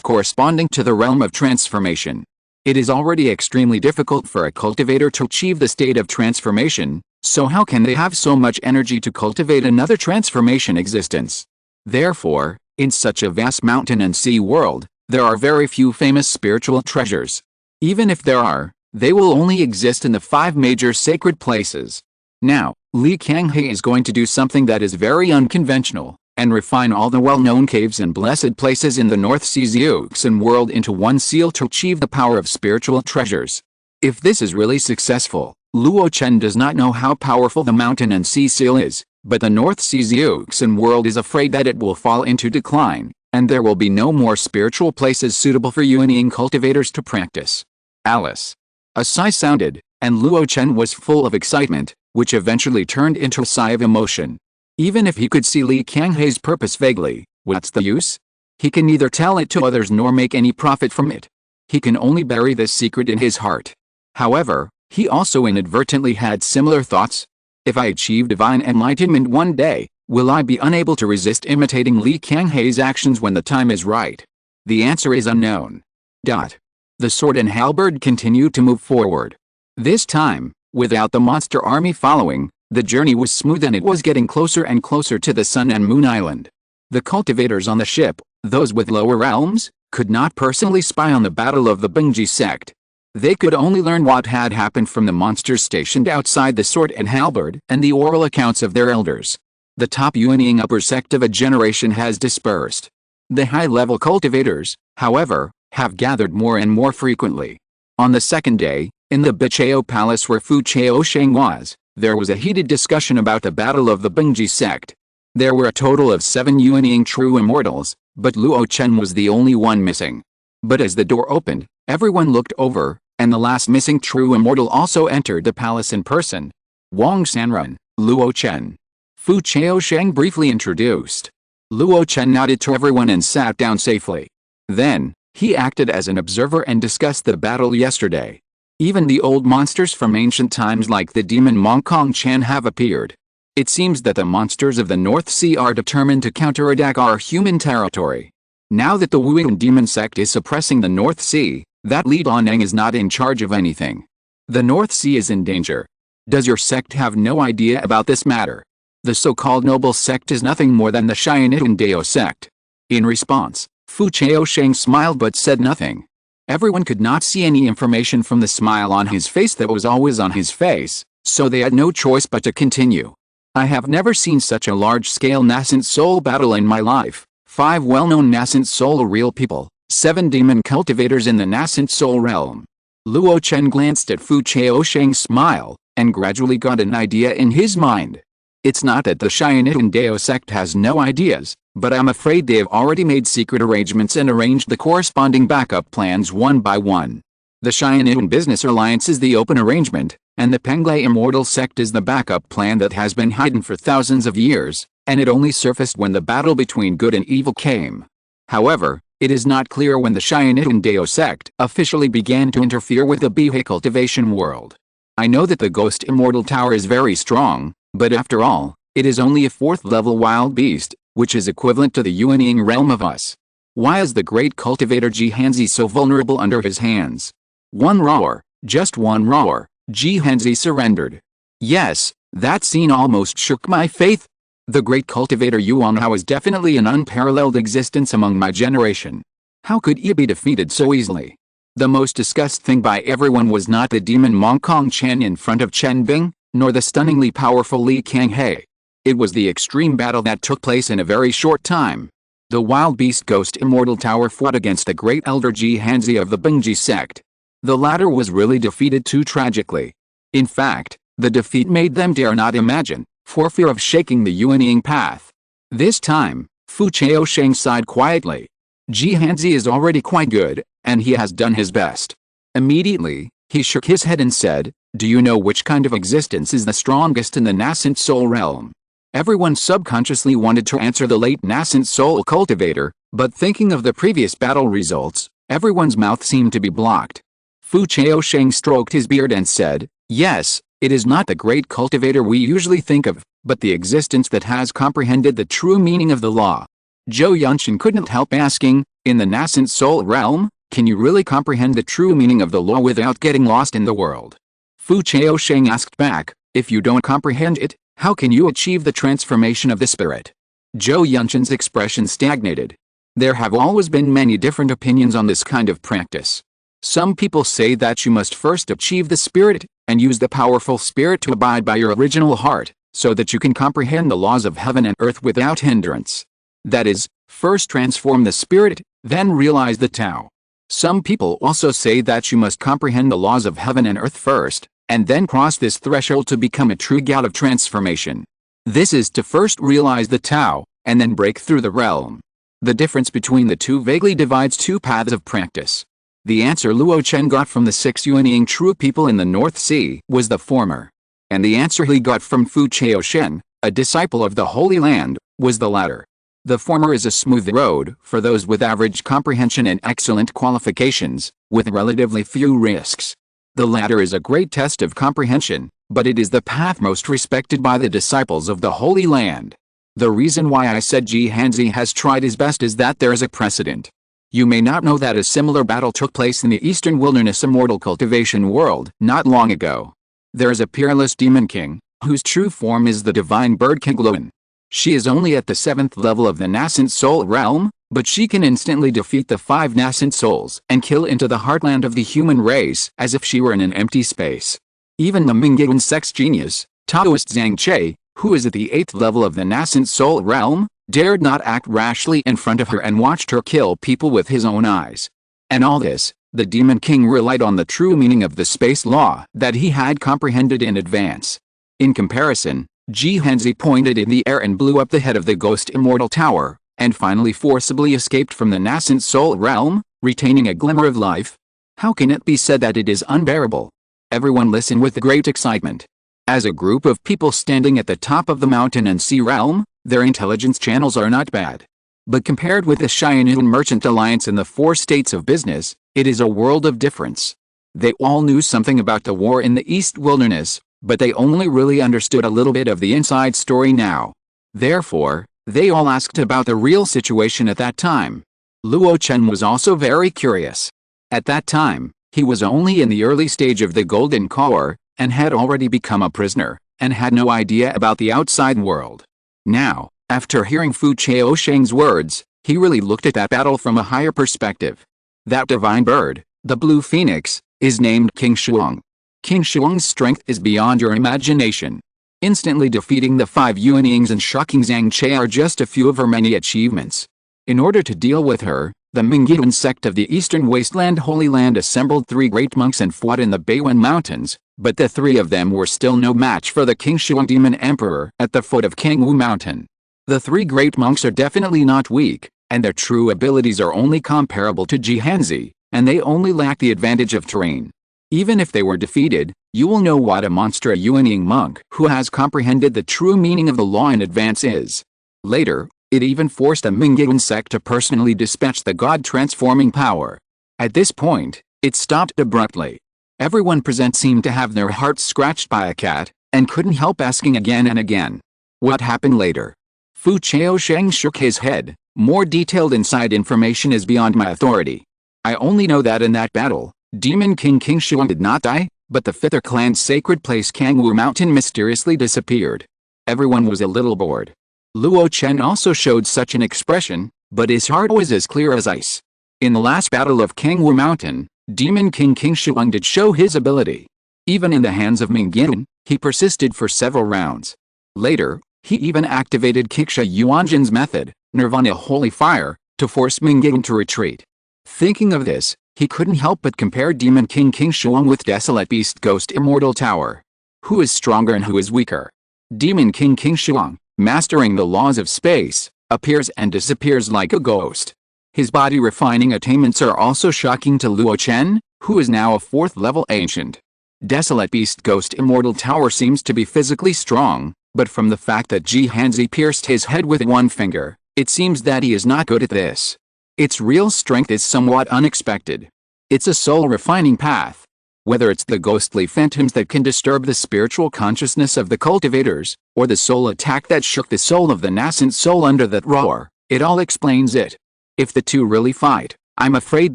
corresponding to the realm of transformation. It is already extremely difficult for a cultivator to achieve the state of transformation, so how can they have so much energy to cultivate another transformation existence? Therefore, In such a vast mountain and sea world, there are very few famous spiritual treasures. Even if there are, they will only exist in the 5 major sacred places. Now, Li Kanghe is going to do something that is very unconventional, and refine all the well-known caves and blessed places in the North Sea's Yuxin world into one seal to achieve the power of spiritual treasures. If this is really successful, Luo Chen does not know how powerful the mountain and sea seal is, but the North Sea's Yuxin world is afraid that it will fall into decline, and there will be no more spiritual places suitable for Yuanying cultivators to practice. Alice. A sigh sounded, and Luo Chen was full of excitement, which eventually turned into a sigh of emotion. Even if he could see Li Kanghe's purpose vaguely, what's the use? He can neither tell it to others nor make any profit from it. He can only bury this secret in his heart. However, he also inadvertently had similar thoughts. If I achieve divine enlightenment one day, will I be unable to resist imitating Li Kanghe's actions when the time is right? The answer is unknown. The sword and halberd continued to move forward. This time, without the monster army following, the journey was smooth and it was getting closer and closer to the Sun and Moon Island. The cultivators on the ship, those with lower realms, could not personally spy on the battle of the Bingji sect. They could only learn what had happened from the monsters stationed outside the sword and halberd and the oral accounts of their elders. The top Yuanying upper sect of a generation has dispersed. The high-level cultivators, however, have gathered more and more frequently. On the second day, in the Bichao Palace where Fu Chaosheng was, there was a heated discussion about the battle of the Bingji sect. There were a total of 7 Yuanying true immortals, but Luo Chen was the only one missing. But as the door opened, everyone looked over, and the last missing true immortal also entered the palace in person. Wang Sanrun, Luo Chen. Fu Chaosheng briefly introduced. Luo Chen nodded to everyone and sat down safely. Then, he acted as an observer and discussed the battle yesterday. Even the old monsters from ancient times like the demon Mongkong Chan have appeared. It seems that the monsters of the North Sea are determined to counterattack our human territory. Now that the Wuyan demon sect is suppressing the North Sea, that Li Doneng is not in charge of anything. The North Sea is in danger. Does your sect have no idea about this matter? The so-called noble sect is nothing more than the Xianitun Dao sect. In response, Fu Chaosheng smiled but said nothing. Everyone could not see any information from the smile on his face that was always on his face, so they had no choice but to continue. I have never seen such a large-scale nascent soul battle in my life. 5 well-known nascent soul real people, 7 demon cultivators in the nascent soul realm. Luo Chen glanced at Fu Chaosheng's smile, and gradually got an idea in his mind. It's not that the Xianitun Dao sect has no ideas, but I'm afraid they have already made secret arrangements and arranged the corresponding backup plans one by one. The Xianitun Business Alliance is the open arrangement, and the Penglai Immortal sect is the backup plan that has been hidden for thousands of years, and it only surfaced when the battle between good and evil came. However, it is not clear when the Xianitun Dao sect officially began to interfere with the Bigu cultivation world. I know that the Ghost Immortal Tower is very strong, but after all, it is only a 4th-level wild beast, which is equivalent to the Yuanying realm of us. Why is the great cultivator Ji Hanzi so vulnerable under his hands? One roar, just one roar, Ji Hanzi surrendered. Yes, that scene almost shook my faith. The great cultivator Yuan Hao is definitely an unparalleled existence among my generation. How could he be defeated so easily? The most discussed thing by everyone was not the demon Mongkong Chen in front of Chen Bing, nor the stunningly powerful Li Kanghe. It was the extreme battle that took place in a very short time. The wild beast Ghost Immortal Tower fought against the great elder Ji Hanzi of the Bingji sect. The latter was really defeated too tragically. In fact, the defeat made them dare not imagine, for fear of shaking the Yuanying path. This time, Fu Chaosheng sighed quietly. Ji Hanzi is already quite good, and he has done his best. Immediately, he shook his head and said, "Do you know which kind of existence is the strongest in the nascent soul realm?" Everyone subconsciously wanted to answer the late nascent soul cultivator, but thinking of the previous battle results, everyone's mouth seemed to be blocked. Fu Chaosheng stroked his beard and said, "Yes, it is not the great cultivator we usually think of, but the existence that has comprehended the true meaning of the law." Zhou Yunshin couldn't help asking, "In the nascent soul realm, can you really comprehend the true meaning of the law without getting lost in the world?" Fu Chaosheng asked back, "If you don't comprehend it, how can you achieve the transformation of the spirit?" Zhou Yunshan's expression stagnated. There have always been many different opinions on this kind of practice. Some people say that you must first achieve the spirit, and use the powerful spirit to abide by your original heart, so that you can comprehend the laws of heaven and earth without hindrance. That is, first transform the spirit, then realize the Tao. Some people also say that you must comprehend the laws of heaven and earth first, and then cross this threshold to become a true god of transformation. This is to first realize the Tao, and then break through the realm. The difference between the two vaguely divides two paths of practice. The answer Luo Chen got from the 6 Yuanying true people in the North Sea was the former. And the answer he got from Fu Chaoshen, a disciple of the Holy Land, was the latter. The former is a smooth road for those with average comprehension and excellent qualifications, with relatively few risks. The latter is a great test of comprehension, but it is the path most respected by the disciples of the Holy Land. The reason why I said Ji Hanzi has tried his best is that there is a precedent. You may not know that a similar battle took place in the Eastern Wilderness immortal cultivation world not long ago. There is a peerless demon king, whose true form is the divine bird King Luo. She is only at the 7th level of the nascent soul realm, but she can instantly defeat the 5 nascent souls and kill into the heartland of the human race as if she were in an empty space. Even the Mingguan sect's genius, Taoist Zhang Che, who is at the 8th level of the nascent soul realm, dared not act rashly in front of her and watched her kill people with his own eyes. And all this, the Demon King relied on the true meaning of the space law that he had comprehended in advance. In comparison, Ji Hanzi pointed in the air and blew up the head of the ghost immortal tower, and finally forcibly escaped from the nascent soul realm, retaining a glimmer of life. How can it be said that it is unbearable? Everyone listened with great excitement. As a group of people standing at the top of the mountain and sea realm, their intelligence channels are not bad. But compared with the Xianyun Merchant Alliance in the 4 states of business, it is a world of difference. They all knew something about the war in the East Wilderness, but they only really understood a little bit of the inside story now. Therefore, they all asked about the real situation at that time. Luo Chen was also very curious. At that time, he was only in the early stage of the Golden Core, and had already become a prisoner, and had no idea about the outside world. Now, after hearing Fu Chaosheng's words, he really looked at that battle from a higher perspective. That divine bird, the blue phoenix, is named King Shuang. King Shuang's strength is beyond your imagination. Instantly defeating the 5 Yuanyings and shocking Zhang Che are just a few of her many achievements. In order to deal with her, the Mingguan sect of the Eastern Wasteland Holy Land assembled 3 great monks and fought in the Beiwen Mountains, but the 3 of them were still no match for the King Shuang Demon Emperor at the foot of Kangwu Mountain. The 3 great monks are definitely not weak, and their true abilities are only comparable to Ji Hanzi, and they only lack the advantage of terrain. Even if they were defeated, you will know what a monster a Yuanying monk who has comprehended the true meaning of the law in advance is. Later, it even forced the Mingguan sect to personally dispatch the god-transforming power. At this point, it stopped abruptly. Everyone present seemed to have their hearts scratched by a cat, and couldn't help asking again and again. What happened later? Fu Chaosheng shook his head. More detailed inside information is beyond my authority. I only know that in that battle, Demon King King Shuang did not die, but the Fifth clan's sacred place Kangwu Mountain mysteriously disappeared. Everyone was a little bored. Luo Chen also showed such an expression, but his heart was as clear as ice. In the last battle of Kangwu Mountain, Demon King King Shuang did show his ability. Even in the hands of Mingguan, he persisted for several rounds. Later, he even activated Kiksha Yuanjin's method, Nirvana Holy Fire, to force Mingguan to retreat. Thinking of this, he couldn't help but compare Demon King King Shuang with Desolate Beast Ghost Immortal Tower. Who is stronger and who is weaker? Demon King King Shuang, mastering the laws of space, appears and disappears like a ghost. His body-refining attainments are also shocking to Luo Chen, who is now a 4th level ancient. Desolate Beast Ghost Immortal Tower seems to be physically strong, but from the fact that Ji Hanzi pierced his head with 1 finger, it seems that he is not good at this. Its real strength is somewhat unexpected. It's a soul-refining path. Whether it's the ghostly phantoms that can disturb the spiritual consciousness of the cultivators, or the soul attack that shook the soul of the nascent soul under that roar, it all explains it. If the two really fight, I'm afraid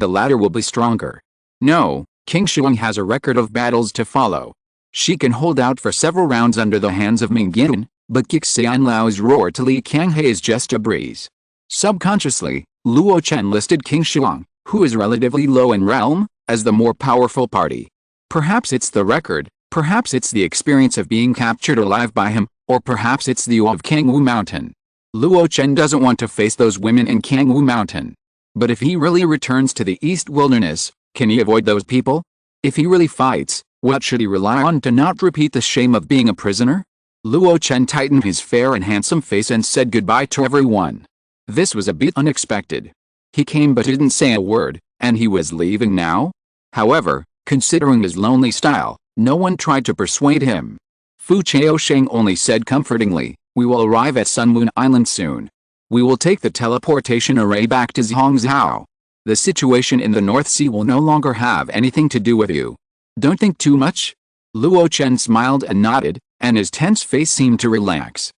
the latter will be stronger. No, King Shuang has a record of battles to follow. She can hold out for several rounds under the hands of Mingguan, but Xianlao's roar to Li Kanghe is just a breeze. Subconsciously, Luo Chen listed King Shuang, who is relatively low in realm, as the more powerful party. Perhaps it's the record, perhaps it's the experience of being captured alive by him, or perhaps it's the awe of Kangwu Mountain. Luo Chen doesn't want to face those women in Kangwu Mountain. But if he really returns to the East Wilderness, can he avoid those people? If he really fights, what should he rely on to not repeat the shame of being a prisoner? Luo Chen tightened his fair and handsome face and said goodbye to everyone. This was a bit unexpected. He came but didn't say a word, and he was leaving now? However, considering his lonely style, no one tried to persuade him. Fu Chaosheng only said comfortingly, "We will arrive at Sun Moon Island soon. We will take the teleportation array back to Zhongzhou. The situation in the North Sea will no longer have anything to do with you. Don't think too much." Luo Chen smiled and nodded, and his tense face seemed to relax.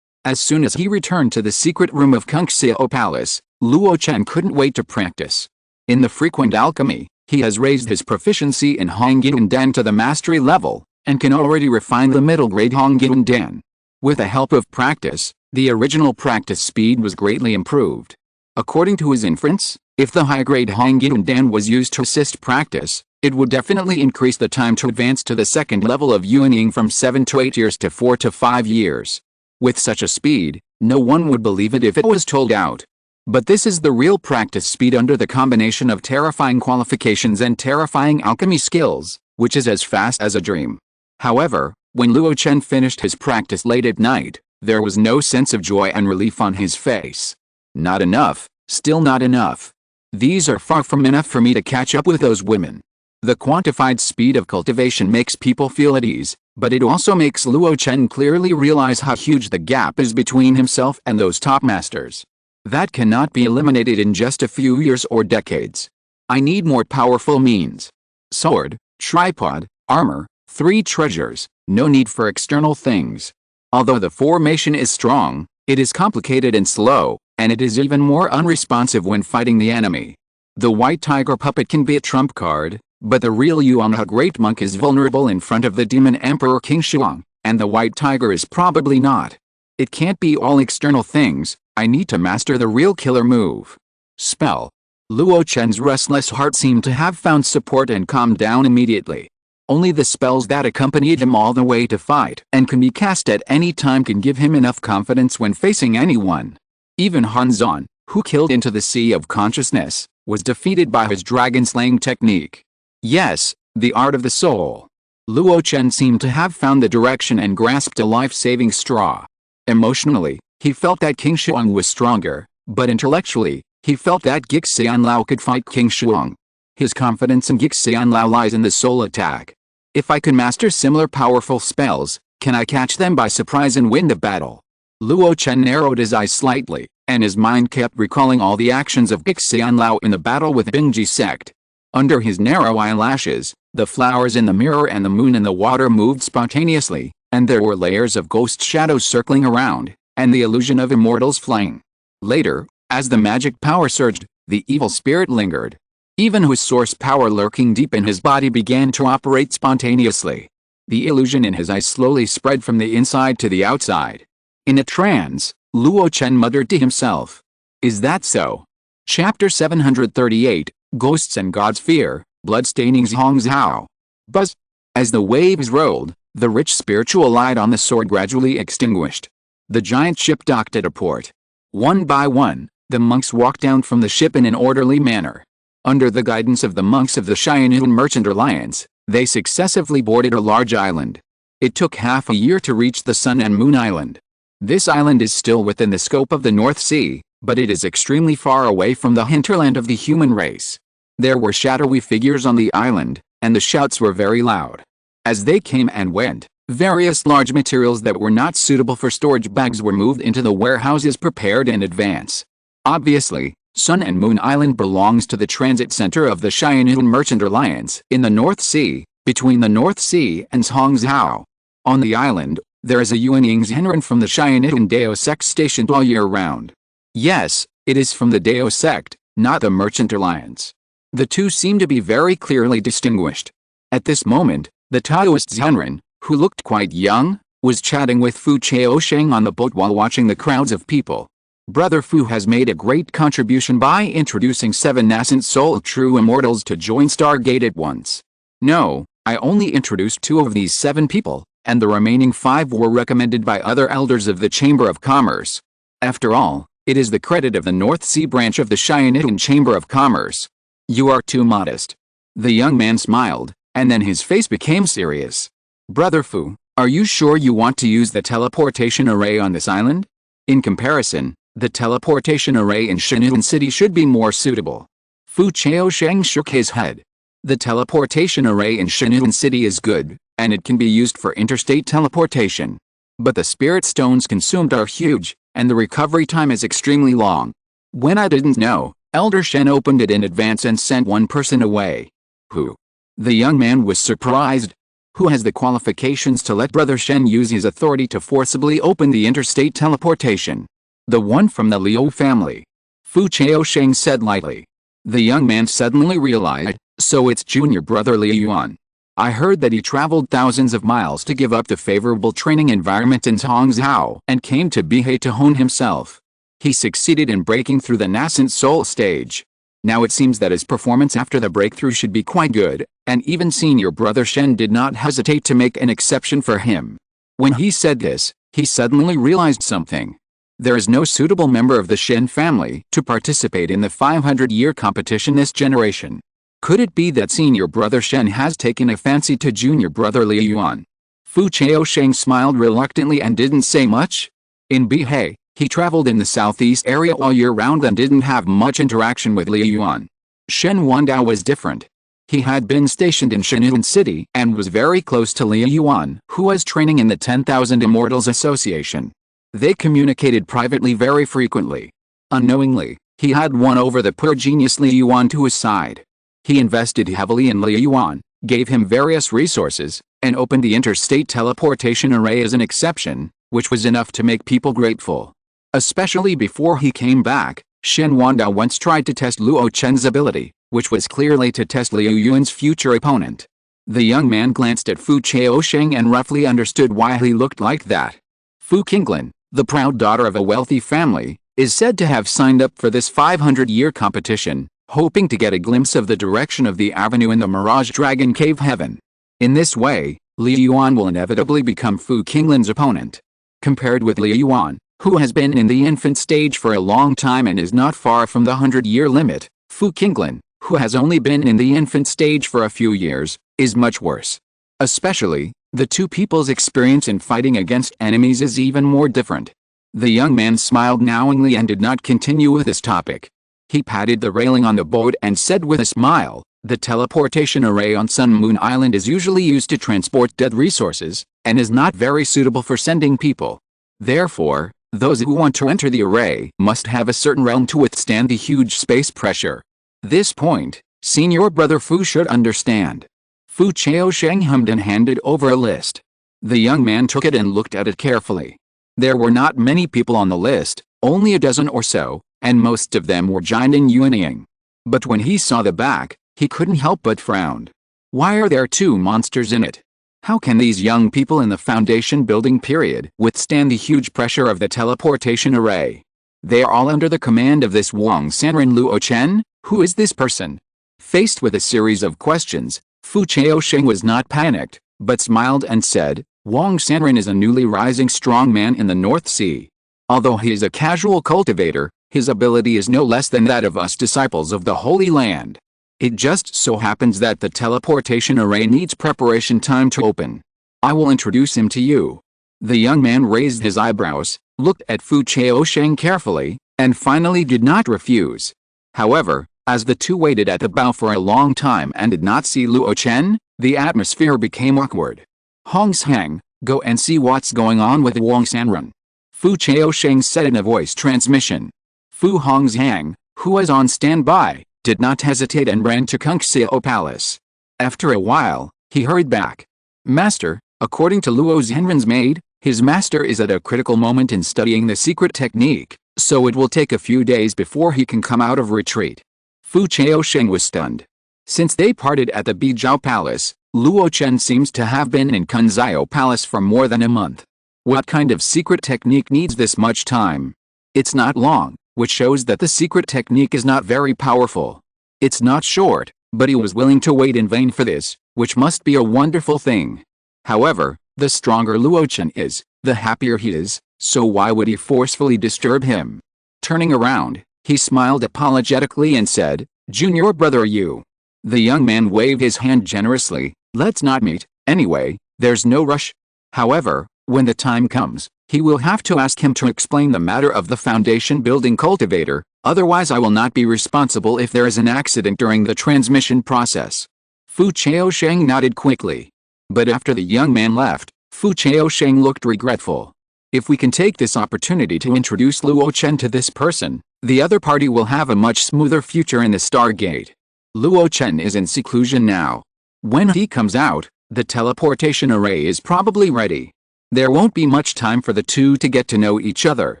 As soon as he returned to the secret room of Kungxiao Palace, Luo Chen couldn't wait to practice. In the frequent alchemy, he has raised his proficiency in Hongyan Dan to the mastery level, and can already refine the middle-grade Hongyan Dan. With the help of practice, the original practice speed was greatly improved. According to his inference, if the high-grade Hongyan Dan was used to assist practice, it would definitely increase the time to advance to the second level of Yuanying from 7 to 8 years to 4 to 5 years. With such a speed, no one would believe it if it was told out. But this is the real practice speed under the combination of terrifying qualifications and terrifying alchemy skills, which is as fast as a dream. However, when Luo Chen finished his practice late at night, there was no sense of joy and relief on his face. Not enough, still not enough. These are far from enough for me to catch up with those women. The quantified speed of cultivation makes people feel at ease, but it also makes Luo Chen clearly realize how huge the gap is between himself and those top masters. That cannot be eliminated in just a few years or decades. I need more powerful means. Sword, tripod, armor, 3 treasures, no need for external things. Although the formation is strong, it is complicated and slow, and it is even more unresponsive when fighting the enemy. The white tiger puppet can be a trump card, but the real Yuanhe Great Monk is vulnerable in front of the demon emperor King Shuang, and the white tiger is probably not. It can't be all external things. I need to master the real killer move. Spell. Luo Chen's restless heart seemed to have found support and calmed down immediately. Only the spells that accompanied him all the way to fight and can be cast at any time can give him enough confidence when facing anyone. Even Han Zhan, who killed into the Sea of Consciousness, was defeated by his dragon-slaying technique. Yes, the art of the soul. Luo Chen seemed to have found the direction and grasped a life-saving straw. Emotionally, he felt that King Shuang was stronger, but intellectually, he felt that Xianlao could fight King Shuang. His confidence in Xianlao lies in the soul attack. If I can master similar powerful spells, can I catch them by surprise and win the battle? Luo Chen narrowed his eyes slightly, and his mind kept recalling all the actions of Xianlao in the battle with Bingji sect. Under his narrow eyelashes, the flowers in the mirror and the moon in the water moved spontaneously, and there were layers of ghost shadows circling around, and the illusion of immortals flying. Later, as the magic power surged, the evil spirit lingered. Even his source power lurking deep in his body began to operate spontaneously. The illusion in his eyes slowly spread from the inside to the outside. In a trance, Luo Chen muttered to himself. Is that so? Chapter 738, Ghosts and God's Fear, Bloodstaining Zhongzhou. Buzz. As the waves rolled, the rich spiritual light on the sword gradually extinguished. The giant ship docked at a port. One by one, the monks walked down from the ship in an orderly manner. Under the guidance of the monks of the Cheyenne Merchant Alliance, they successively boarded a large island. It took half a year to reach the Sun and Moon Island. This island is still within the scope of the North Sea, but it is extremely far away from the hinterland of the human race. There were shadowy figures on the island, and the shouts were very loud. As they came and went, various large materials that were not suitable for storage bags were moved into the warehouses prepared in advance. Obviously, Sun and Moon Island belongs to the transit center of the Cheyenne Merchant Alliance in the North Sea, between the North Sea and Zhongzhou. On the island, there is a Yuanying Zhenren from the Cheyenne Dao sect stationed all year round. Yes, it is from the Dao sect, not the Merchant Alliance. The two seem to be very clearly distinguished. At this moment, the Taoist Zhenren, who looked quite young, was chatting with Fu Chaosheng on the boat while watching the crowds of people. Brother Fu has made a great contribution by introducing 7 nascent soul true immortals to join Stargate at once. No, I only introduced 2 of these 7 people, and the remaining 5 were recommended by other elders of the Chamber of Commerce. After all, it is the credit of the North Sea branch of the Cheyenne Chamber of Commerce. You are too modest. The young man smiled, and then his face became serious. Brother Fu, are you sure you want to use the teleportation array on this island? In comparison, the teleportation array in Cheyenne City should be more suitable. Fu Chaosheng shook his head. The teleportation array in Cheyenne City is good, and it can be used for interstate teleportation. But the spirit stones consumed are huge, and the recovery time is extremely long. When I didn't know, Elder Shen opened it in advance and sent one person away. Who? The young man was surprised. Who has the qualifications to let Brother Shen use his authority to forcibly open the interstate teleportation? The one from the Luo family. Fu Chaosheng said lightly. The young man suddenly realized, so it's junior brother Liu Yuan. I heard that he traveled thousands of miles to give up the favorable training environment in Hangzhou and came to Bihei to hone himself. He succeeded in breaking through the nascent soul stage. Now it seems that his performance after the breakthrough should be quite good, and even senior brother Shen did not hesitate to make an exception for him. When he said this, he suddenly realized something. There is no suitable member of the Shen family to participate in the 500-year competition this generation. Could it be that senior brother Shen has taken a fancy to junior brother Liu Yuan? Fu Chaosheng smiled reluctantly and didn't say much. In Bihei, he traveled in the southeast area all year round and didn't have much interaction with Liu Yuan. Shen Wandao was different. He had been stationed in Cheyenne City and was very close to Liu Yuan, who was training in the 10,000 Immortals Association. They communicated privately very frequently. Unknowingly, he had won over the poor genius Liu Yuan to his side. He invested heavily in Liu Yuan, gave him various resources, and opened the interstate teleportation array as an exception, which was enough to make people grateful. Especially before he came back, Shen Wandao once tried to test Luo Chen's ability, which was clearly to test Liu Yuan's future opponent. The young man glanced at Fu Chaosheng and roughly understood why he looked like that. Fu Qinglin, the proud daughter of a wealthy family, is said to have signed up for this 500-year competition, hoping to get a glimpse of the direction of the avenue in the Mirage Dragon Cave heaven. In this way, Liu Yuan will inevitably become Fu Qinglin's opponent. Compared with Liu Yuan, who has been in the infant stage for a long time and is not far from the 100-year limit, Fu Qinglin, who has only been in the infant stage for a few years, is much worse. Especially, the two people's experience in fighting against enemies is even more different. The young man smiled knowingly and did not continue with this topic. He patted the railing on the boat and said with a smile, the teleportation array on Sun Moon Island is usually used to transport dead resources, and is not very suitable for sending people. Therefore, those who want to enter the array must have a certain realm to withstand the huge space pressure. This point, senior brother Fu should understand. Fu Chaosheng hummed and handed over a list. The young man took it and looked at it carefully. There were not many people on the list, only a dozen or so, and most of them were Jinan Yuanying. But when he saw the back, he couldn't help but frown. Why are there 2 monsters in it? How can these young people in the foundation building period withstand the huge pressure of the teleportation array? They are all under the command of this Wang Sanren Luo Chen? Who is this person? Faced with a series of questions, Fu Chaosheng was not panicked, but smiled and said, Wang Sanren is a newly rising strong man in the North Sea. Although he is a casual cultivator, his ability is no less than that of us disciples of the Holy Land. It just so happens that the teleportation array needs preparation time to open. I will introduce him to you. The young man raised his eyebrows, looked at Fu Chaosheng carefully, and finally did not refuse. However, as the two waited at the bow for a long time and did not see Luo Chen, the atmosphere became awkward. Hongshang, go and see what's going on with Wang Sanren. Fu Chaosheng said in a voice transmission. Fu Hongshang, who was on standby, did not hesitate and ran to Zongmiao Palace. After a while, he hurried back. Master, according to Luo Zhenren's maid, his master is at a critical moment in studying the secret technique, so it will take a few days before he can come out of retreat. Fu Chaosheng was stunned. Since they parted at the Bigu Palace, Luo Chen seems to have been in Zongmiao Palace for more than a month. What kind of secret technique needs this much time? It's not long, which shows that the secret technique is not very powerful. It's not short, but he was willing to wait in vain for this, which must be a wonderful thing. However, the stronger Luo Chen is, the happier he is, so why would he forcefully disturb him? Turning around, he smiled apologetically and said, "Junior brother, you." The young man waved his hand generously. "Let's not meet, anyway, there's no rush." However, when the time comes, he will have to ask him to explain the matter of the foundation building cultivator, otherwise I will not be responsible if there is an accident during the transmission process. Fu Chaosheng nodded quickly. But after the young man left, Fu Chaosheng looked regretful. If we can take this opportunity to introduce Luo Chen to this person, the other party will have a much smoother future in the Stargate. Luo Chen is in seclusion now. When he comes out, the teleportation array is probably ready. There won't be much time for the two to get to know each other.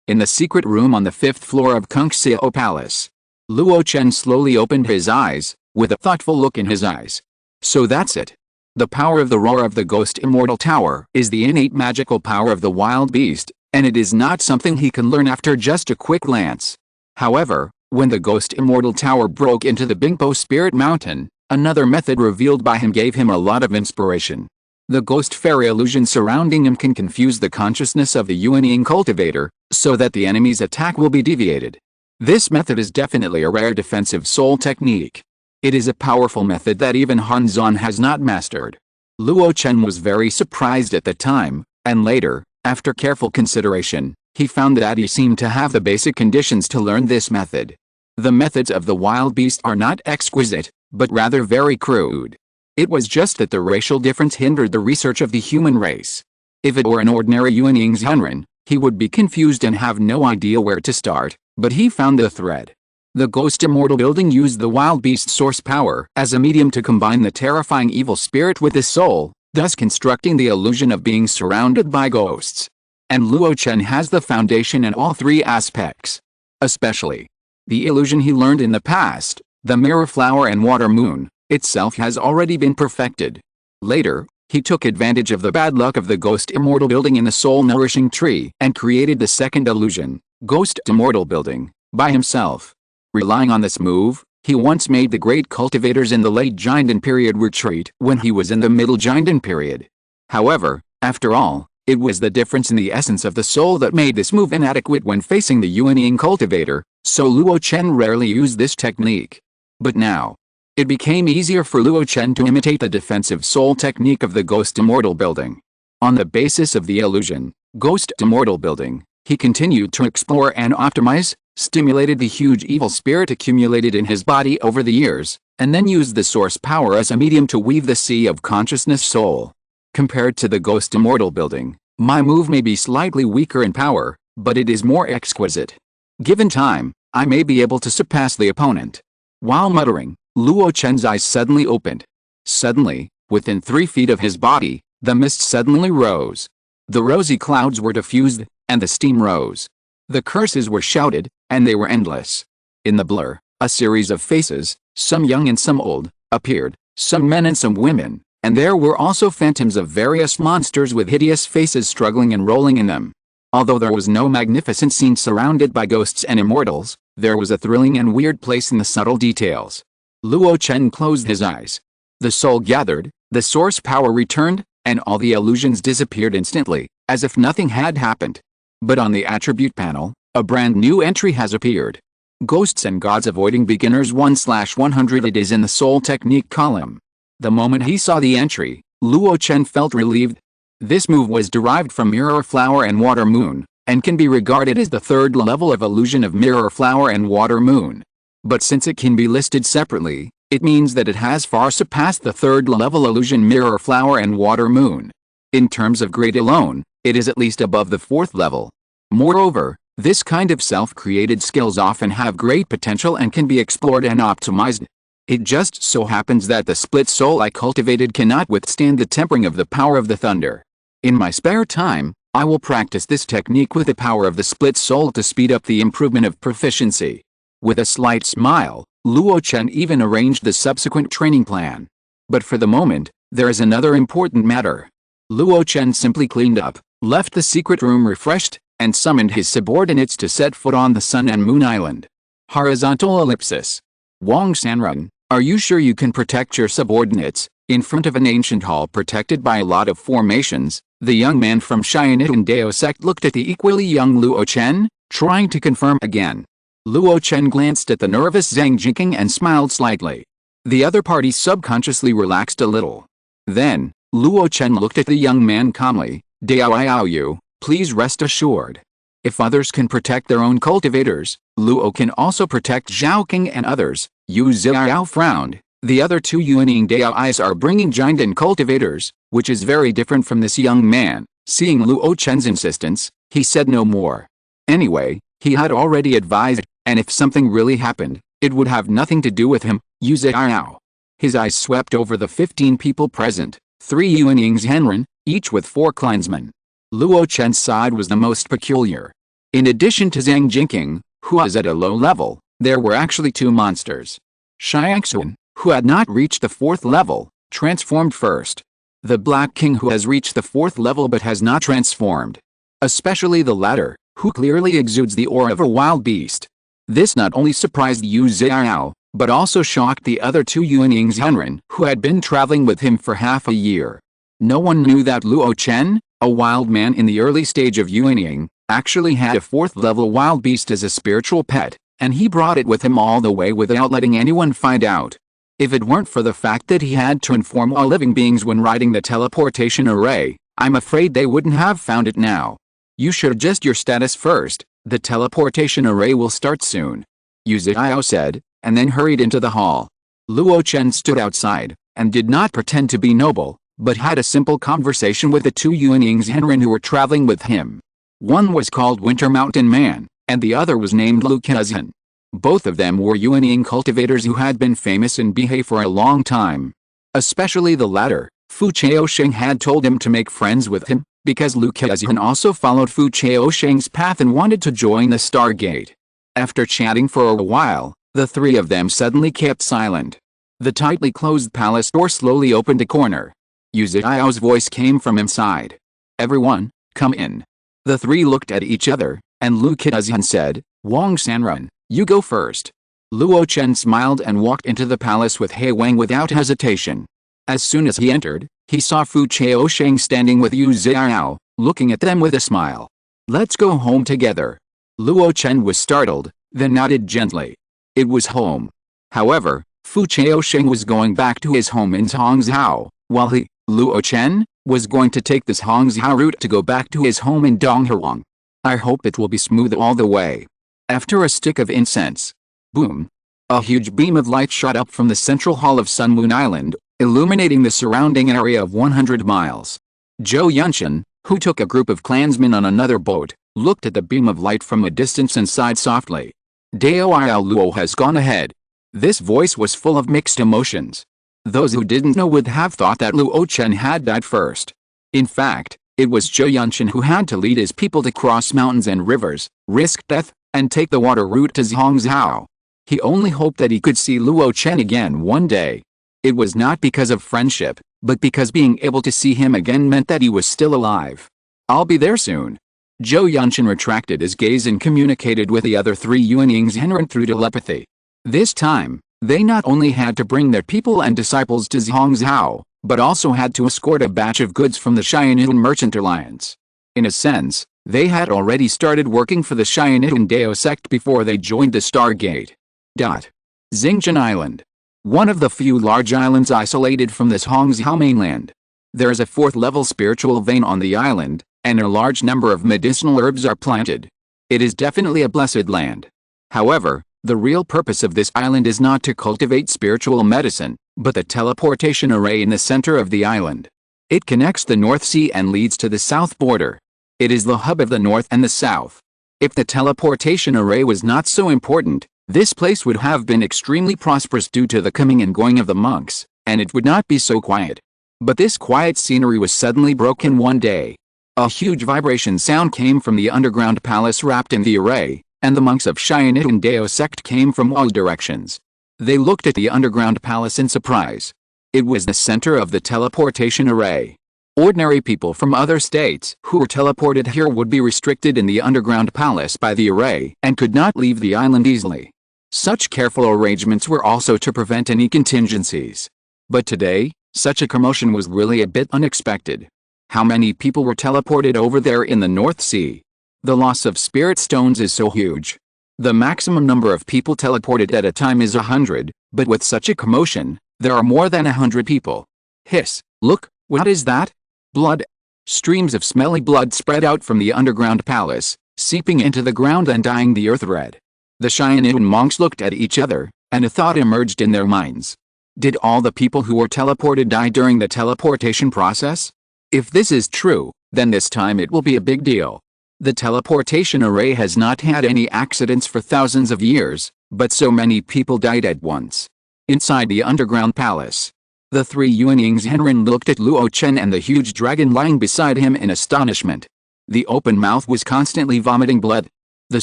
In the secret room on the 5th floor of Kungxiao Palace, Luo Chen slowly opened his eyes, with a thoughtful look in his eyes. So that's it. The power of the roar of the Ghost Immortal Tower is the innate magical power of the wild beast, and it is not something he can learn after just a quick glance. However, when the Ghost Immortal Tower broke into the Bingpo Spirit Mountain, another method revealed by him gave him a lot of inspiration. The ghost fairy illusion surrounding him can confuse the consciousness of the Yuanying cultivator, so that the enemy's attack will be deviated. This method is definitely a rare defensive soul technique. It is a powerful method that even Han Zan has not mastered. Luo Chen was very surprised at the time, and later, after careful consideration, he found that he seemed to have the basic conditions to learn this method. The methods of the wild beast are not exquisite, but rather very crude. It was just that the racial difference hindered the research of the human race. If it were an ordinary Yuanying Zhenren, he would be confused and have no idea where to start, but he found the thread. The Ghost Immortal building used the wild beast source power as a medium to combine the terrifying evil spirit with his soul, thus constructing the illusion of being surrounded by ghosts. And Luo Chen has the foundation in all three aspects. Especially the illusion he learned in the past, the mirror flower and water moon, itself has already been perfected. Later, he took advantage of the bad luck of the Ghost Immortal building in the soul-nourishing tree and created the second illusion, Ghost Immortal building, by himself. Relying on this move, he once made the great cultivators in the late Jiandan period retreat when he was in the middle Jiandan period. However, after all, it was the difference in the essence of the soul that made this move inadequate when facing the Yuanying cultivator, so Luo Chen rarely used this technique. But now, it became easier for Luo Chen to imitate the defensive soul technique of the Ghost Immortal building. On the basis of the illusion, Ghost Immortal building, he continued to explore and optimize, stimulated the huge evil spirit accumulated in his body over the years, and then used the source power as a medium to weave the sea of consciousness soul. Compared to the Ghost Immortal building, my move may be slightly weaker in power, but it is more exquisite. Given time, I may be able to surpass the opponent. While muttering, Luo Chen's eyes suddenly opened. Suddenly, within 3 feet of his body, the mist suddenly rose. The rosy clouds were diffused, and the steam rose. The curses were shouted, and they were endless. In the blur, a series of faces, some young and some old, appeared, some men and some women, and there were also phantoms of various monsters with hideous faces struggling and rolling in them. Although there was no magnificent scene surrounded by ghosts and immortals, there was a thrilling and weird place in the subtle details. Luo Chen closed his eyes. The soul gathered, the source power returned, and all the illusions disappeared instantly, as if nothing had happened. But on the attribute panel, a brand new entry has appeared. Ghosts and Gods Avoiding Beginners 1/100. It is in the Soul Technique column. The moment he saw the entry, Luo Chen felt relieved. This move was derived from Mirror Flower and Water Moon, and can be regarded as the third level of illusion of Mirror Flower and Water Moon. But since it can be listed separately, it means that it has far surpassed the third level illusion Mirror Flower and Water Moon. In terms of grade alone, it is at least above the 4th level. Moreover, this kind of self-created skills often have great potential and can be explored and optimized. It just so happens that the split soul I cultivated cannot withstand the tempering of the power of the thunder. In my spare time, I will practice this technique with the power of the split soul to speed up the improvement of proficiency. With a slight smile, Luo Chen even arranged the subsequent training plan. But for the moment, there is another important matter. Luo Chen simply cleaned up, left the secret room refreshed, and summoned his subordinates to set foot on the Sun and Moon Island. Horizontal ellipsis. Wang Sanrun, are you sure you can protect your subordinates? In front of an ancient hall protected by a lot of formations, the young man from Xianitun Dao sect looked at the equally young Luo Chen, trying to confirm again. Luo Chen glanced at the nervous Zhang Jinking and smiled slightly. The other party subconsciously relaxed a little. Then, Luo Chen looked at the young man calmly. Dao Yu, please rest assured. If others can protect their own cultivators, Luo can also protect Zhao King and others. Yu Xiao frowned. The other two Yuaning Daois are bringing giant and cultivators, which is very different from this young man. Seeing Luo Chen's insistence, he said no more. Anyway, he had already advised, and if something really happened, it would have nothing to do with him. Yu Xiao. His eyes swept over the 15 people present, 3 Yuanings Henren, each with 4 clansmen. Luo Chen's side was the most peculiar. In addition to Zhang Jinking, who was at a low level, there were actually 2 monsters. Xiangxuan, who had not reached the 4th level, transformed first. The Black King, who has reached the 4th level but has not transformed. Especially the latter, who clearly exudes the aura of a wild beast. This not only surprised Yu Xiao, but also shocked the other 2 Yuanings Henren, who had been traveling with him for half a year. No one knew that Luo Chen, a wild man in the early stage of Yuaning, actually had a 4th level wild beast as a spiritual pet, and he brought it with him all the way without letting anyone find out. If it weren't for the fact that he had to inform all living beings when riding the teleportation array, I'm afraid they wouldn't have found it now. You should adjust your status first, the teleportation array will start soon. Yu Xiao said, and then hurried into the hall. Luo Chen stood outside, and did not pretend to be noble, but had a simple conversation with the 2 Yuanings Henren who were traveling with him. One was called Winter Mountain Man, and the other was named Lu Kezhan. Both of them were Yuaning cultivators who had been famous in Bihe for a long time. Especially the latter, Fu Chaosheng had told him to make friends with him, because Lu Kezhan also followed Fu Chaosheng's path and wanted to join the Stargate. After chatting for a while, the 3 of them suddenly kept silent. The tightly closed palace door slowly opened a corner. Yu Xiao's voice came from inside. Everyone, come in. The 3 looked at each other, and Lu Kezhan said, Wang Sanrun, you go first. Luo Chen smiled and walked into the palace with He Wang without hesitation. As soon as he entered, he saw Fu Chaosheng standing with Yu Xiao, looking at them with a smile. Let's go home together. Luo Chen was startled, then nodded gently. It was home. However, Fu Chaosheng was going back to his home in Zongzhou, while he, Luo Chen, was going to take this Hongzhou route to go back to his home in Donghuang. I hope it will be smooth all the way. After a stick of incense. Boom. A huge beam of light shot up from the central hall of Sun Moon Island, illuminating the surrounding area of 100 miles. Zhou Yunshan, who took a group of clansmen on another boat, looked at the beam of light from a distance and sighed softly. Dao Luo has gone ahead. This voice was full of mixed emotions. Those who didn't know would have thought that Luo Chen had died first. In fact, it was Zhou Yunshan who had to lead his people to cross mountains and rivers, risk death, and take the water route to Zhongzhou. He only hoped that he could see Luo Chen again one day. It was not because of friendship, but because being able to see him again meant that he was still alive. I'll be there soon. Zhou Yunshan retracted his gaze and communicated with the other 3 Yuanings Henren through telepathy. This time, they not only had to bring their people and disciples to Zhongzhou, but also had to escort a batch of goods from the Xianitun Merchant Alliance. In a sense, they had already started working for the Xianitun Dao sect before they joined the Stargate. Xingqian Island. One of the few large islands isolated from this Hongzhou mainland. There is a 4th level spiritual vein on the island, and a large number of medicinal herbs are planted. It is definitely a blessed land. However, the real purpose of this island is not to cultivate spiritual medicine, but the teleportation array in the center of the island. It connects the North Sea and leads to the south border. It is the hub of the north and the south. If the teleportation array was not so important, this place would have been extremely prosperous due to the coming and going of the monks, and it would not be so quiet. But this quiet scenery was suddenly broken one day. A huge vibration sound came from the underground palace wrapped in the array, and the monks of Xianitun Dao sect came from all directions. They looked at the underground palace in surprise. It was the center of the teleportation array. Ordinary people from other states who were teleported here would be restricted in the underground palace by the array and could not leave the island easily. Such careful arrangements were also to prevent any contingencies. But today, such a commotion was really a bit unexpected. How many people were teleported over there in the North Sea? The loss of spirit stones is so huge. The maximum number of people teleported at a time is 100, but with such a commotion, there are more than 100 people. Hiss, look, what is that? Blood. Streams of smelly blood spread out from the underground palace, seeping into the ground and dyeing the earth red. The Xian'an monks looked at each other, and a thought emerged in their minds. Did all the people who were teleported die during the teleportation process? If this is true, then this time it will be a big deal. The teleportation array has not had any accidents for thousands of years, but so many people died at once. Inside the underground palace, the three Yuanying's Henren looked at Luo Chen and the huge dragon lying beside him in astonishment. The open mouth was constantly vomiting blood. The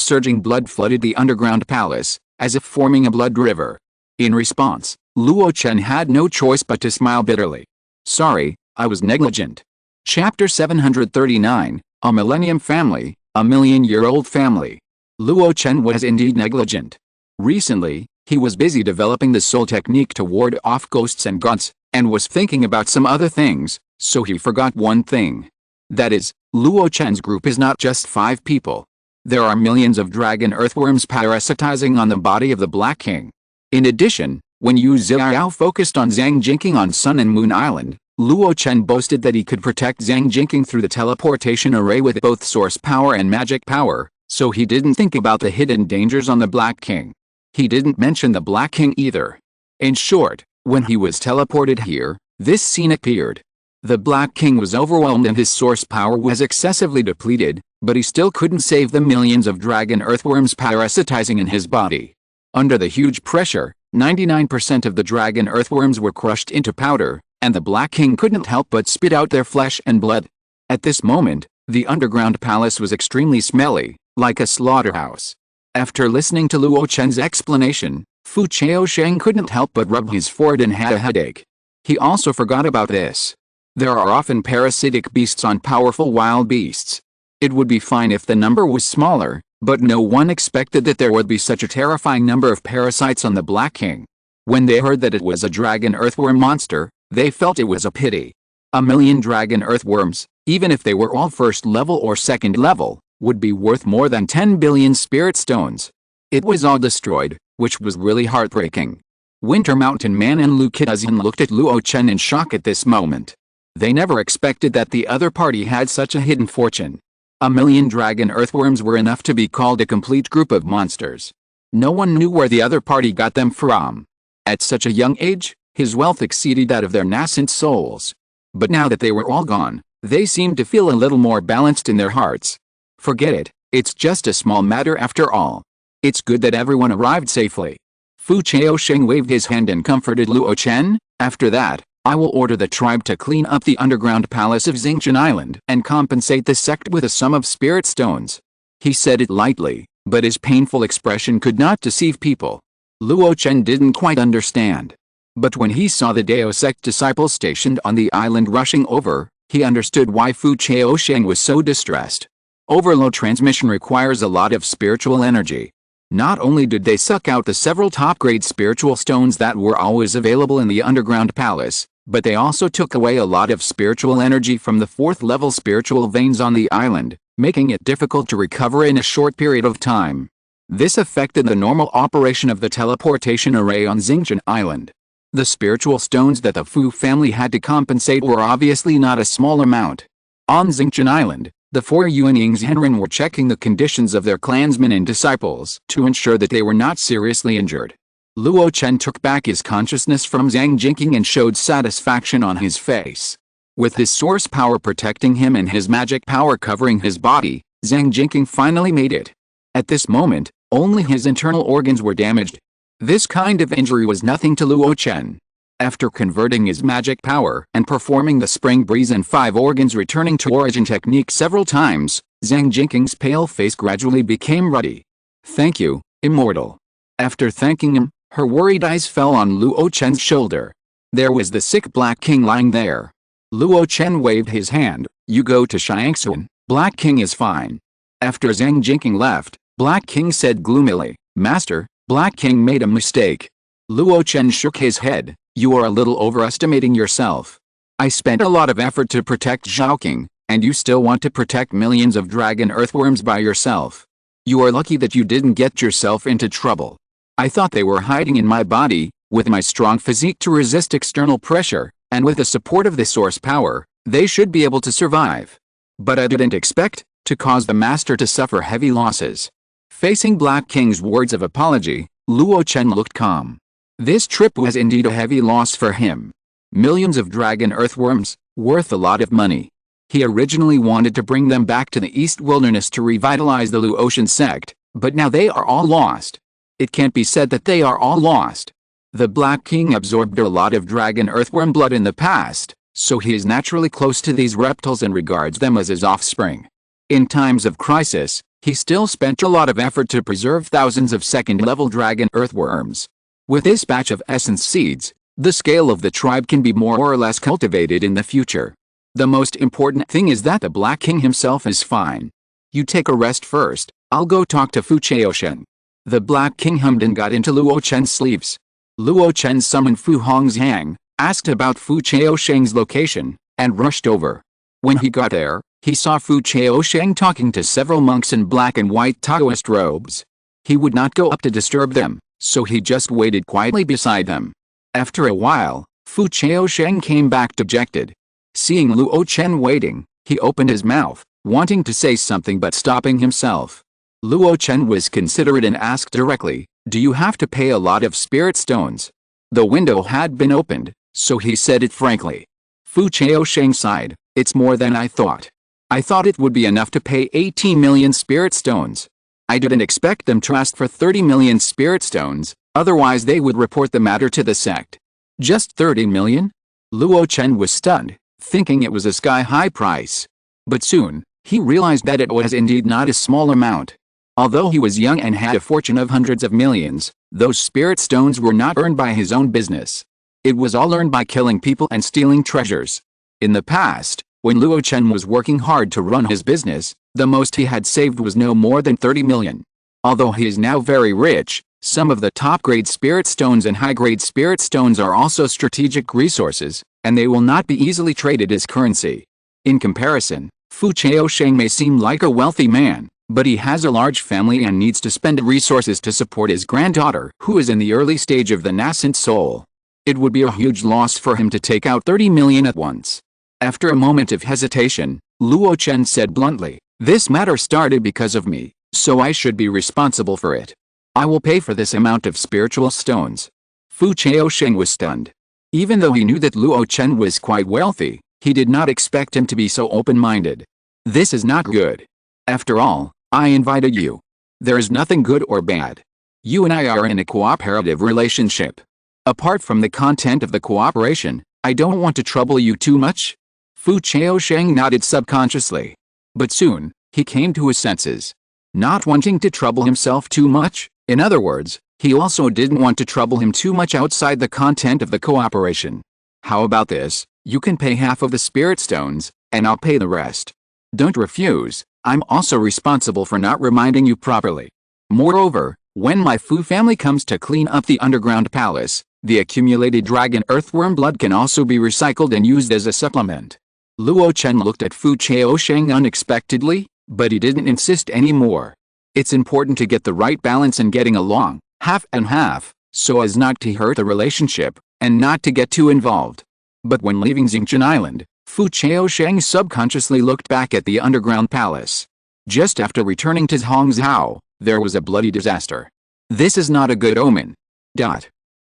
surging blood flooded the underground palace, as if forming a blood river. In response, Luo Chen had no choice but to smile bitterly. Sorry, I was negligent. Chapter 739, A Millennium Family, A Million-Year-Old Family. Luo Chen was indeed negligent. Recently, he was busy developing the soul technique to ward off ghosts and gods, and was thinking about some other things, so he forgot one thing. That is, Luo Chen's group is not just 5 people. There are millions of dragon earthworms parasitizing on the body of the Black King. In addition, when Yu Xiao focused on Zhang Jinking on Sun and Moon Island, Luo Chen boasted that he could protect Zhang Jinking through the teleportation array with both source power and magic power, so he didn't think about the hidden dangers on the Black King. He didn't mention the Black King either. In short, when he was teleported here, this scene appeared. The Black King was overwhelmed and his source power was excessively depleted, but he still couldn't save the millions of dragon earthworms parasitizing in his body. Under the huge pressure, 99% of the dragon earthworms were crushed into powder, and the Black King couldn't help but spit out their flesh and blood. At this moment, the underground palace was extremely smelly, like a slaughterhouse. After listening to Luo Chen's explanation, Fu Chaosheng couldn't help but rub his forehead and had a headache. He also forgot about this. There are often parasitic beasts on powerful wild beasts. It would be fine if the number was smaller, but no one expected that there would be such a terrifying number of parasites on the Black King. When they heard that it was a dragon earthworm monster, they felt it was a pity. A million dragon earthworms, even if they were all first level or second level, would be worth more than 10 billion spirit stones. It was all destroyed, which was really heartbreaking. Winter Mountain Man and Lu Kitazin looked at Luo Chen in shock at this moment. They never expected that the other party had such a hidden fortune. A million dragon earthworms were enough to be called a complete group of monsters. No one knew where the other party got them from. At such a young age, his wealth exceeded that of their nascent souls. But now that they were all gone, they seemed to feel a little more balanced in their hearts. Forget it, it's just a small matter after all. It's good that everyone arrived safely. Fu Chaosheng waved his hand and comforted Luo Chen. After that, I will order the tribe to clean up the underground palace of Xingqian Island and compensate the sect with a sum of spirit stones. He said it lightly, but his painful expression could not deceive people. Luo Chen didn't quite understand. But when he saw the Dao sect disciples stationed on the island rushing over, he understood why Fu Chaosheng was so distressed. Overload transmission requires a lot of spiritual energy. Not only did they suck out the several top-grade spiritual stones that were always available in the underground palace, but they also took away a lot of spiritual energy from the 4th-level spiritual veins on the island, making it difficult to recover in a short period of time. This affected the normal operation of the teleportation array on Xingqian Island. The spiritual stones that the Fu family had to compensate were obviously not a small amount. On Xingqian Island, the 4 Yuanying's Henren were checking the conditions of their clansmen and disciples to ensure that they were not seriously injured. Luo Chen took back his consciousness from Zhang Jinking and showed satisfaction on his face. With his source power protecting him and his magic power covering his body, Zhang Jinking finally made it. At this moment, only his internal organs were damaged. This kind of injury was nothing to Luo Chen. After converting his magic power and performing the spring breeze and 5 organs returning to origin technique several times, Zhang Jinking's pale face gradually became ruddy. Thank you, Immortal. After thanking him, her worried eyes fell on Luo Chen's shoulder. There was the sick Black King lying there. Luo Chen waved his hand. You go to Xiangxuan, Black King is fine. After Zhang Jinking left, Black King said gloomily, Master, Black King made a mistake. Luo Chen shook his head. You are a little overestimating yourself. I spent a lot of effort to protect Zhao King, and you still want to protect millions of dragon earthworms by yourself. You are lucky that you didn't get yourself into trouble. I thought they were hiding in my body, with my strong physique to resist external pressure, and with the support of the source power, they should be able to survive. But I didn't expect to cause the master to suffer heavy losses. Facing Black King's words of apology, Luo Chen looked calm. This trip was indeed a heavy loss for him. Millions of dragon earthworms, worth a lot of money. He originally wanted to bring them back to the East Wilderness to revitalize the Luo Chen sect, but now they are all lost. It can't be said that they are all lost. The Black King absorbed a lot of dragon earthworm blood in the past, so he is naturally close to these reptiles and regards them as his offspring. In times of crisis, he still spent a lot of effort to preserve thousands of second-level dragon earthworms. With this batch of essence seeds, the scale of the tribe can be more or less cultivated in the future. The most important thing is that the Black King himself is fine. You take a rest first, I'll go talk to Fu Chaoshen. The Black King hummed and got into Luo Chen's sleeves. Luo Chen summoned Fu Hongxiang, asked about Fu Chaosheng's location, and rushed over. When he got there, he saw Fu Chaosheng talking to several monks in black and white Taoist robes. He would not go up to disturb them, so he just waited quietly beside them. After a while, Fu Chaosheng came back dejected. Seeing Luo Chen waiting, he opened his mouth, wanting to say something but stopping himself. Luo Chen was considerate and asked directly, do you have to pay a lot of spirit stones? The window had been opened, so he said it frankly. Fu Chaosheng sighed, it's more than I thought. I thought it would be enough to pay 18 million spirit stones. I didn't expect them to ask for 30 million spirit stones, otherwise they would report the matter to the sect. Just 30 million? Luo Chen was stunned, thinking it was a sky-high price. But soon, he realized that it was indeed not a small amount. Although he was young and had a fortune of hundreds of millions, those spirit stones were not earned by his own business. It was all earned by killing people and stealing treasures. In the past, when Luo Chen was working hard to run his business, the most he had saved was no more than 30 million. Although he is now very rich, some of the top-grade spirit stones and high-grade spirit stones are also strategic resources, and they will not be easily traded as currency. In comparison, Fu Chaosheng may seem like a wealthy man, but he has a large family and needs to spend resources to support his granddaughter, who is in the early stage of the nascent soul. It would be a huge loss for him to take out 30 million at once. After a moment of hesitation, Luo Chen said bluntly, this matter started because of me, so I should be responsible for it. I will pay for this amount of spiritual stones. Fu Chaosheng was stunned. Even though he knew that Luo Chen was quite wealthy, he did not expect him to be so open-minded. This is not good. After all, I invited you. There is nothing good or bad. You and I are in a cooperative relationship. Apart from the content of the cooperation, I don't want to trouble you too much. Fu Chaosheng nodded subconsciously. But soon, he came to his senses. Not wanting to trouble himself too much, in other words, he also didn't want to trouble him too much outside the content of the cooperation. How about this? You can pay half of the spirit stones, and I'll pay the rest. Don't refuse. I'm also responsible for not reminding you properly. Moreover, when my Fu family comes to clean up the underground palace, the accumulated dragon earthworm blood can also be recycled and used as a supplement. Luo Chen looked at Fu Chaosheng unexpectedly, but he didn't insist anymore. It's important to get the right balance in getting along, half and half, so as not to hurt the relationship, and not to get too involved. But when leaving Xingchen Island, Fu Chaosheng subconsciously looked back at the underground palace. Just after returning to Hongzhou, there was a bloody disaster. This is not a good omen.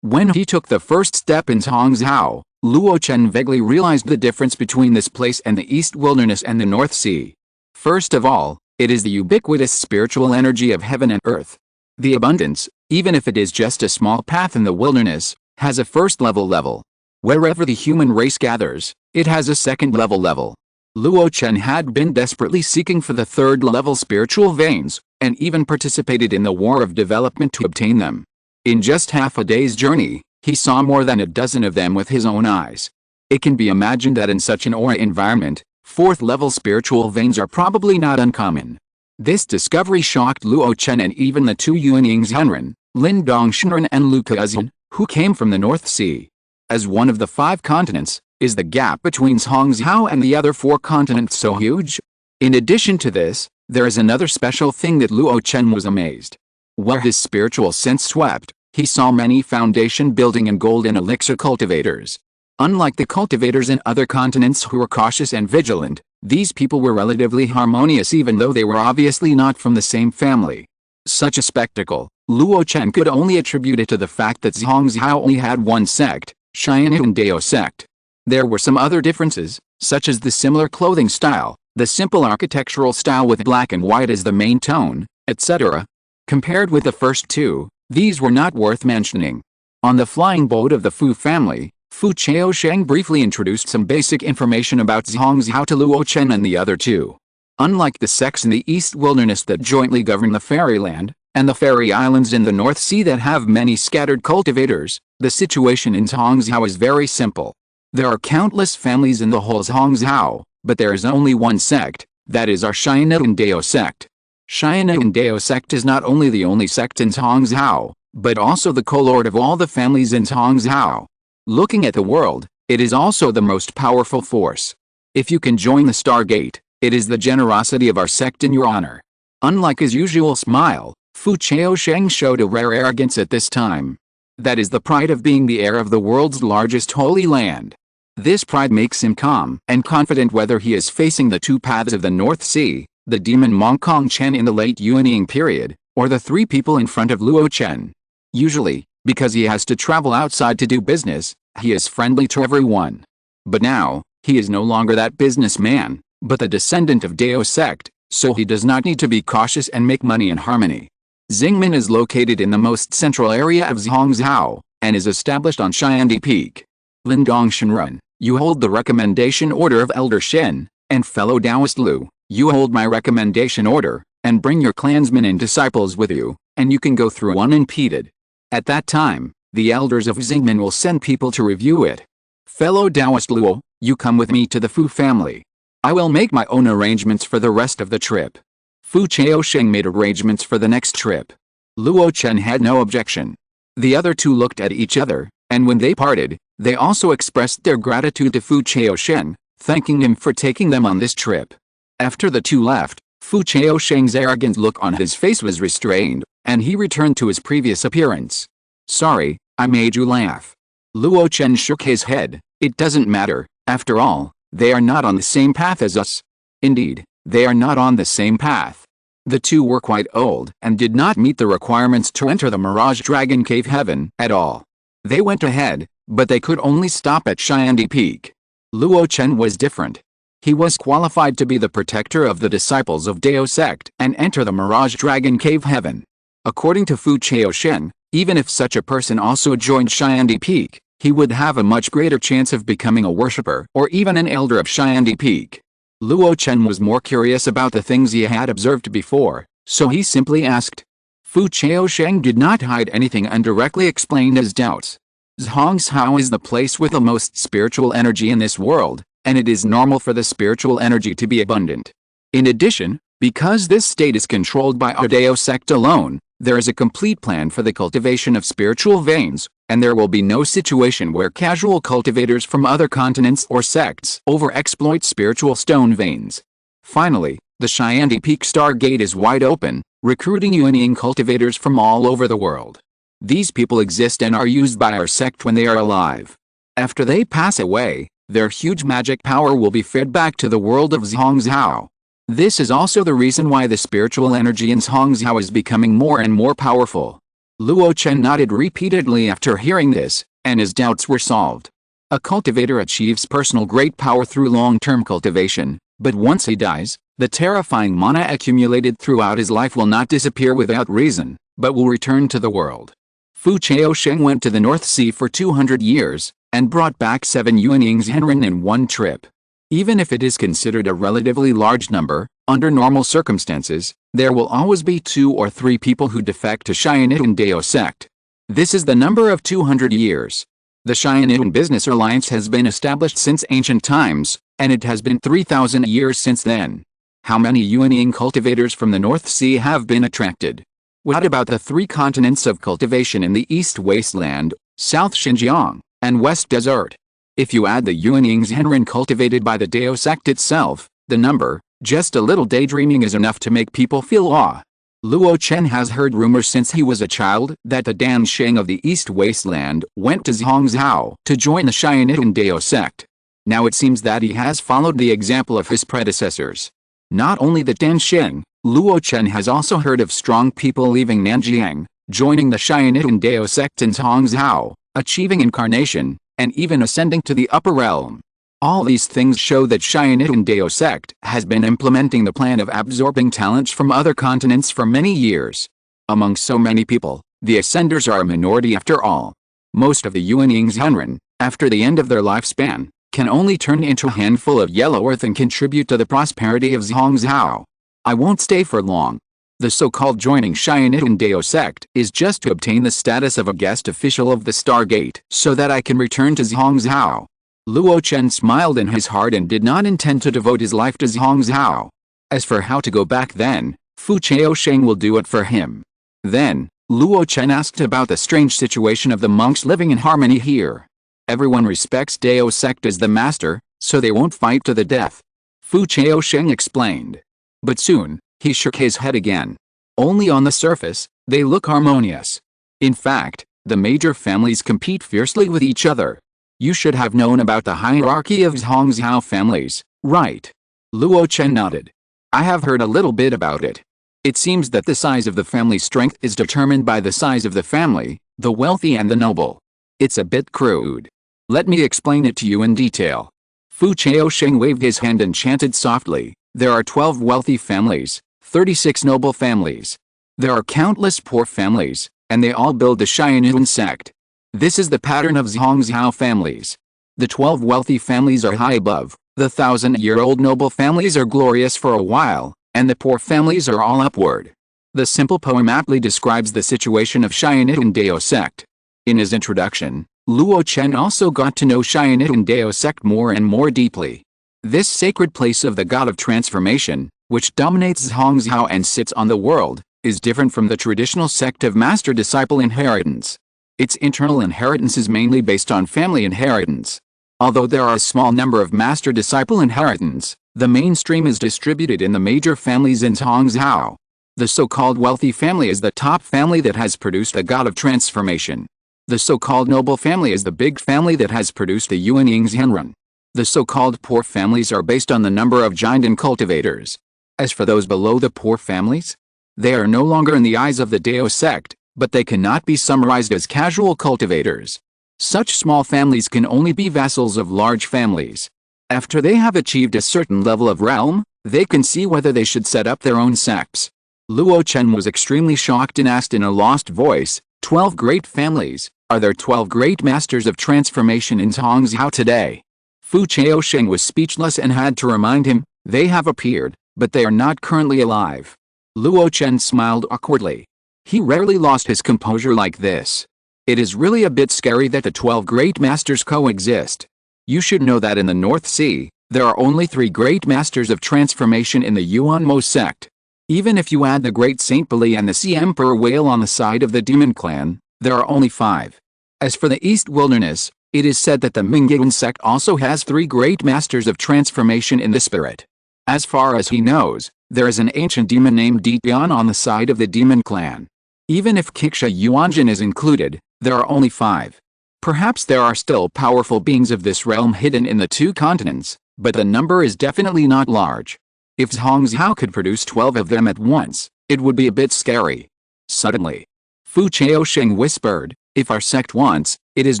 When he took the first step in Hongzhou, Luo Chen vaguely realized the difference between this place and the East Wilderness and the North Sea. First of all, it is the ubiquitous spiritual energy of heaven and earth. The abundance, even if it is just a small path in the wilderness, has a first level. Wherever the human race gathers, it has a second level. Luo Chen had been desperately seeking for the third level spiritual veins, and even participated in the war of development to obtain them. In just half a day's journey, he saw more than a dozen of them with his own eyes. It can be imagined that in such an aura environment, 4th-level spiritual veins are probably not uncommon. This discovery shocked Luo Chen and even the 2 Yuanying Zhenren, Lin Dongshenren and Lu Kazan, who came from the North Sea. As one of the 5 continents, is the gap between Zongmiao and the other 4 continents so huge? In addition to this, there is another special thing that Luo Chen was amazed. Where his spiritual sense swept, he saw many foundation building and gold and elixir cultivators. Unlike the cultivators in other continents who were cautious and vigilant, these people were relatively harmonious even though they were obviously not from the same family. Such a spectacle, Luo Chen could only attribute it to the fact that Zongmiao only had one sect, Dao sect. There were some other differences, such as the similar clothing style, the simple architectural style with black and white as the main tone, etc. Compared with the first 2, these were not worth mentioning. On the flying boat of the Fu family, Fu Chaosheng briefly introduced some basic information about Zongmiao to Luo Chen and the other 2. Unlike the sects in the East Wilderness that jointly govern the Fairyland, and the Fairy Islands in the North Sea that have many scattered cultivators, the situation in Zongmiao is very simple. There are countless families in the whole Zongmiao, but there is only one sect, that is our Dao sect. Dao sect is not only the only sect in Zongmiao, but also the co-lord of all the families in Zongmiao. Looking at the world, it is also the most powerful force. If you can join the Stargate, it is the generosity of our sect in your honor. Unlike his usual smile, Fu Chaosheng showed a rare arrogance at this time. That is the pride of being the heir of the world's largest holy land. This pride makes him calm and confident whether he is facing the 2 paths of the North Sea, the demon Mongkong Chen in the late Yuanying period, or the 3 people in front of Luo Chen. Usually, because he has to travel outside to do business, he is friendly to everyone. But now, he is no longer that businessman, but the descendant of Dao sect, so he does not need to be cautious and make money in harmony. Xingmin is located in the most central area of Zongmiao, and is established on Xiandi Peak. Lin Dongshenren, you hold the recommendation order of Elder Shen, and fellow Taoist Lu, you hold my recommendation order, and bring your clansmen and disciples with you, and you can go through unimpeded. At that time, the elders of Xingmin will send people to review it. Fellow Taoist Luo, you come with me to the Fu family. I will make my own arrangements for the rest of the trip. Fu Chaosheng made arrangements for the next trip. Luo Chen had no objection. The other 2 looked at each other, and when they parted, they also expressed their gratitude to Fu Chaosheng, thanking him for taking them on this trip. After the 2 left, Fu Chaosheng's arrogant look on his face was restrained, and he returned to his previous appearance. Sorry, I made you laugh. Luo Chen shook his head. It doesn't matter, after all, they are not on the same path as us. Indeed, they are not on the same path. The 2 were quite old and did not meet the requirements to enter the Mirage Dragon Cave Heaven at all. They went ahead, but they could only stop at Xiandi Peak. Luo Chen was different. He was qualified to be the protector of the disciples of Dao sect and enter the Mirage Dragon Cave Heaven. According to Fu Chaosheng, even if such a person also joined Xiandi Peak, he would have a much greater chance of becoming a worshipper or even an elder of Xiandi Peak. Luo Chen was more curious about the things he had observed before, so he simply asked. Fu Chaosheng did not hide anything and directly explained his doubts. Zongmiao is the place with the most spiritual energy in this world, and it is normal for the spiritual energy to be abundant. In addition, because this state is controlled by our Dao sect alone, there is a complete plan for the cultivation of spiritual veins, and there will be no situation where casual cultivators from other continents or sects overexploit spiritual stone veins. Finally, the Xiandi Peak Star Gate is wide open, recruiting Yuanying cultivators from all over the world. These people exist and are used by our sect when they are alive. After they pass away, their huge magic power will be fed back to the world of Zongmiao. This is also the reason why the spiritual energy in Zongmiao is becoming more and more powerful. Luo Chen nodded repeatedly after hearing this, and his doubts were solved. A cultivator achieves personal great power through long-term cultivation, but once he dies, the terrifying mana accumulated throughout his life will not disappear without reason, but will return to the world. Fu Chaosheng went to the North Sea for 200 years, and brought back 7 Yuanying Zhenren in one trip. Even if it is considered a relatively large number, under normal circumstances, there will always be 2 or 3 people who defect to Dao sect. This is the number of 200 years. The Cheyenne Business Alliance has been established since ancient times, and it has been 3,000 years since then. How many Yuanying cultivators from the North Sea have been attracted? What about the 3 continents of cultivation in the East Wasteland, South Xinjiang, and West Desert? If you add the Yuanying Zhenren cultivated by the Dao sect itself, the number, just a little daydreaming is enough to make people feel awe. Luo Chen has heard rumors since he was a child that the Dan Sheng of the East Wasteland went to Zhongzhou to join the Cheyenne Dao sect. Now it seems that he has followed the example of his predecessors. Not only the Dan Sheng, Luo Chen has also heard of strong people leaving Nanjiang, joining the Cheyenne Dao sect in Zhongzhou, achieving incarnation, and even ascending to the upper realm. All these things show that Cheyenne Dao sect has been implementing the plan of absorbing talents from other continents for many years. Among so many people, the ascenders are a minority after all. Most of the Yuanying Zhenren, after the end of their lifespan, can only turn into a handful of yellow earth and contribute to the prosperity of Zhongzhou. I won't stay for long. The so-called joining Cheyenne Dao sect is just to obtain the status of a guest official of the Stargate so that I can return to Zhongzhou. Luo Chen smiled in his heart and did not intend to devote his life to Zhongzhou. As for how to go back then, Fu Chaosheng will do it for him. Then, Luo Chen asked about the strange situation of the monks living in harmony here. Everyone respects Dao sect as the master, so they won't fight to the death. Fu Chaosheng explained. But soon, he shook his head again. Only on the surface, they look harmonious. In fact, the major families compete fiercely with each other. You should have known about the hierarchy of Zhongzhou families, right? Luo Chen nodded. I have heard a little bit about it. It seems that the size of the family strength is determined by the size of the family, the wealthy and the noble. It's a bit crude. Let me explain it to you in detail. Fu Chaosheng waved his hand and chanted softly. There are 12 wealthy families, 36 noble families. There are countless poor families, and they all build the Cheyenne sect. This is the pattern of Zhongzhou families. The 12 wealthy families are high above, the 1,000-year-old noble families are glorious for a while, and the poor families are all upward. The simple poem aptly describes the situation of Cheyenne Dao sect. In his introduction, Luo Chen also got to know Cheyenne Dao sect more and more deeply. This sacred place of the god of transformation, which dominates Zhongzhou and sits on the world, is different from the traditional sect of master-disciple inheritance. Its internal inheritance is mainly based on family inheritance. Although there are a small number of master-disciple inheritance, the mainstream is distributed in the major families in Zhongzhou. The so-called wealthy family is the top family that has produced the god of transformation. The so-called noble family is the big family that has produced the Yuanying Zhenren. The so-called poor families are based on the number of giant cultivators. As for those below the poor families, they are no longer in the eyes of the Dao sect, but they cannot be summarized as casual cultivators. Such small families can only be vassals of large families. After they have achieved a certain level of realm, they can see whether they should set up their own sects. Luo Chen was extremely shocked and asked in a lost voice, 12 great families, are there 12 great masters of transformation in Zhongzhou today? Fu Chaosheng was speechless and had to remind him, they have appeared, but they are not currently alive. Luo Chen smiled awkwardly. He rarely lost his composure like this. It is really a bit scary that the 12 great masters coexist. You should know that in the North Sea, there are only 3 great masters of transformation in the Yuanmo sect. Even if you add the great Saint Bali and the Sea Emperor Whale on the side of the demon clan, there are only 5. As for the East Wilderness, it is said that the Mingyuan sect also has 3 great masters of transformation in the spirit. As far as he knows, there is an ancient demon named Dian on the side of the demon clan. Even if Kiksha Yuanjin is included, there are only 5. Perhaps there are still powerful beings of this realm hidden in the 2 continents, but the number is definitely not large. If Zhongzhou could produce 12 of them at once, it would be a bit scary. Suddenly, Fu Chaosheng whispered, if our sect wants, it is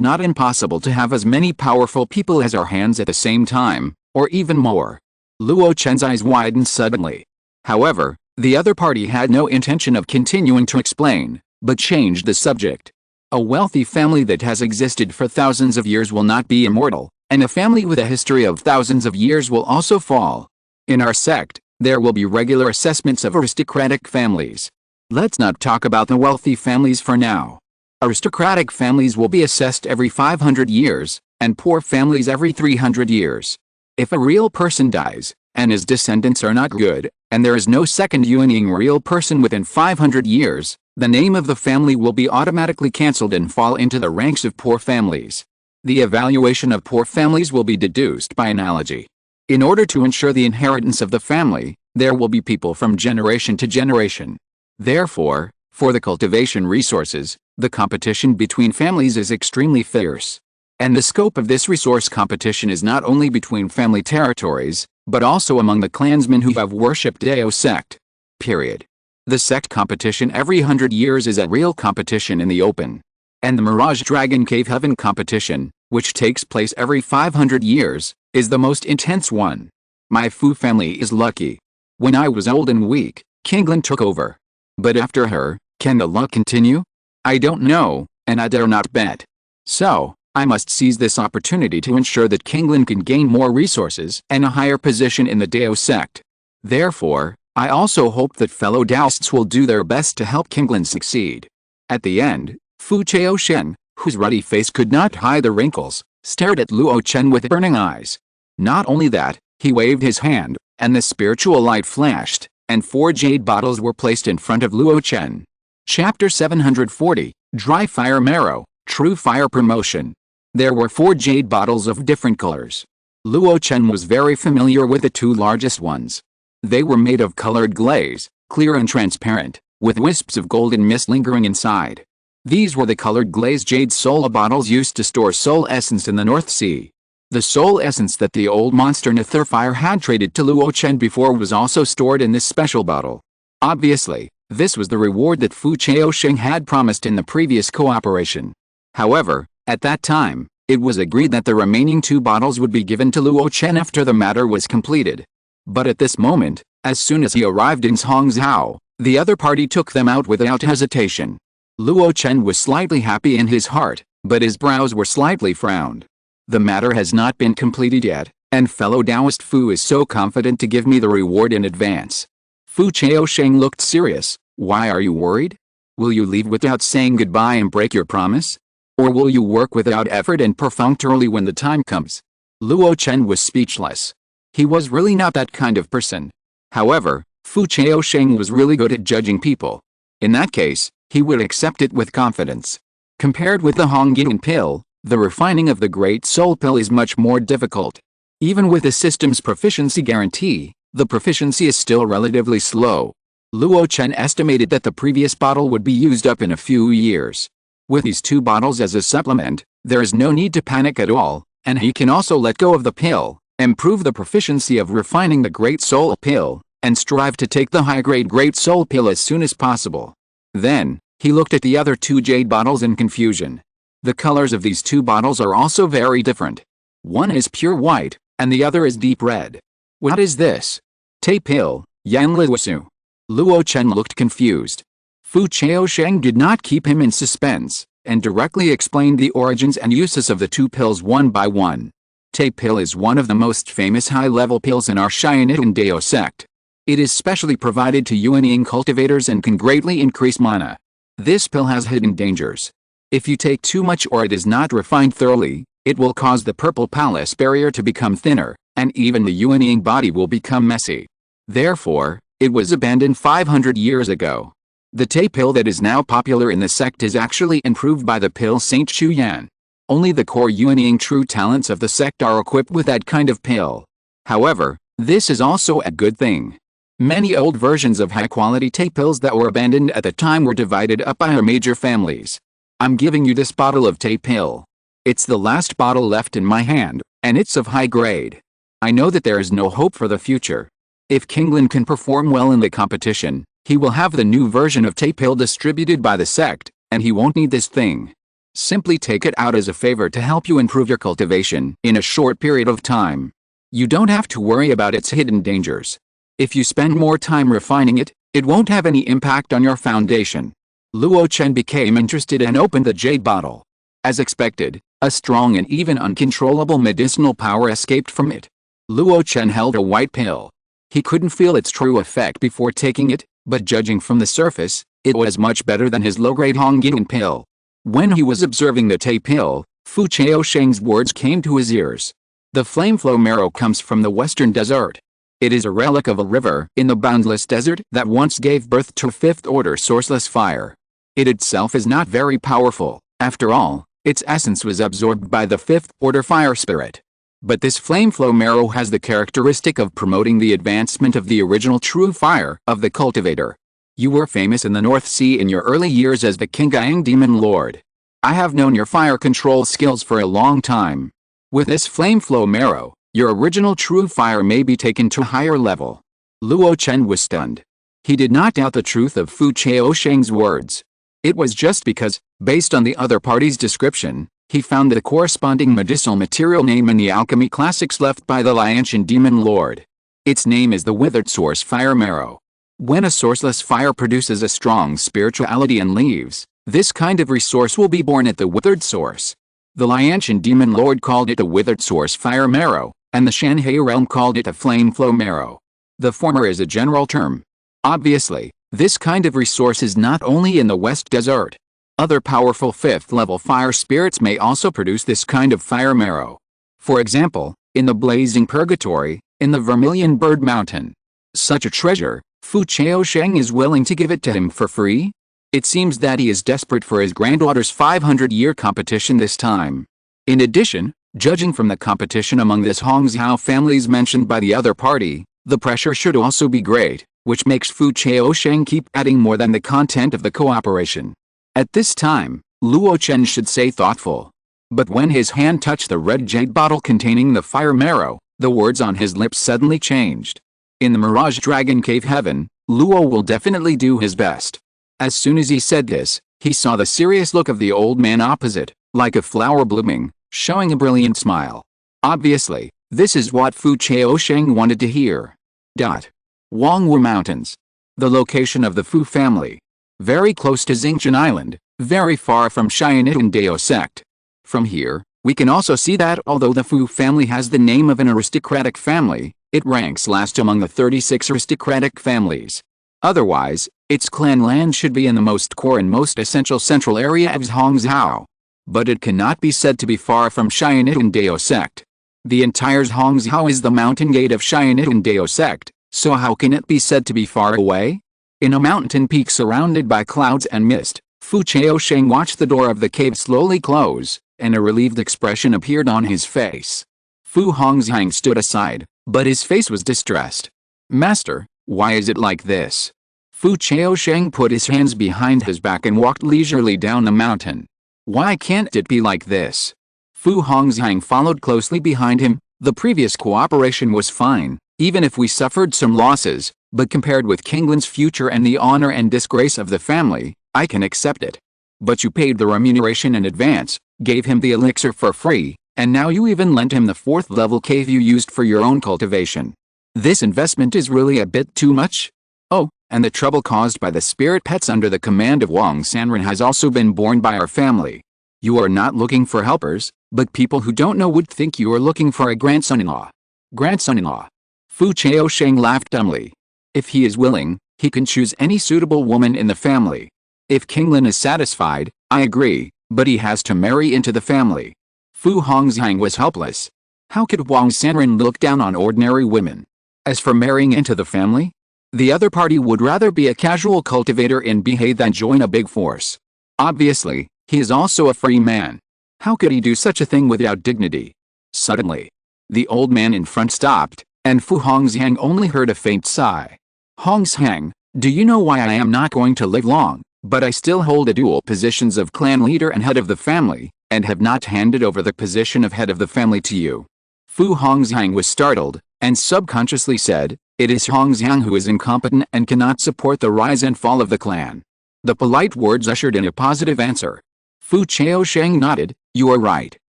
not impossible to have as many powerful people as our hands at the same time, or even more. Luo Chen's eyes widened suddenly. However, the other party had no intention of continuing to explain, but changed the subject. A wealthy family that has existed for thousands of years will not be immortal, and a family with a history of thousands of years will also fall. In our sect, there will be regular assessments of aristocratic families. Let's not talk about the wealthy families for now. Aristocratic families will be assessed every 500 years, and poor families every 300 years. If a real person dies, and his descendants are not good, and there is no second Yuanying real person within 500 years, the name of the family will be automatically cancelled and fall into the ranks of poor families. The evaluation of poor families will be deduced by analogy. In order to ensure the inheritance of the family, there will be people from generation to generation. Therefore, for the cultivation resources, the competition between families is extremely fierce. And the scope of this resource competition is not only between family territories, but also among the clansmen who have worshipped Dao sect. Period. The sect competition every 100 years is a real competition in the open. And the Mirage Dragon Cave Heaven competition, which takes place every 500 years, is the most intense one. My Fu family is lucky. When I was old and weak, Kinglin took over. But after her, can the luck continue? I don't know, and I dare not bet. So, I must seize this opportunity to ensure that Kinglin can gain more resources and a higher position in the Dao sect. Therefore, I also hope that fellow Daoists will do their best to help Kinglin succeed. At the end, Fu Chaoshen, whose ruddy face could not hide the wrinkles, stared at Luo Chen with burning eyes. Not only that, he waved his hand, and the spiritual light flashed, and 4 jade bottles were placed in front of Luo Chen. Chapter 740, Dry Fire Marrow, True Fire Promotion. There were 4 jade bottles of different colors. Luo Chen was very familiar with the 2 largest ones. They were made of colored glaze, clear and transparent, with wisps of golden mist lingering inside. These were the colored glaze jade soul bottles used to store soul essence in the North Sea. The soul essence that the old monster Netherfire had traded to Luo Chen before was also stored in this special bottle. Obviously, this was the reward that Fu Chaosheng had promised in the previous cooperation. However, at that time, it was agreed that the remaining 2 bottles would be given to Luo Chen after the matter was completed. But at this moment, as soon as he arrived in Zongzhou, the other party took them out without hesitation. Luo Chen was slightly happy in his heart, but his brows were slightly frowned. The matter has not been completed yet, and fellow Taoist Fu is so confident to give me the reward in advance. Fu Chaosheng looked serious. Why are you worried? Will you leave without saying goodbye and break your promise? Or will you work without effort and perfunctorily when the time comes? Luo Chen was speechless. He was really not that kind of person. However, Fu Chaosheng was really good at judging people. In that case, he would accept it with confidence. Compared with the Hongying Pill, the refining of the Great Soul Pill is much more difficult. Even with the system's proficiency guarantee, the proficiency is still relatively slow. Luo Chen estimated that the previous bottle would be used up in a few years. With these 2 bottles as a supplement, there is no need to panic at all, and he can also let go of the pill, improve the proficiency of refining the Great Soul Pill, and strive to take the high-grade Great Soul Pill as soon as possible. Then, he looked at the other 2 jade bottles in confusion. The colors of these 2 bottles are also very different. One is pure white, and the other is deep red. What is this? Te Pill, Yan Liwasu. Luo Chen looked confused. Fu Chaosheng did not keep him in suspense, and directly explained the origins and uses of the 2 pills one by one. Te Pill is one of the most famous high-level pills in our Shianitan Dao sect. It is specially provided to Yuanying cultivators and can greatly increase mana. This pill has hidden dangers. If you take too much or it is not refined thoroughly, it will cause the purple palace barrier to become thinner, and even the Yuanying body will become messy. Therefore, it was abandoned 500 years ago. The Te Pill that is now popular in the sect is actually improved by the pill Saint Chuyan. Only the core Yuanying true talents of the sect are equipped with that kind of pill. However, this is also a good thing. Many old versions of high-quality Te Pills that were abandoned at the time were divided up by our major families. I'm giving you this bottle of Te Pill. It's the last bottle left in my hand, and it's of high grade. I know that there is no hope for the future. If Kinglin can perform well in the competition, he will have the new version of Te Pill distributed by the sect, and he won't need this thing. Simply take it out as a favor to help you improve your cultivation in a short period of time. You don't have to worry about its hidden dangers. If you spend more time refining it, it won't have any impact on your foundation. Luo Chen became interested and opened the jade bottle. As expected, a strong and even uncontrollable medicinal power escaped from it. Luo Chen held a white pill. He couldn't feel its true effect before taking it, but judging from the surface, it was much better than his low-grade Hongying pill. When he was observing the Te Pill, Fu Chaosheng's words came to his ears. The flame flow marrow comes from the western desert. It is a relic of a river in the boundless desert that once gave birth to fifth-order sourceless fire. It itself is not very powerful. After all, its essence was absorbed by the fifth-order fire spirit. But this flame flow marrow has the characteristic of promoting the advancement of the original true fire of the cultivator. You were famous in the North Sea in your early years as the Qinggang Demon Lord. I have known your fire control skills for a long time. With this flame flow marrow, your original true fire may be taken to a higher level. Luo Chen was stunned. He did not doubt the truth of Fu Chaosheng's words. It was just because, based on the other party's description, he found the corresponding medicinal material name in the alchemy classics left by the Lianshan Demon Lord. Its name is the withered source fire marrow. When a sourceless fire produces a strong spirituality and leaves, this kind of resource will be born at the withered source. The Lianshan Demon Lord called it the withered source fire marrow, and the Shanhei realm called it a flame flow marrow. The former is a general term. Obviously, this kind of resource is not only in the West Desert. Other powerful fifth-level fire spirits may also produce this kind of fire marrow. For example, in the Blazing Purgatory, in the Vermilion Bird Mountain. Such a treasure, Fu Chaosheng is willing to give it to him for free? It seems that he is desperate for his granddaughter's 500-year competition this time. In addition, judging from the competition among this Hongzhou families mentioned by the other party, the pressure should also be great, which makes Fu Chaosheng keep adding more than the content of the cooperation. At this time, Luo Chen should stay thoughtful. But when his hand touched the red jade bottle containing the fire marrow, the words on his lips suddenly changed. In the Mirage Dragon Cave Heaven, Luo will definitely do his best. As soon as he said this, he saw the serious look of the old man opposite, like a flower blooming, showing a brilliant smile. Obviously, this is what Fu Chaosheng wanted to hear. Wangwu Mountains. The location of the Fu family. Very close to Xingqian Island, very far from Xianitun Dao sect. From here, we can also see that although the Fu family has the name of an aristocratic family, it ranks last among the 36 aristocratic families. Otherwise, its clan land should be in the most core and most essential central area of Hongzhou. But it cannot be said to be far from Xianitun Dao sect. The entire Hongzhou is the mountain gate of Xianitun Dao sect, so how can it be said to be far away? In a mountain peak surrounded by clouds and mist, Fu Chaosheng watched the door of the cave slowly close, and a relieved expression appeared on his face. Fu Hongzhang stood aside, but his face was distressed. Master, why is it like this? Fu Chaosheng put his hands behind his back and walked leisurely down the mountain. Why can't it be like this? Fu Hongzhang followed closely behind him. The previous cooperation was fine, even if we suffered some losses, but compared with Kinglin's future and the honor and disgrace of the family, I can accept it. But you paid the remuneration in advance, gave him the elixir for free, and now you even lent him the 4th level cave you used for your own cultivation. This investment is really a bit too much? Oh, and the trouble caused by the spirit pets under the command of Wang Sanren has also been borne by our family. You are not looking for helpers, but people who don't know would think you are looking for a grandson-in-law. Grandson-in-law. Fu Chaosheng laughed dumbly. If he is willing, he can choose any suitable woman in the family. If Kinglin is satisfied, I agree, but he has to marry into the family. Fu Hongzhang was helpless. How could Wang Sanren look down on ordinary women? As for marrying into the family, the other party would rather be a casual cultivator in Bihe than join a big force. Obviously, he is also a free man. How could he do such a thing without dignity? Suddenly, the old man in front stopped, and Fu Hongzhang only heard a faint sigh. Hongzhang, do you know why I am not going to live long, but I still hold the dual positions of clan leader and head of the family, and have not handed over the position of head of the family to you? Fu Hongzhang was startled, and subconsciously said, it is Hongzhang who is incompetent and cannot support the rise and fall of the clan. The polite words ushered in a positive answer. Fu Chaosheng nodded, you are right.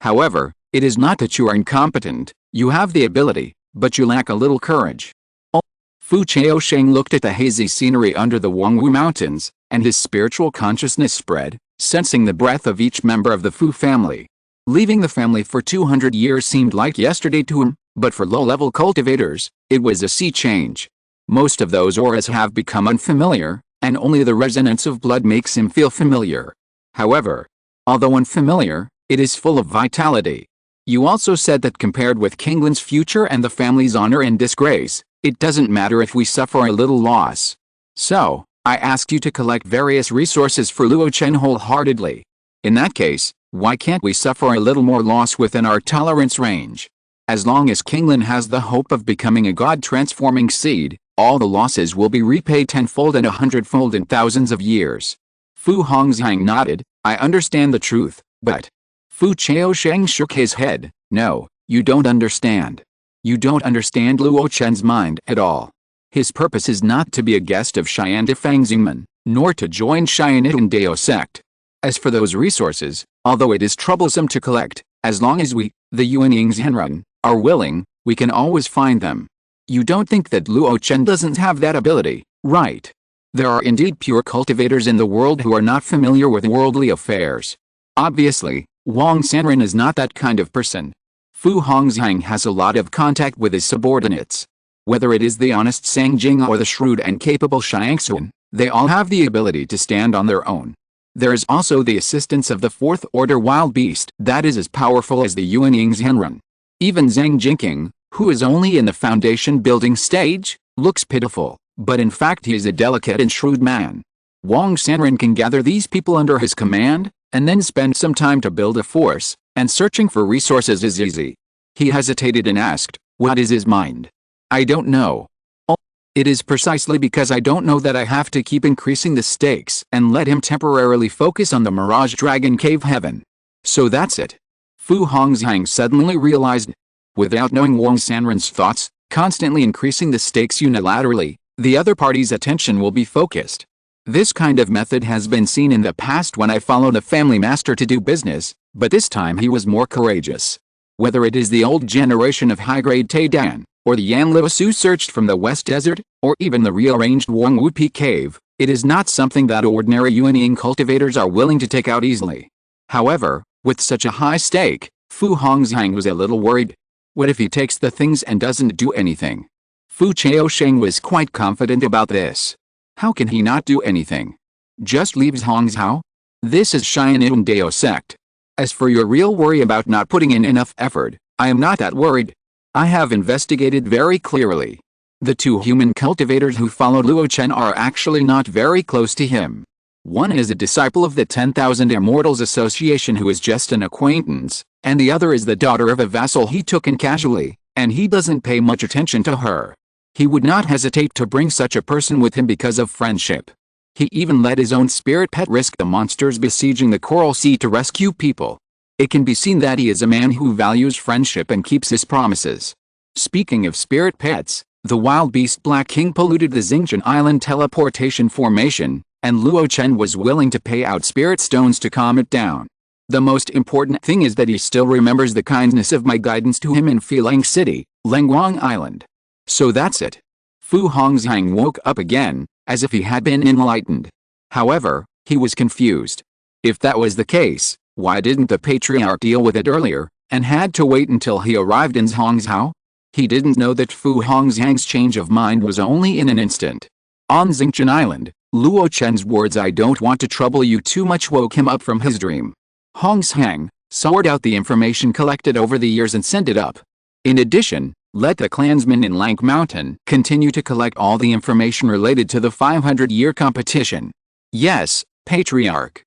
However, it is not that you are incompetent, you have the ability, but you lack a little courage. Oh. Fu Chaosheng looked at the hazy scenery under the Wangwu Mountains, and his spiritual consciousness spread, sensing the breath of each member of the Fu family. Leaving the family for 200 years seemed like yesterday to him, but for low-level cultivators, it was a sea change. Most of those auras have become unfamiliar, and only the resonance of blood makes him feel familiar. However, Although unfamiliar, it is full of vitality. You also said that compared with Kinglin's future and the family's honor and disgrace, it doesn't matter if we suffer a little loss. So, I asked you to collect various resources for Luo Chen wholeheartedly. In that case, why can't we suffer a little more loss within our tolerance range? As long as Kinglin has the hope of becoming a god-transforming seed, all the losses will be repaid tenfold and 100-fold in thousands of years. Fu Hongxiang nodded. I understand the truth, but... Fu Chaosheng shook his head. No, you don't understand. You don't understand Luo Chen's mind at all. His purpose is not to be a guest of Cheyenne de Fangxingmen, nor to join Cheyenne Dao sect. As for those resources, although it is troublesome to collect, as long as we, the Yuanying Zhenren, are willing, we can always find them. You don't think that Luo Chen doesn't have that ability, right? There are indeed pure cultivators in the world who are not familiar with worldly affairs. Obviously, Wang Sanren is not that kind of person. Fu Hongxiang has a lot of contact with his subordinates. Whether it is the honest Sang Jing or the shrewd and capable Xiangxuan, they all have the ability to stand on their own. There is also the assistance of the fourth order wild beast that is as powerful as the Yuanying Zhenren. Even Zhang Jinking, who is only in the foundation building stage, looks pitiful, but in fact he is a delicate and shrewd man. Wang Sanren can gather these people under his command, and then spend some time to build a force, and searching for resources is easy. He hesitated and asked, what is his mind? I don't know. Oh, it is precisely because I don't know that I have to keep increasing the stakes and let him temporarily focus on the Mirage Dragon Cave Heaven. So that's it. Fu Hongxiang suddenly realized. Without knowing Wang Sanren's thoughts, constantly increasing the stakes unilaterally, the other party's attention will be focused. This kind of method has been seen in the past when I followed a family master to do business, but this time he was more courageous. Whether it is the old generation of high-grade Taidan, or the Yan Luosu searched from the West Desert, or even the rearranged Wang Wupi cave, it is not something that ordinary Yuanying cultivators are willing to take out easily. However, with such a high stake, Fu Hongxiang was a little worried. What if he takes the things and doesn't do anything? Fu Chaosheng was quite confident about this. How can he not do anything? Just leaves Hongzhao? This is Cheyenne Dao sect. As for your real worry about not putting in enough effort, I am not that worried. I have investigated very clearly. The two human cultivators who followed Luo Chen are actually not very close to him. One is a disciple of the 10,000 Immortals Association who is just an acquaintance, and the other is the daughter of a vassal he took in casually, and he doesn't pay much attention to her. He would not hesitate to bring such a person with him because of friendship. He even let his own spirit pet risk the monsters besieging the Coral Sea to rescue people. It can be seen that he is a man who values friendship and keeps his promises. Speaking of spirit pets, the wild beast Black King polluted the Xingqian Island teleportation formation, and Luo Chen was willing to pay out spirit stones to calm it down. The most important thing is that he still remembers the kindness of my guidance to him in Filang City, Lengguang Island. So that's it. Fu Hongxiang woke up again, as if he had been enlightened. However, he was confused. If that was the case, why didn't the patriarch deal with it earlier, and had to wait until he arrived in Zhongzhao? He didn't know that Fu Hongxiang's change of mind was only in an instant. On Xingqian Island, Luo Chen's words "I don't want to trouble you too much" woke him up from his dream. Hongxiang, sort out the information collected over the years and send it up. In addition, let the clansmen in Lank Mountain continue to collect all the information related to the 500-year competition. Yes, Patriarch.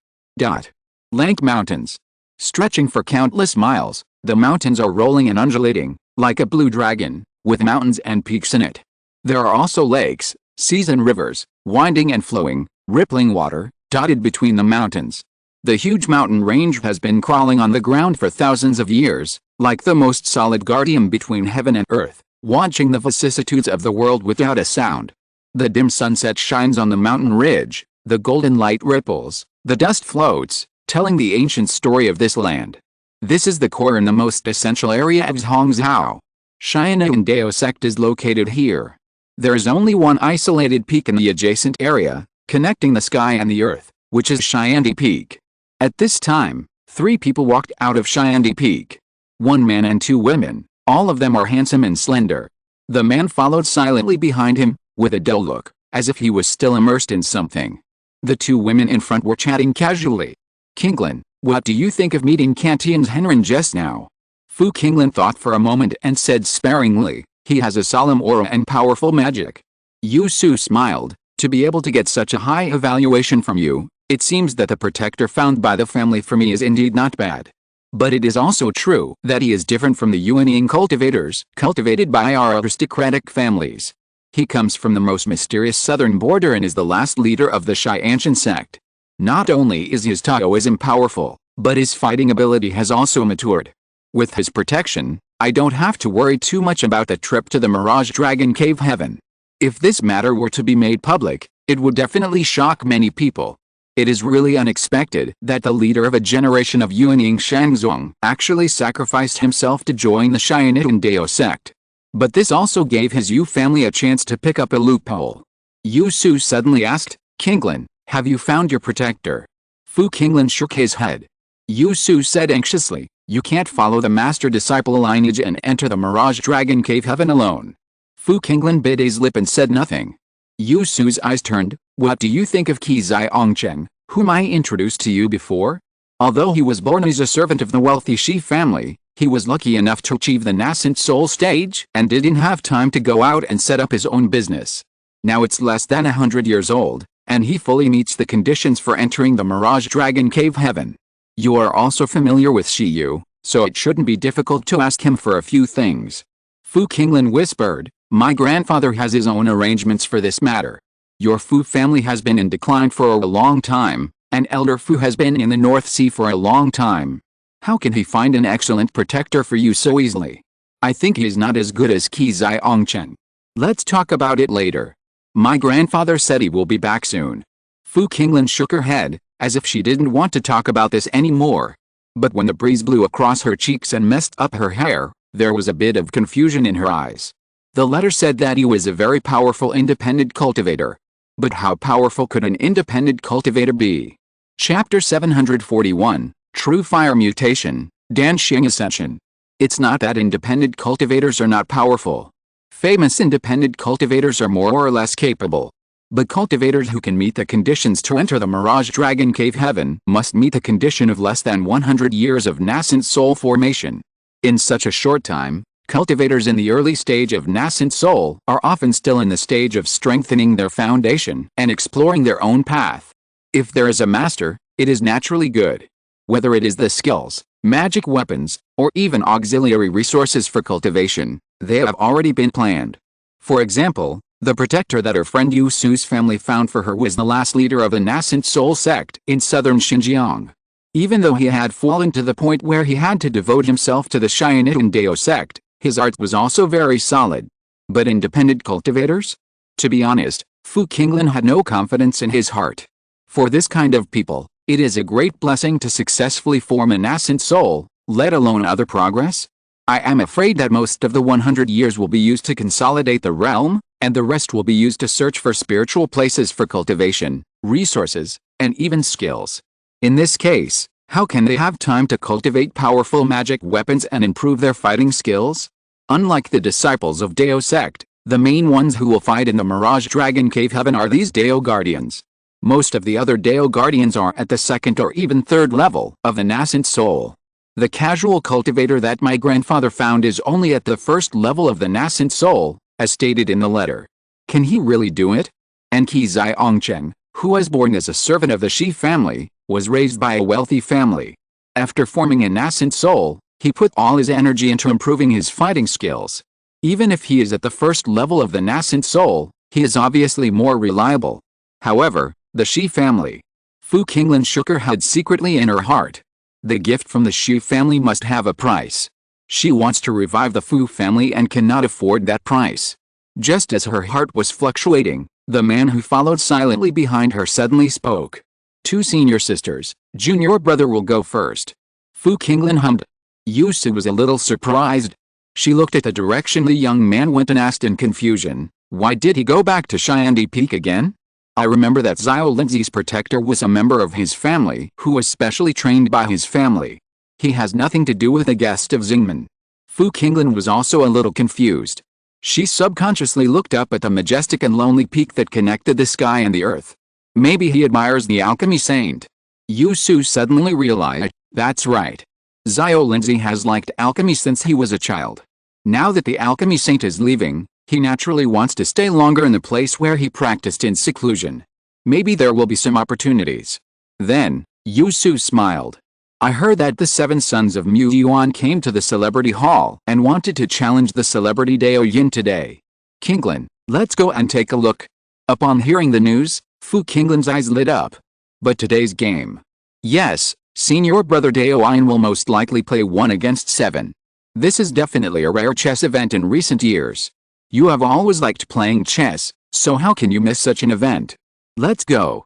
Lank Mountains. Stretching for countless miles, the mountains are rolling and undulating, like a blue dragon, with mountains and peaks in it. There are also lakes, seas and rivers, winding and flowing, rippling water, dotted between the mountains. The huge mountain range has been crawling on the ground for thousands of years, like the most solid guardian between heaven and earth, watching the vicissitudes of the world without a sound. The dim sunset shines on the mountain ridge, the golden light ripples, the dust floats, telling the ancient story of this land. This is the core and the most essential area of Zhongzhao. Cheyenne Dao sect is located here. There is only one isolated peak in the adjacent area, connecting the sky and the earth, which is Cheyenne Peak. At this time, 3 people walked out of Cheyenne Peak. 1 man and 2 women, all of them are handsome and slender. The man followed silently behind him, with a dull look, as if he was still immersed in something. The 2 women in front were chatting casually. Kinglin, What do you think of meeting Cantian's Henrin just now? Fu Qinglin thought for a moment and said sparingly, he has a solemn aura and powerful magic. Yu Su smiled, to be able to get such a high evaluation from you, it seems that the protector found by the family for me is indeed not bad. But it is also true that he is different from the Yuanying cultivators, cultivated by our aristocratic families. He comes from the most mysterious southern border and is the last leader of the Xiantian sect. Not only is his Taoism powerful, but his fighting ability has also matured. With his protection, I don't have to worry too much about the trip to the Mirage Dragon Cave Heaven. If this matter were to be made public, it would definitely shock many people. It is really unexpected that the leader of a generation of Yuanying Shangzong actually sacrificed himself to join the Xiantian Dao sect. But this also gave his Yu family a chance to pick up a loophole. Yu Su suddenly asked, Qinglin, have you found your protector? Fu Qinglin shook his head. Yu Su said anxiously, you can't follow the master-disciple lineage and enter the Mirage Dragon Cave Heaven alone. Fu Qinglin bit his lip and said nothing. Yu Su's eyes turned. What do you think of Qi Zongchen, whom I introduced to you before? Although he was born as a servant of the wealthy Shi family, he was lucky enough to achieve the nascent soul stage and didn't have time to go out and set up his own business. Now it's less than 100 years old, and he fully meets the conditions for entering the Mirage Dragon Cave Heaven. You are also familiar with Shi Yu, so it shouldn't be difficult to ask him for a few things. Fu Qinglin whispered, my grandfather has his own arrangements for this matter. Your Fu family has been in decline for a long time, and Elder Fu has been in the North Sea for a long time. How can he find an excellent protector for you so easily? I think he is not as good as Qi Zongchen. Let's talk about it later. My grandfather said he will be back soon. Fu Qinglin shook her head, as if she didn't want to talk about this anymore. But when the breeze blew across her cheeks and messed up her hair, there was a bit of confusion in her eyes. The letter said that he was a very powerful independent cultivator. But how powerful could an independent cultivator be? Chapter 741, True Fire Mutation, Danxing Ascension. It's not that independent cultivators are not powerful. Famous independent cultivators are more or less capable. But cultivators who can meet the conditions to enter the Mirage Dragon Cave Heaven must meet the condition of less than 100 years of nascent soul formation. In such a short time, cultivators in the early stage of nascent soul are often still in the stage of strengthening their foundation and exploring their own path. If there is a master, it is naturally good. Whether it is the skills, magic weapons, or even auxiliary resources for cultivation, they have already been planned. For example, the protector that her friend Yu Su's family found for her was the last leader of the nascent soul sect in southern Xinjiang. Even though he had fallen to the point where he had to devote himself to the Xiantian Dao sect, his art was also very solid. But independent cultivators? To be honest, Fu Qinglin had no confidence in his heart. For this kind of people, it is a great blessing to successfully form a nascent soul, let alone other progress. I am afraid that most of the 100 years will be used to consolidate the realm, and the rest will be used to search for spiritual places for cultivation, resources, and even skills. In this case, how can they have time to cultivate powerful magic weapons and improve their fighting skills? Unlike the disciples of Dao sect, the main ones who will fight in the Mirage Dragon Cave Heaven are these Dao Guardians. Most of the other Dao Guardians are at the second or even third level of the nascent soul. The casual cultivator that my grandfather found is only at the first level of the nascent soul, as stated in the letter. Can he really do it? And Qi Zongchen, who was born as a servant of the Shi family, was raised by a wealthy family. After forming a nascent soul, he put all his energy into improving his fighting skills. Even if he is at the first level of the nascent soul, he is obviously more reliable. However, the Shi family. Fu Qinglin shook her head secretly in her heart. The gift from the Shi family must have a price. She wants to revive the Fu family and cannot afford that price. Just as her heart was fluctuating, the man who followed silently behind her suddenly spoke. Two senior sisters, junior brother will go first. Fu Qinglin hummed. Yu Su was a little surprised. She looked at the direction the young man went and asked in confusion, why did he go back to Xiandi Peak again? I remember that Xiao Lindsay's protector was a member of his family who was specially trained by his family. He has nothing to do with the guest of Xingmen. Fu Qinglin was also a little confused. She subconsciously looked up at the majestic and lonely peak that connected the sky and the earth. Maybe he admires the alchemy saint. Yu Su suddenly realized, that's right. Xiao Lindsay has liked alchemy since he was a child. Now that the alchemy saint is leaving, he naturally wants to stay longer in the place where he practiced in seclusion. Maybe there will be some opportunities. Then, Yu Su smiled. I heard that the 7 sons of Mu Yuan came to the celebrity hall and wanted to challenge the celebrity Dao Yin today. Kinglin, let's go and take a look. Upon hearing the news, Fu Qinglin's eyes lit up. But today's game? Yes, senior brother Dao Yin will most likely play 1 against 7. This is definitely a rare chess event in recent years. You have always liked playing chess, so how can you miss such an event? Let's go.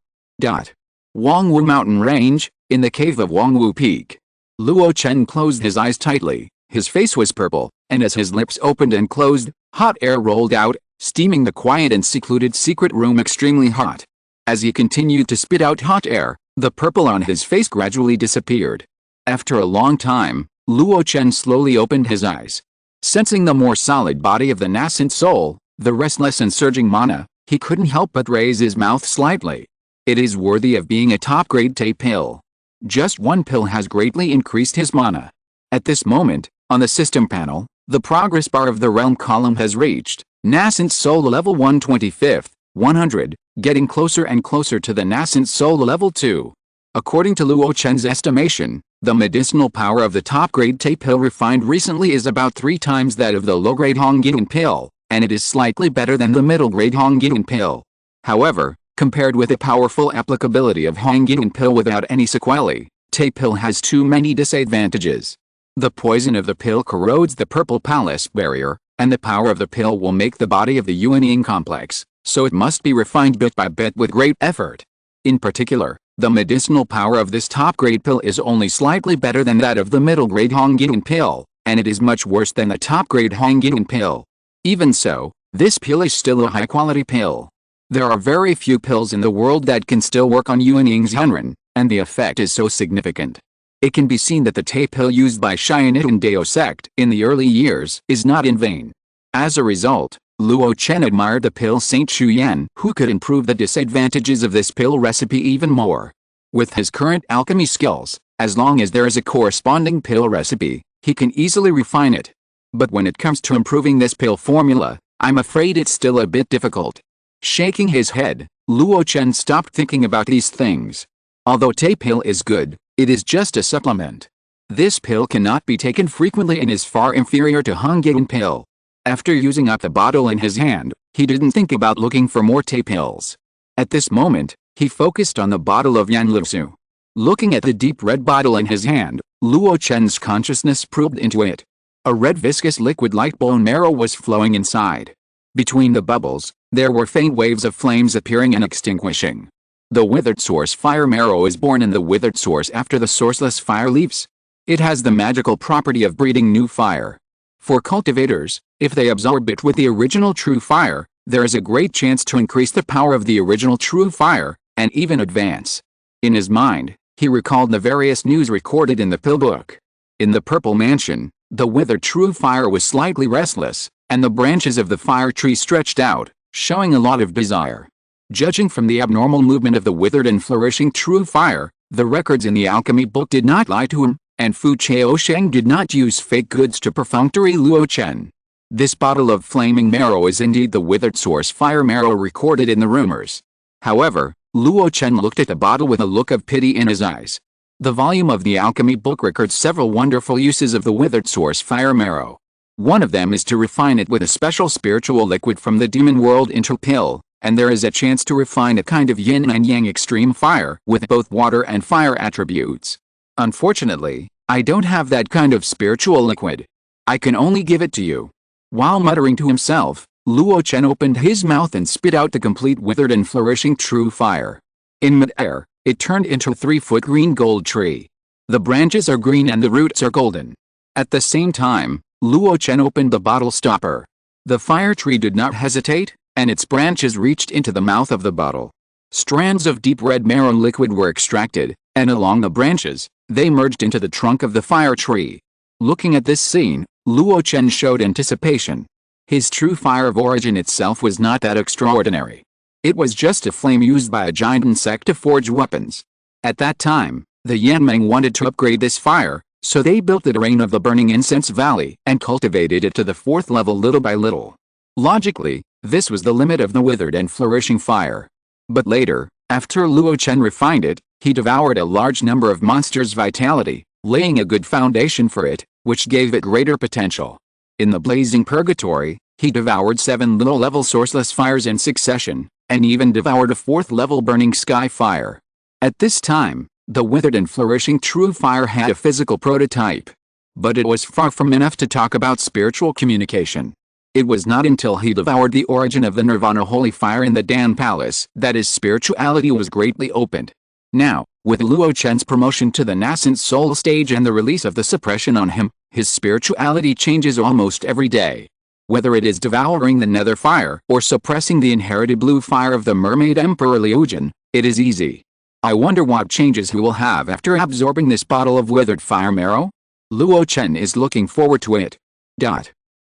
Wangwu Mountain Range, in the cave of Wangwu Peak. Luo Chen closed his eyes tightly, his face was purple, and as his lips opened and closed, hot air rolled out, steaming the quiet and secluded secret room extremely hot. As he continued to spit out hot air, the purple on his face gradually disappeared. After a long time, Luo Chen slowly opened his eyes. Sensing the more solid body of the nascent soul, the restless and surging mana, he couldn't help but raise his mouth slightly. It is worthy of being a top-grade Te pill. Just 1 pill has greatly increased his mana. At this moment, on the system panel, the progress bar of the realm column has reached nascent soul level 125th, 100, getting closer and closer to the nascent soul level 2. According to Luo Chen's estimation, the medicinal power of the top-grade Te pill refined recently is about 3 times that of the low-grade Hongyan pill, and it is slightly better than the middle-grade Hongyan pill. However, compared with the powerful applicability of Hongyan pill without any sequelae, Te pill has too many disadvantages. The poison of the pill corrodes the purple palace barrier, and the power of the pill will make the body of the Yuan-Yin complex, so it must be refined bit by bit with great effort. In particular, the medicinal power of this top-grade pill is only slightly better than that of the middle-grade Hongyan pill, and it is much worse than the top-grade Hongyan pill. Even so, this pill is still a high-quality pill. There are very few pills in the world that can still work on Yuan-Ying's Hunren, and the effect is so significant. It can be seen that the Te pill used by Xianite Dao sect in the early years is not in vain. As a result, Luo Chen admired the pill Saint Chuyan, who could improve the disadvantages of this pill recipe even more. With his current alchemy skills, as long as there is a corresponding pill recipe, he can easily refine it. But when it comes to improving this pill formula, I'm afraid it's still a bit difficult. Shaking his head, Luo Chen stopped thinking about these things. Although Te pill is good, it is just a supplement. This pill cannot be taken frequently and is far inferior to Hongyan pill. After using up the bottle in his hand, he didn't think about looking for more Te pills. At this moment, he focused on the bottle of Yanlusu. Looking at the deep red bottle in his hand, Luo Chen's consciousness probed into it. A red viscous liquid like bone marrow was flowing inside. Between the bubbles, there were faint waves of flames appearing and extinguishing. The withered source fire marrow is born in the withered source after the sourceless fire leaves. It has the magical property of breeding new fire. For cultivators, if they absorb it with the original true fire, there is a great chance to increase the power of the original true fire, and even advance. In his mind, he recalled the various news recorded in the pill book. In the Purple Mansion, the withered true fire was slightly restless, and the branches of the fire tree stretched out, showing a lot of desire. Judging from the abnormal movement of the withered and flourishing true fire, the records in the alchemy book did not lie to him, and Fu Chaosheng did not use fake goods to perfunctory Luo Chen. This bottle of flaming marrow is indeed the withered source fire marrow recorded in the rumors. However, Luo Chen looked at the bottle with a look of pity in his eyes. The volume of the alchemy book records several wonderful uses of the withered source fire marrow. One of them is to refine it with a special spiritual liquid from the demon world into a pill, and there is a chance to refine a kind of yin and yang extreme fire with both water and fire attributes. Unfortunately, I don't have that kind of spiritual liquid. I can only give it to you. While muttering to himself, Luo Chen opened his mouth and spit out the complete withered and flourishing true fire. In mid-air, it turned into a 3-foot green gold tree. The branches are green and the roots are golden. At the same time, Luo Chen opened the bottle stopper. The fire tree did not hesitate, and its branches reached into the mouth of the bottle. Strands of deep red marrow liquid were extracted, and along the branches, they merged into the trunk of the fire tree. Looking at this scene, Luo Chen showed anticipation. His true fire of origin itself was not that extraordinary. It was just a flame used by a giant insect to forge weapons. At that time, the Yanmeng wanted to upgrade this fire, so they built the terrain of the Burning Incense Valley and cultivated it to the 4th level little by little. Logically, this was the limit of the withered and flourishing fire. But later, after Luo Chen refined it, he devoured a large number of monsters' vitality, laying a good foundation for it, which gave it greater potential. In the blazing purgatory, he devoured 7 low-level sourceless fires in succession, and even devoured a 4th level burning sky fire. At this time, the withered and flourishing true fire had a physical prototype. But it was far from enough to talk about spiritual communication. It was not until he devoured the origin of the Nirvana holy fire in the Dan Palace that his spirituality was greatly opened. Now, with Luo Chen's promotion to the nascent soul stage and the release of the suppression on him, his spirituality changes almost every day. Whether it is devouring the nether fire or suppressing the inherited blue fire of the mermaid Emperor Liujin, it is easy. I wonder what changes he will have after absorbing this bottle of withered fire marrow? Luo Chen is looking forward to it.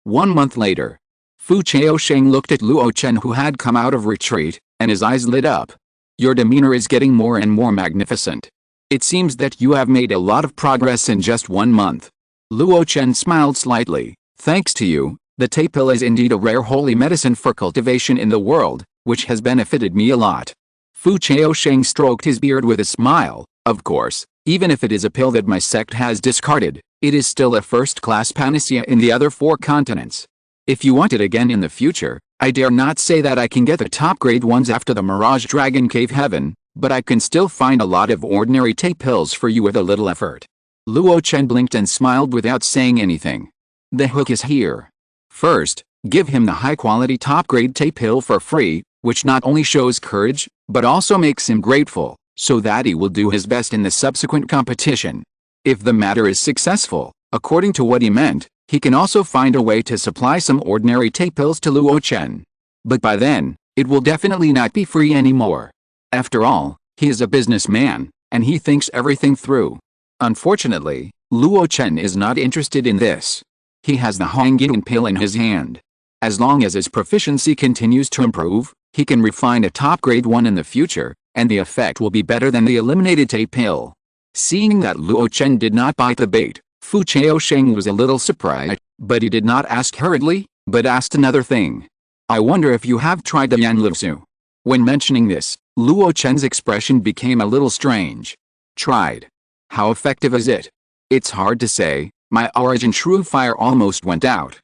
1 month later. Fu Chaosheng looked at Luo Chen, who had come out of retreat, and his eyes lit up. Your demeanor is getting more and more magnificent. It seems that you have made a lot of progress in just 1 month. Luo Chen smiled slightly. Thanks to you, the Tay Pill is indeed a rare holy medicine for cultivation in the world, which has benefited me a lot. Fu Chaosheng stroked his beard with a smile. Of course, even if it is a pill that my sect has discarded, it is still a first-class panacea in the other 4 continents. If you want it again in the future, I dare not say that I can get the top-grade ones after the Mirage Dragon Cave Heaven, but I can still find a lot of ordinary Tay pills for you with a little effort. Luo Chen blinked and smiled without saying anything. The hook is here. First, give him the high-quality top-grade Tay pill for free, which not only shows courage, but also makes him grateful, so that he will do his best in the subsequent competition. If the matter is successful, according to what he meant, he can also find a way to supply some ordinary Tay pills to Luo Chen. But by then, it will definitely not be free anymore. After all, he is a businessman, and he thinks everything through. Unfortunately, Luo Chen is not interested in this. He has the Hongyan pill in his hand. As long as his proficiency continues to improve, he can refine a top-grade one in the future, and the effect will be better than the eliminated Tay pill. Seeing that Luo Chen did not bite the bait, Fu Chaosheng was a little surprised, but he did not ask hurriedly, but asked another thing. I wonder if you have tried the Yanliusu. When mentioning this, Luo Chen's expression became a little strange. Tried. How effective is it? It's hard to say, my origin true fire almost went out.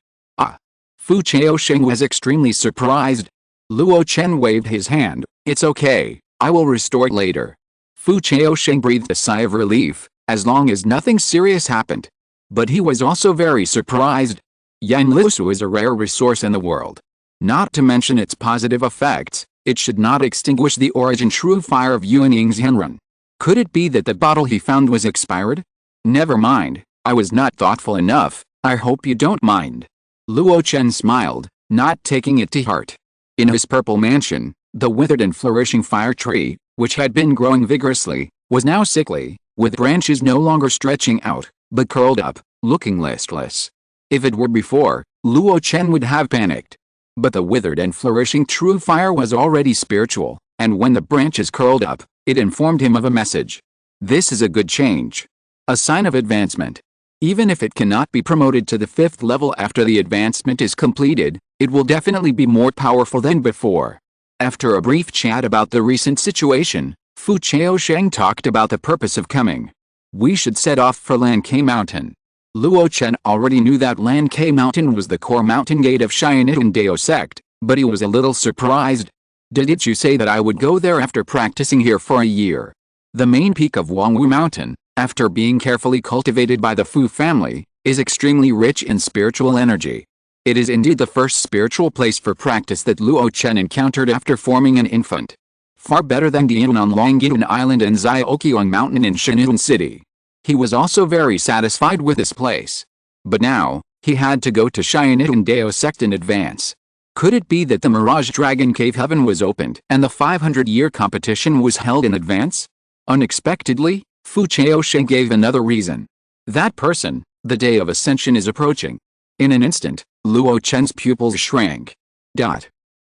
Fu Chaosheng was extremely surprised. Luo Chen waved his hand. It's okay, I will restore it later. Fu Chaosheng breathed a sigh of relief, as long as nothing serious happened. But he was also very surprised. Yanliusu is a rare resource in the world. Not to mention its positive effects, it should not extinguish the origin true fire of Yuanying's Henrun. Could it be that the bottle he found was expired? Never mind, I was not thoughtful enough, I hope you don't mind. Luo Chen smiled, not taking it to heart. In his purple mansion, the withered and flourishing fire tree, which had been growing vigorously, was now sickly, with branches no longer stretching out, but curled up, looking listless. If it were before, Luo Chen would have panicked. But the withered and flourishing true fire was already spiritual, and when the branches curled up, it informed him of a message. This is a good change. A sign of advancement. Even if it cannot be promoted to the 5th level after the advancement is completed, it will definitely be more powerful than before. After a brief chat about the recent situation, Fu Chaosheng talked about the purpose of coming. We should set off for Lankai Mountain. Luo Chen already knew that Lankai Mountain was the core mountain gate of Xianitun Dao sect, but he was a little surprised. Didn't you say that I would go there after practicing here for a year? The main peak of Wangwu Mountain, after being carefully cultivated by the Fu family, is extremely rich in spiritual energy. It is indeed the first spiritual place for practice that Luo Chen encountered after forming an infant. Far better than Dian on Longyun Island and Zioqiang Mountain in Shanitun City. He was also very satisfied with this place. But now, he had to go to Xianitun Dao sect in advance. Could it be that the Mirage Dragon Cave Heaven was opened and the 500-year competition was held in advance? Unexpectedly, Fu Chaosheng gave another reason. That person, the day of ascension is approaching. In an instant, Luo Chen's pupils shrank.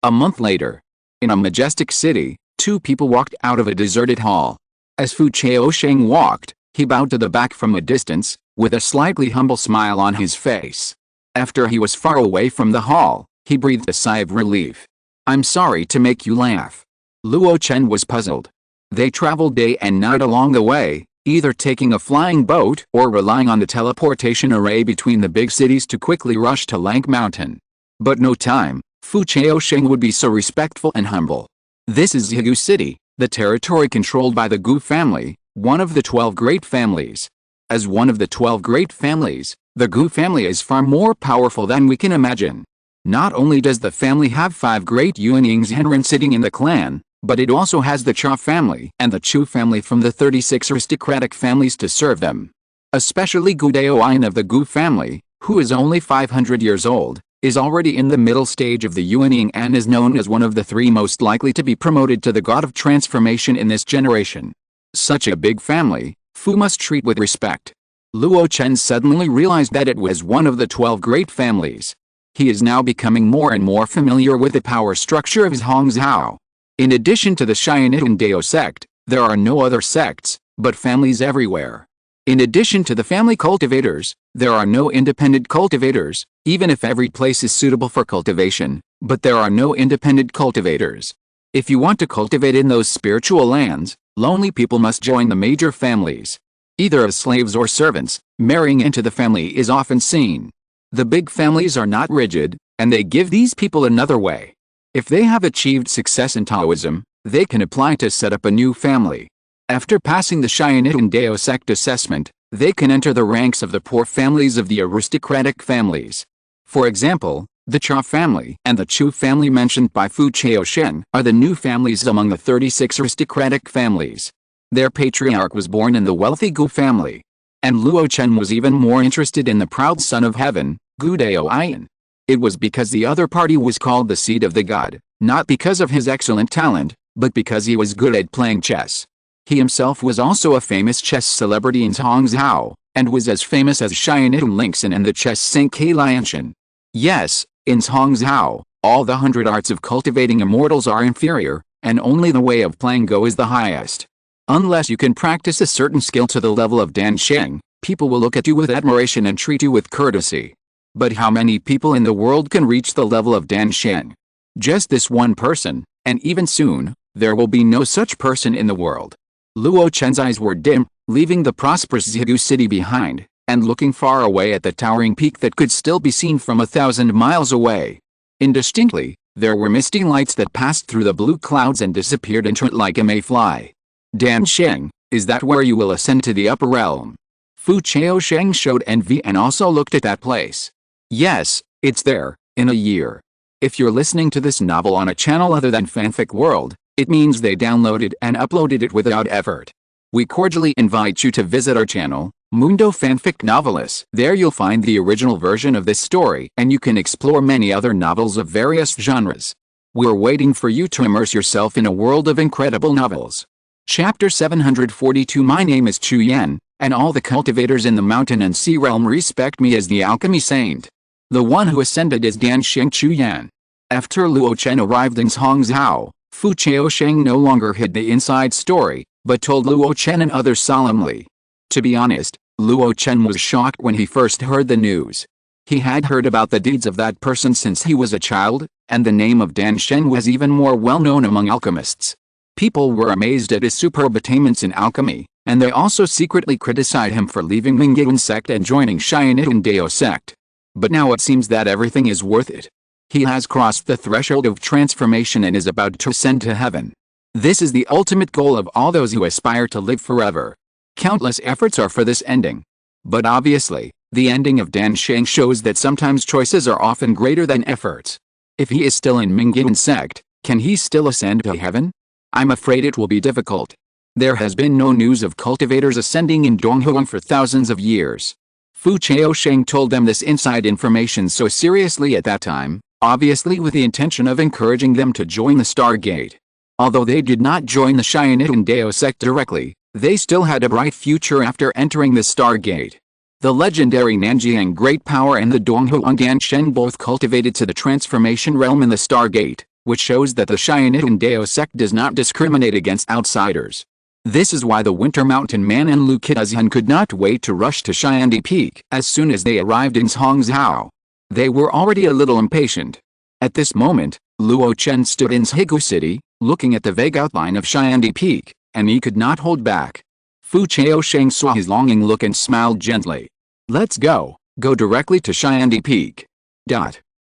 A month later. In a majestic city, 2 people walked out of a deserted hall. As Fu Chaosheng walked, he bowed to the back from a distance, with a slightly humble smile on his face. After he was far away from the hall, he breathed a sigh of relief. "I'm sorry to make you laugh." Luo Chen was puzzled. They traveled day and night along the way, either taking a flying boat or relying on the teleportation array between the big cities to quickly rush to Lank Mountain. But no time, Fu Chaosheng would be so respectful and humble. This is Bigu City, the territory controlled by the Gu family, one of the 12 great families. As one of the 12 great families, the Gu family is far more powerful than we can imagine. Not only does the family have 5 great Yuanying Zhenren sitting in the clan, but it also has the Cha family and the Chu family from the 36 aristocratic families to serve them. Especially Gu Daoyin of the Gu family, who is only 500 years old, is already in the middle stage of the Yuanying and is known as one of the 3 most likely to be promoted to the god of transformation in this generation. Such a big family, Fu must treat with respect. Luo Chen suddenly realized that it was one of the 12 great families. He is now becoming more and more familiar with the power structure of his Hongzhou. In addition to the Xianitun Dao sect, there are no other sects, but families everywhere. In addition to the family cultivators, there are no independent cultivators, even if every place is suitable for cultivation, but there are no independent cultivators. If you want to cultivate in those spiritual lands, lonely people must join the major families. Either as slaves or servants, marrying into the family is often seen. The big families are not rigid, and they give these people another way. If they have achieved success in Taoism, they can apply to set up a new family. After passing the Xianitun Dao sect assessment, they can enter the ranks of the poor families of the aristocratic families. For example, the Cha family and the Chu family mentioned by Fu Chaosheng are the new families among the 36 aristocratic families. Their patriarch was born in the wealthy Gu family. And Luo Chen was even more interested in the proud son of heaven, Gu Daoyin. It was because the other party was called the seed of the god, not because of his excellent talent, but because he was good at playing chess. He himself was also a famous chess celebrity in Hongzhou, and was as famous as Xianitun Lingxin and the chess saint Ke Lianshan. Yes, in Hongzhou, all the 100 arts of cultivating immortals are inferior, and only the way of playing Go is the highest. Unless you can practice a certain skill to the level of Dan Sheng, people will look at you with admiration and treat you with courtesy. But how many people in the world can reach the level of Dan Sheng? Just this one person, and even soon, there will be no such person in the world. Luo Chen's eyes were dim, leaving the prosperous Bigu city behind, and looking far away at the towering peak that could still be seen from 1,000 miles away. Indistinctly, there were misty lights that passed through the blue clouds and disappeared into it like a mayfly. Dan Sheng, is that where you will ascend to the upper realm? Fu Chaosheng showed envy and also looked at that place. Yes, it's there, in a year. If you're listening to this novel on a channel other than Fanfic World, it means they downloaded and uploaded it without effort. We cordially invite you to visit our channel, Mundo Fanfic Novelis. There you'll find the original version of this story and you can explore many other novels of various genres. We're waiting for you to immerse yourself in a world of incredible novels. Chapter 742. My name is Chu Yan, and all the cultivators in the mountain and sea realm respect me as the alchemy saint. The one who ascended is Dan Sheng Chu Yan. After Luo Chen arrived in Hongzhou, Fu Chaosheng no longer hid the inside story, but told Luo Chen and others solemnly. To be honest, Luo Chen was shocked when he first heard the news. He had heard about the deeds of that person since he was a child, and the name of Dan Sheng was even more well known among alchemists. People were amazed at his superb attainments in alchemy, and they also secretly criticized him for leaving Mingyun sect and joining Xianitun Dao sect. But now it seems that everything is worth it. He has crossed the threshold of transformation and is about to ascend to heaven. This is the ultimate goal of all those who aspire to live forever. Countless efforts are for this ending. But obviously, the ending of Dan Sheng shows that sometimes choices are often greater than efforts. If he is still in Mingyun sect, can he still ascend to heaven? I'm afraid it will be difficult. There has been no news of cultivators ascending in Donghuang for thousands of years. Fu Chaosheng told them this inside information so seriously at that time, obviously with the intention of encouraging them to join the Stargate. Although they did not join the Xianitun Dao sect directly, they still had a bright future after entering the Stargate. The legendary Nanjiang Great Power and the Donghuang Dan Shen both cultivated to the transformation realm in the Stargate, which shows that the Xianitun Dao sect does not discriminate against outsiders. This is why the Winter Mountain Man and Lu Kitazhan could not wait to rush to Xiandi Peak as soon as they arrived in Zongmiao. They were already a little impatient. At this moment, Luo Chen stood in Zhigu City, looking at the vague outline of Xiandi Peak, and he could not hold back. Fu Chaosheng saw his longing look and smiled gently. Let's go directly to Xiandi Peak.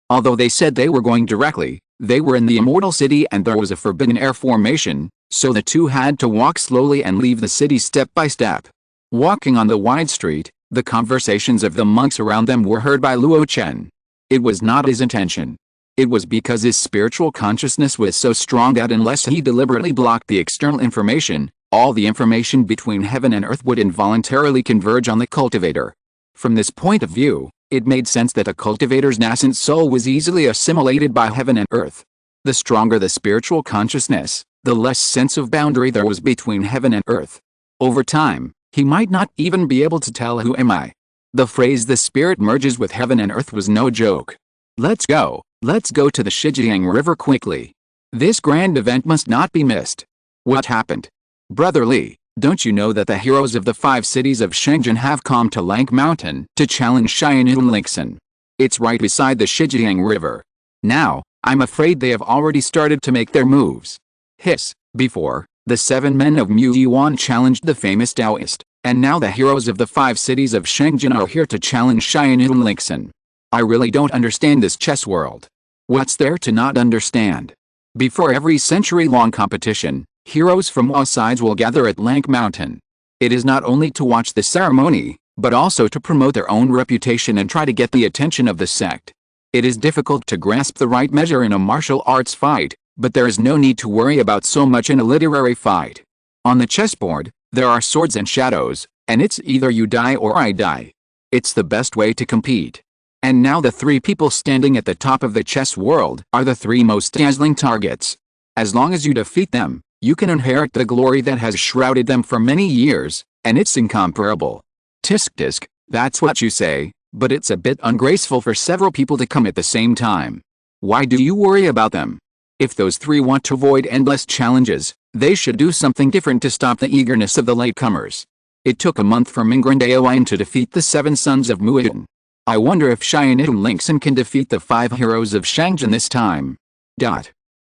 Although they said they were going directly, they were in the Immortal City and there was a forbidden air formation, so the two had to walk slowly and leave the city step by step. Walking on the wide street, the conversations of the monks around them were heard by Luo Chen. It was not his intention. It was because his spiritual consciousness was so strong that unless he deliberately blocked the external information, all the information between heaven and earth would involuntarily converge on the cultivator. From this point of view, it made sense that a cultivator's nascent soul was easily assimilated by heaven and earth. The stronger the spiritual consciousness, the less sense of boundary there was between heaven and earth. Over time, he might not even be able to tell who am I. The phrase the spirit merges with heaven and earth was no joke. Let's go to the Shijiang River quickly. This grand event must not be missed. What happened? Brother Li, don't you know that the heroes of the 5 cities of Shenzhen have come to Lank Mountain to challenge Xian'an Lingxin? It's right beside the Shijiang River. Now, I'm afraid they have already started to make their moves. Hiss, before, the 7 men of Mu Yuan challenged the famous Taoist, and now the heroes of the 5 cities of Shenzhen are here to challenge Xian'an Lingxin. I really don't understand this chess world. What's there to not understand? Before every century-long competition, heroes from all sides will gather at Lank Mountain. It is not only to watch the ceremony, but also to promote their own reputation and try to get the attention of the sect. It is difficult to grasp the right measure in a martial arts fight, but there is no need to worry about so much in a literary fight. On the chessboard, there are swords and shadows, and it's either you die or I die. It's the best way to compete. And now the 3 people standing at the top of the chess world are the 3 most dazzling targets. As long as you defeat them, you can inherit the glory that has shrouded them for many years, and it's incomparable. Tisk, that's what you say, but it's a bit ungraceful for several people to come at the same time. Why do you worry about them? If those 3 want to avoid endless challenges, they should do something different to stop the eagerness of the latecomers. It took a month for Mingrandaoan to defeat the 7 sons of Mu'in. I wonder if Xian'an Lingxin can defeat the 5 heroes of Shenzhen this time.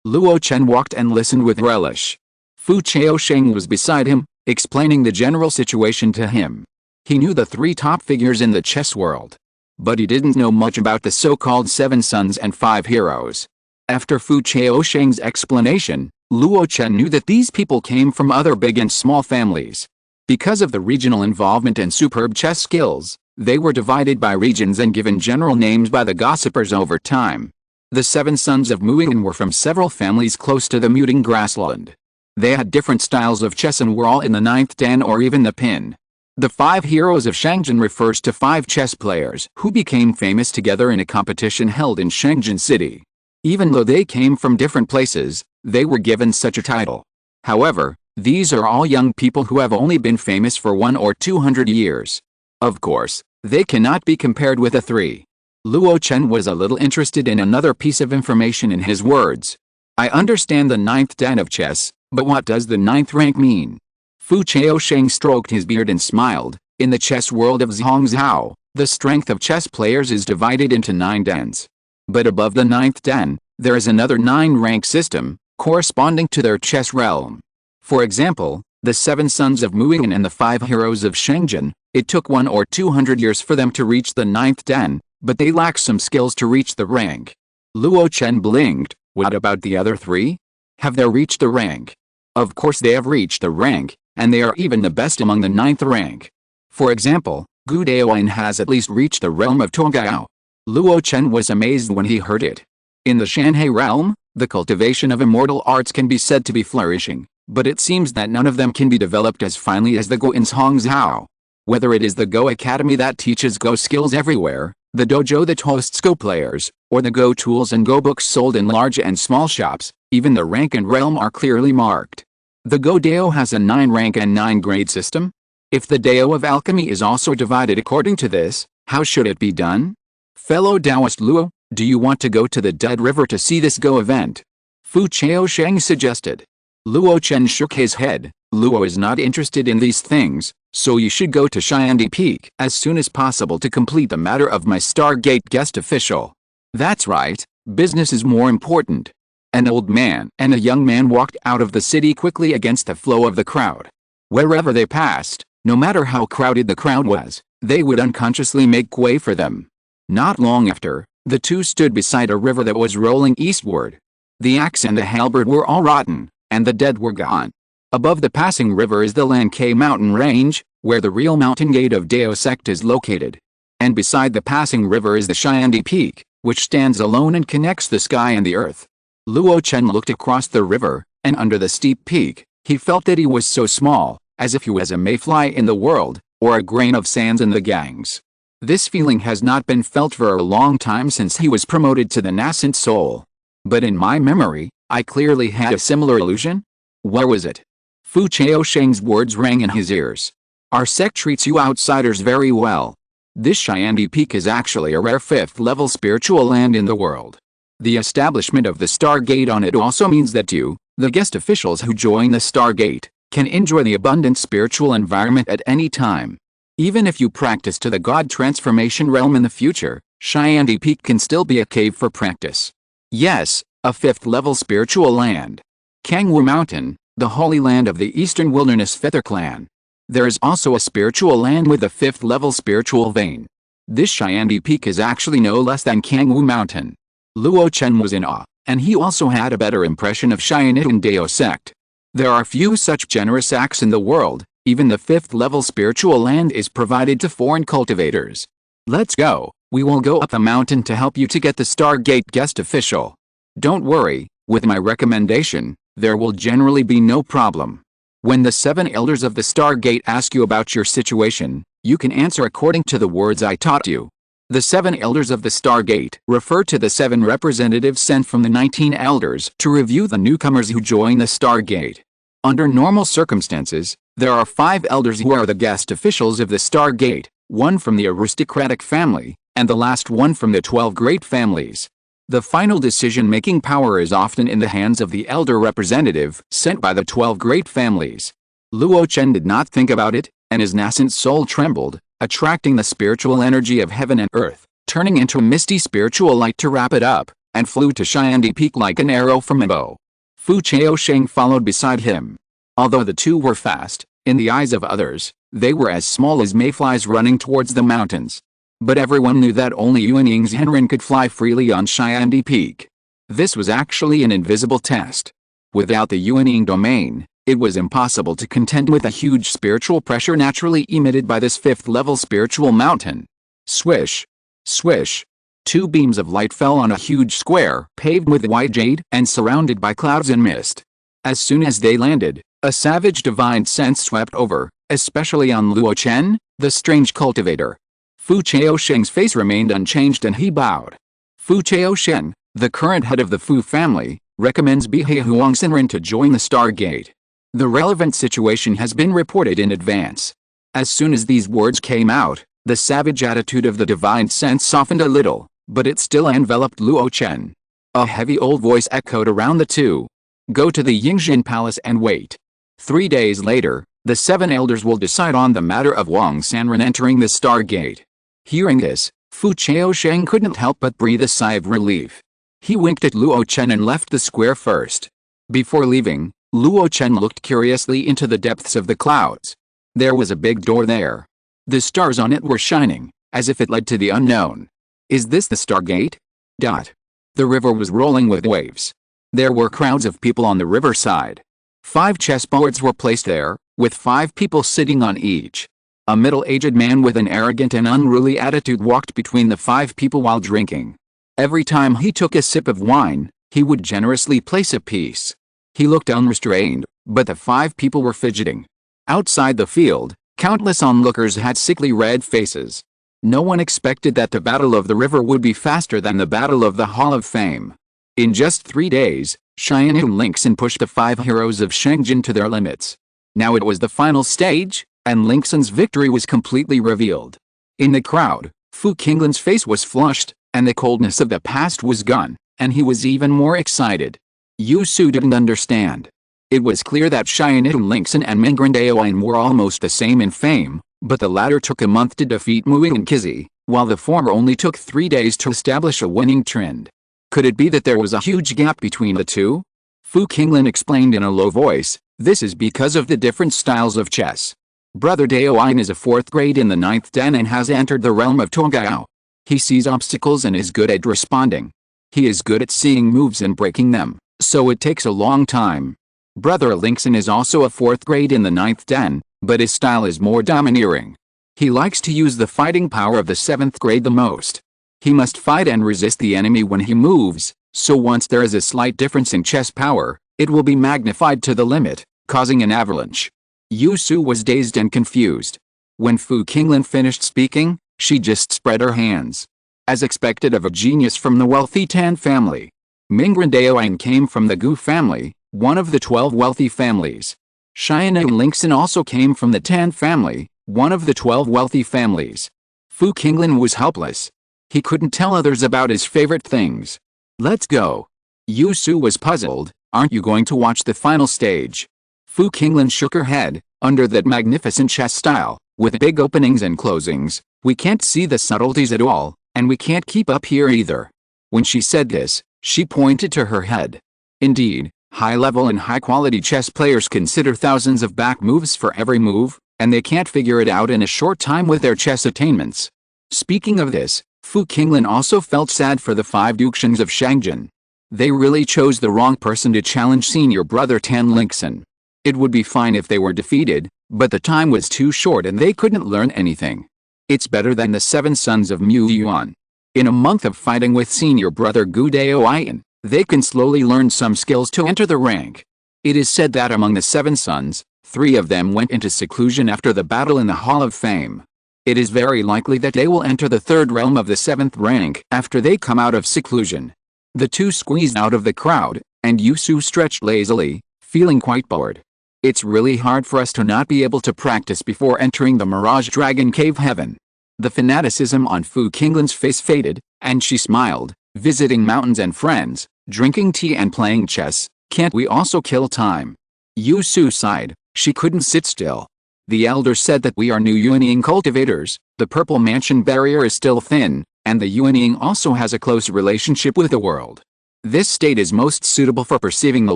Luo Chen walked and listened with relish. Fu Chaosheng was beside him, explaining the general situation to him. He knew the 3 top figures in the chess world. But he didn't know much about the so-called 7 sons and 5 heroes. After Fu Chaosheng's explanation, Luo Chen knew that these people came from other big and small families. Because of the regional involvement and superb chess skills, they were divided by regions and given general names by the gossipers over time. The 7 sons of Mu'in were from several families close to the Muting grassland. They had different styles of chess and were all in the 9th dan or even the pin. The 5 heroes of Shenzhen refers to 5 chess players who became famous together in a competition held in Shenzhen City. Even though they came from different places, they were given such a title. However, these are all young people who have only been famous for 100 or 200 years. Of course, they cannot be compared with the 3. Luo Chen was a little interested in another piece of information in his words. I understand the 9th dan of chess, but what does the 9th rank mean? Fu Chaosheng stroked his beard and smiled. In the chess world of Zongmiao, the strength of chess players is divided into 9 dans. But above the 9th dan, there is another 9-rank system, corresponding to their chess realm. For example, the 7 sons of Mu'in and the 5 heroes of Shenzhen, it took 100 or 200 years for them to reach the 9th dan, but they lack some skills to reach the rank. Luo Chen blinked. What about the other 3? Have they reached the rank? Of course they have reached the rank, and they are even the best among the 9th rank. For example, Gu Daoan has at least reached the realm of Tongao. Luo Chen was amazed when he heard it. In the Shanhai realm, the cultivation of immortal arts can be said to be flourishing, but it seems that none of them can be developed as finely as the Go in Zhongzhou. Whether it is the Go Academy that teaches Go skills everywhere, the dojo that hosts Go players, or the Go tools and Go books sold in large and small shops, even the rank and realm are clearly marked. The Go Dao has a 9-rank and 9-grade system. If the Dao of alchemy is also divided according to this, how should it be done? Fellow Taoist Luo, do you want to go to the Dead River to see this Go event? Fu Chaosheng suggested. Luo Chen shook his head. Luo is not interested in these things, so you should go to Shyandi Peak as soon as possible to complete the matter of my Stargate guest official. That's right, business is more important. An old man and a young man walked out of the city quickly against the flow of the crowd. Wherever they passed, no matter how crowded the crowd was, they would unconsciously make way for them. Not long after, the two stood beside a river that was rolling eastward. The axe and the halberd were all rotten, and the dead were gone. Above the passing river is the Lankay mountain range, where the real mountain gate of Dao sect is located. And beside the passing river is the Shyandi Peak, which stands alone and connects the sky and the earth. Luo Chen looked across the river, and under the steep peak, he felt that he was so small, as if he was a mayfly in the world, or a grain of sand in the gangs. This feeling has not been felt for a long time since he was promoted to the nascent soul. But in my memory, I clearly had a similar illusion. Where was it? Fu Chaosheng's words rang in his ears. Our sect treats you outsiders very well. This Shyandi Peak is actually a rare 5th-level spiritual land in the world. The establishment of the Stargate on it also means that you, the guest officials who join the Stargate, can enjoy the abundant spiritual environment at any time. Even if you practice to the God transformation realm in the future, Shyandi Peak can still be a cave for practice. Yes, a 5th-level spiritual land. Kangwu Mountain, the holy land of the Eastern Wilderness Feather Clan. There is also a spiritual land with a 5th-level spiritual vein. This Shyandi Peak is actually no less than Kangwu Mountain. Luo Chen was in awe, and he also had a better impression of Shyanitan Dao sect. There are few such generous acts in the world. Even the 5th-level spiritual land is provided to foreign cultivators. Let's go, we will go up the mountain to help you to get the Stargate guest official. Don't worry, with my recommendation, there will generally be no problem. When the 7 elders of the Stargate ask you about your situation, you can answer according to the words I taught you. The 7 elders of the Stargate refer to the 7 representatives sent from the 19 elders to review the newcomers who join the Stargate. Under normal circumstances, there are 5 elders who are the guest officials of the Stargate, 1 from the aristocratic family, and the last one from the 12 great families. The final decision-making power is often in the hands of the elder representative sent by the 12 great families. Luo Chen did not think about it, and his nascent soul trembled, attracting the spiritual energy of heaven and earth, turning into a misty spiritual light to wrap it up, and flew to Shyandi Peak like an arrow from a bow. Fu Chaosheng followed beside him. Although the two were fast, in the eyes of others, they were as small as mayflies running towards the mountains. But everyone knew that only Yuan Ying's Henren could fly freely on Shyandi Peak. This was actually an invisible test. Without the Yuan Ying domain, it was impossible to contend with the huge spiritual pressure naturally emitted by this 5th-level spiritual mountain. Swish! Swish! 2 beams of light fell on a huge square paved with white jade and surrounded by clouds and mist. As soon as they landed, a savage divine sense swept over, especially on Luo Chen, the strange cultivator. Fu Chaosheng's face remained unchanged and he bowed. Fu Chaosheng, the current head of the Fu family, recommends Bihai Huangxinren to join the Stargate. The relevant situation has been reported in advance. As soon as these words came out, the savage attitude of the divine sense softened a little, but it still enveloped Luo Chen. A heavy old voice echoed around the two. Go to the Yingxin Palace and wait. 3 days later, the 7 elders will decide on the matter of Wang Sanren entering the Stargate. Hearing this, Fu Chaosheng couldn't help but breathe a sigh of relief. He winked at Luo Chen and left the square first. Before leaving, Luo Chen looked curiously into the depths of the clouds. There was a big door there. The stars on it were shining, as if it led to the unknown. Is this the Stargate? The river was rolling with waves. There were crowds of people on the riverside. 5 chessboards were placed there, with 5 people sitting on each. A middle-aged man with an arrogant and unruly attitude walked between the 5 people while drinking. Every time he took a sip of wine, he would generously place a piece. He looked unrestrained, but the 5 people were fidgeting. Outside the field, countless onlookers had sickly red faces. No one expected that the Battle of the River would be faster than the Battle of the Hall of Fame. In just 3 days, Xianyu Lingxin pushed the 5 heroes of Shengjin to their limits. Now it was the final stage, and Lingxin's victory was completely revealed. In the crowd, Fu Qinglin's face was flushed, and the coldness of the past was gone, and he was even more excited. Yu Su didn't understand. It was clear that Xianyu Lingxin and Mingrandao were almost the same in fame, but the latter took a month to defeat Muing and Kizi, while the former only took 3 days to establish a winning trend. Could it be that there was a huge gap between the two? Fu Qinglin explained in a low voice, this is because of the different styles of chess. Brother Daoyin is a 4th grade in the 9th dan and has entered the realm of Tongao. He sees obstacles and is good at responding. He is good at seeing moves and breaking them, so it takes a long time. Brother Lingxin is also a 4th grade in the 9th dan, but his style is more domineering. He likes to use the fighting power of the 7th grade the most. He must fight and resist the enemy when he moves, so once there is a slight difference in chess power, it will be magnified to the limit, causing an avalanche. Yu Su was dazed and confused. When Fu Qinglin finished speaking, she just spread her hands. As expected of a genius from the wealthy Tan family. Mingrandao came from the Gu family, one of the 12 wealthy families. Xianyu Lingxin also came from the Tan family, one of the 12 wealthy families. Fu Qinglin was helpless. He couldn't tell others about his favorite things. Let's go. Yu Su was puzzled, aren't you going to watch the final stage? Fu Qinglin shook her head, under that magnificent chess style, with big openings and closings, we can't see the subtleties at all, and we can't keep up here either. When she said this, she pointed to her head. Indeed, high-level and high-quality chess players consider thousands of back moves for every move, and they can't figure it out in a short time with their chess attainments. Speaking of this, Fu Qinglin also felt sad for the 5 Duxians of Shangjin. They really chose the wrong person to challenge senior brother Tan Lingxin. It would be fine if they were defeated, but the time was too short and they couldn't learn anything. It's better than the 7 sons of Mu Yuan. In a month of fighting with senior brother Gu Daoyin, they can slowly learn some skills to enter the rank. It is said that among the 7 sons, 3 of them went into seclusion after the battle in the Hall of Fame. It is very likely that they will enter the 3rd realm of the 7th rank after they come out of seclusion. The 2 squeezed out of the crowd, and Yu Su stretched lazily, feeling quite bored. It's really hard for us to not be able to practice before entering the Mirage Dragon Cave Heaven. The fanaticism on Fu Qinglin's face faded, and she smiled, visiting mountains and friends, drinking tea and playing chess, can't we also kill time? Yu Su sighed, she couldn't sit still. The elder said that we are new Yuanying cultivators, the purple mansion barrier is still thin, and the Yuanying also has a close relationship with the world. This state is most suitable for perceiving the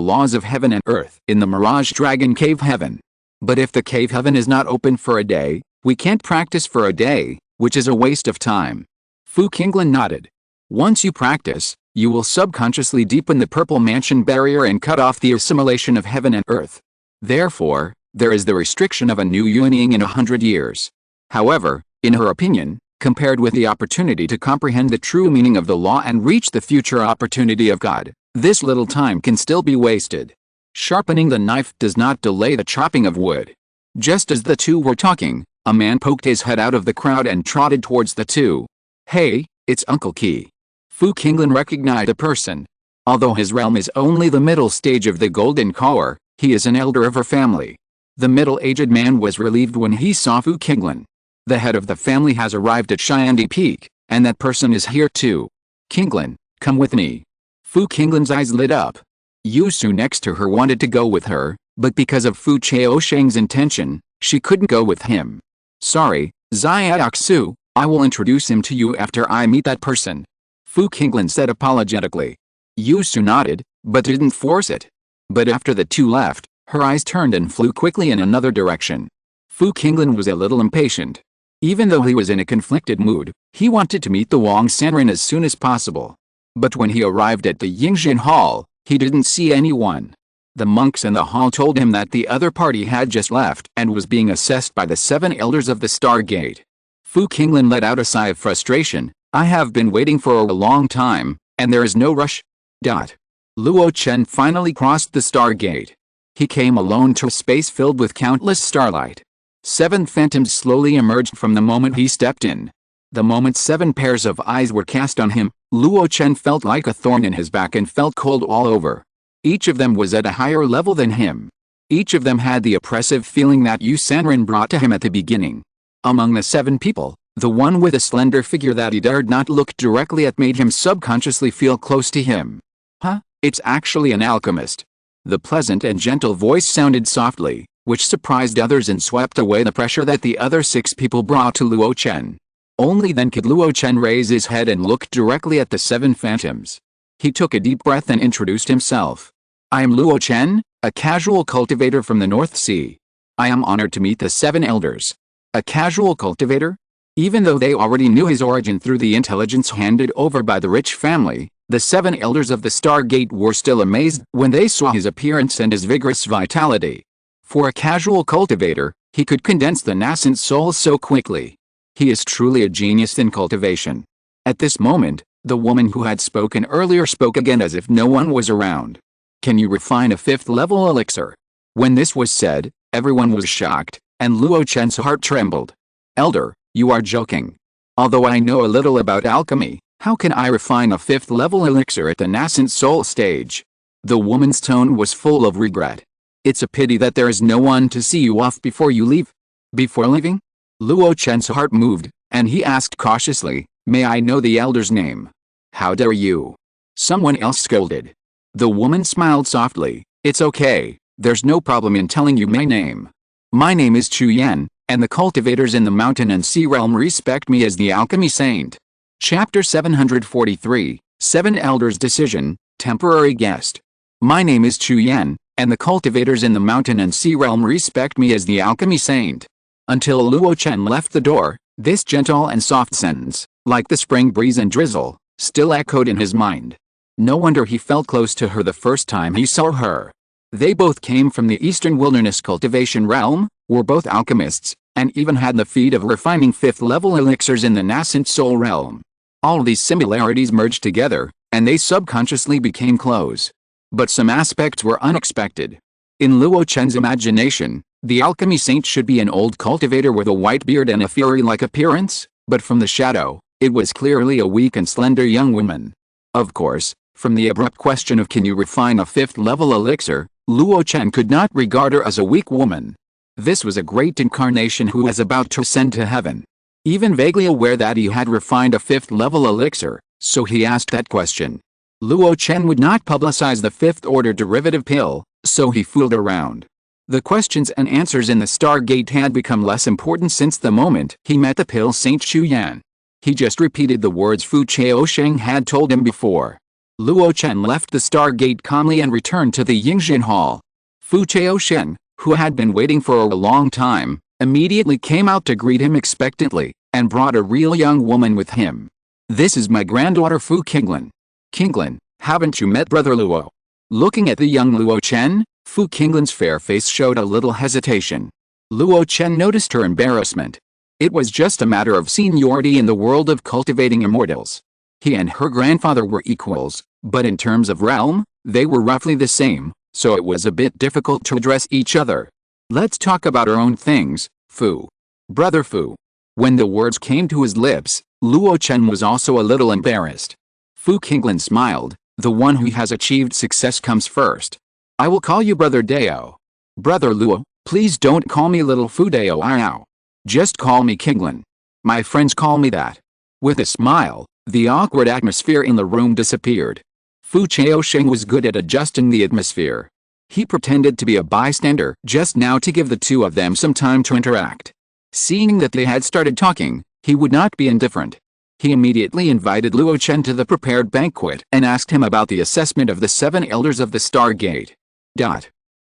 laws of heaven and earth in the Mirage Dragon Cave Heaven. But if the cave heaven is not open for a day, we can't practice for a day, which is a waste of time. Fu Qinglin nodded. Once you practice, you will subconsciously deepen the purple mansion barrier and cut off the assimilation of heaven and earth. Therefore, there is the restriction of a new Yuanying in 100 years. However, in her opinion, compared with the opportunity to comprehend the true meaning of the law and reach the future opportunity of God, this little time can still be wasted. Sharpening the knife does not delay the chopping of wood. Just as the two were talking, a man poked his head out of the crowd and trotted towards the two. Hey, it's Uncle Qi. Fu Qinglin recognized the person. Although his realm is only the middle stage of the Golden Core, he is an elder of her family. The middle-aged man was relieved when he saw Fu Qinglin. The head of the family has arrived at Xiandi Peak, and that person is here too. Qinglin, come with me. Fu Qinglin's eyes lit up. Yu Su next to her wanted to go with her, but because of Fu Chaosheng's intention, she couldn't go with him. Sorry, Xiaoxu, I will introduce him to you after I meet that person. Fu Qinglin said apologetically. Yu Su nodded, but didn't force it. But after the two left, her eyes turned and flew quickly in another direction. Fu Qinglin was a little impatient. Even though he was in a conflicted mood, he wanted to meet the Wang Sanren as soon as possible. But when he arrived at the Yingxin Hall, he didn't see anyone. The monks in the hall told him that the other party had just left and was being assessed by the 7 elders of the Stargate. Fu Qinglin let out a sigh of frustration. I have been waiting for a long time, and there is no rush. Luo Chen finally crossed the Stargate. He came alone to a space filled with countless starlight. 7 phantoms slowly emerged from the moment he stepped in. The moment 7 pairs of eyes were cast on him, Luo Chen felt like a thorn in his back and felt cold all over. Each of them was at a higher level than him. Each of them had the oppressive feeling that Yu Sanren brought to him at the beginning. Among the 7 people, the one with a slender figure that he dared not look directly at made him subconsciously feel close to him. Huh? It's actually an alchemist. The pleasant and gentle voice sounded softly, which surprised others and swept away the pressure that the other 6 people brought to Luo Chen. Only then could Luo Chen raise his head and look directly at the 7 phantoms. He took a deep breath and introduced himself. I am Luo Chen, a casual cultivator from the North Sea. I am honored to meet the 7 elders. A casual cultivator? Even though they already knew his origin through the intelligence handed over by the rich family, the 7 elders of the Stargate were still amazed when they saw his appearance and his vigorous vitality. For a casual cultivator, he could condense the nascent soul so quickly. He is truly a genius in cultivation. At this moment, the woman who had spoken earlier spoke again as if no one was around. Can you refine a 5th level elixir? When this was said, everyone was shocked, and Luo Chen's heart trembled. Elder, you are joking. Although I know a little about alchemy, how can I refine a 5th level elixir at the nascent soul stage? The woman's tone was full of regret. It's a pity that there is no one to see you off before you leave. Before leaving? Luo Chen's heart moved, and he asked cautiously, may I know the elder's name? How dare you? Someone else scolded. The woman smiled softly. It's okay, there's no problem in telling you my name. My name is Chu Yan, and the cultivators in the mountain and sea realm respect me as the alchemy saint. Chapter 743, 7 Elders Decision, Temporary Guest. My name is Chu Yan, and the cultivators in the mountain and sea realm respect me as the alchemy saint. Until Luo Chen left the door, this gentle and soft sentence, like the spring breeze and drizzle, still echoed in his mind. No wonder he felt close to her the first time he saw her. They both came from the Eastern Wilderness cultivation realm, were both alchemists, and even had the feat of refining 5th level elixirs in the nascent soul realm. All these similarities merged together, and they subconsciously became close. But some aspects were unexpected. In Luo Chen's imagination, the alchemy saint should be an old cultivator with a white beard and a fury-like appearance, but from the shadow, it was clearly a weak and slender young woman. Of course, from the abrupt question of can you refine a 5th level elixir, Luo Chen could not regard her as a weak woman. This was a great incarnation who was about to ascend to heaven. Even vaguely aware that he had refined a 5th level elixir, so he asked that question. Luo Chen would not publicize the 5th order derivative pill, so he fooled around. The questions and answers in the Stargate had become less important since the moment he met the pill Saint Chu Yan. He just repeated the words Fu Chaosheng had told him before. Luo Chen left the Stargate calmly and returned to the Yingxin Hall. Fu Chaosheng, who had been waiting for a long time, immediately came out to greet him expectantly, and brought a real young woman with him. This is my granddaughter Fu Qinglin. Qinglin, haven't you met Brother Luo? Looking at the young Luo Chen, Fu Qinglin's fair face showed a little hesitation. Luo Chen noticed her embarrassment. It was just a matter of seniority in the world of cultivating immortals. He and her grandfather were equals, but in terms of realm, they were roughly the same, so it was a bit difficult to address each other. Let's talk about our own things, Fu. Brother Fu. When the words came to his lips, Luo Chen was also a little embarrassed. Fu Qinglin smiled, the one who has achieved success comes first. I will call you Brother Dao. Brother Luo, please don't call me Little Fu Dao. Just call me Qinglin. My friends call me that. With a smile, the awkward atmosphere in the room disappeared. Fu Chaosheng was good at adjusting the atmosphere. He pretended to be a bystander just now to give the two of them some time to interact. Seeing that they had started talking, he would not be indifferent. He immediately invited Luo Chen to the prepared banquet and asked him about the assessment of the 7 elders of the Stargate.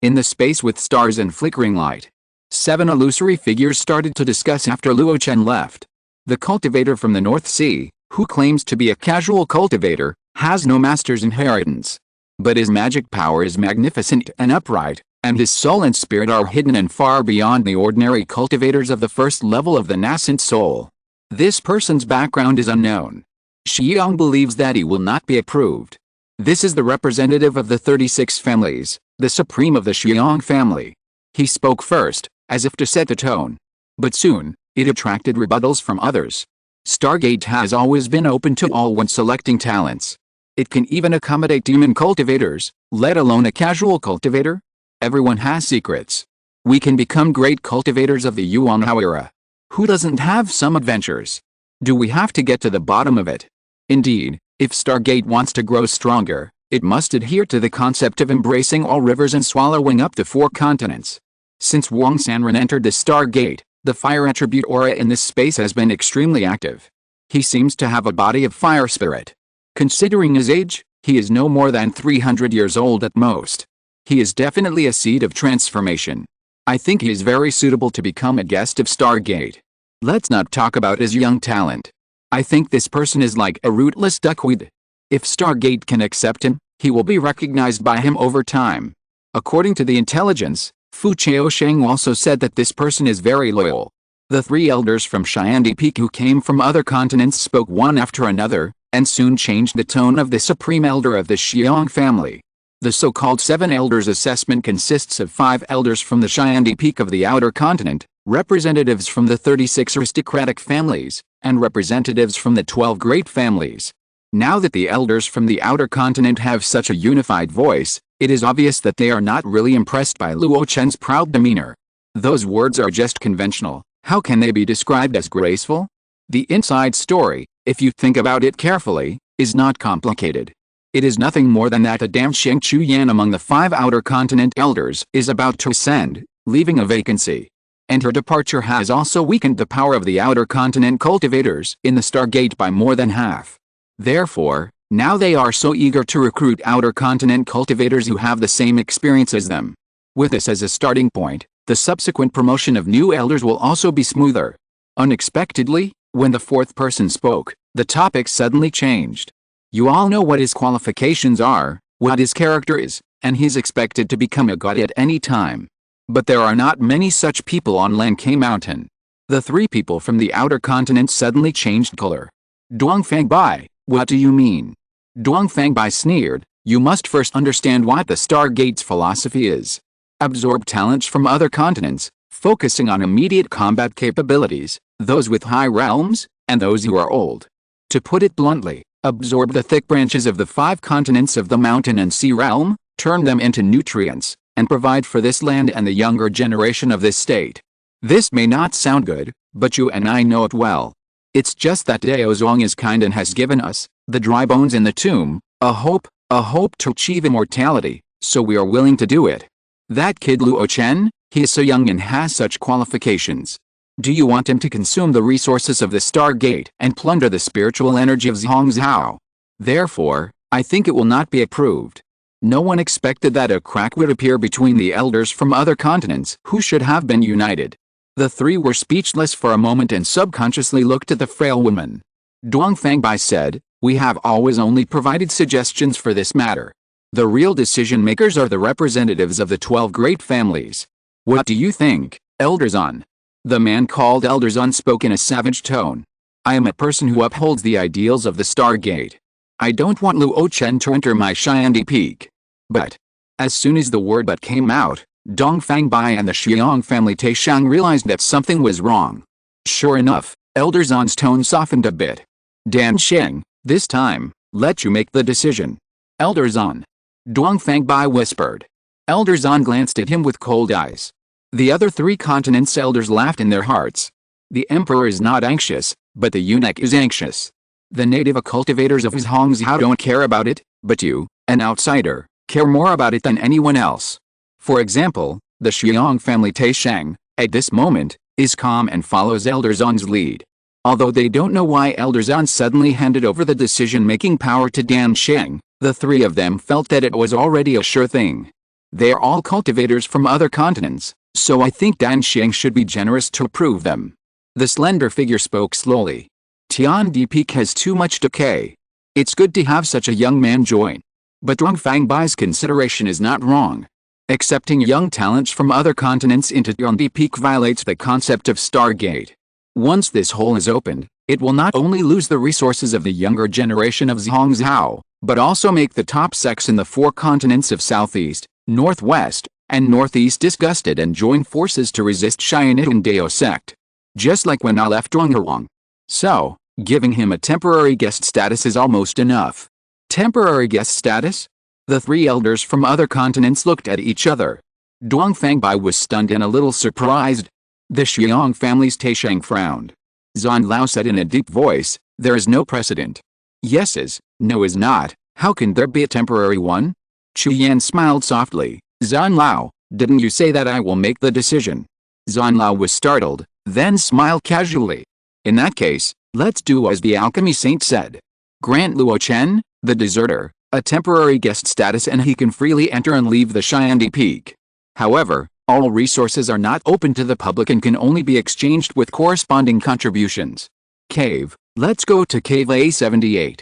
In the space with stars and flickering light, 7 illusory figures started to discuss after Luo Chen left. The cultivator from the North Sea, who claims to be a casual cultivator, has no master's inheritance. But his magic power is magnificent and upright, and his soul and spirit are hidden and far beyond the ordinary cultivators of the first level of the nascent soul. This person's background is unknown. Xiang believes that he will not be approved. This is the representative of the 36 families, the supreme of the Xiang family. He spoke first, as if to set the tone. But soon, it attracted rebuttals from others. Stargate has always been open to all when selecting talents. It can even accommodate demon cultivators, let alone a casual cultivator. Everyone has secrets. We can become great cultivators of the Yuan Hao era. Who doesn't have some adventures? Do we have to get to the bottom of it? Indeed, if Stargate wants to grow stronger, It must adhere to the concept of embracing all rivers and swallowing up the 4 continents. Since Wang Sanren entered the Stargate, the fire attribute aura in this space has been extremely active. He seems to have a body of fire spirit. Considering his age, he is no more than 300 years old at most. He is definitely a seed of transformation. I think he is very suitable to become a guest of Stargate. Let's not talk about his young talent. I think this person is like a rootless duckweed. If Stargate can accept him, he will be recognized by him over time. According to the intelligence, Fu Chaosheng also said that this person is very loyal. The 3 elders from Xiandi Peak who came from other continents spoke one after another, and soon changed the tone of the supreme elder of the Xiong family. The so-called 7 elders assessment consists of 5 elders from the Xiandi Peak of the outer continent, representatives from the 36 aristocratic families, and representatives from the 12 great families. Now that the elders from the outer continent have such a unified voice, it is obvious that they are not really impressed by Luo Chen's proud demeanor. Those words are just conventional. How can they be described as graceful? The inside story, if you think about it carefully, is not complicated. It is nothing more than that a Dansheng Chuyan among the 5 outer continent elders is about to ascend, leaving a vacancy. And her departure has also weakened the power of the outer continent cultivators in the Stargate by more than half. Therefore, now they are so eager to recruit outer continent cultivators who have the same experience as them. With this as a starting point, the subsequent promotion of new elders will also be smoother. Unexpectedly, when the 4th person spoke, the topic suddenly changed. You all know what his qualifications are, what his character is, and he's expected to become a god at any time. But there are not many such people on Lankai Mountain. The 3 people from the outer continent suddenly changed color. Duangfang Bai, what do you mean? Duangfang Bai sneered, you must first understand what the Stargate's philosophy is. Absorb talents from other continents, focusing on immediate combat capabilities, those with high realms, and those who are old. To put it bluntly, absorb the thick branches of the 5 continents of the mountain and sea realm, turn them into nutrients, and provide for this land and the younger generation of this state. This may not sound good, but you and I know it well. It's just that Dao Zong is kind and has given us, the dry bones in the tomb, a hope to achieve immortality, so we are willing to do it. That kid Luo Chen, he is so young and has such qualifications. Do you want him to consume the resources of the Stargate and plunder the spiritual energy of Zhongzhao? Therefore, I think it will not be approved. No one expected that a crack would appear between the elders from other continents who should have been united. The 3 were speechless for a moment and subconsciously looked at the frail woman. Duangfang Bai said, we have always only provided suggestions for this matter. The real decision makers are the representatives of the 12 great families. What do you think, Elder Zon? The man called Elder Zon spoke in a savage tone. I am a person who upholds the ideals of the Stargate. I don't want Luo Chen to enter my Xiandi Peak. But, as soon as the word but came out, Dongfang Bai and the Xiong family Taishang realized that something was wrong. Sure enough, Elder Zon's tone softened a bit. Dan Sheng, this time, let you make the decision. Elder Zon. Dongfang Bai whispered. Elder Zon glanced at him with cold eyes. The other 3 continents' elders laughed in their hearts. The emperor is not anxious, but the eunuch is anxious. The native cultivators of Zhongzhao don't care about it, but you, an outsider, care more about it than anyone else. For example, the Xiong family Taishang, at this moment, is calm and follows Elder Zon's lead. Although they don't know why Elder Zon suddenly handed over the decision-making power to Dan Sheng, the 3 of them felt that it was already a sure thing. They are all cultivators from other continents, so I think Dan Sheng should be generous to approve them. The slender figure spoke slowly. Tiandi Peak has too much decay. It's good to have such a young man join. But Dongfang Bai's consideration is not wrong. Accepting young talents from other continents into Tiandi Peak violates the concept of Stargate. Once this hole is opened, it will not only lose the resources of the younger generation of Zhongzhao, but also make the top sects in the 4 continents of Southeast, Northwest, and Northeast disgusted and join forces to resist Xianit and Dao sect. Just like when I left Zhonghuang. So, giving him a temporary guest status is almost enough. Temporary guest status? The 3 elders from other continents looked at each other. Dongfang Bai was stunned and a little surprised. The Xiong family's Taishang frowned. Zon Lao said in a deep voice, there is no precedent. Yes is, no is not, How can there be a temporary one? Chu Yan smiled softly. Zongmiao, didn't you say that I will make the decision? Zongmiao was startled, then smiled casually. In that case, let's do as the alchemy saint said. Grant Luo Chen, the deserter, a temporary guest status and he can freely enter and leave the Xiandi Peak. However, all resources are not open to the public and can only be exchanged with corresponding contributions. Cave, let's go to Cave A78.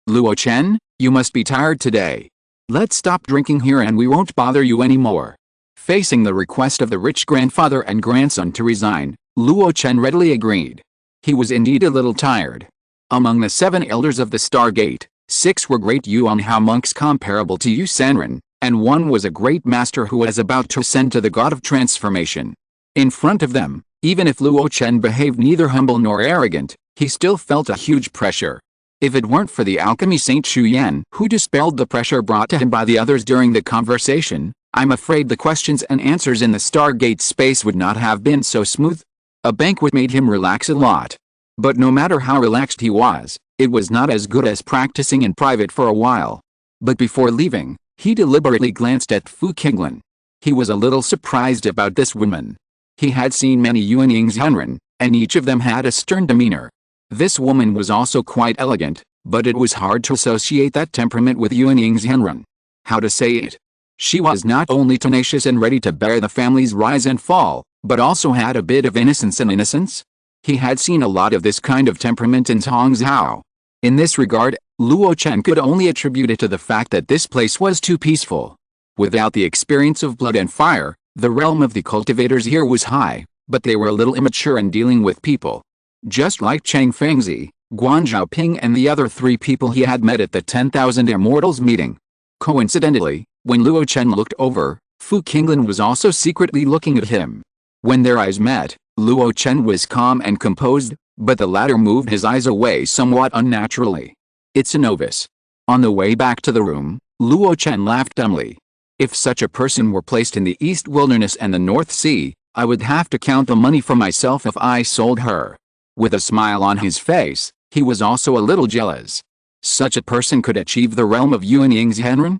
Luo Chen, you must be tired today. Let's stop drinking here and we won't bother you anymore. Facing the request of the rich grandfather and grandson to resign, Luo Chen readily agreed. He was indeed a little tired. Among the 7 elders of the Stargate, 6 were great Yuan Hao monks comparable to Yu Sanren, and 1 was a great master who was about to ascend to the god of transformation. In front of them, even if Luo Chen behaved neither humble nor arrogant, he still felt a huge pressure. If it weren't for the alchemy saint Chu Yan who dispelled the pressure brought to him by the others during the conversation, I'm afraid the questions and answers in the Stargate space would not have been so smooth. A banquet made him relax a lot. But no matter how relaxed he was, it was not as good as practicing in private for a while. But before leaving, he deliberately glanced at Fu Qinglan. He was a little surprised about this woman. He had seen many Yuanying's Henren, and each of them had a stern demeanor. This woman was also quite elegant, but it was hard to associate that temperament with Yuanying's Henren. How to say it? She was not only tenacious and ready to bear the family's rise and fall, but also had a bit of innocence and innocence. He had seen a lot of this kind of temperament in Zhao. In this regard, Luo Chen could only attribute it to the fact that this place was too peaceful. Without the experience of blood and fire, the realm of the cultivators here was high, but they were a little immature in dealing with people. Just like Chang Fengzi, Guan Zhaoping and the other 3 people he had met at the 10,000 Immortals meeting. Coincidentally, when Luo Chen looked over, Fu Qinglan was also secretly looking at him. When their eyes met, Luo Chen was calm and composed, but the latter moved his eyes away somewhat unnaturally. It's a novice. On the way back to the room, Luo Chen laughed dumbly. If such a person were placed in the East Wilderness and the North Sea, I would have to count the money for myself if I sold her. With a smile on his face, he was also a little jealous. Such a person could achieve the realm of Yuanying's Henren?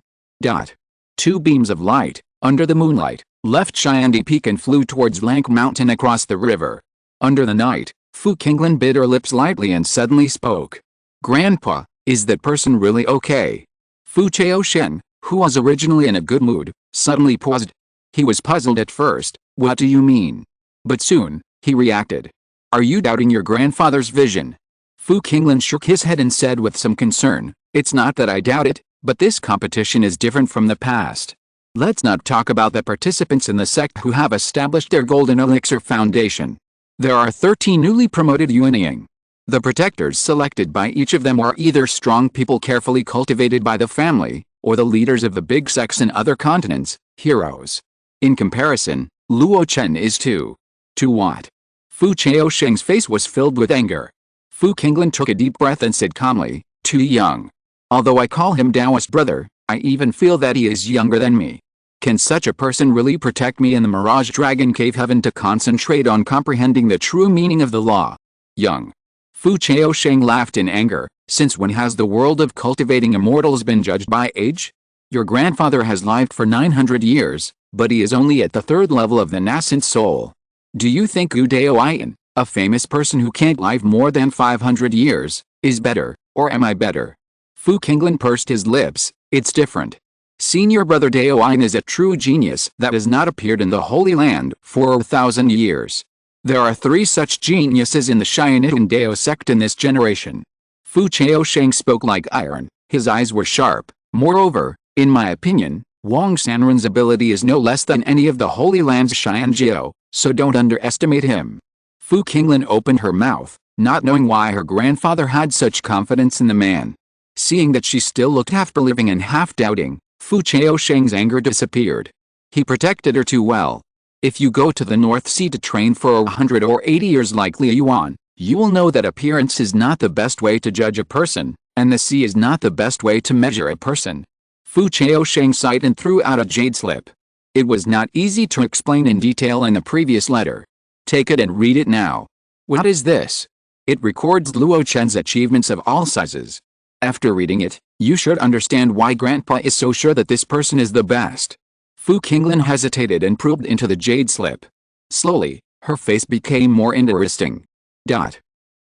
2 beams of light, under the moonlight, left Xiandi Peak and flew towards Lank Mountain across the river. Under the night, Fu Qinglan bit her lips lightly and suddenly spoke. Grandpa, is that person really okay? Fu Chaoshen, who was originally in a good mood, suddenly paused. He was puzzled at first. What do you mean? But soon, he reacted. Are you doubting your grandfather's vision? Fu Qinglan shook his head and said with some concern, it's not that I doubt it, but this competition is different from the past. Let's not talk about the participants in the sect who have established their Golden Elixir Foundation. There are 13 newly promoted Yuanying. The protectors selected by each of them are either strong people carefully cultivated by the family, or the leaders of the big sects in other continents, heroes. In comparison, Luo Chen is too what? Fu Chaosheng's face was filled with anger. Fu Qinglan took a deep breath and said calmly, too young. Although I call him Taoist brother, I even feel that he is younger than me. Can such a person really protect me in the Mirage Dragon Cave Heaven to concentrate on comprehending the true meaning of the law? Young. Fu Chaosheng laughed in anger. Since when has the world of cultivating immortals been judged by age? Your grandfather has lived for 900 years, but he is only at the 3rd level of the nascent soul. Do you think Gu Daoyan, a famous person who can't live more than 500 years, is better, or am I better? Fu Qinglan pursed his lips. It's different. Senior brother Daoyan is a true genius that has not appeared in the Holy Land for 1,000 years. There are 3 such geniuses in the Xianitian Dao sect in this generation. Fu Chaosheng spoke like iron. His eyes were sharp. Moreover, in my opinion, Wang Sanren's ability is no less than any of the Holy Land's Xianjiao, so don't underestimate him. Fu Qinglan opened her mouth, not knowing why her grandfather had such confidence in the man. Seeing that she still looked half believing and half doubting, Fu Chaosheng's anger disappeared. He protected her too well. If you go to the North Sea to train for 100 or 80 years like Liu Yuan, you will know that appearance is not the best way to judge a person, and the sea is not the best way to measure a person. Fu Chaosheng sighed and threw out a jade slip. It was not easy to explain in detail in the previous letter. Take it and read it now. What is this? It records Luo Chen's achievements of all sizes. After reading it, you should understand why Grandpa is so sure that this person is the best. Fu Qinglin hesitated and probed into the jade slip. Slowly, her face became more interesting.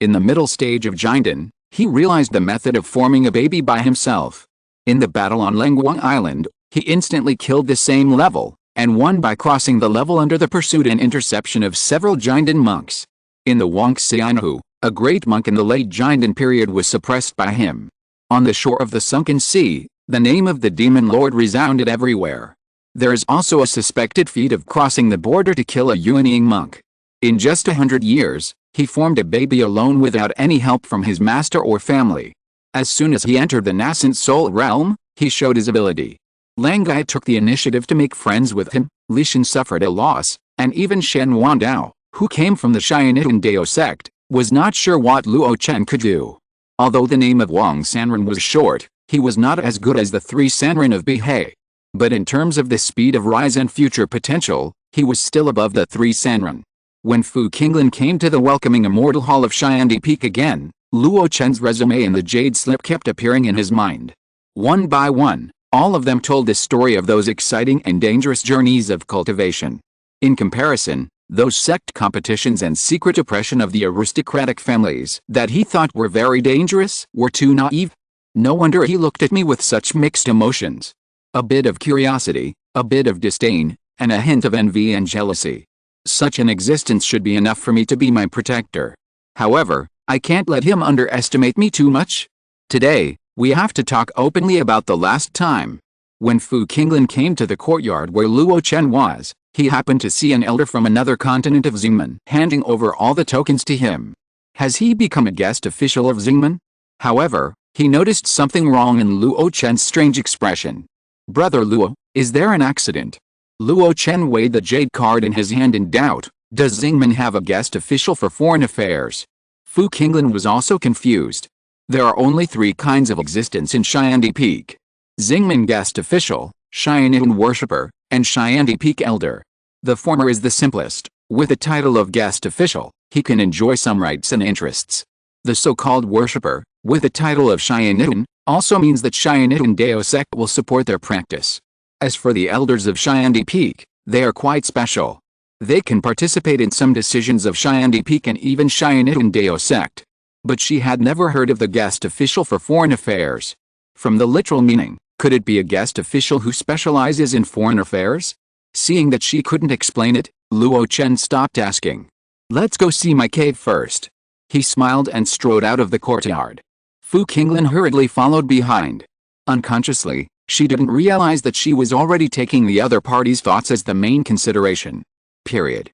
In the middle stage of Jinden, he realized the method of forming a baby by himself. In the battle on Lengguang Island, he instantly killed the same level, and won by crossing the level under the pursuit and interception of several Jinden monks. In the Wangxianhu, a great monk in the late Jinden period was suppressed by him. On the shore of the sunken sea, the name of the demon lord resounded everywhere. There is also a suspected feat of crossing the border to kill a Yuanying monk. In just 100 years, he formed a baby alone without any help from his master or family. As soon as he entered the nascent soul realm, he showed his ability. Langai took the initiative to make friends with him, Li Shen suffered a loss, and even Shen Wandao, who came from the Xianitun Dao sect, was not sure what Luo Chen could do. Although the name of Wang Sanren was short, he was not as good as the 3 Sanren of Bihei. But in terms of the speed of rise and future potential, he was still above the 3 Sanren. When Fu Qinglin came to the welcoming immortal hall of Xiandi Peak again, Luo Chen's resume and the jade slip kept appearing in his mind. One by one, all of them told the story of those exciting and dangerous journeys of cultivation. In comparison, those sect competitions and secret oppression of the aristocratic families that he thought were very dangerous were too naive. No wonder he looked at me with such mixed emotions. A bit of curiosity, a bit of disdain, and a hint of envy and jealousy. Such an existence should be enough for me to be my protector. However, I can't let him underestimate me too much. Today, we have to talk openly about the last time. When Fu Qinglin came to the courtyard where Luo Chen was, he happened to see an elder from another continent of Xingmen handing over all the tokens to him. Has he become a guest official of Xingmen? However, he noticed something wrong in Luo Chen's strange expression. Brother Luo, is there an accident? Luo Chen weighed the jade card in his hand in doubt. Does Xingmen have a guest official for foreign affairs? Fu Qinglin was also confused. There are only 3 kinds of existence in Xiandi Peak. Xingmen guest official, Xianitun worshipper, and Xiandi Peak elder. The former is the simplest. With the title of guest official, he can enjoy some rights and interests. The so-called worshipper, with the title of Xianitun, also means that Xianitun Dao sect will support their practice. As for the elders of Xiandi Peak, they are quite special. They can participate in some decisions of Xiandi Peak and even Xianitun Dao sect. But she had never heard of the guest official for foreign affairs. From the literal meaning, could it be a guest official who specializes in foreign affairs? Seeing that she couldn't explain it, Luo Chen stopped asking. Let's go see my cave first. He smiled and strode out of the courtyard. Fu Qinglin hurriedly followed behind. Unconsciously, she didn't realize that she was already taking the other party's thoughts as the main consideration. Period.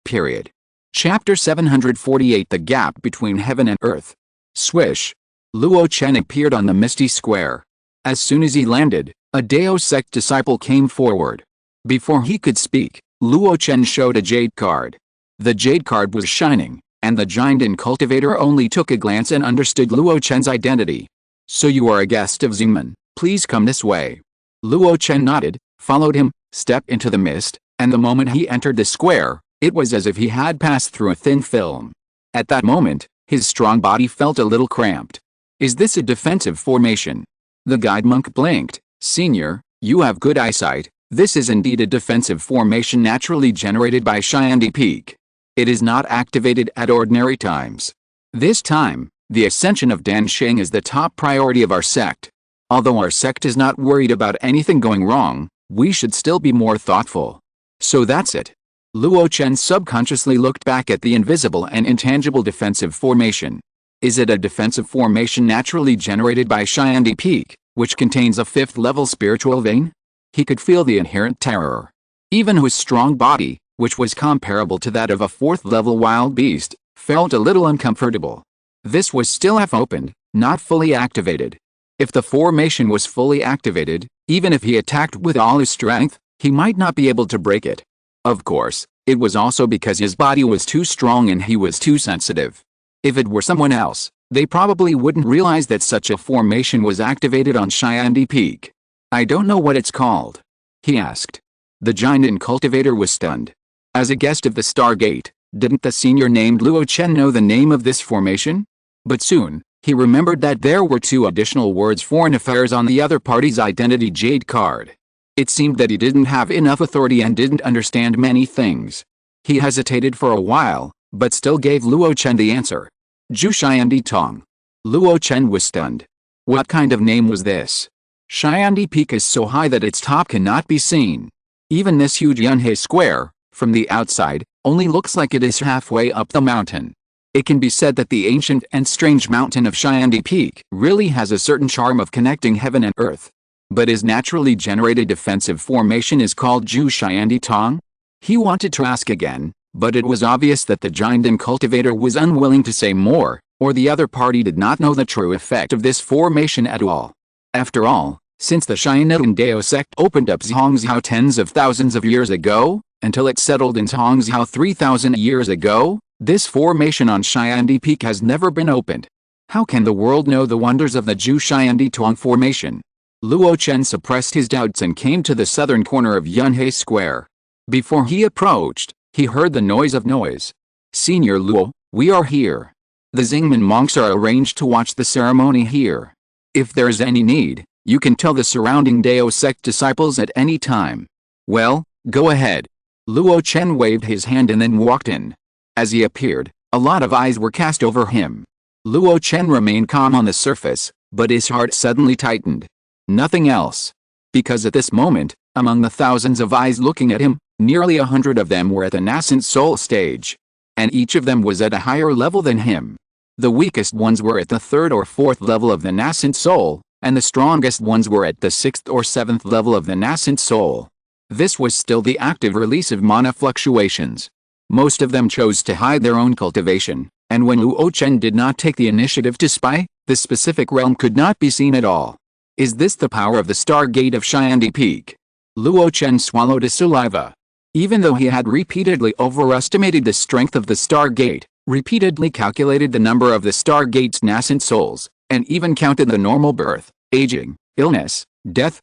Period. Chapter 748 The Gap Between Heaven and Earth. Swish. Luo Chen appeared on the misty square. As soon as he landed, a Dao sect disciple came forward. Before he could speak, Luo Chen showed a jade card. The jade card was shining, and the Jinden cultivator only took a glance and understood Luo Chen's identity. So you are a guest of Xingmen, please come this way. Luo Chen nodded, followed him, stepped into the mist, and the moment he entered the square, it was as if he had passed through a thin film. At that moment, his strong body felt a little cramped. Is this a defensive formation? The guide monk blinked. Senior, you have good eyesight. This is indeed a defensive formation naturally generated by Xiandi Peak. It is not activated at ordinary times. This time, the ascension of Dansheng is the top priority of our sect. Although our sect is not worried about anything going wrong, we should still be more thoughtful. So that's it. Luo Chen subconsciously looked back at the invisible and intangible defensive formation. Is it a defensive formation naturally generated by Xiandi Peak, which contains a 5th-level spiritual vein? He could feel the inherent terror. Even his strong body, which was comparable to that of a 4th-level wild beast, felt a little uncomfortable. This was still half-opened, not fully activated. If the formation was fully activated, even if he attacked with all his strength, he might not be able to break it. Of course, it was also because his body was too strong and he was too sensitive. If it were someone else, they probably wouldn't realize that such a formation was activated on Xiandi Peak. I don't know what it's called, he asked. The Jinden cultivator was stunned. As a guest of the Stargate, didn't the senior named Luo Chen know the name of this formation? But soon, he remembered that there were 2 additional words foreign affairs on the other party's identity jade card. It seemed that he didn't have enough authority and didn't understand many things. He hesitated for a while, but still gave Luo Chen the answer. Zhu Xiandi Tong. Luo Chen was stunned. What kind of name was this? Xiandi Peak is so high that its top cannot be seen. Even this huge Yunhe Square, from the outside, only looks like it is halfway up the mountain. It can be said that the ancient and strange mountain of Xiandi Peak really has a certain charm of connecting heaven and earth. But his naturally generated defensive formation is called Zhu Xiandi Tong? He wanted to ask again, but it was obvious that the giant and cultivator was unwilling to say more, or the other party did not know the true effect of this formation at all. After all, since the Xianetian Dao sect opened up Zongmiao tens of thousands of years ago, until it settled in Zongmiao 3,000 years ago, this formation on Xiandi Peak has never been opened. How can the world know the wonders of the Zhu Xiandi Tong formation? Luo Chen suppressed his doubts and came to the southern corner of Yunhe Square. Before he approached, he heard the noise of noise. Senior Luo, we are here. The Xingmen monks are arranged to watch the ceremony here. If there is any need, you can tell the surrounding Dao sect disciples at any time. Well, go ahead. Luo Chen waved his hand and then walked in. As he appeared, a lot of eyes were cast over him. Luo Chen remained calm on the surface, but his heart suddenly tightened. Nothing else. Because at this moment, among the thousands of eyes looking at him, nearly 100 of them were at the nascent soul stage. And each of them was at a higher level than him. The weakest ones were at the 3rd or 4th level of the nascent soul, and the strongest ones were at the 6th or 7th level of the nascent soul. This was still the active release of mana fluctuations. Most of them chose to hide their own cultivation, and when Luo Chen did not take the initiative to spy, the specific realm could not be seen at all. Is this the power of the Stargate of Xiandi Peak? Luo Chen swallowed his saliva. Even though he had repeatedly overestimated the strength of the Stargate, repeatedly calculated the number of the Stargate's nascent souls, and even counted the normal birth, aging, illness, death,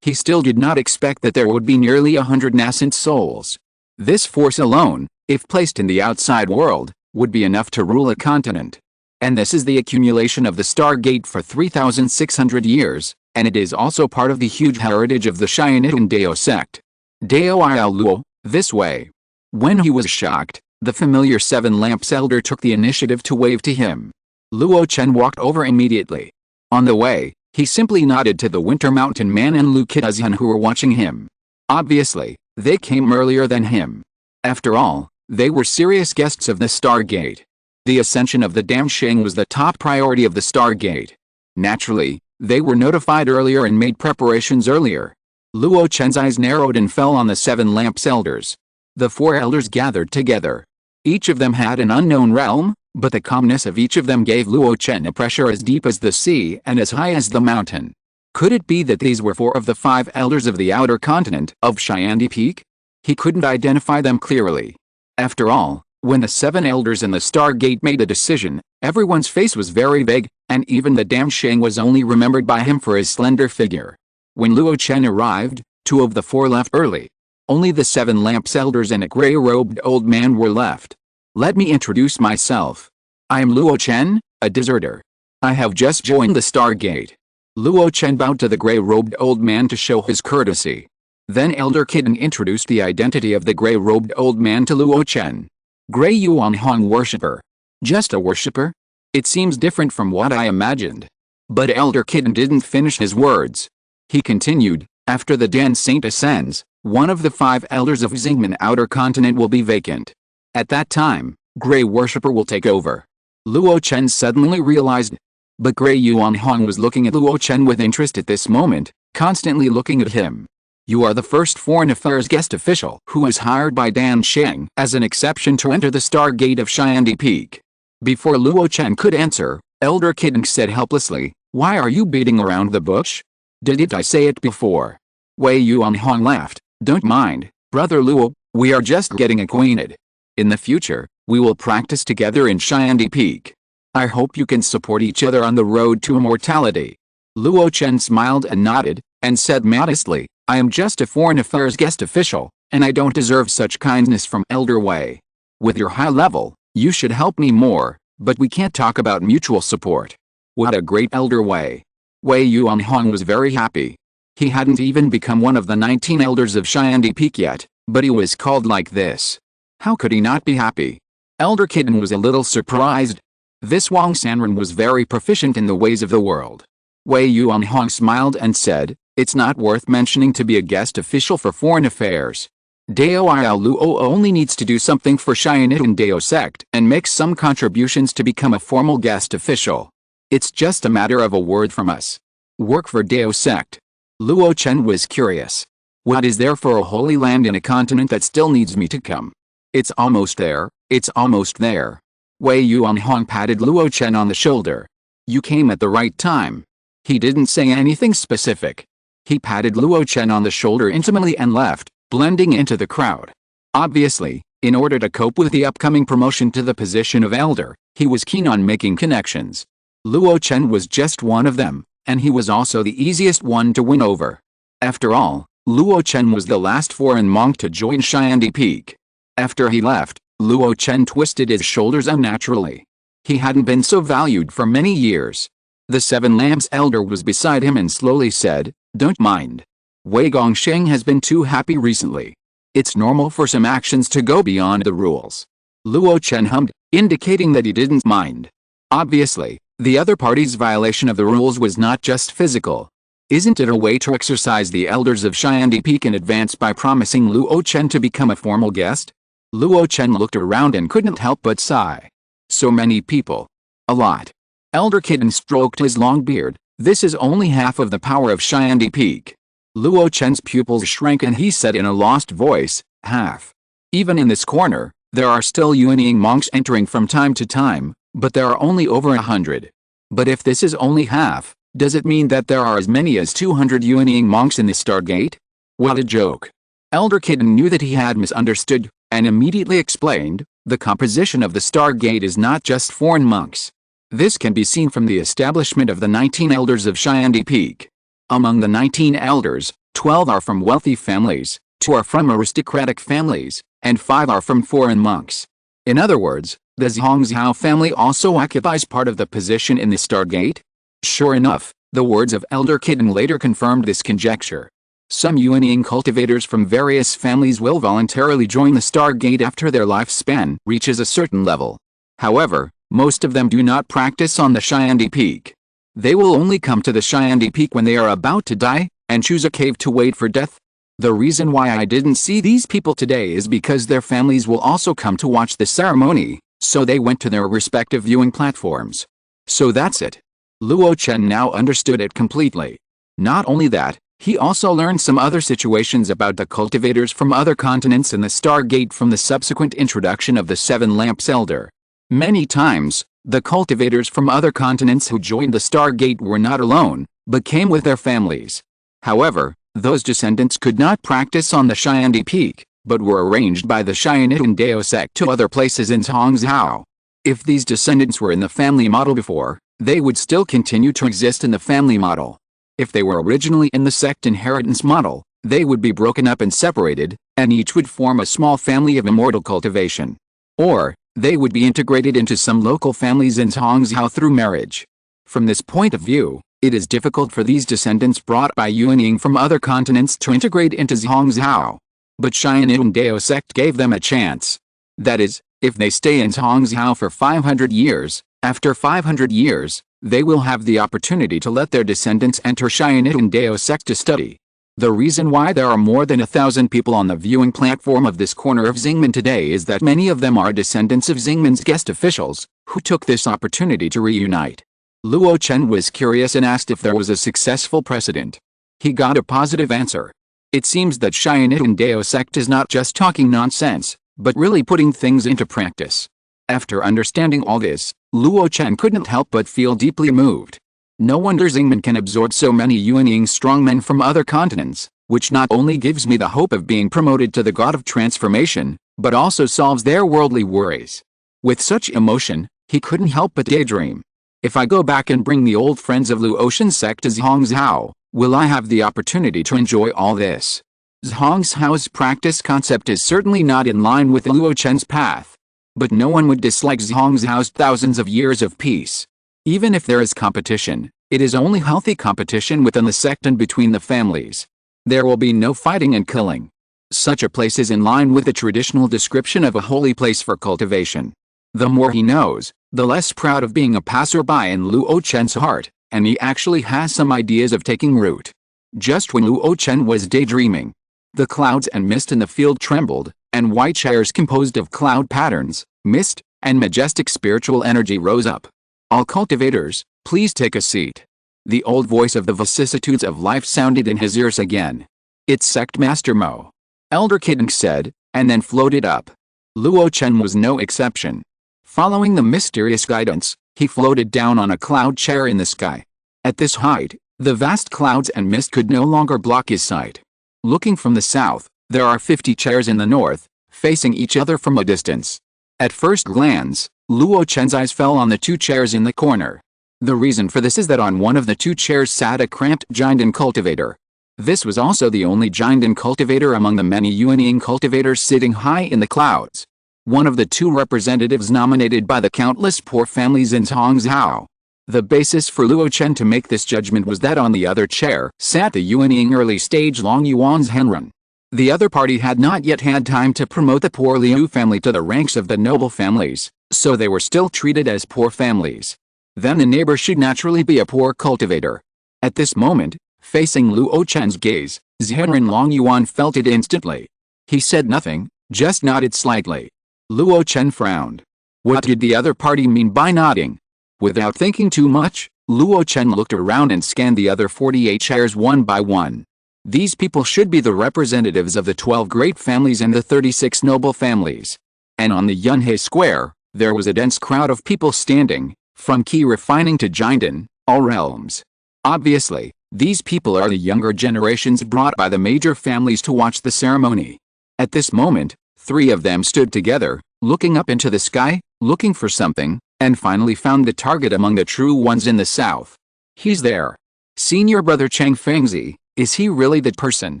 he still did not expect that there would be nearly 100 nascent souls. This force alone, if placed in the outside world, would be enough to rule a continent. And this is the accumulation of the Stargate for 3,600 years, and it is also part of the huge heritage of the Xianetian Dao sect. Dao Luo, this way. When he was shocked, the familiar 7 Lamps elder took the initiative to wave to him. Luo Chen walked over immediately. On the way, he simply nodded to the Winter Mountain Man and Lu Kitazhan who were watching him. Obviously, they came earlier than him. After all, they were serious guests of the Stargate. The ascension of the Damsheng was the top priority of the Stargate. Naturally, they were notified earlier and made preparations earlier. Luo Chen's eyes narrowed and fell on the 7 Lamps elders. The 4 elders gathered together. Each of them had an unknown realm, but the calmness of each of them gave Luo Chen a pressure as deep as the sea and as high as the mountain. Could it be that these were 4 of the 5 elders of the outer continent of Xiandi Peak? He couldn't identify them clearly. After all, when the 7 elders in the Stargate made a decision, everyone's face was very vague, and even the Damsheng was only remembered by him for his slender figure. When Luo Chen arrived, 2 of the 4 left early. Only the 7 Lamps elders and a gray-robed old man were left. Let me introduce myself. I am Luo Chen, a deserter. I have just joined the Stargate. Luo Chen bowed to the gray-robed old man to show his courtesy. Then Elder Kitten introduced the identity of the gray-robed old man to Luo Chen. Gray Yuan Hong worshipper. Just a worshipper? It seems different from what I imagined. But Elder Kitten didn't finish his words. He continued, after the Dan Saint ascends, one of the 5 elders of Xingmen Outer Continent will be vacant. At that time, Gray Worshipper will take over. Luo Chen suddenly realized. But Gray Yuan Hong was looking at Luo Chen with interest at this moment, constantly looking at him. You are the first foreign affairs guest official who was hired by Dan Sheng as an exception to enter the Stargate of Xiandi Peak. Before Luo Chen could answer, Elder Kitten said helplessly, why are you beating around the bush? Didn't I say it before? Wei Yuan Hong laughed. Don't mind, Brother Luo, we are just getting acquainted. In the future, we will practice together in Xiandi Peak. I hope you can support each other on the road to immortality. Luo Chen smiled and nodded, and said modestly, I am just a foreign affairs guest official, and I don't deserve such kindness from Elder Wei. With your high level, you should help me more, But we can't talk about mutual support. What a great elder Wei. Wei Yuanhong was very happy. He hadn't even become one of the 19 elders of Xiandi Peak yet, but he was called like this. How could he not be happy? Elder Kitten was a little surprised. This Wang Sanren was very proficient in the ways of the world. Wei Yuanhong smiled and said, "It's not worth mentioning to be a guest official for foreign affairs. Dao Luo only needs to do something for Xianitian Dao sect and make some contributions to become a formal guest official. It's just a matter of a word from us. Work for Dao sect." Luo Chen was curious. What is there for a holy land in a continent that still needs me to come? It's almost there, it's almost there. Wei Yuanhong patted Luo Chen on the shoulder. You came at the right time. He didn't say anything specific. He patted Luo Chen on the shoulder intimately and left, blending into the crowd. Obviously, in order to cope with the upcoming promotion to the position of elder, he was keen on making connections. Luo Chen was just one of them, and he was also the easiest one to win over. After all, Luo Chen was the last foreign monk to join Xiandi Peak. After he left, Luo Chen twisted his shoulders unnaturally. He hadn't been so valued for many years. The Seven Lamps elder was beside him and slowly said, "Don't mind. Wei Gongsheng has been too happy recently. It's normal for some actions to go beyond the rules." Luo Chen hummed, indicating that he didn't mind. Obviously, the other party's violation of the rules was not just physical. Isn't it a way to exercise the elders of Xiandi Peak in advance by promising Luo Chen to become a formal guest? Luo Chen looked around and couldn't help but sigh. So many people. A lot. Elder Kitten stroked his long beard. This is only half of the power of Xiandi Peak. Luo Chen's pupils shrank and he said in a lost voice, half. Even in this corner, there are still Yuanying monks entering from time to time, but there are only over 100. But if this is only half, does it mean that there are as many as 200 Yuanying monks in the Stargate? What a joke. Elder Kitten knew that he had misunderstood, and immediately explained, the composition of the Stargate is not just foreign monks. This can be seen from the establishment of the 19 elders of Xiandi Peak. Among the 19 elders, 12 are from wealthy families, 2 are from aristocratic families, and 5 are from foreign monks. In other words, the Zongmiao family also occupies part of the position in the Stargate? Sure enough, the words of Elder Kitten later confirmed this conjecture. Some Yuanying cultivators from various families will voluntarily join the Stargate after their lifespan reaches a certain level. However, most of them do not practice on the Xiandi Peak. They will only come to the Xiandi Peak when they are about to die, and choose a cave to wait for death. The reason why I didn't see these people today is because their families will also come to watch the ceremony, so they went to their respective viewing platforms. So that's it. Luo Chen now understood it completely. Not only that, he also learned some other situations about the cultivators from other continents in the Stargate from the subsequent introduction of the Seven Lamps Elder. Many times, the cultivators from other continents who joined the Stargate were not alone, but came with their families. However, those descendants could not practice on the Xiandi Peak, but were arranged by the Xianitian Dao sect to other places in Zongmiao. If these descendants were in the family model before, they would still continue to exist in the family model. If they were originally in the sect inheritance model, they would be broken up and separated, and each would form a small family of immortal cultivation. Or, they would be integrated into some local families in Zongmiao through marriage. From this point of view, it is difficult for these descendants brought by Yuanying from other continents to integrate into Zongmiao. But Xianitian Dao sect gave them a chance. That is, if they stay in Zongmiao for 500 years, after 500 years, they will have the opportunity to let their descendants enter Xianitian Dao sect to study. The reason why there are more than 1,000 people on the viewing platform of this corner of Xingmen today is that many of them are descendants of Xingmen's guest officials, who took this opportunity to reunite. Luo Chen was curious and asked if there was a successful precedent. He got a positive answer. It seems that Xianitian Dao sect is not just talking nonsense, but really putting things into practice. After understanding all this, Luo Chen couldn't help but feel deeply moved. No wonder Xingmen can absorb so many Yuanying strongmen from other continents, which not only gives me the hope of being promoted to the god of transformation, but also solves their worldly worries. With such emotion, he couldn't help but daydream. If I go back and bring the old friends of Luo Chen sect to Zongmiao, will I have the opportunity to enjoy all this? Zongmiao's practice concept is certainly not in line with Luo Chen's path. But no one would dislike Zongmiao's thousands of years of peace. Even if there is competition, it is only healthy competition within the sect and between the families. There will be no fighting and killing. Such a place is in line with the traditional description of a holy place for cultivation. The more he knows, the less proud of being a passerby in Luo Chen's heart, and he actually has some ideas of taking root. Just when Luo Chen was daydreaming, the clouds and mist in the field trembled, and white chairs composed of cloud patterns, mist, and majestic spiritual energy rose up. All cultivators, please take a seat. The old voice of the vicissitudes of life sounded in his ears again. It's Sect Master Mo. Elder Kiding said, and then floated up. Luo Chen was no exception. Following the mysterious guidance, he floated down on a cloud chair in the sky. At this height, the vast clouds and mist could no longer block his sight. Looking from the south, there are 50 chairs in the north, facing each other from a distance. At first glance, Luo Chen's eyes fell on the 2 chairs in the corner. The reason for this is that on one of the 2 chairs sat a cramped Jinden cultivator. This was also the only Jinden cultivator among the many Yuanying cultivators sitting high in the clouds. One of the 2 representatives nominated by the countless poor families in Zongmiao. The basis for Luo Chen to make this judgment was that on the other chair sat the Yuanying early stage Long Yuan's Henrun. The other party had not yet had time to promote the poor Liu family to the ranks of the noble families, so they were still treated as poor families. Then the neighbor should naturally be a poor cultivator. At this moment, facing Luo Chen's gaze, Zhenren Long Yuan felt it instantly. He said nothing, just nodded slightly. Luo Chen frowned. What did the other party mean by nodding? Without thinking too much, Luo Chen looked around and scanned the other 48 chairs one by one. These people should be the representatives of the 12 great families and the 36 noble families. And on the Yunhe Square, there was a dense crowd of people standing, from key refining to Jinden, all realms. Obviously, these people are the younger generations brought by the major families to watch the ceremony. At this moment, 3 of them stood together, looking up into the sky, looking for something, and finally found the target among the true ones in the south. He's there. Senior brother Chang Fengzi, is he really that person?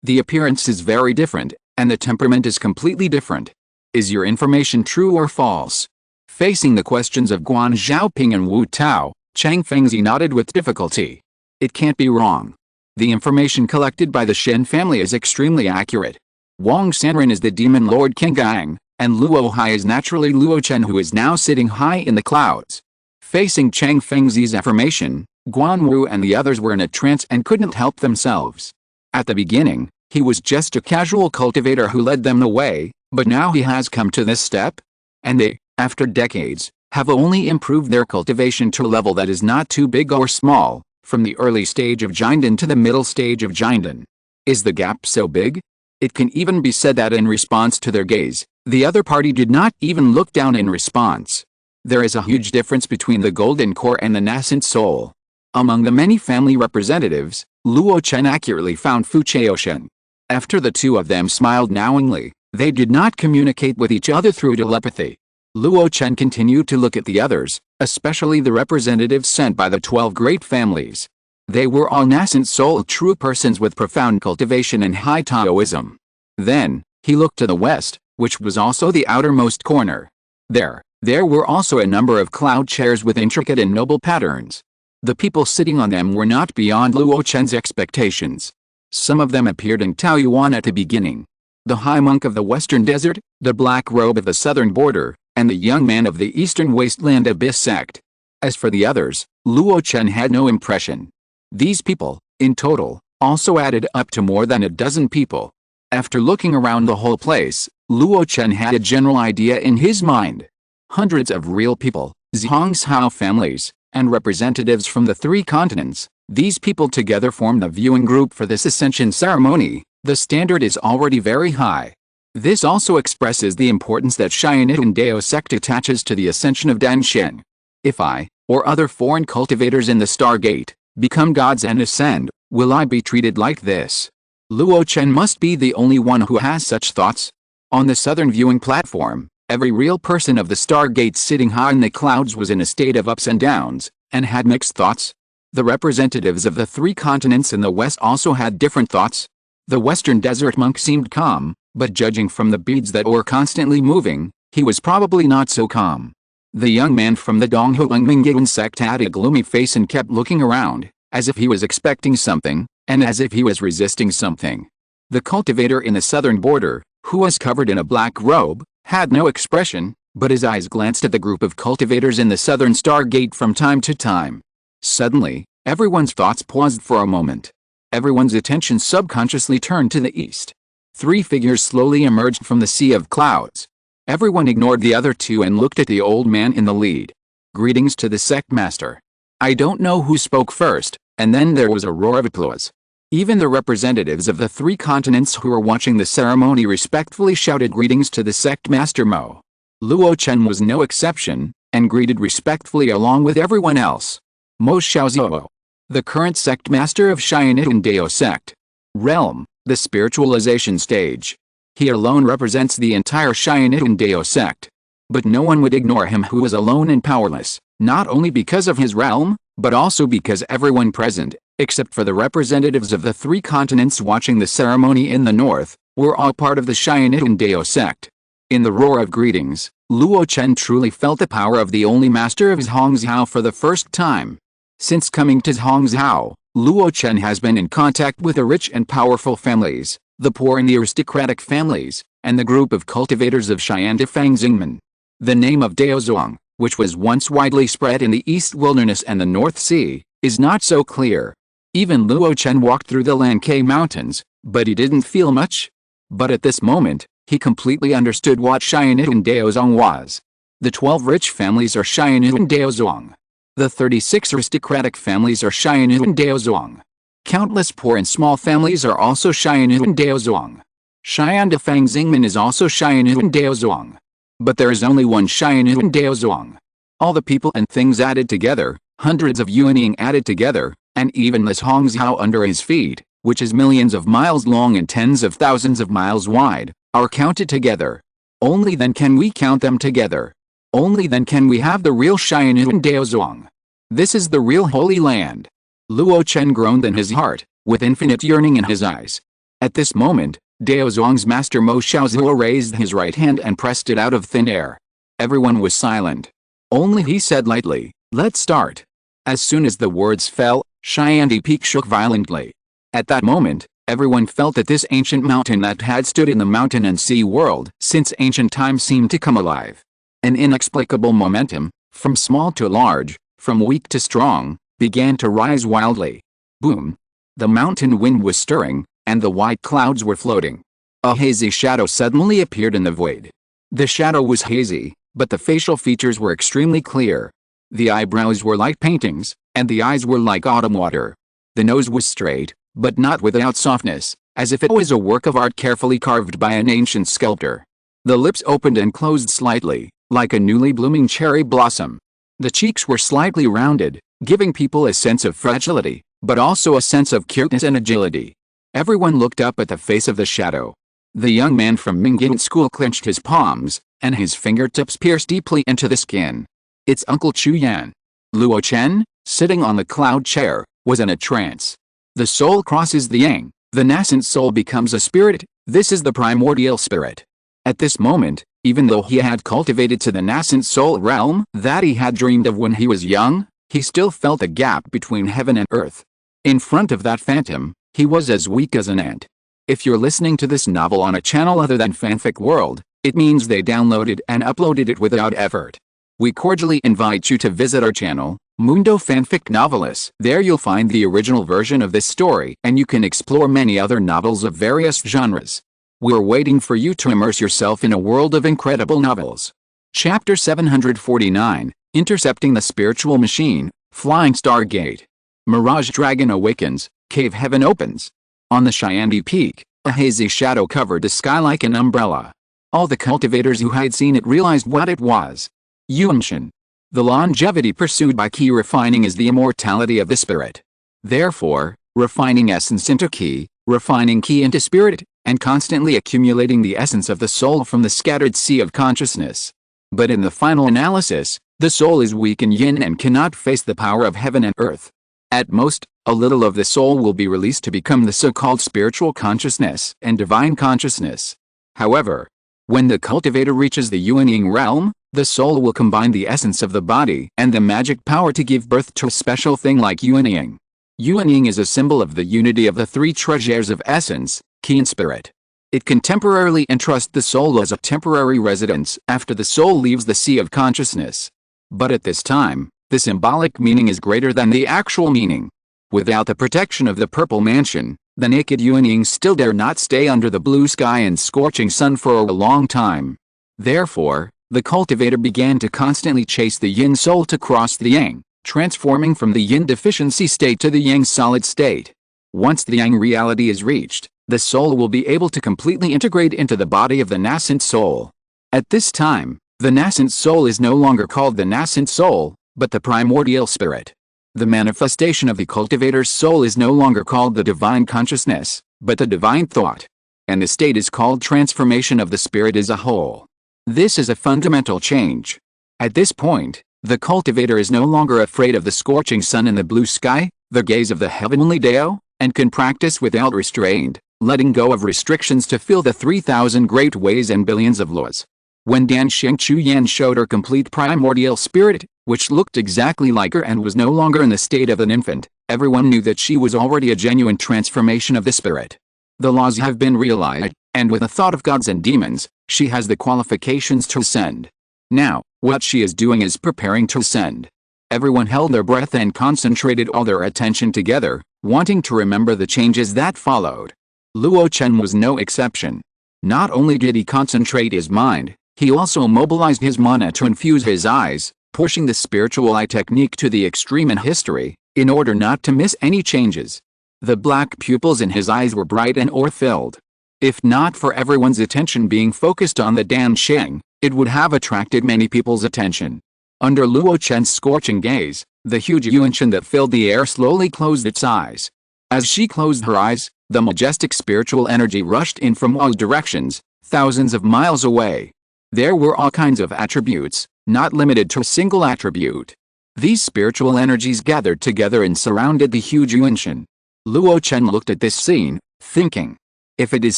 The appearance is very different, and the temperament is completely different. Is your information true or false? Facing the questions of Guan Xiaoping and Wu Tao, Chang Fengzi nodded with difficulty. It can't be wrong. The information collected by the Shen family is extremely accurate. Wang Sanren is the demon lord Kengang, and Luo Hai is naturally Luo Chen, who is now sitting high in the clouds. Facing Chang Fengzi's affirmation, Guan Wu and the others were in a trance and couldn't help themselves. At the beginning, he was just a casual cultivator who led them away, but now he has come to this step? And they, after decades, have only improved their cultivation to a level that is not too big or small, from the early stage of Jinden to the middle stage of Jinden. Is the gap so big? It can even be said that in response to their gaze, the other party did not even look down in response. There is a huge difference between the golden core and the nascent soul. Among the many family representatives, Luo Chen accurately found Fu Chaoshen. After the 2 of them smiled knowingly, they did not communicate with each other through telepathy. Luo Chen continued to look at the others, especially the representatives sent by the 12 great families. They were all nascent soul true persons with profound cultivation and high Taoism. Then, he looked to the west, which was also the outermost corner. There were also a number of cloud chairs with intricate and noble patterns. The people sitting on them were not beyond Luo Chen's expectations. Some of them appeared in Taoyuan at the beginning. The high monk of the western desert, the black robe of the southern border, and the young man of the eastern wasteland abyss sect. As for the others, Luo Chen had no impression. These people, in total, also added up to more than a dozen people. After looking around the whole place, Luo Chen had a general idea in his mind. Hundreds of real people, Zongmiao families, and representatives from the 3 continents, these people together formed a viewing group for this ascension ceremony. The standard is already very high. This also expresses the importance that Xianitun Dao sect attaches to the ascension of Danshen. If I, or other foreign cultivators in the Stargate, become gods and ascend, will I be treated like this? Luo Chen must be the only one who has such thoughts. On the southern viewing platform, every real person of the Stargate sitting high in the clouds was in a state of ups and downs, and had mixed thoughts. The representatives of the 3 continents in the west also had different thoughts. The western desert monk seemed calm, but judging from the beads that were constantly moving, he was probably not so calm. The young man from the Donghuangmingyan sect had a gloomy face and kept looking around, as if he was expecting something, and as if he was resisting something. The cultivator in the southern border, who was covered in a black robe, had no expression, but his eyes glanced at the group of cultivators in the southern Stargate from time to time. Suddenly, everyone's thoughts paused for a moment. Everyone's attention subconsciously turned to the east. 3 figures slowly emerged from the sea of clouds. Everyone ignored the other 2 and looked at the old man in the lead. Greetings to the sect master. I don't know who spoke first, and then there was a roar of applause. Even the representatives of the 3 continents who were watching the ceremony respectfully shouted greetings to the sect master Mo. Luo Chen was no exception, and greeted respectfully along with everyone else. Mo Xiaozhuo, the current sect master of Xiantian Dao sect. Realm, the spiritualization stage. He alone represents the entire Xiantian Dao sect. But no one would ignore him who was alone and powerless, not only because of his realm, but also because everyone present, except for the representatives of the 3 continents watching the ceremony in the north, were all part of the Xiantian Dao sect. In the roar of greetings, Luo Chen truly felt the power of the only master of Zongmiao for the first time. Since coming to Zongmiao, Luo Chen has been in contact with the rich and powerful families, the poor and the aristocratic families, and the group of cultivators of Xiandifang. The name of Daozong, which was once widely spread in the East Wilderness and the North Sea, is not so clear. Even Luo Chen walked through the Lankei Mountains, but he didn't feel much. But at this moment, he completely understood what Xiantian Daozong was. The 12 rich families are Xiantian Daozong. The 36 aristocratic families are Xiantian Daozong. Countless poor and small families are also Xiantian Daozong. Xiandifang is also Xiantian Daozong. But there is only one Xiantian Daozong. All the people and things added together, hundreds of Yuanying added together, and even the Zongmiao under his feet, which is millions of miles long and tens of thousands of miles wide, are counted together. Only then can we count them together. Only then can we have the real Xiantian Daozong. This is the real Holy Land. Luo Chen groaned in his heart, with infinite yearning in his eyes. At this moment, Daozong's master Mo Xiaozhuo raised his right hand and pressed it out of thin air. Everyone was silent. Only he said lightly, "Let's start." As soon as the words fell, Xiandi Peak shook violently. At that moment, everyone felt that this ancient mountain that had stood in the mountain and sea world since ancient times seemed to come alive. An inexplicable momentum, from small to large, from weak to strong, began to rise wildly. Boom! The mountain wind was stirring, and the white clouds were floating. A hazy shadow suddenly appeared in the void. The shadow was hazy, but the facial features were extremely clear. The eyebrows were like paintings, and the eyes were like autumn water. The nose was straight, but not without softness, as if it was a work of art carefully carved by an ancient sculptor. The lips opened and closed slightly, like a newly blooming cherry blossom. The cheeks were slightly rounded, giving people a sense of fragility, but also a sense of cuteness and agility. Everyone looked up at the face of the shadow. The young man from Mingyan school clenched his palms, and his fingertips pierced deeply into the skin. It's Uncle Chu Yan. Luo Chen, sitting on the cloud chair, was in a trance. The soul crosses the yang, the nascent soul becomes a spirit, this is the primordial spirit. At this moment, even though he had cultivated to the nascent soul realm that he had dreamed of when he was young, he still felt a gap between heaven and earth. In front of that phantom, he was as weak as an ant. If you're listening to this novel on a channel other than Fanfic World, it means they downloaded and uploaded it without effort. We cordially invite you to visit our channel, Mundo Fanfic Novelists. There you'll find the original version of this story and you can explore many other novels of various genres. We're waiting for you to immerse yourself in a world of incredible novels. Chapter 749, Intercepting the Spiritual Machine, Flying Stargate. Mirage Dragon awakens, Cave Heaven opens. On the Xiandi Peak, a hazy shadow covered the sky like an umbrella. All the cultivators who had seen it realized what it was. Yuanshan. The longevity pursued by key refining is the immortality of the spirit. Therefore, refining essence into key, refining key into spirit, and constantly accumulating the essence of the soul from the scattered sea of consciousness. But in the final analysis, the soul is weak in yin and cannot face the power of heaven and earth. At most, a little of the soul will be released to become the so-called spiritual consciousness and divine consciousness. However, When the cultivator reaches the Yuanying realm, the soul will combine the essence of the body and the magic power to give birth to a special thing like Yuanying. Yuanying is a symbol of the unity of the three treasures of essence, ki and spirit. It can temporarily entrust the soul as a temporary residence after the soul leaves the sea of consciousness. But at this time, the symbolic meaning is greater than the actual meaning. Without the protection of the purple mansion, the naked Yuanying still dare not stay under the blue sky and scorching sun for a long time. Therefore, the cultivator began to constantly chase the yin soul to cross the yang, transforming from the yin deficiency state to the yang solid state. Once the yang reality is reached, the soul will be able to completely integrate into the body of the nascent soul. At this time, the nascent soul is no longer called the nascent soul, but the primordial spirit. The manifestation of the cultivator's soul is no longer called the divine consciousness, but the divine thought. And the state is called transformation of the spirit as a whole. This is a fundamental change. At this point, the cultivator is no longer afraid of the scorching sun and the blue sky, the gaze of the heavenly Dao, and can practice without restraint, letting go of restrictions to feel the 3,000 great ways and billions of laws. When Dansheng Chuyan showed her complete primordial spirit, which looked exactly like her and was no longer in the state of an infant, everyone knew that she was already a genuine transformation of the spirit. The laws have been realized, and with a thought of gods and demons, she has the qualifications to ascend. Now, what she is doing is preparing to ascend. Everyone held their breath and concentrated all their attention together, wanting to remember the changes that followed. Luo Chen was no exception. Not only did he concentrate his mind, he also mobilized his mana to infuse his eyes, pushing the spiritual eye technique to the extreme in history, in order not to miss any changes. The black pupils in his eyes were bright and awe-filled. If not for everyone's attention being focused on the Dansheng, it would have attracted many people's attention. Under Luo Chen's scorching gaze, the huge Yuanshan that filled the air slowly closed its eyes. As she closed her eyes, the majestic spiritual energy rushed in from all directions, thousands of miles away. There were all kinds of attributes, not limited to a single attribute. These spiritual energies gathered together and surrounded the huge Yuanshan. Luo Chen looked at this scene, thinking, if it is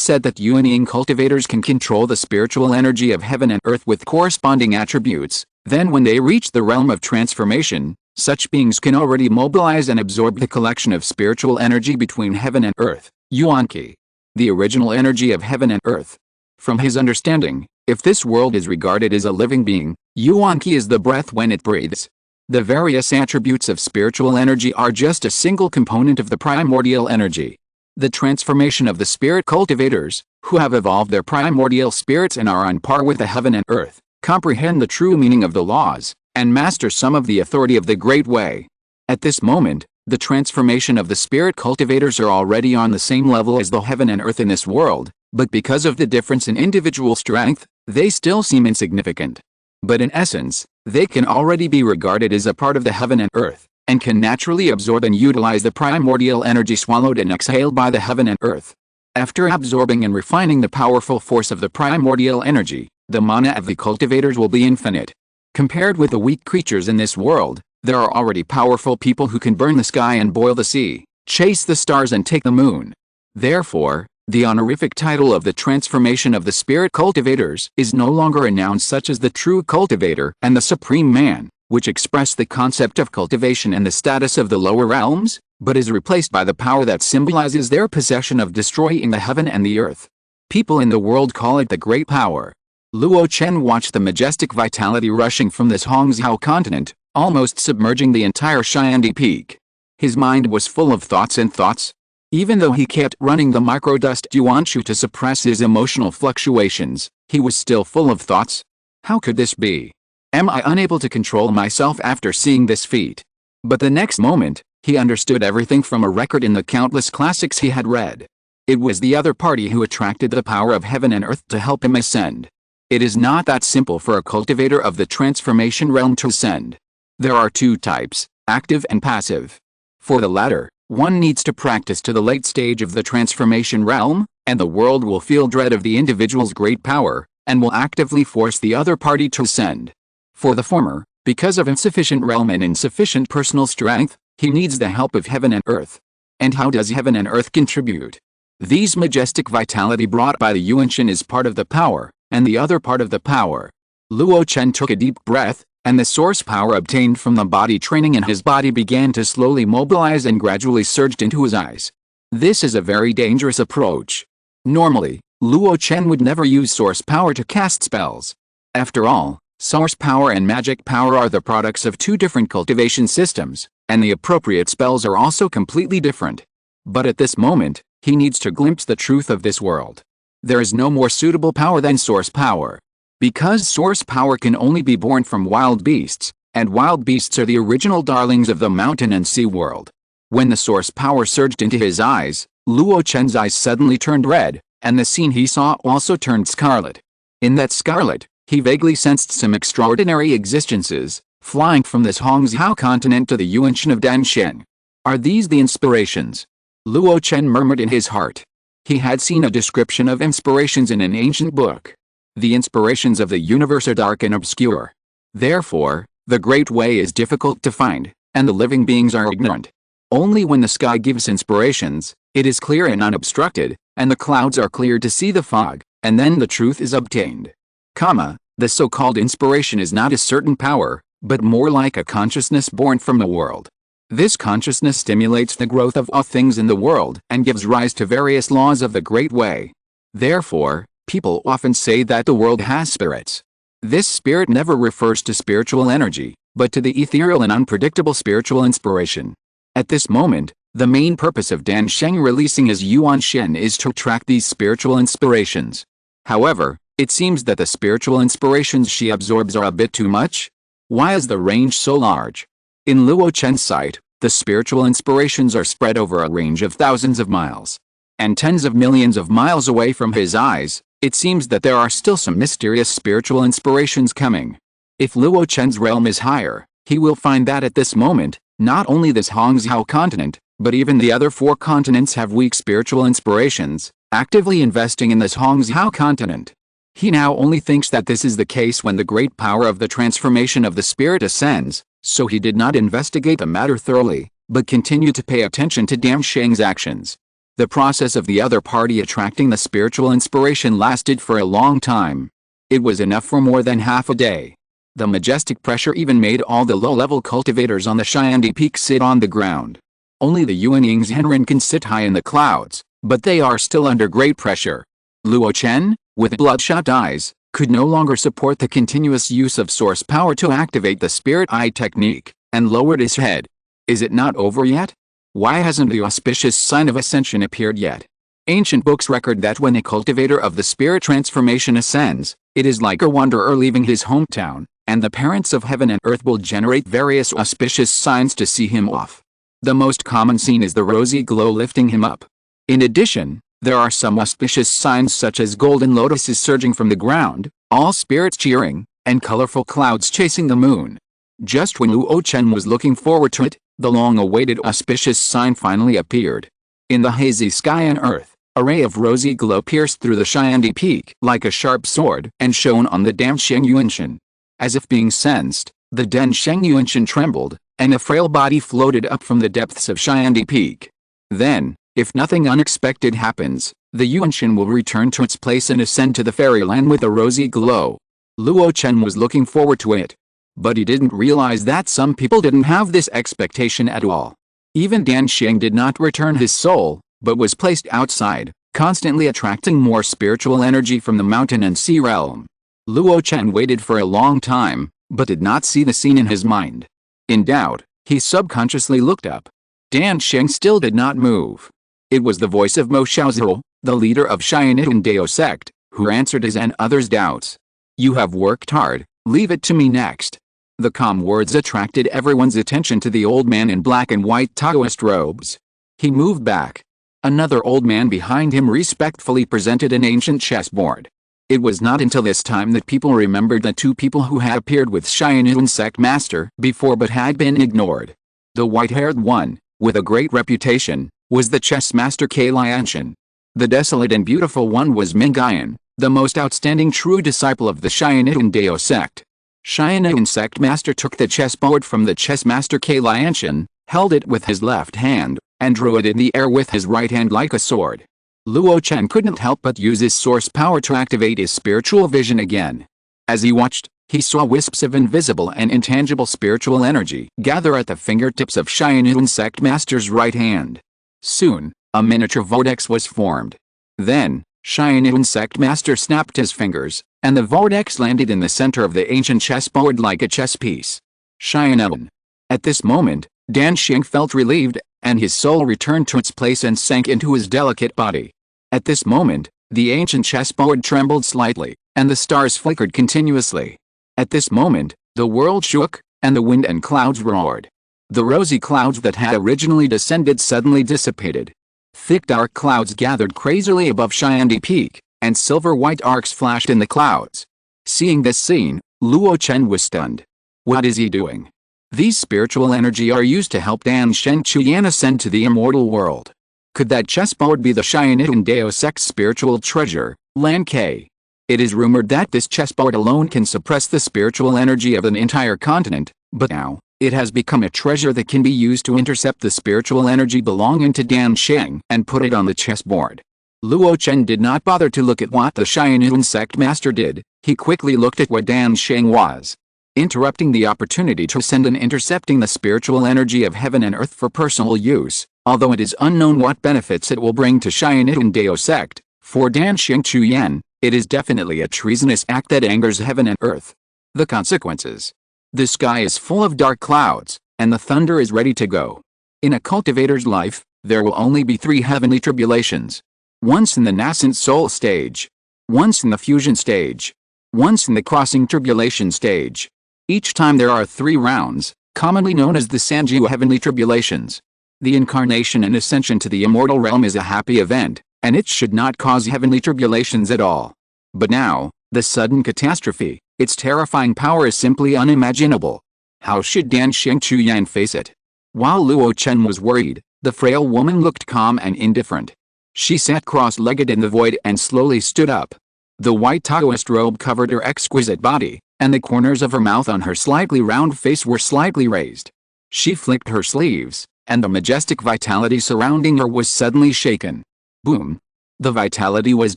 said that Yuanying cultivators can control the spiritual energy of heaven and earth with corresponding attributes, then when they reach the realm of transformation, such beings can already mobilize and absorb the collection of spiritual energy between heaven and earth, Yuanqi, the original energy of heaven and earth. From his understanding, if this world is regarded as a living being, Yuanqi is the breath when it breathes. The various attributes of spiritual energy are just a single component of the primordial energy. The transformation of the spirit cultivators, who have evolved their primordial spirits and are on par with the heaven and earth, comprehend the true meaning of the laws, and master some of the authority of the Great Way. At this moment, the transformation of the spirit cultivators are already on the same level as the heaven and earth in this world, but because of the difference in individual strength, they still seem insignificant. But in essence, they can already be regarded as a part of the heaven and earth, and can naturally absorb and utilize the primordial energy swallowed and exhaled by the heaven and earth. After absorbing and refining the powerful force of the primordial energy, the mana of the cultivators will be infinite. Compared with the weak creatures in this world, there are already powerful people who can burn the sky and boil the sea, chase the stars and take the moon. Therefore, the honorific title of the transformation of the spirit cultivators is no longer announced such as the true cultivator and the supreme man, which express the concept of cultivation and the status of the lower realms, but is replaced by the power that symbolizes their possession of destroying the heaven and the earth. People in the world call it the great power. Luo Chen watched the majestic vitality rushing from this Hongzhou continent, almost submerging the entire Xiandi Peak. His mind was full of thoughts and thoughts. Even though he kept running the microdust Yuanshu to suppress his emotional fluctuations, he was still full of thoughts. How could this be? Am I unable to control myself after seeing this feat? But the next moment, he understood everything from a record in the countless classics he had read. It was the other party who attracted the power of heaven and earth to help him ascend. It is not that simple for a cultivator of the transformation realm to ascend. There are two types, active and passive. For the latter, one needs to practice to the late stage of the transformation realm, and the world will feel dread of the individual's great power, and will actively force the other party to ascend. For the former, because of insufficient realm and insufficient personal strength, he needs the help of heaven and earth. And how does heaven and earth contribute? These majestic vitality brought by the Yuanshan is part of the power, and the other part of the power. Luo Chen took a deep breath, and the source power obtained from the body training in his body began to slowly mobilize and gradually surged into his eyes. This is a very dangerous approach. Normally, Luo Chen would never use source power to cast spells. After all, source power and magic power are the products of two different cultivation systems, and the appropriate spells are also completely different. But at this moment, he needs to glimpse the truth of this world. There is no more suitable power than source power. Because source power can only be born from wild beasts, and wild beasts are the original darlings of the mountain and sea world. When the source power surged into his eyes, Luo Chen's eyes suddenly turned red, and the scene he saw also turned scarlet. In that scarlet, he vaguely sensed some extraordinary existences, flying from this Hongzhou continent to the Yuanshan of Dansheng. Are these the inspirations? Luo Chen murmured in his heart. He had seen a description of inspirations in an ancient book. The inspirations of the universe are dark and obscure. Therefore, the great way is difficult to find, and the living beings are ignorant. Only when the sky gives inspirations, it is clear and unobstructed, and the clouds are cleared to see the fog, and then the truth is obtained. The so-called inspiration is not a certain power, but more like a consciousness born from the world. This consciousness stimulates the growth of all things in the world and gives rise to various laws of the great way. Therefore, people often say that the world has spirits. This spirit never refers to spiritual energy, but to the ethereal and unpredictable spiritual inspiration. At this moment, the main purpose of Dansheng releasing his Yuanshan is to track these spiritual inspirations. However, it seems that the spiritual inspirations she absorbs are a bit too much. Why is the range so large? In Luo Chen's sight, the spiritual inspirations are spread over a range of thousands of miles. And tens of millions of miles away from his eyes, it seems that there are still some mysterious spiritual inspirations coming. If Luo Chen's realm is higher, he will find that at this moment, not only this Hongzhou continent, but even the other 4 continents have weak spiritual inspirations, actively investing in this Hongzhou continent. He now only thinks that this is the case when the great power of the transformation of the spirit ascends, so he did not investigate the matter thoroughly, but continued to pay attention to Dansheng's actions. The process of the other party attracting the spiritual inspiration lasted for a long time. It was enough for more than half a day. The majestic pressure even made all the low-level cultivators on the Xiandi Peak sit on the ground. Only the Yuanying's Henren can sit high in the clouds, but they are still under great pressure. Luo Chen, with bloodshot eyes, could no longer support the continuous use of source power to activate the spirit eye technique, and lowered his head. Is it not over yet? Why hasn't the auspicious sign of ascension appeared yet? Ancient books record that when a cultivator of the spirit transformation ascends, it is like a wanderer leaving his hometown, and the parents of heaven and earth will generate various auspicious signs to see him off. The most common scene is the rosy glow lifting him up. In addition, there are some auspicious signs such as golden lotuses surging from the ground, all spirits cheering, and colorful clouds chasing the moon. Just when Luo Chen was looking forward to it, the long-awaited auspicious sign finally appeared. In the hazy sky and earth, a ray of rosy glow pierced through the Xiandi Peak like a sharp sword and shone on the Dansheng Yuanshan. As if being sensed, the Dansheng Yuanshan trembled, and a frail body floated up from the depths of Xiandi Peak. Then, if nothing unexpected happens, the Yuanshan will return to its place and ascend to the fairyland with a rosy glow. Luo Chen was looking forward to it. But he didn't realize that some people didn't have this expectation at all. Even Dansheng did not return his soul, but was placed outside, constantly attracting more spiritual energy from the mountain and sea realm. Luo Chen waited for a long time, but did not see the scene in his mind. In doubt, he subconsciously looked up. Dansheng still did not move. It was the voice of Mo Xiaozhou, the leader of Xianitun Dao sect, who answered his and others' doubts. You have worked hard, leave it to me next. The calm words attracted everyone's attention to the old man in black and white Taoist robes. He moved back. Another old man behind him respectfully presented an ancient chessboard. It was not until this time that people remembered the 2 people who had appeared with Xianitun sect master before but had been ignored. The white-haired one, with a great reputation, was the chess master Ke Lianshan. The desolate and beautiful one was Mingayan, the most outstanding true disciple of the Xianitun Dao sect. Xianitun sect master took the chessboard from the chess master Ke Lianshan, held it with his left hand, and drew it in the air with his right hand like a sword. Luo Chen couldn't help but use his source power to activate his spiritual vision again. As he watched, he saw wisps of invisible and intangible spiritual energy gather at the fingertips of Xianyun sect master's right hand. Soon, a miniature vortex was formed. Then, Xianyun sect master snapped his fingers, and the vortex landed in the center of the ancient chessboard like a chess piece. Xianyun. At this moment, Dan Xing felt relieved, and his soul returned to its place and sank into his delicate body. At this moment, the ancient chessboard trembled slightly, and the stars flickered continuously. At this moment, the world shook, and the wind and clouds roared. The rosy clouds that had originally descended suddenly dissipated. Thick dark clouds gathered crazily above Xiandi Peak, and silver-white arcs flashed in the clouds. Seeing this scene, Luo Chen was stunned. What is he doing? These spiritual energy are used to help Dan Shen Chuyan ascend to the immortal world. Could that chessboard be the Xianyun Dao sect's spiritual treasure, Lan Ke? It is rumored that this chessboard alone can suppress the spiritual energy of an entire continent, but now, it has become a treasure that can be used to intercept the spiritual energy belonging to Dan Sheng and put it on the chessboard. Luo Chen did not bother to look at what the Xianyun sect master did, he quickly looked at what Dan Sheng was. Interrupting the opportunity to send and intercepting the spiritual energy of heaven and earth for personal use, although it is unknown what benefits it will bring to Xianyun Dao sect, for Dan Sheng Chuyan, it is definitely a treasonous act that angers heaven and earth. The consequences. The sky is full of dark clouds, and the thunder is ready to go. In a cultivator's life, there will only be 3 heavenly tribulations. Once in the nascent soul stage. Once in the fusion stage. Once in the crossing tribulation stage. Each time there are 3 rounds, commonly known as the Sanjiu heavenly tribulations. The incarnation and ascension to the immortal realm is a happy event, and it should not cause heavenly tribulations at all. But now, the sudden catastrophe, its terrifying power is simply unimaginable. How should Dan Sheng Chuyan face it? While Luo Chen was worried, the frail woman looked calm and indifferent. She sat cross-legged in the void and slowly stood up. The white Taoist robe covered her exquisite body, and the corners of her mouth on her slightly round face were slightly raised. She flicked her sleeves, and the majestic vitality surrounding her was suddenly shaken. Boom! The vitality was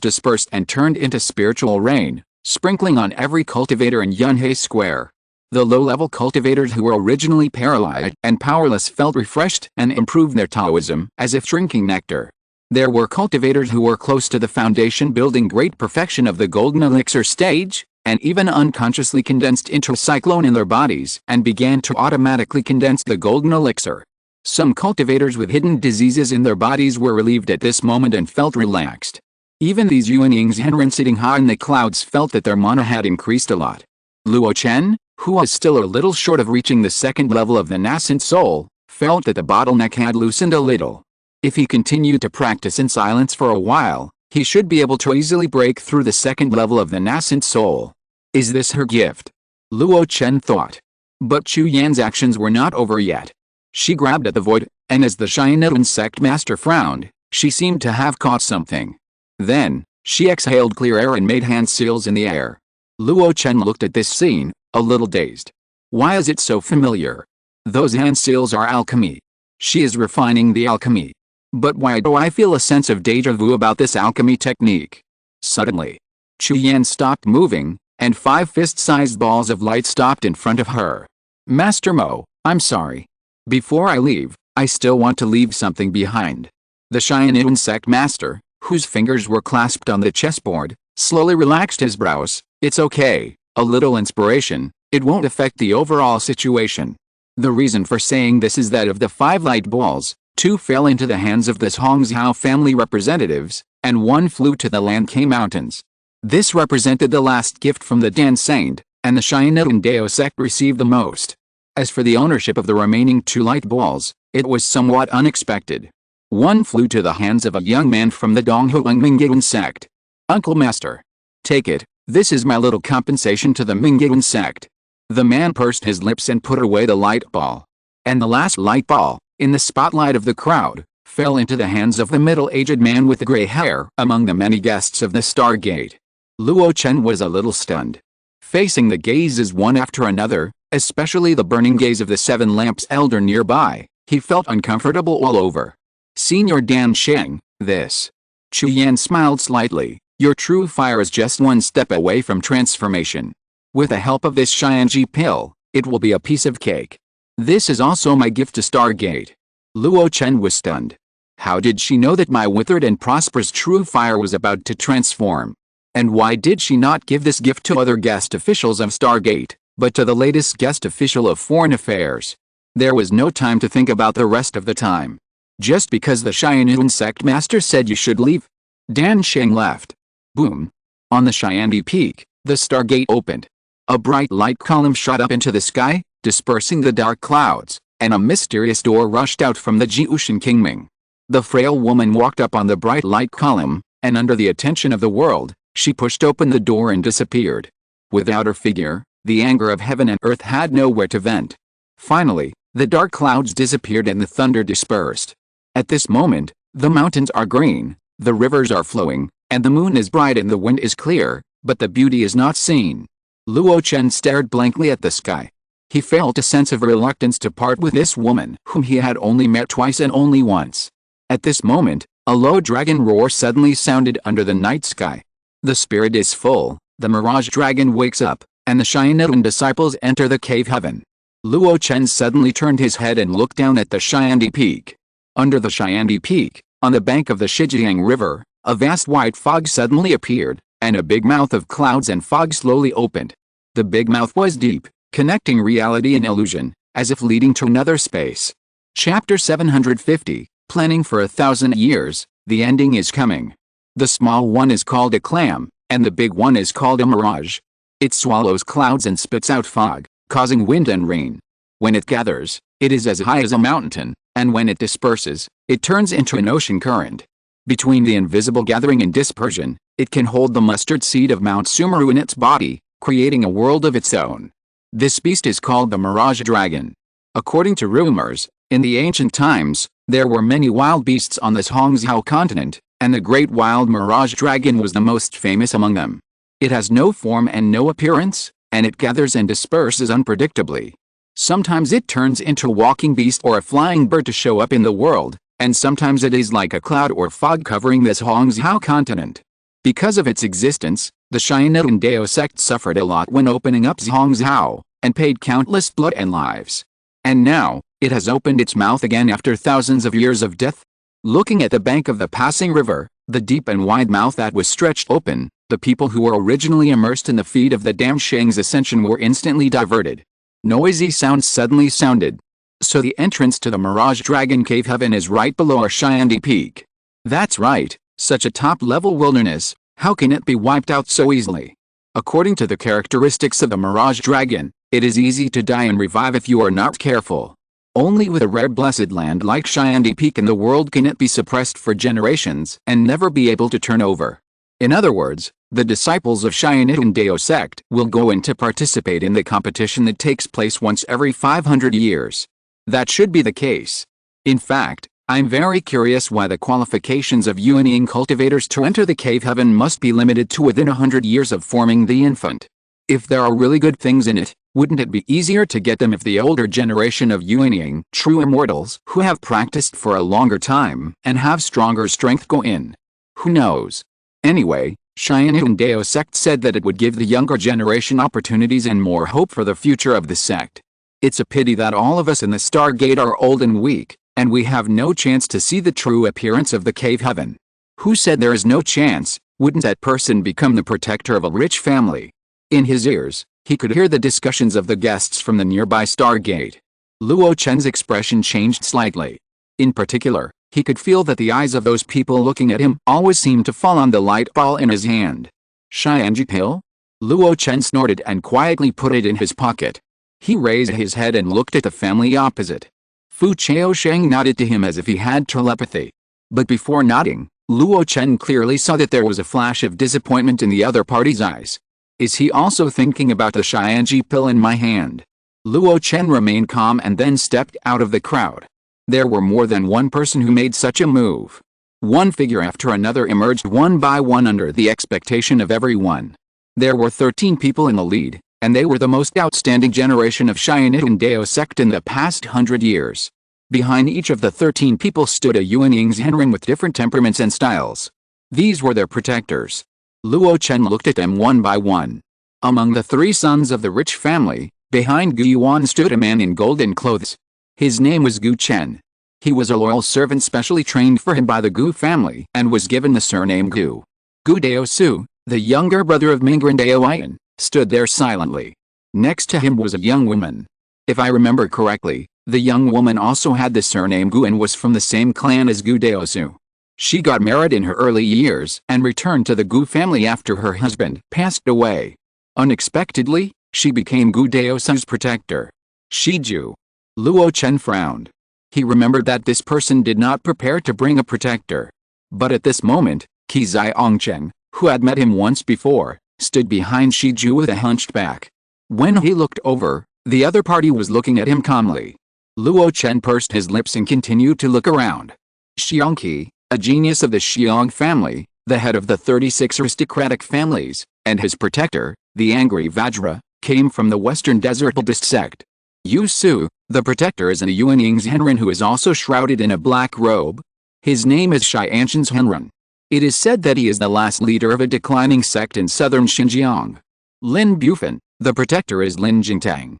dispersed and turned into spiritual rain, sprinkling on every cultivator in Yunhei Square. The low-level cultivators who were originally paralyzed and powerless felt refreshed and improved their Taoism as if drinking nectar. There were cultivators who were close to the foundation building great perfection of the golden elixir stage, and even unconsciously condensed into a cyclone in their bodies and began to automatically condense the golden elixir. Some cultivators with hidden diseases in their bodies were relieved at this moment and felt relaxed. Even these Yuanyings Henren sitting high in the clouds felt that their mana had increased a lot. Luo Chen, who was still a little short of reaching the second level of the nascent soul, felt that the bottleneck had loosened a little. If he continued to practice in silence for a while, he should be able to easily break through the second level of the nascent soul. Is this her gift? Luo Chen thought. But Chu Yan's actions were not over yet. She grabbed at the void, and as the Xianyun sect master frowned, she seemed to have caught something. Then, she exhaled clear air and made hand seals in the air. Luo Chen looked at this scene, a little dazed. Why is it so familiar? Those hand seals are alchemy. She is refining the alchemy. But why do I feel a sense of déjà vu about this alchemy technique? Suddenly, Chu Yan stopped moving, and 5 fist-sized balls of light stopped in front of her. Master Mo, I'm sorry. Before I leave, I still want to leave something behind. The Xianyun sect master, whose fingers were clasped on the chessboard, slowly relaxed his brows. It's okay, a little inspiration, it won't affect the overall situation. The reason for saying this is that of the 5 light balls, 2 fell into the hands of the Zongmiao family representatives, and 1 flew to the Lanke Mountains. This represented the last gift from the Dan Saint, and the Xianyun Dao sect received the most. As for the ownership of the remaining 2 light balls, it was somewhat unexpected. 1 flew to the hands of a young man from the Donghuang Mingyun sect. Uncle Master. Take it, this is my little compensation to the Mingyun sect. The man pursed his lips and put away the light ball. And the last light ball, in the spotlight of the crowd, fell into the hands of the middle-aged man with the gray hair among the many guests of the Stargate. Luo Chen was a little stunned. Facing the gazes one after another, especially the burning gaze of the 7 lamps elder nearby, he felt uncomfortable all over. Senior Dan Sheng, this. Chu Yan smiled slightly. Your true fire is just one step away from transformation. With the help of this Zongmiao Pill, it will be a piece of cake. This is also my gift to Stargate. Luo Chen was stunned. How did she know that my withered and prosperous true fire was about to transform? And why did she not give this gift to other guest officials of Stargate, but to the latest guest official of Foreign Affairs? There was no time to think about the rest of the time. Just because the Xian'an sect master said you should leave, Dan Sheng left. Boom. On the Xiandi Peak, the Stargate opened. A bright light column shot up into the sky, dispersing the dark clouds, and a mysterious door rushed out from the Jiushan Kingming. The frail woman walked up on the bright light column, and under the attention of the world, she pushed open the door and disappeared. Without her figure, the anger of heaven and earth had nowhere to vent. Finally, the dark clouds disappeared and the thunder dispersed. At this moment, the mountains are green, the rivers are flowing, and the moon is bright and the wind is clear, but the beauty is not seen. Luo Chen stared blankly at the sky. He felt a sense of reluctance to part with this woman whom he had only met twice and only once. At this moment, a low dragon roar suddenly sounded under the night sky. The spirit is full, the mirage dragon wakes up, and the Xian'an disciples enter the cave heaven. Luo Chen suddenly turned his head and looked down at the Xiandi Peak. Under the Xiandi Peak, on the bank of the Shijiang River, a vast white fog suddenly appeared, and a big mouth of clouds and fog slowly opened. The big mouth was deep, connecting reality and illusion, as if leading to another space. Chapter 750, Planning for 1,000 Years, the ending is coming. The small one is called a clam, and the big one is called a mirage. It swallows clouds and spits out fog, causing wind and rain. When it gathers, it is as high as a mountain, and when it disperses, it turns into an ocean current. Between the invisible gathering and dispersion, it can hold the mustard seed of Mount Sumeru in its body, creating a world of its own. This beast is called the Mirage Dragon. According to rumors, in the ancient times, there were many wild beasts on this Hongzhou continent, and the great wild Mirage Dragon was the most famous among them. It has no form and no appearance, and it gathers and disperses unpredictably. Sometimes it turns into a walking beast or a flying bird to show up in the world, and sometimes it is like a cloud or fog covering this Hongzhou continent. Because of its existence, the Xian'an Dao sect suffered a lot when opening up Hongzhou, and paid countless blood and lives. And now, it has opened its mouth again after thousands of years of death. Looking at the bank of the passing river, the deep and wide mouth that was stretched open, the people who were originally immersed in the feed of the Dam Sheng's ascension were instantly diverted. Noisy sounds suddenly sounded. So the entrance to the Mirage Dragon Cave Heaven is right below our Xiandi Peak. That's right, such a top-level wilderness, how can it be wiped out so easily? According to the characteristics of the Mirage Dragon, it is easy to die and revive if you are not careful. Only with a rare blessed land like Xiandi Peak in the world can it be suppressed for generations and never be able to turn over. In other words, the disciples of Xian'an Dao sect will go in to participate in the competition that takes place once every 500 years. That should be the case. In fact, I'm very curious why the qualifications of Yuanying cultivators to enter the cave heaven must be limited to within 100 years of forming the infant. If there are really good things in it, wouldn't it be easier to get them if the older generation of Yuanying true immortals who have practiced for a longer time and have stronger strength go in? Who knows? Anyway, Xian'an Dao sect said that it would give the younger generation opportunities and more hope for the future of the sect. It's a pity that all of us in the Stargate are old and weak, and we have no chance to see the true appearance of the cave heaven. Who said there is no chance? Wouldn't that person become the protector of a rich family? In his ears, he could hear the discussions of the guests from the nearby Stargate. Luo Chen's expression changed slightly. In particular, he could feel that the eyes of those people looking at him always seemed to fall on the light ball in his hand. Zongmiao Pill? Luo Chen snorted and quietly put it in his pocket. He raised his head and looked at the family opposite. Fu Chaosheng nodded to him as if he had telepathy. But before nodding, Luo Chen clearly saw that there was a flash of disappointment in the other party's eyes. Is he also thinking about the Zongmiao Pill in my hand? Luo Chen remained calm and then stepped out of the crowd. There were more than one person who made such a move. One figure after another emerged one by one under the expectation of everyone. There were 13 people in the lead, and they were the most outstanding generation of Xian'an Dao sect in the past 100 years. Behind each of the 13 people stood a Yuanying Zhenren with different temperaments and styles. These were their protectors. Luo Chen looked at them one by one. Among the 3 sons of the rich family, behind Gu Yuan stood a man in golden clothes. His name was Gu Chen. He was a loyal servant specially trained for him by the Gu family and was given the surname Gu. Gu Dao Su, the younger brother of Mingren Dao, stood there silently. Next to him was a young woman. If I remember correctly, the young woman also had the surname Gu and was from the same clan as Gu Dao Su. She got married in her early years and returned to the Gu family after her husband passed away. Unexpectedly, she became Gu Dao Su's protector. Shiju. Luo Chen frowned. He remembered that this person did not prepare to bring a protector. But at this moment, Qizai Ongcheng, who had met him once before, stood behind Shiju with a hunched back. When he looked over, the other party was looking at him calmly. Luo Chen pursed his lips and continued to look around. Xiongqi, a genius of the Xiong family, the head of the 36 aristocratic families, and his protector, the angry Vajra, came from the Western Desert Buddhist sect. Yu Su, the protector, is a Yuan Ying's Henren who is also shrouded in a black robe. His name is Xianshan's Henren. It is said that he is the last leader of a declining sect in southern Xinjiang. Lin Bufan, the protector, is Lin Jingtang.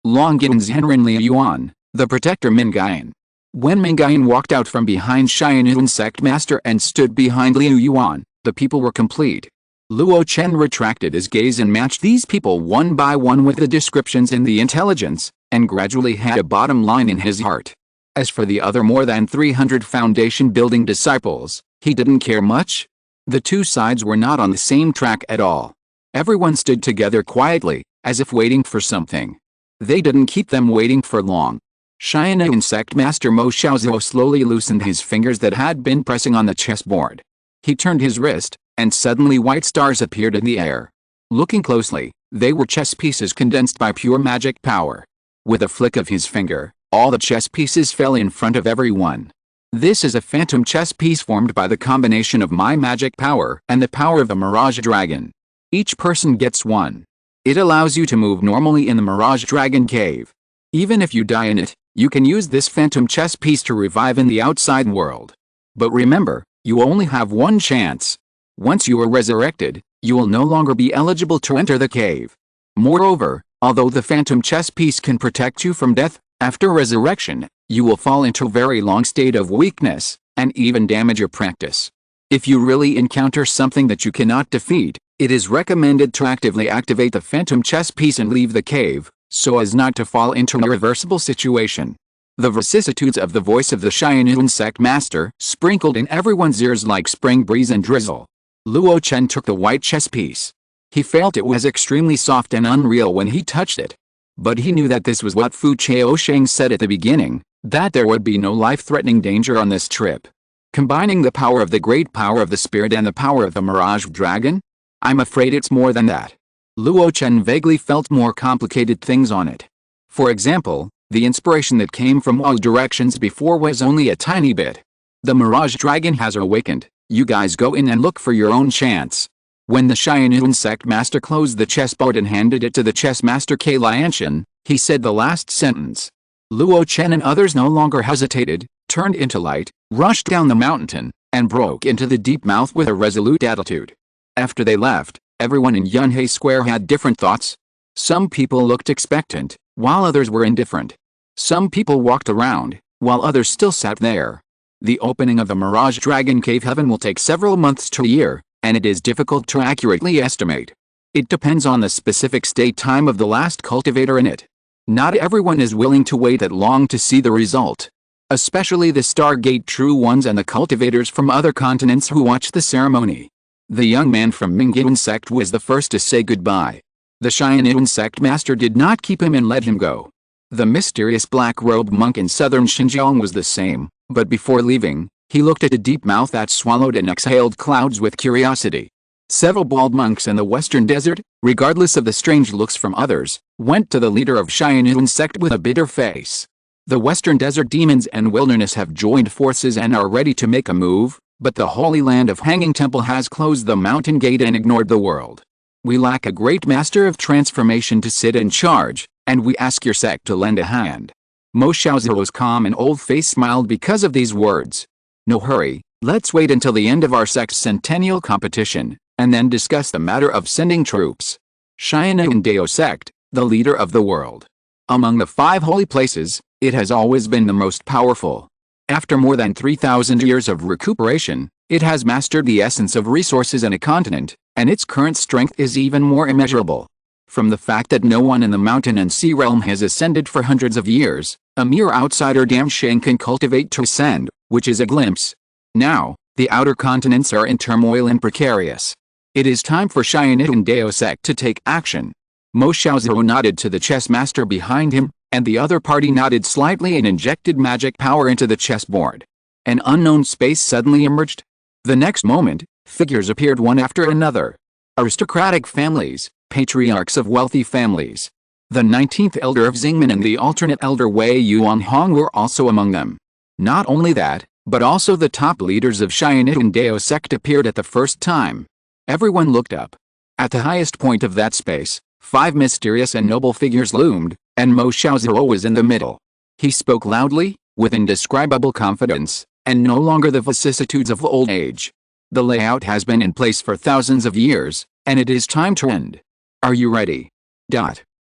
Longyan's Henren Liu Yuan, the protector Mingayan. When Mingayan walked out from behind Xianyun sect master and stood behind Liu Yuan, the people were complete. Luo Chen retracted his gaze and matched these people one by one with the descriptions in the intelligence, and gradually had a bottom line in his heart. As for the other more than 300 foundation-building disciples, he didn't care much. The 2 sides were not on the same track at all. Everyone stood together quietly, as if waiting for something. They didn't keep them waiting for long. Xianyun sect master Mo Xiaozhou slowly loosened his fingers that had been pressing on the chessboard. He turned his wrist, and suddenly white stars appeared in the air. Looking closely, they were chess pieces condensed by pure magic power. With a flick of his finger, all the chess pieces fell in front of everyone. This is a phantom chess piece formed by the combination of my magic power and the power of the Mirage Dragon. Each person gets one. It allows you to move normally in the Mirage Dragon cave. Even if you die in it, you can use this phantom chess piece to revive in the outside world. But remember, you only have one chance. Once you are resurrected, you will no longer be eligible to enter the cave. Moreover, although the phantom chess piece can protect you from death, after resurrection, you will fall into a very long state of weakness, and even damage your practice. If you really encounter something that you cannot defeat, it is recommended to actively activate the phantom chess piece and leave the cave, so as not to fall into an irreversible situation. The vicissitudes of the voice of the Xianyun sect master sprinkled in everyone's ears like spring breeze and drizzle. Luo Chen took the white chess piece. He felt it was extremely soft and unreal when he touched it. But he knew that this was what Fu Chaosheng said at the beginning, that there would be no life-threatening danger on this trip. Combining the power of the great power of the spirit and the power of the Mirage Dragon? I'm afraid it's more than that. Luo Chen vaguely felt more complicated things on it. For example, the inspiration that came from all directions before was only a tiny bit. The Mirage Dragon has awakened. You guys go in and look for your own chance. When the Xianyun sect master closed the chessboard and handed it to the chess master K Lianshan, he said the last sentence. Luo Chen and others no longer hesitated, turned into light, rushed down the mountain, and broke into the deep mouth with a resolute attitude. After they left, everyone in Yunhei Square had different thoughts. Some people looked expectant, while others were indifferent. Some people walked around, while others still sat there. The opening of the Mirage Dragon Cave Heaven will take several months to a year, and it is difficult to accurately estimate. It depends on the specific state time of the last cultivator in it. Not everyone is willing to wait that long to see the result. Especially the Stargate True Ones and the cultivators from other continents who watch the ceremony. The young man from Mingyun sect was the first to say goodbye. The Xianyun sect master did not keep him and let him go. The mysterious black-robed monk in southern Xinjiang was the same. But before leaving, he looked at a deep mouth that swallowed and exhaled clouds with curiosity. Several bald monks in the western desert, regardless of the strange looks from others, went to the leader of Xianyun sect with a bitter face. The western desert demons and wilderness have joined forces and are ready to make a move, but the holy land of Hanging Temple has closed the mountain gate and ignored the world. We lack a great master of transformation to sit in charge, and we ask your sect to lend a hand. Mo Xiaozhou's calm and old face smiled because of these words. No hurry, Let's wait until the end of our sect's centennial competition, and then discuss the matter of sending troops. SYNOPSIS sect, the leader of the world. Among the 5 holy places, it has always been the most powerful. After more than 3,000 years of recuperation, it has mastered the essence of resources in a continent, and its current strength is even more immeasurable. From the fact that no one in the mountain and sea realm has ascended for hundreds of years, a mere outsider Damshang can cultivate to ascend, which is a glimpse. Now, the outer continents are in turmoil and precarious. It is time for SYNOPSIS sect to take action. Mo Xiaozhou nodded to the chess master behind him, and the other party nodded slightly and injected magic power into the chessboard. An unknown space suddenly emerged. The next moment, figures appeared one after another. Aristocratic families, patriarchs of wealthy families. The 19th elder of Xingmen and the alternate elder Wei Yuanhong were also among them. Not only that, but also the top leaders of SYNOPSIS sect appeared at the first time. Everyone looked up. At the highest point of that space, 5 mysterious and noble figures loomed, and Mo Xiaozhou was in the middle. He spoke loudly, with indescribable confidence, and no longer the vicissitudes of old age. The layout has been in place for thousands of years, and it is time to end. Are you ready?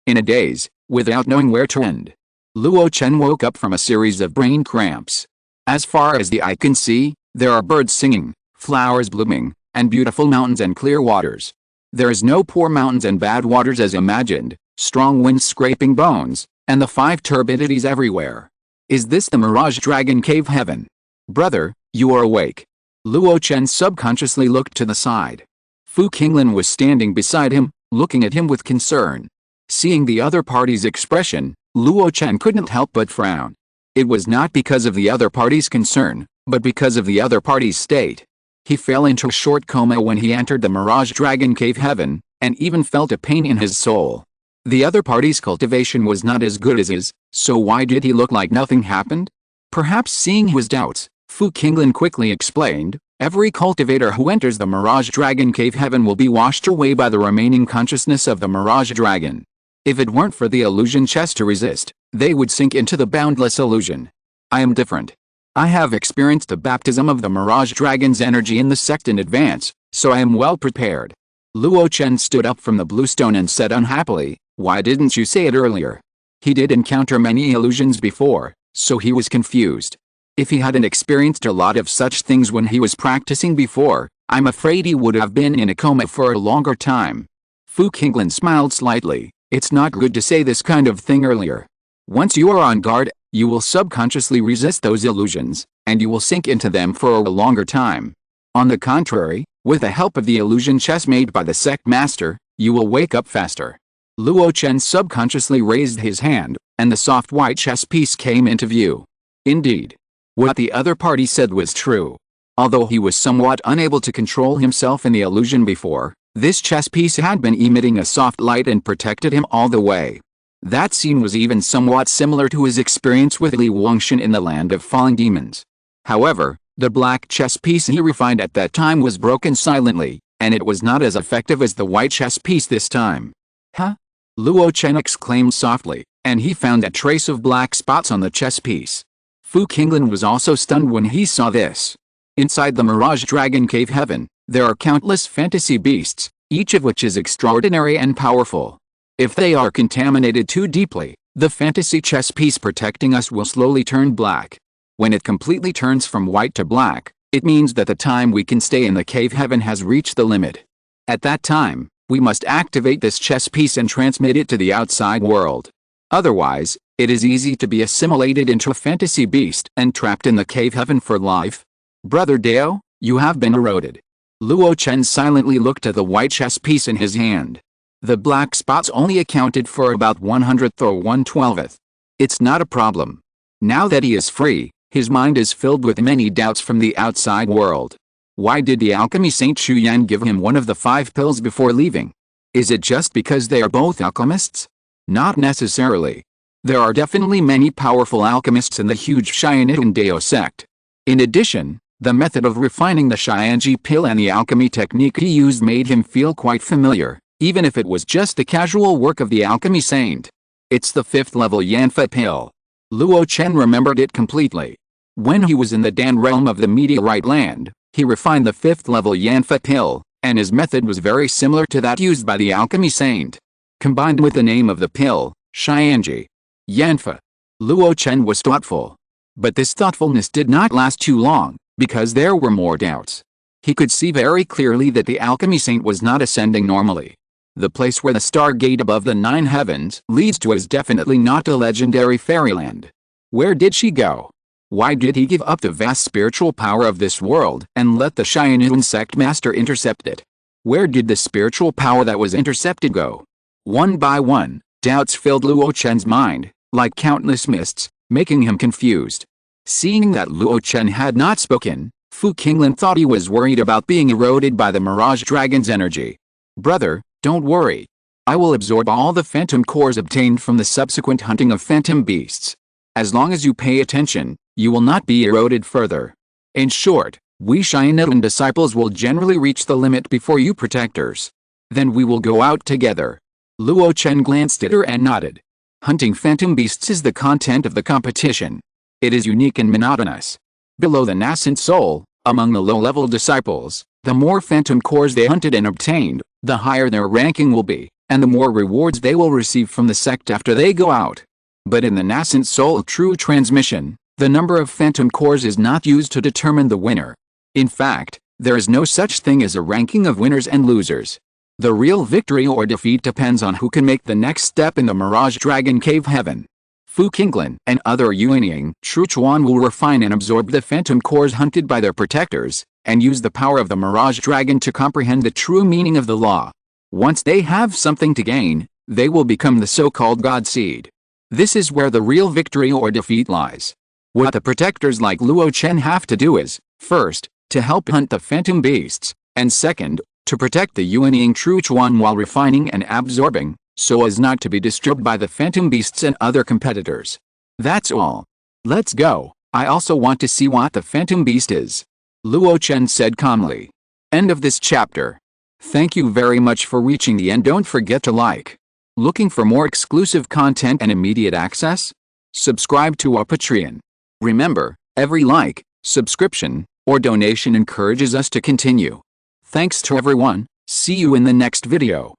In a daze, without knowing where to end, Luo Chen woke up from a series of brain cramps. As far as the eye can see, there are birds singing, flowers blooming, and beautiful mountains and clear waters. There is no poor mountains and bad waters as imagined, strong winds scraping bones, and the 5 turbidities everywhere. Is this the Mirage Dragon Cave heaven? Brother, you are awake. Luo Chen subconsciously looked to the side. Fu Qinglin was standing beside him, looking at him with concern. Seeing the other party's expression, Luo Chen couldn't help but frown. It was not because of the other party's concern, but because of the other party's state. He fell into a short coma when he entered the Mirage Dragon Cave heaven, and even felt a pain in his soul. The other party's cultivation was not as good as his, so why did he look like nothing happened? Perhaps seeing his doubts, Fu Qinglin quickly explained, every cultivator who enters the Mirage Dragon Cave heaven will be washed away by the remaining consciousness of the Mirage Dragon. If it weren't for the illusion chest to resist, they would sink into the boundless illusion. I am different. I have experienced the baptism of the Mirage Dragon's energy in the sect in advance, so I am well prepared. Luo Chen stood up from the bluestone and said unhappily, why didn't you say it earlier? He did encounter many illusions before, so he was confused. If he hadn't experienced a lot of such things when he was practicing before, I'm afraid he would have been in a coma for a longer time. Fu Qinglin smiled slightly. It's not good to say this kind of thing earlier. Once you are on guard, you will subconsciously resist those illusions, and you will sink into them for a longer time. On the contrary, with the help of the illusion chess made by the sect master, you will wake up faster. Luo Chen subconsciously raised his hand, and the soft white chess piece came into view. Indeed, what the other party said was true. Although he was somewhat unable to control himself in the illusion before, this chess piece had been emitting a soft light and protected him all the way. That scene was even somewhat similar to his experience with Li Wangshan in the land of falling demons. However, the black chess piece he refined at that time was broken silently, and it was not as effective as the white chess piece this time. Huh? Luo Chen exclaimed softly, and he found a trace of black spots on the chess piece. Fu Qinglin was also stunned when he saw this. Inside the Mirage Dragon Cave heaven, there are countless fantasy beasts, each of which is extraordinary and powerful. If they are contaminated too deeply, the fantasy chess piece protecting us will slowly turn black. When it completely turns from white to black, it means that the time we can stay in the cave heaven has reached the limit. At that time, we must activate this chess piece and transmit it to the outside world. Otherwise, it is easy to be assimilated into a fantasy beast and trapped in the cave heaven for life. Brother Dao, you have been eroded. Luo Chen silently looked at the white chess piece in his hand. The black spots only accounted for about 100th or 1/12th. It's not a problem. Now that he is free, his mind is filled with many doubts from the outside world. Why did the alchemy Saint Chuyan give him one of the 5 pills before leaving? Is it just because they are both alchemists? Not necessarily. There are definitely many powerful alchemists in the huge SYNOPSIS sect. In addition, the method of refining the Zongmiao Pill and the alchemy technique he used made him feel quite familiar, even if it was just the casual work of the alchemy saint. It's the 5th level Yanfa pill. Luo Chen remembered it completely. When he was in the Dan realm of the Meteorite Land, he refined the 5th level Yanfa pill, and his method was very similar to that used by the alchemy saint. Combined with the name of the pill, Xianji Yanfa. Luo Chen was thoughtful. But this thoughtfulness did not last too long, because there were more doubts. He could see very clearly that the alchemy saint was not ascending normally. The place where the stargate above the 9 heavens leads to is definitely not the legendary fairyland. Where did she go? Why did he give up the vast spiritual power of this world and let the Xianun sect master intercept it? Where did the spiritual power that was intercepted go? One by one, doubts filled Luo Chen's mind, like countless mists, making him confused. Seeing that Luo Chen had not spoken, Fu Qinglin thought he was worried about being eroded by the Mirage Dragon's energy. Brother, don't worry. I will absorb all the phantom cores obtained from the subsequent hunting of phantom beasts. As long as you pay attention, you will not be eroded further. In short, we Xianun disciples will generally reach the limit before you protectors. Then we will go out together. Luo Chen glanced at her and nodded. Hunting phantom beasts is the content of the competition. It is unique and monotonous. Below the nascent soul, among the low-level disciples, the more phantom cores they hunted and obtained, the higher their ranking will be, and the more rewards they will receive from the sect after they go out. But in the nascent soul true transmission, the number of phantom cores is not used to determine the winner. In fact, there is no such thing as a ranking of winners and losers. The real victory or defeat depends on who can make the next step in the Mirage Dragon Cave Heaven. Fu Qinglin and other Yuanying True Chuan will refine and absorb the phantom cores hunted by their protectors, and use the power of the Mirage Dragon to comprehend the true meaning of the law. Once they have something to gain, they will become the so-called God Seed. This is where the real victory or defeat lies. What the protectors like Luo Chen have to do is, first, to help hunt the phantom beasts, and second, to protect the Yuanying True Chuan while refining and absorbing, so as not to be disturbed by the phantom beasts and other competitors. That's all. Let's go. I also want to see what the phantom beast is. Luo Chen said calmly. End of this chapter. Thank you very much for reaching the end. Don't forget to like. Looking for more exclusive content and immediate access? Subscribe to our Patreon. Remember, every like, subscription, or donation encourages us to continue. Thanks to everyone. See you in the next video.